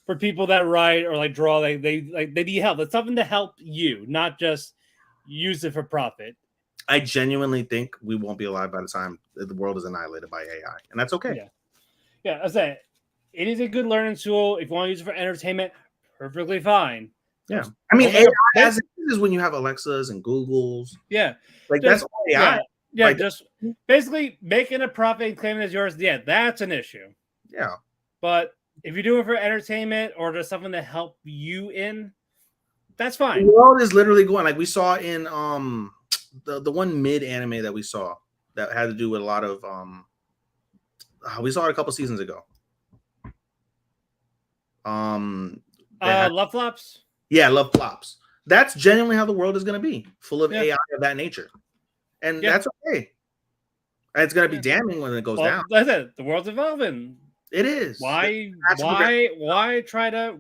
[SPEAKER 2] for people that write or like draw. They need help. It's something to help you, not just use it for profit.
[SPEAKER 3] I genuinely think we won't be alive by the time the world is annihilated by AI, and that's okay.
[SPEAKER 2] Yeah. I say it is a good learning tool. If you want to use it for entertainment, perfectly fine.
[SPEAKER 3] Yeah, I mean, AI as it is when you have Alexas and Googles.
[SPEAKER 2] Yeah,
[SPEAKER 3] like that's AI.
[SPEAKER 2] Yeah,
[SPEAKER 3] like,
[SPEAKER 2] just basically making a profit and claiming it as yours. Yeah, that's an issue.
[SPEAKER 3] Yeah,
[SPEAKER 2] but if you do it for entertainment or just something to help you in, that's fine.
[SPEAKER 3] The world is literally going like we saw in the one mid anime that we saw that had to do with a lot of we saw it a couple seasons ago.
[SPEAKER 2] Love Flops.
[SPEAKER 3] Yeah, Love Flops. That's genuinely how the world is going to be, full of AI of that nature, and that's okay. And it's going to be damning when it goes down.
[SPEAKER 2] That's it. The world's evolving.
[SPEAKER 3] It is.
[SPEAKER 2] Why try to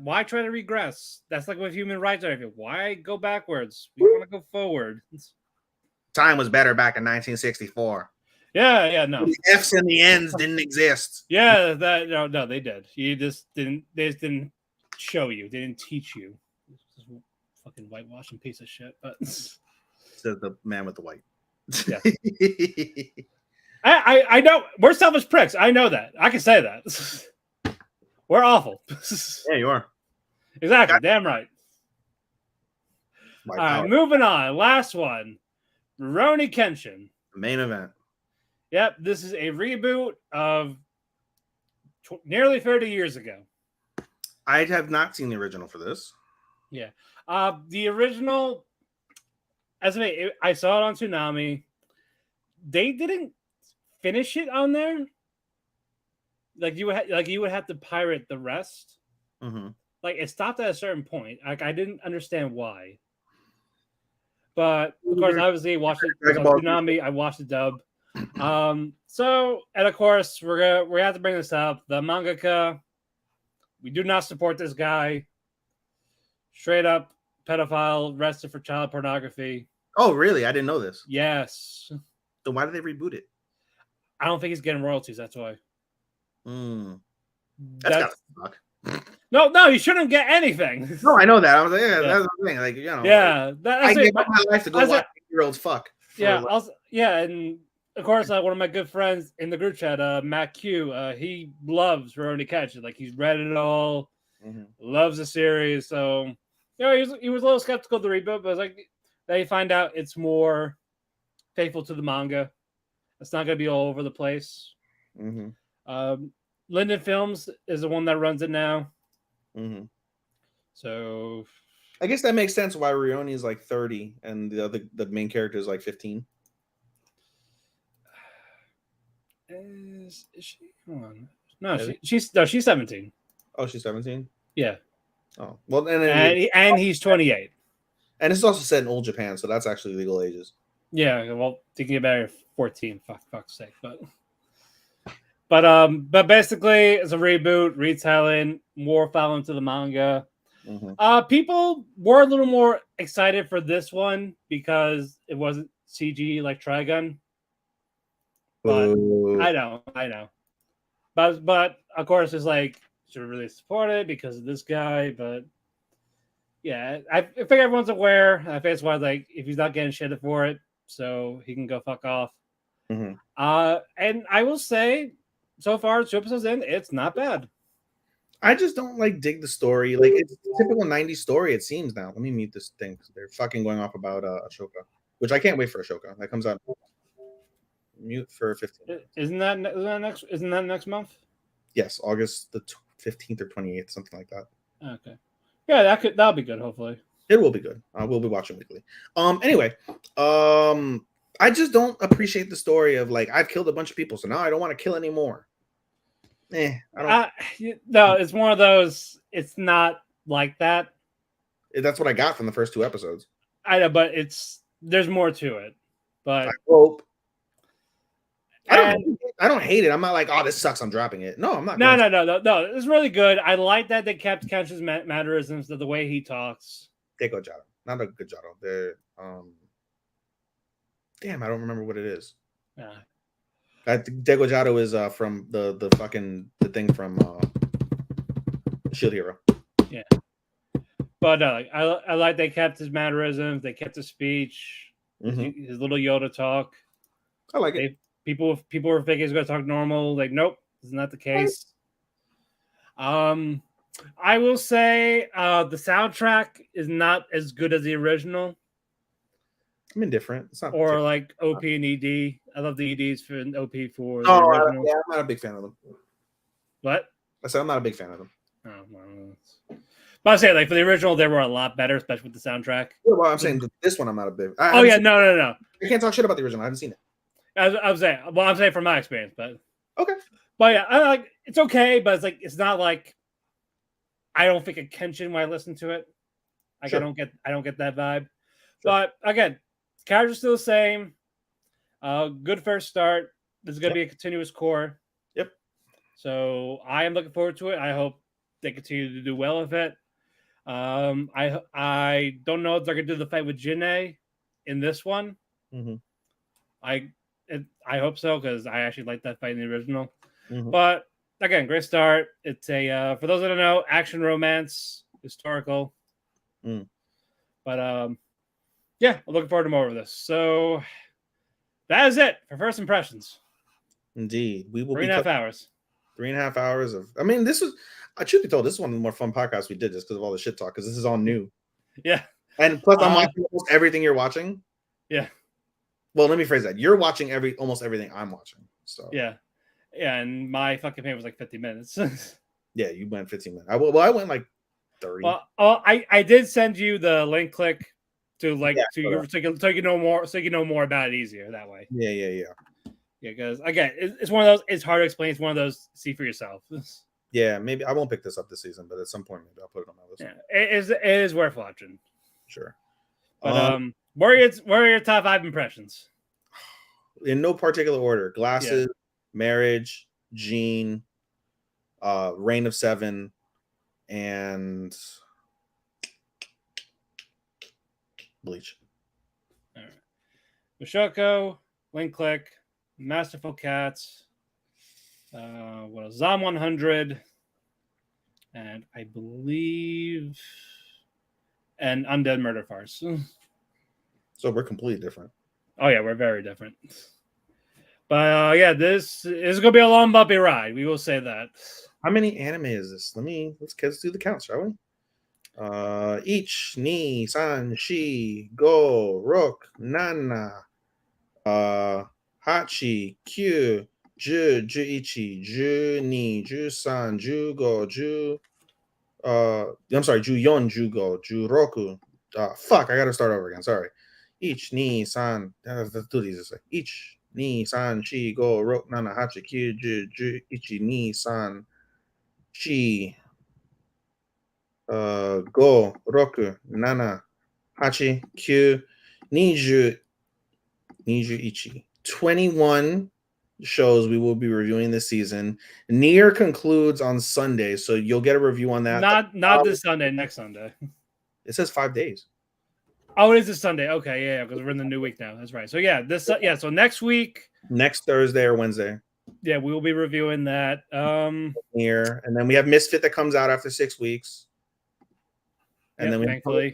[SPEAKER 2] regress? That's like with human rights or everything. Why go backwards? We want to go forward.
[SPEAKER 3] Time was better back in 1964.
[SPEAKER 2] Yeah, no.
[SPEAKER 3] The F's and the N's didn't exist.
[SPEAKER 2] Yeah, no, they did. They just didn't show you. They didn't teach you. This fucking whitewashing piece of shit. But
[SPEAKER 3] says the man with the white.
[SPEAKER 2] Yeah. I know we're selfish pricks. I know that. I can say that. We're awful.
[SPEAKER 3] Yeah, you are.
[SPEAKER 2] Exactly. Damn right. All right, moving on. Last one. Rurouni Kenshin.
[SPEAKER 3] Main event.
[SPEAKER 2] Yep, this is a reboot of nearly 30 years ago.
[SPEAKER 3] I have not seen the original for this.
[SPEAKER 2] Yeah. The original, I saw it on Toonami. They didn't finish it on there. Like you would have to pirate the rest.
[SPEAKER 3] Mm-hmm.
[SPEAKER 2] Like it stopped at a certain point. Like I didn't understand why. But of course, obviously, watched it on Toonami. I watched the dub. So, and of course, we have to bring this up. The mangaka, we do not support this guy. Straight up pedophile, arrested for child pornography.
[SPEAKER 3] Oh, really? I didn't know this.
[SPEAKER 2] Yes.
[SPEAKER 3] So why did they reboot it?
[SPEAKER 2] I don't think he's getting royalties. That's why.
[SPEAKER 3] That's gotta suck.
[SPEAKER 2] No, you shouldn't get anything.
[SPEAKER 3] No, I know that. I was like, that's the thing. Like,
[SPEAKER 2] I
[SPEAKER 3] gave up my life to go watch 8-year-olds fuck.
[SPEAKER 2] And of course, one of my good friends in the group chat, Matt Q, he loves Rurouni Kenshin. Like he's read it all, loves the series. So he was a little skeptical of the reboot, but like they find out it's more faithful to the manga. It's not going to be all over the place. Linden Films is the one that runs it now. So
[SPEAKER 3] I guess that makes sense why Rurouni is like 30 and the main character is like 15.
[SPEAKER 2] Is she? Hold on. No, she's 17.
[SPEAKER 3] Oh, she's 17?
[SPEAKER 2] Yeah.
[SPEAKER 3] Oh, well,
[SPEAKER 2] and he's 28.
[SPEAKER 3] And it's also set in old Japan, so that's actually legal ages.
[SPEAKER 2] Yeah, well, thinking about it, 14. Fuck's sake, but basically, it's a reboot, retelling, more following to the manga. People were a little more excited for this one because it wasn't CG like Trigun. But I know. But of course, it's like should really support it because of this guy. But yeah, I think everyone's aware. I think that's why, like, if he's not getting shit for it, so he can go fuck off. And I will say, so far, 2 episodes in, it's not bad.
[SPEAKER 3] I just don't dig the story. Like it's a typical 90s story. It seems now. Let me mute this thing. They're fucking going off about Ashoka, which I can't wait for Ashoka. That comes out. Mute for 15.
[SPEAKER 2] Isn't that next month?
[SPEAKER 3] Yes, August the 15th or 28th, something like that.
[SPEAKER 2] Okay. Yeah, that'll be good. Hopefully,
[SPEAKER 3] it will be good. We'll be watching weekly. Anyway, I just don't appreciate the story of like I've killed a bunch of people, so now I don't want to kill anymore. I don't.
[SPEAKER 2] No, it's one of those. It's not like that.
[SPEAKER 3] That's what I got from the first 2 episodes.
[SPEAKER 2] I know, but there's more to it. But
[SPEAKER 3] I hope. I don't hate it. I'm not like, oh, this sucks. I'm dropping it. No, I'm not.
[SPEAKER 2] No. It's really good. I like that they kept Kenshin's mannerisms, the way he talks.
[SPEAKER 3] Deko Jado, not a good Jado. The damn, I don't remember what it is.
[SPEAKER 2] Yeah.
[SPEAKER 3] Deko Jado is from the thing from Shield Hero. Yeah.
[SPEAKER 2] But I like they kept his mannerisms. They kept his speech. His little Yoda talk.
[SPEAKER 3] I like it.
[SPEAKER 2] People were thinking he's going to talk normal. Like, nope, this is not the case. I will say the soundtrack is not as good as the original.
[SPEAKER 3] I'm indifferent. It's not
[SPEAKER 2] or like OP and ED. I love the EDs for an OP for
[SPEAKER 3] the original. Yeah, I'm not a big fan of them.
[SPEAKER 2] What?
[SPEAKER 3] I said I'm not a big fan of them.
[SPEAKER 2] Oh, well, but I say like for the original, they were a lot better, especially with the soundtrack.
[SPEAKER 3] Yeah, well, I'm saying this one, I'm not a big.
[SPEAKER 2] No.
[SPEAKER 3] I can't talk shit about the original. I haven't seen it.
[SPEAKER 2] I'm saying from my experience, but
[SPEAKER 3] okay.
[SPEAKER 2] But yeah, I like it's okay, but it's not like I don't think of Kenshin when I listen to it. Like sure. I don't get that vibe. Sure. But again, character's still the same. Good first start. This is gonna be a continuous core.
[SPEAKER 3] Yep.
[SPEAKER 2] So I am looking forward to it. I hope they continue to do well with it. I don't know if they're gonna do the fight with Jinne in this one.
[SPEAKER 3] Mm-hmm.
[SPEAKER 2] I hope so because I actually like that fight in the original.
[SPEAKER 3] Mm-hmm.
[SPEAKER 2] But again, great start. It's a for those that don't know, action romance, historical. But yeah, I'm looking forward to more of this. So that is it for first impressions.
[SPEAKER 3] Indeed, we will
[SPEAKER 2] 3.5 hours.
[SPEAKER 3] 3.5 hours of. I mean, this was. I should be told, this is one of the more fun podcasts we did just because of all the shit talk. Because this is all new.
[SPEAKER 2] Yeah,
[SPEAKER 3] and plus I'm watching almost everything you're watching.
[SPEAKER 2] Yeah.
[SPEAKER 3] Well, let me phrase that. You're watching almost everything I'm watching. So
[SPEAKER 2] yeah, and my fucking pay was like 50 minutes.
[SPEAKER 3] Yeah, you went 15 minutes. I went like 30.
[SPEAKER 2] Well, I did send you the link click to so you know more about it easier that way.
[SPEAKER 3] Yeah.
[SPEAKER 2] Because again, it's one of those. It's hard to explain. It's one of those. See for yourself.
[SPEAKER 3] Yeah, maybe I won't pick this up this season, but at some point maybe I'll put it on my list.
[SPEAKER 2] Yeah, it is worth watching.
[SPEAKER 3] Sure.
[SPEAKER 2] But what are your top 5 impressions?
[SPEAKER 3] In no particular order: Glasses, Marriage, Gene, Reign of 7, and Bleach.
[SPEAKER 2] All right. Mushoku, Link Click, Masterful Cats, what else? Zom 100, and I believe an Undead Murder Farce.
[SPEAKER 3] So we're completely different.
[SPEAKER 2] Oh yeah, we're very different. But yeah, this is gonna be a long bumpy ride. We will say that.
[SPEAKER 3] How many anime is this? Let's do the count, shall we? Ich, ni, san, shi, go, rok, nana, hachi, kyu, ju, juichi, ju, ni, ju, san, ju, go, ju. I'm sorry, ju, yon, ju, go, ju, roku. Fuck, I gotta start over again. Sorry. Ich, ni, san. Let's do these this way. Ich, ni, san, shi, go, rok, nana, hachi, kyu, ju, juichi, ni, san, shi. Go, roku, nana, hachi, kyu, niju, ichi. 21 shows we will be reviewing this season. Nier concludes on Sunday, so you'll get a review on that.
[SPEAKER 2] Not this Sunday, next Sunday.
[SPEAKER 3] It says 5 days.
[SPEAKER 2] Oh, it is this Sunday. Okay, yeah, because we're in the new week now. That's right. So yeah, so next week,
[SPEAKER 3] next Thursday or Wednesday.
[SPEAKER 2] Yeah, we will be reviewing that.
[SPEAKER 3] Nier, and then we have Misfit that comes out after 6 weeks. And then we
[SPEAKER 2] thankfully.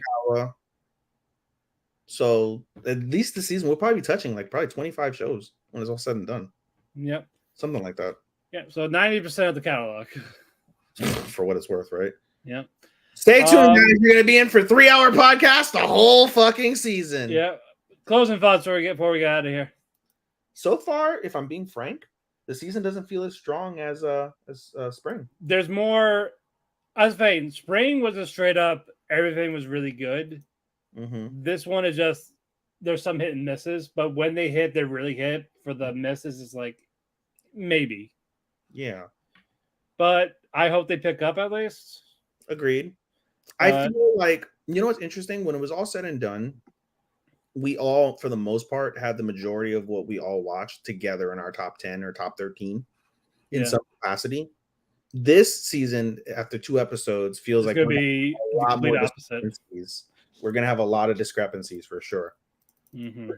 [SPEAKER 3] So at least this season we'll probably be touching like probably 25 shows when it's all said and done.
[SPEAKER 2] Yep.
[SPEAKER 3] Something like that.
[SPEAKER 2] Yeah. So 90% of the catalog.
[SPEAKER 3] For what it's worth, right?
[SPEAKER 2] Yep.
[SPEAKER 3] Stay tuned, guys. You're gonna be in for 3-hour podcast the whole fucking season.
[SPEAKER 2] Yeah. Closing thoughts before we get out of here.
[SPEAKER 3] So far, if I'm being frank, the season doesn't feel as strong as spring.
[SPEAKER 2] There's more. I was saying, spring was a straight up. Everything was really good.
[SPEAKER 3] Mm-hmm.
[SPEAKER 2] This one is just there's some hit and misses, but when they hit, they really hit. For the misses, it's like maybe.
[SPEAKER 3] Yeah.
[SPEAKER 2] But I hope they pick up at least.
[SPEAKER 3] Agreed. I feel like, you know what's interesting? When it was all said and done, we all, for the most part, had the majority of what we all watched together in our top 10 or top 13 in some capacity. This season, after 2 episodes, feels like
[SPEAKER 2] going to be
[SPEAKER 3] a lot more
[SPEAKER 2] opposite.
[SPEAKER 3] We're going to have a lot of discrepancies for sure.
[SPEAKER 2] Mm-hmm.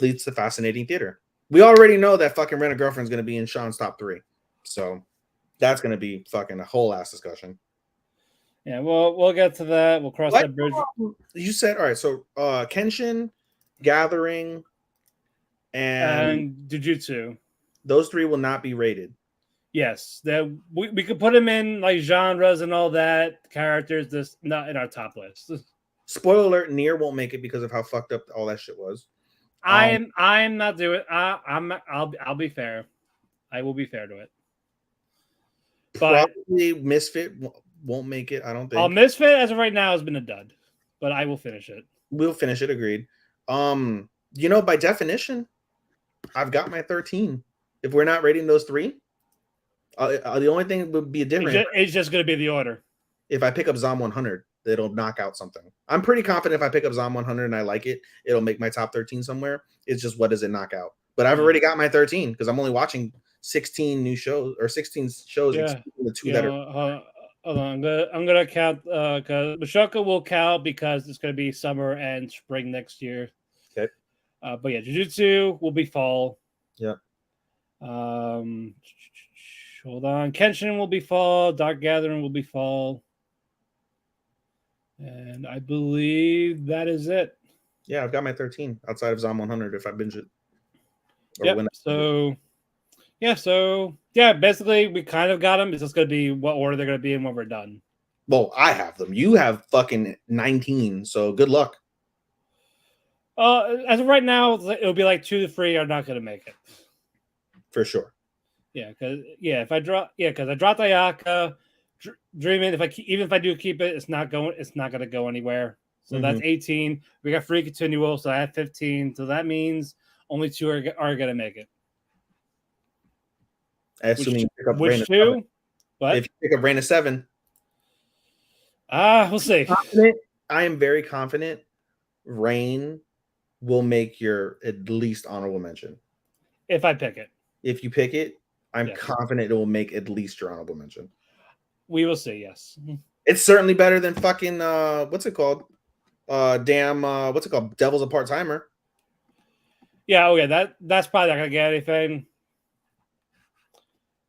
[SPEAKER 3] Leads to fascinating theater. We already know that fucking Rent a Girlfriend is going to be in Sean's top 3. So that's going to be fucking a whole ass discussion.
[SPEAKER 2] Yeah, we'll get to that. We'll cross that bridge.
[SPEAKER 3] You said, all right, so Kenshin, Gathering, and
[SPEAKER 2] Jujutsu.
[SPEAKER 3] Those 3 will not be rated.
[SPEAKER 2] Yes, that we could put them in like genres and all that, characters, just not in our top list.
[SPEAKER 3] Spoiler alert, Nier won't make it because of how fucked up all that shit was.
[SPEAKER 2] I'm not doing I'll be fair. I will be fair to it. But
[SPEAKER 3] probably Misfit won't make it, I don't think.
[SPEAKER 2] Misfit as of right now has been a dud, but I will finish it.
[SPEAKER 3] We'll finish it, agreed. By definition, I've got my 13. If we're not rating those 3, the only thing would be different.
[SPEAKER 2] It's just going to be the order.
[SPEAKER 3] If I pick up Zom 100, it'll knock out something. I'm pretty confident if I pick up Zom 100 and I like it, it'll make my top 13 somewhere. It's just what does it knock out? But I've already got my 13 because I'm only watching 16 new shows or 16 shows,
[SPEAKER 2] Yeah.
[SPEAKER 3] excluding the two that are.
[SPEAKER 2] Hold on. I'm gonna count because Mushoku will count because it's gonna be summer and spring next year.
[SPEAKER 3] Okay.
[SPEAKER 2] But yeah, Jujutsu will be fall.
[SPEAKER 3] Yeah.
[SPEAKER 2] Hold on. Kenshin will be fall. Dark Gathering will be fall. And I believe that is it.
[SPEAKER 3] Yeah, I've got my 13 outside of Zom 100 if I binge it.
[SPEAKER 2] Yep. So basically we kind of got them. It's just going to be what order they're going to be in when we're done.
[SPEAKER 3] Well, I have them. You have fucking 19, so good luck.
[SPEAKER 2] As of right now, it'll be like 2 to 3 are not going to make it.
[SPEAKER 3] For sure.
[SPEAKER 2] Yeah, because I dropped Ayaka, Dreaming. Even if I do keep it, it's not going to go anywhere. So that's 18. We got free continual, so I have 15. So that means only 2 are going to make it.
[SPEAKER 3] Assuming you pick up
[SPEAKER 2] which
[SPEAKER 3] Rain
[SPEAKER 2] 2? What?
[SPEAKER 3] If you pick up Rain of 7.
[SPEAKER 2] We'll see.
[SPEAKER 3] I am very confident Rain will make your at least honorable mention.
[SPEAKER 2] If I pick it. If
[SPEAKER 3] you pick it, I'm confident it will make at least your honorable mention.
[SPEAKER 2] We will see, yes.
[SPEAKER 3] It's certainly better than fucking what's it called? What's it called? Devil's a Part-Timer.
[SPEAKER 2] Yeah, that's probably not gonna get anything.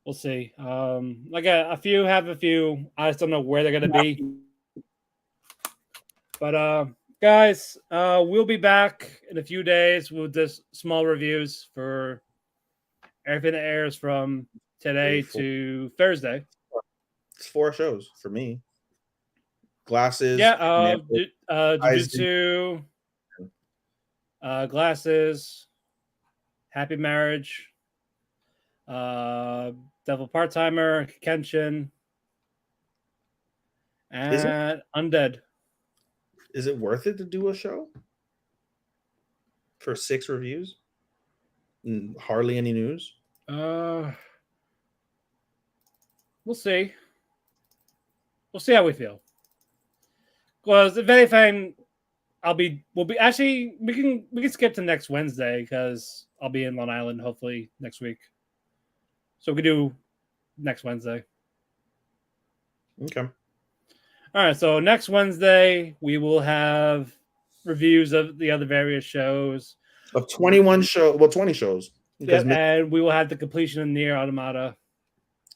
[SPEAKER 2] We'll see. Like a few have a few. I just don't know where they're gonna be. But guys, we'll be back in a few days with just small reviews for everything that airs from today to Thursday.
[SPEAKER 3] It's 4 shows for me. Glasses.
[SPEAKER 2] Jujutsu. Glasses. Happy Marriage. Devil Part-Timer. Kenshin. And Undead.
[SPEAKER 3] Is it worth it to do a show for 6 reviews? Hardly any news.
[SPEAKER 2] We'll see. We'll see how we feel. Because if anything, we can skip to next Wednesday because I'll be in Long Island hopefully next week. So we can do next Wednesday.
[SPEAKER 3] Okay.
[SPEAKER 2] All right. So next Wednesday we will have reviews of the other various shows.
[SPEAKER 3] Of 20 shows.
[SPEAKER 2] And we will have the completion of Nier Automata.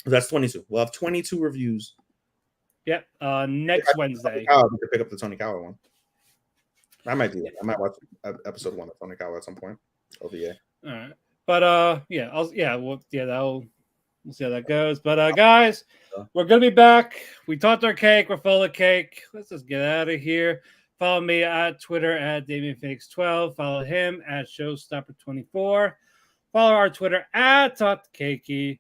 [SPEAKER 3] That's 22. We'll have 22 reviews.
[SPEAKER 2] Yep. Next Wednesday.
[SPEAKER 3] We could pick up the Tony Kawa one. I might do that. I might watch episode 1 of Tony Kawa at some point. OVA.
[SPEAKER 2] All right. But we'll see how that goes. But guys, we're gonna be back. We talked our cake. We're full of cake. Let's just get out of here. Follow me at Twitter at DamianPhoenix12. Follow him at Showstopper24. Follow our Twitter at Talk to Keki.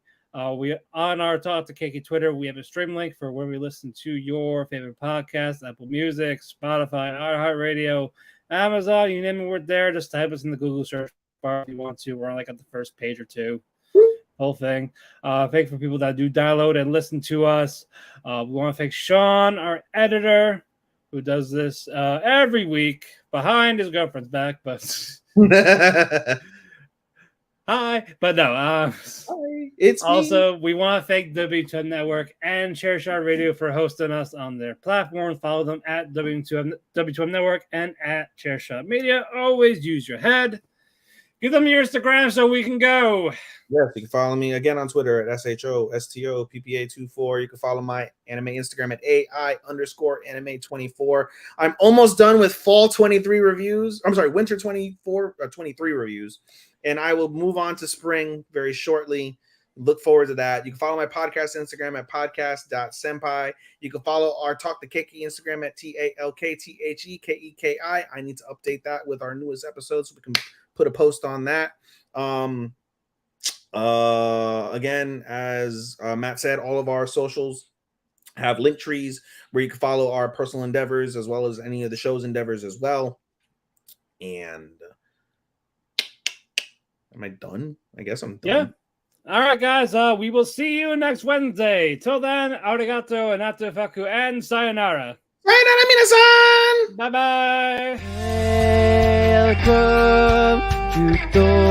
[SPEAKER 2] We on our Talk to Keki Twitter, we have a stream link for where we listen to your favorite podcasts: Apple Music, Spotify, iHeartRadio, Amazon. You name it, we're there. Just type us in the Google search bar if you want to. We're on like at the first page or two. Whole thing. Thank you for people that do download and listen to us. We want to thank Sean, our editor, who does this every week behind his girlfriend's back, but hi. But no,
[SPEAKER 3] hi, it's
[SPEAKER 2] also
[SPEAKER 3] me.
[SPEAKER 2] We want to thank W2M Network and Chairshot Radio for hosting us on their platforms. Follow them at W2M Network and at Chairshot Media. Always use your head. Give them your Instagram so we can go.
[SPEAKER 3] Yes, you can follow me again on Twitter at SHOSTOPPA24. You can follow my anime Instagram at AI_anime24. I'm almost done with fall 23 reviews. I'm sorry, winter 23 reviews. And I will move on to spring very shortly. Look forward to that. You can follow my podcast Instagram at podcast.senpai. You can follow our Talk to Keki Instagram at TALKTHEKEKI. I need to update that with our newest episodes so we can put a post on that. Again, as Matt said, all of our socials have link trees where you can follow our personal endeavors as well as any of the show's endeavors as well. And am I done? I guess I'm done.
[SPEAKER 2] Yeah. All right, guys. We will see you next Wednesday. Till then, arigato and atafaku and sayonara.
[SPEAKER 3] Sayonara, minasan!
[SPEAKER 2] Bye-bye.
[SPEAKER 1] Welcome to